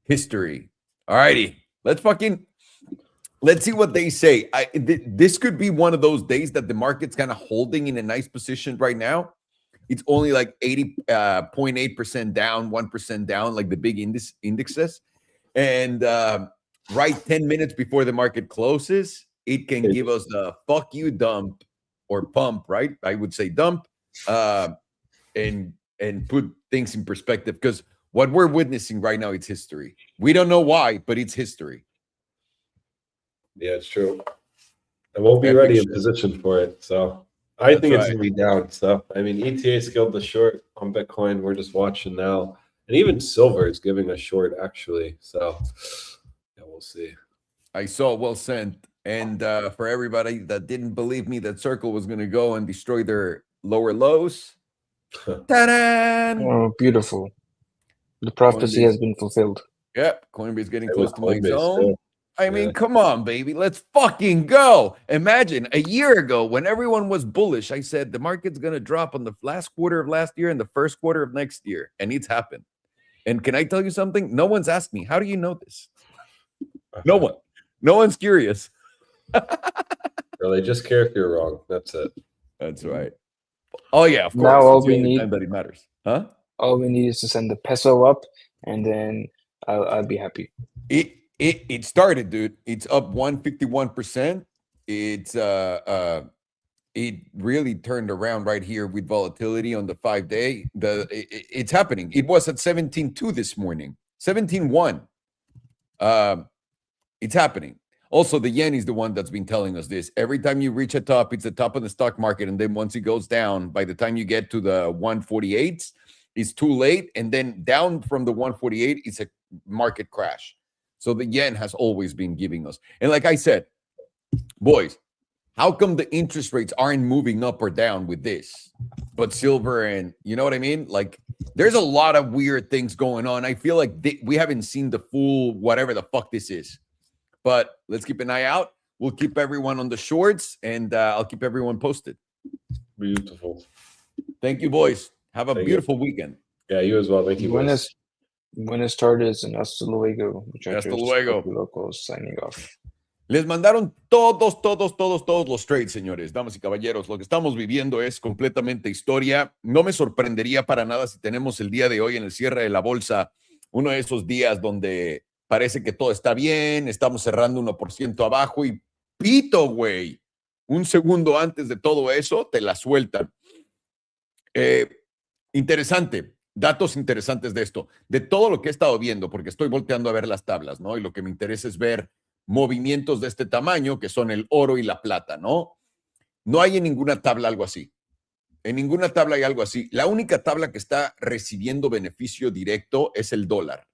history. All righty. Let's see what they say. This could be one of those days that the market's kind of holding in a nice position right now. It's only like 80.8% down, 1% down, like the big indexes. And right 10 minutes before the market closes, it can give us the fuck you dump or pump, right? I would say dump, and put things in perspective, because what we're witnessing right now, it's history. We don't know why, but it's history. Yeah, it's true. I won't be ready in position for it. So I think it's going to be down. So, I mean, ETA scaled the short on Bitcoin. We're just watching now. And even silver is giving a short, actually. So, yeah, we'll see. I saw well sent. And for everybody that didn't believe me that Circle was going to go and destroy their lower lows. Ta-da! Oh, beautiful. The prophecy has been fulfilled. Yep, Coinbase getting close to my Coinbase, zone. too. I mean, come on, baby. Let's fucking go. Imagine a year ago when everyone was bullish, I said the market's going to drop on the last quarter of last year and the first quarter of next year. And it's happened. And can I tell you something? No one's asked me, how do you know this? No one. No one's curious. No, they just care if you're wrong. That's it. That's right. Oh, yeah, of course. Now all we need, that it matters. Huh? All we need is to send the peso up, and then I'll be happy. It started, dude. It's up 151%. It's it really turned around right here with volatility on the 5-day. It's happening. It was at 17.2 this morning. 17.1. It's happening. Also, the yen is the one that's been telling us this. Every time you reach a top, it's the top of the stock market, and then once it goes down, by the time you get to the 148s, it's too late, and then down from the 148, it's a market crash. So the yen has always been giving us. And like I said, boys, how come the interest rates aren't moving up or down with this? But silver and, you know what I mean? Like, there's a lot of weird things going on. I feel like we haven't seen the full whatever the fuck this is. But let's keep an eye out. We'll keep everyone on the shorts, and I'll keep everyone posted. Beautiful. Thank you, boys. Have a beautiful weekend. Yeah, you as well. Thank you. Buenas tardes and hasta luego, muchachos. Hasta luego. Locos signing off. Les mandaron todos los trades, señores, damas y caballeros. Lo que estamos viviendo es completamente historia. No me sorprendería para nada si tenemos el día de hoy en el cierre de la bolsa uno de esos días donde parece que todo está bien, estamos cerrando 1% abajo y pito, güey. Un segundo antes de todo eso, te la sueltan. Interesante. Datos interesantes de esto, de todo lo que he estado viendo, porque estoy volteando a ver las tablas, ¿no? Y lo que me interesa es ver movimientos de este tamaño, que son el oro y la plata, ¿no? No hay en ninguna tabla algo así. En ninguna tabla hay algo así. La única tabla que está recibiendo beneficio directo es el dólar.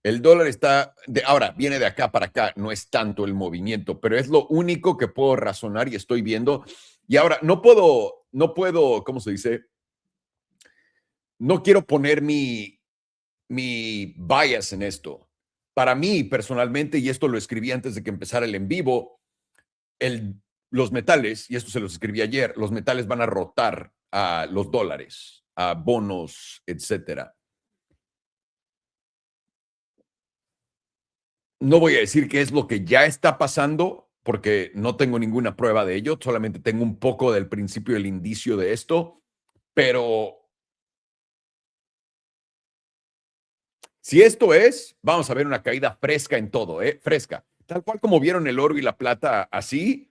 El dólar está, ahora, viene de acá para acá, no es tanto el movimiento, pero es lo único que puedo razonar y estoy viendo. Y ahora, no puedo, ¿cómo se dice? No quiero poner mi bias en esto. Para mí, personalmente, y esto lo escribí antes de que empezara el en vivo, los metales, y esto se los escribí ayer, los metales van a rotar a los dólares, a bonos, etcétera. No voy a decir qué es lo que ya está pasando, porque no tengo ninguna prueba de ello, solamente tengo un poco del principio, del indicio de esto, pero si esto es, vamos a ver una caída fresca en todo, fresca. Tal cual como vieron el oro y la plata así,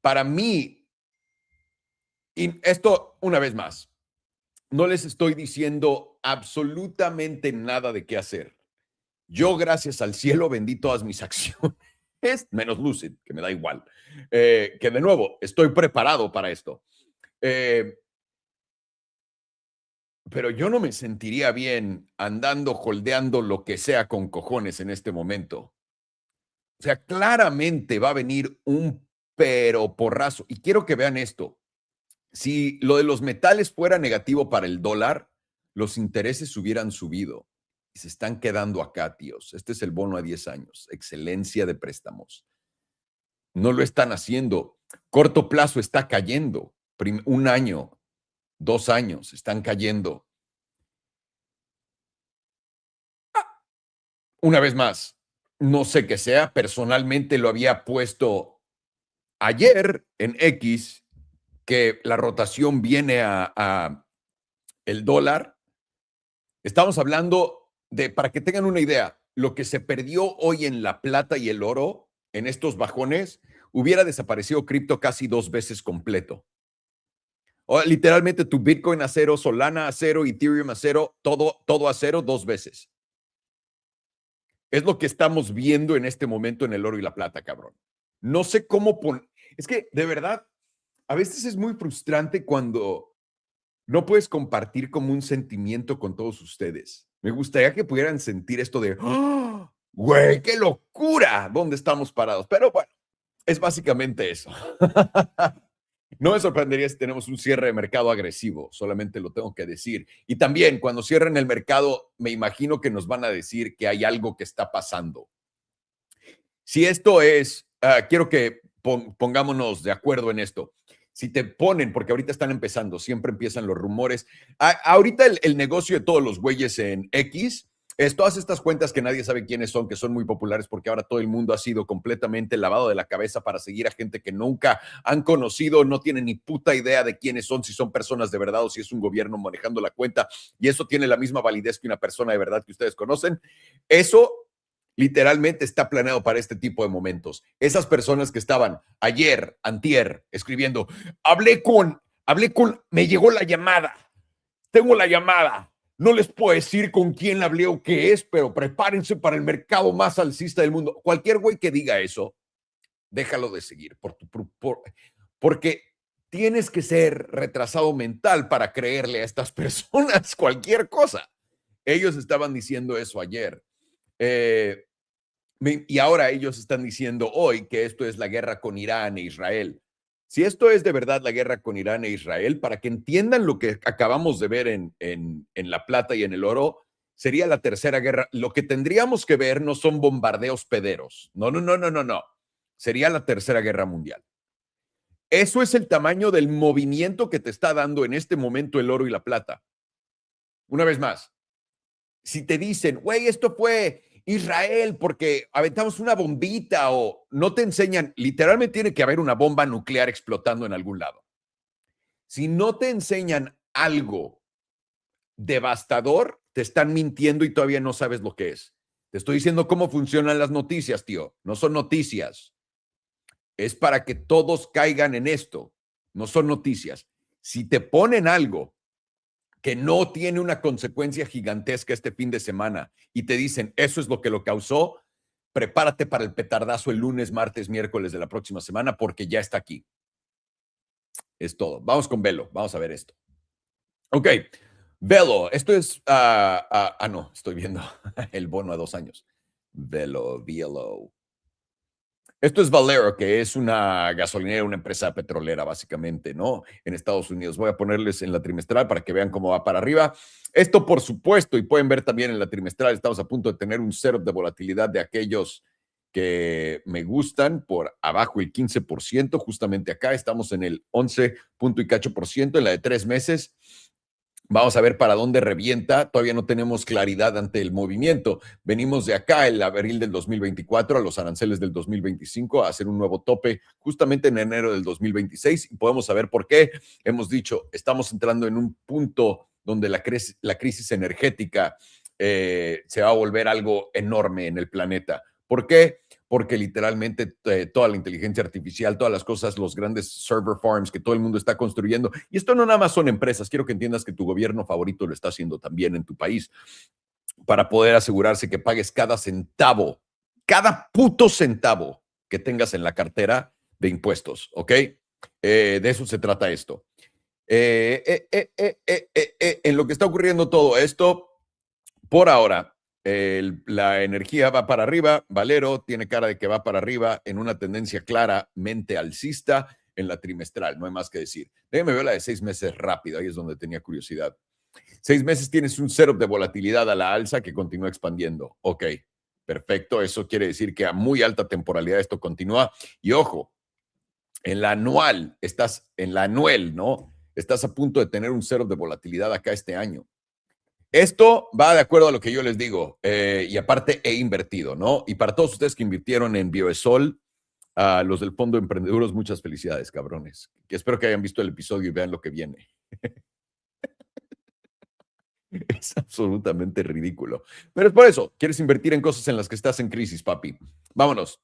para mí, y esto una vez más, no les estoy diciendo absolutamente nada de qué hacer. Yo, gracias al cielo, vendí todas mis acciones, menos Lucid, que me da igual. Que de nuevo, estoy preparado para esto. Pero yo no me sentiría bien andando, holdeando lo que sea con cojones en este momento. O sea, claramente va a venir un pero porrazo. Y quiero que vean esto. Si lo de los metales fuera negativo para el dólar, los intereses hubieran subido. y se están quedando acá, tíos. Este es el bono a 10 años. Excelencia de préstamos. No lo están haciendo. Corto plazo está cayendo. Un año, 2 años, están cayendo. Una vez más, no sé qué sea. Personalmente lo había puesto ayer en X, que la rotación viene a el dólar. Estamos hablando de, para que tengan una idea, lo que se perdió hoy en la plata y el oro, en estos bajones, hubiera desaparecido cripto casi 2 veces completo. O, literalmente tu Bitcoin a cero, Solana a cero, Ethereum a cero, todo a cero 2 veces. Es lo que estamos viendo en este momento en el oro y la plata, cabrón. No sé cómo poner. Es que, de verdad, a veces es muy frustrante cuando no puedes compartir como un sentimiento con todos ustedes. Me gustaría que pudieran sentir esto de, ¡oh, güey, qué locura! ¿Dónde estamos parados? Pero bueno, es básicamente eso. No me sorprendería si tenemos un cierre de mercado agresivo, solamente lo tengo que decir. Y también, cuando cierren el mercado, me imagino que nos van a decir que hay algo que está pasando. Si esto es, quiero que pongámonos de acuerdo en esto. Si te ponen, porque ahorita están empezando, siempre empiezan los rumores. Ahorita el negocio de todos los güeyes en X es todas estas cuentas que nadie sabe quiénes son, que son muy populares porque ahora todo el mundo ha sido completamente lavado de la cabeza para seguir a gente que nunca han conocido, no tienen ni puta idea de quiénes son, si son personas de verdad o si es un gobierno manejando la cuenta, y eso tiene la misma validez que una persona de verdad que ustedes conocen. Eso literalmente está planeado para este tipo de momentos. Esas personas que estaban ayer, antier, escribiendo, me llegó la llamada, tengo la llamada. No les puedo decir con quién hablé o qué es, pero prepárense para el mercado más alcista del mundo. Cualquier güey que diga eso, déjalo de seguir, porque tienes que ser retrasado mental para creerle a estas personas cualquier cosa. Ellos estaban diciendo eso ayer. Y ahora ellos están diciendo hoy que esto es la guerra con Irán e Israel. Si esto es de verdad la guerra con Irán e Israel, para que entiendan lo que acabamos de ver en la plata y en el oro, sería la tercera guerra. Lo que tendríamos que ver no son bombardeos pederos. No. Sería la tercera guerra mundial. Eso es el tamaño del movimiento que te está dando en este momento el oro y la plata. Una vez más, si te dicen, güey, esto fue Israel porque aventamos una bombita, o no te enseñan, literalmente tiene que haber una bomba nuclear explotando en algún lado. Si no te enseñan algo devastador, te están mintiendo y todavía no sabes lo que es. Te estoy diciendo cómo funcionan las noticias, tío. No son noticias. Es para que todos caigan en esto. No son noticias. Si te ponen algo que no tiene una consecuencia gigantesca este fin de semana y te dicen eso es lo que lo causó, prepárate para el petardazo el lunes, martes, miércoles de la próxima semana porque ya está aquí. Es todo. Vamos con Velo. Vamos a ver esto. Ok. Velo. Esto es... no. Estoy viendo el bono a 2 años. Velo. Esto es Valero, que es una gasolinera, una empresa petrolera, básicamente, ¿no? En Estados Unidos. Voy a ponerles en la trimestral para que vean cómo va para arriba. Esto, por supuesto, y pueden ver también en la trimestral, estamos a punto de tener un setup de volatilidad de aquellos que me gustan por abajo el 15%. Justamente acá estamos en el 11 punto y cacho por ciento en la de 3 meses. Vamos a ver para dónde revienta. Todavía no tenemos claridad ante el movimiento. Venimos de acá, el abril del 2024, a los aranceles del 2025, a hacer un nuevo tope justamente en enero del 2026. Y podemos saber por qué. Hemos dicho, estamos entrando en un punto donde la crisis energética se va a volver algo enorme en el planeta. ¿Por qué? Porque literalmente toda la inteligencia artificial, todas las cosas, los grandes server farms que todo el mundo está construyendo, y esto no nada más son empresas, quiero que entiendas que tu gobierno favorito lo está haciendo también en tu país, para poder asegurarse que pagues cada centavo, cada puto centavo que tengas en la cartera de impuestos, ¿ok? De eso se trata esto. En lo que está ocurriendo todo esto, por ahora, la energía va para arriba. Valero tiene cara de que va para arriba en una tendencia claramente alcista en la trimestral. No hay más que decir. Déjenme ver la de 6 meses rápido. Ahí es donde tenía curiosidad. 6 meses tienes un setup de volatilidad a la alza que continúa expandiendo. Ok, perfecto. Eso quiere decir que a muy alta temporalidad esto continúa. Y ojo, en la anual, ¿no? Estás a punto de tener un setup de volatilidad acá este año. Esto va de acuerdo a lo que yo les digo, y aparte he invertido, ¿no? Y para todos ustedes que invirtieron en Bioesol, a los del Fondo de Emprendedores, muchas felicidades, cabrones. Que espero que hayan visto el episodio y vean lo que viene. Es absolutamente ridículo. Pero es por eso, quieres invertir en cosas en las que estás en crisis, papi. Vámonos.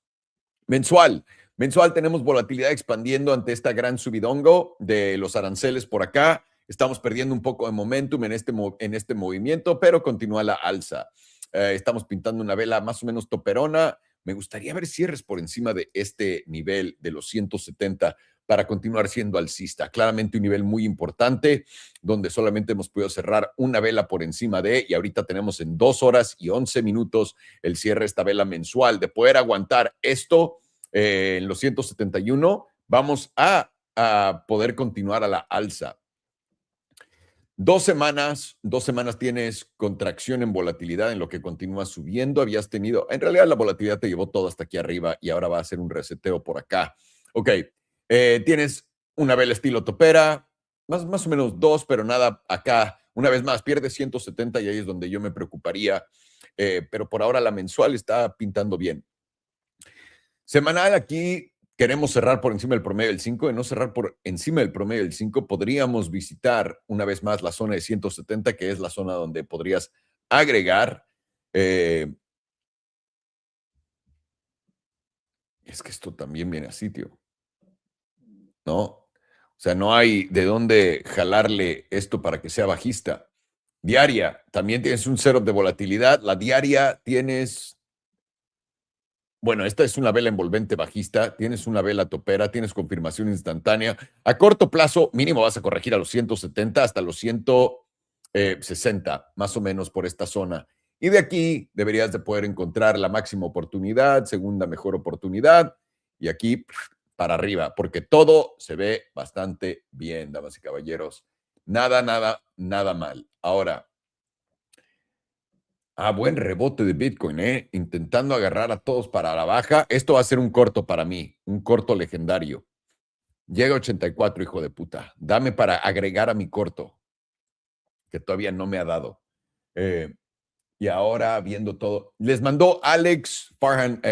Mensual. Mensual tenemos volatilidad expandiendo ante esta gran subidongo de los aranceles por acá. Estamos perdiendo un poco de momentum en este movimiento, pero continúa la alza. Estamos pintando una vela más o menos toperona. Me gustaría ver cierres por encima de este nivel de los 170 para continuar siendo alcista. Claramente un nivel muy importante, donde solamente hemos podido cerrar una vela por encima de, y ahorita tenemos en 2 horas y 11 minutos el cierre de esta vela mensual. De poder aguantar esto en los 171, vamos a poder continuar a la alza. 2 semanas tienes contracción en volatilidad en lo que continúa subiendo. Habías tenido, en realidad la volatilidad te llevó todo hasta aquí arriba y ahora va a ser un reseteo por acá. Ok, tienes una vela estilo topera, más o menos 2, pero nada acá. Una vez más, pierdes 170 y ahí es donde yo me preocuparía. Pero por ahora la mensual está pintando bien. Semanal, aquí queremos cerrar por encima del promedio del 5. De no cerrar por encima del promedio del 5, podríamos visitar una vez más la zona de 170, que es la zona donde podrías agregar. Es que esto también viene a sitio, ¿no? O sea, no hay de dónde jalarle esto para que sea bajista. Diaria, también tienes un setup de volatilidad. La diaria tienes... Bueno, esta es una vela envolvente bajista, tienes una vela topera, tienes confirmación instantánea. A corto plazo, mínimo vas a corregir a los 170 hasta los 160, más o menos por esta zona. Y de aquí deberías de poder encontrar la máxima oportunidad, segunda mejor oportunidad, y aquí para arriba, porque todo se ve bastante bien, damas y caballeros. Nada mal. Ahora, buen rebote de Bitcoin, intentando agarrar a todos para la baja. Esto va a ser un corto para mí, un corto legendario. Llega 84, hijo de puta. Dame para agregar a mi corto, que todavía no me ha dado. Y ahora viendo todo. Les mandó Alex Farhan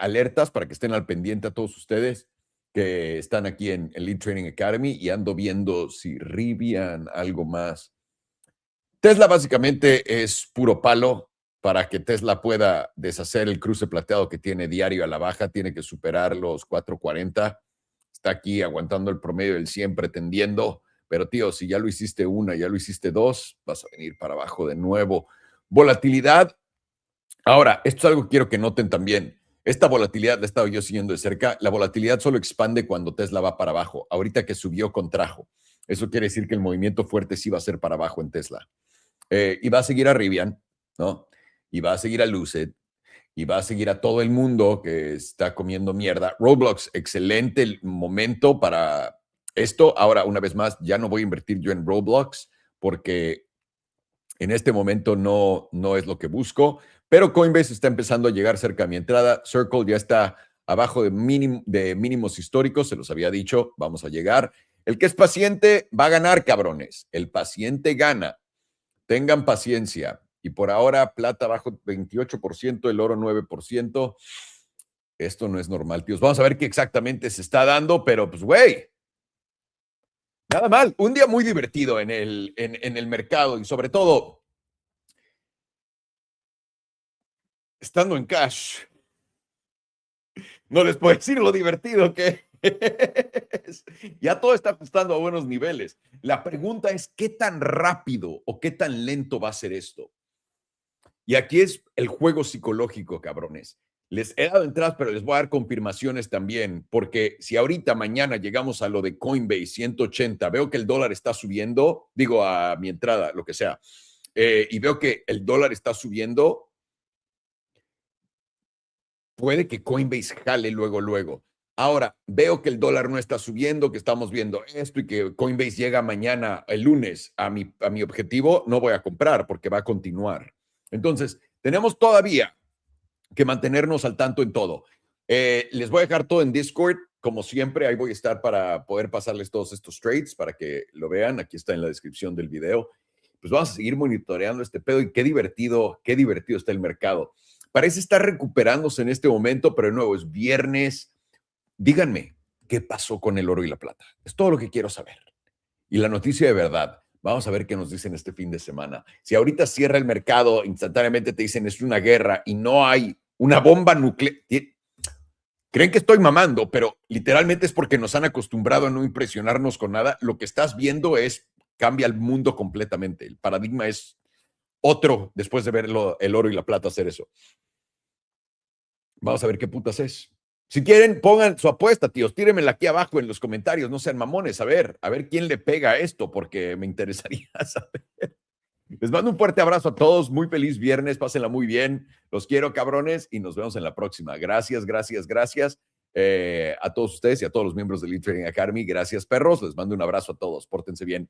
alertas para que estén al pendiente a todos ustedes que están aquí en Elite Trading Academy, y ando viendo si Rivian, algo más. Tesla básicamente es puro palo. Para que Tesla pueda deshacer el cruce plateado que tiene diario a la baja, tiene que superar los 440. Está aquí aguantando el promedio del 100, pretendiendo. Pero, tío, si ya lo hiciste una, ya lo hiciste dos, vas a venir para abajo de nuevo. Volatilidad. Ahora, esto es algo que quiero que noten también. Esta volatilidad la he estado yo siguiendo de cerca. La volatilidad solo expande cuando Tesla va para abajo. Ahorita que subió, contrajo. Eso quiere decir que el movimiento fuerte sí va a ser para abajo en Tesla. Y va a seguir a Rivian, ¿no? Y va a seguir a Lucid, y va a seguir a todo el mundo que está comiendo mierda. Roblox, excelente momento para esto. Ahora, una vez más, ya no voy a invertir yo en Roblox porque en este momento no es lo que busco, pero Coinbase está empezando a llegar cerca de mi entrada. Circle ya está abajo de mínimos históricos, se los había dicho, vamos a llegar. El que es paciente va a ganar, cabrones. El paciente gana. Tengan paciencia. Y por ahora, plata bajo 28%, el oro 9%. Esto no es normal, tíos. Vamos a ver qué exactamente se está dando, pero pues, güey, nada mal. Un día muy divertido en el mercado, y sobre todo, estando en cash. No les puedo decir lo divertido que es. Ya todo está ajustando a buenos niveles. La pregunta es, ¿qué tan rápido o qué tan lento va a ser esto? Y aquí es el juego psicológico, cabrones. Les he dado entradas, pero les voy a dar confirmaciones también, porque si ahorita mañana llegamos a lo de Coinbase 180, veo que el dólar está subiendo, digo a mi entrada, lo que sea, y veo que el dólar está subiendo, puede que Coinbase jale luego. Ahora, veo que el dólar no está subiendo, que estamos viendo esto y que Coinbase llega mañana, el lunes, a mi objetivo, no voy a comprar porque va a continuar. Entonces, tenemos todavía que mantenernos al tanto en todo. Les voy a dejar todo en Discord, como siempre. Ahí voy a estar para poder pasarles todos estos trades para que lo vean. Aquí está en la descripción del video. Pues vamos a seguir monitoreando este pedo y qué divertido está el mercado. Parece estar recuperándose en este momento, pero de nuevo es viernes. Díganme, ¿qué pasó con el oro y la plata? Es todo lo que quiero saber. Y la noticia de verdad, vamos a ver qué nos dicen este fin de semana. Si ahorita cierra el mercado, instantáneamente te dicen es una guerra y no hay una bomba nuclear. Creen que estoy mamando, pero literalmente es porque nos han acostumbrado a no impresionarnos con nada. Lo que estás viendo cambia el mundo completamente. El paradigma es otro después de ver el oro y la plata hacer eso. Vamos a ver qué putas es. Si quieren, pongan su apuesta, tíos. Tírenmela aquí abajo en los comentarios. No sean mamones. A ver quién le pega a esto, porque me interesaría saber. Les mando un fuerte abrazo a todos. Muy feliz viernes. Pásenla muy bien. Los quiero, cabrones, y nos vemos en la próxima. Gracias. A todos ustedes y a todos los miembros del Trading Academy. Gracias, perros. Les mando un abrazo a todos. Pórtense bien.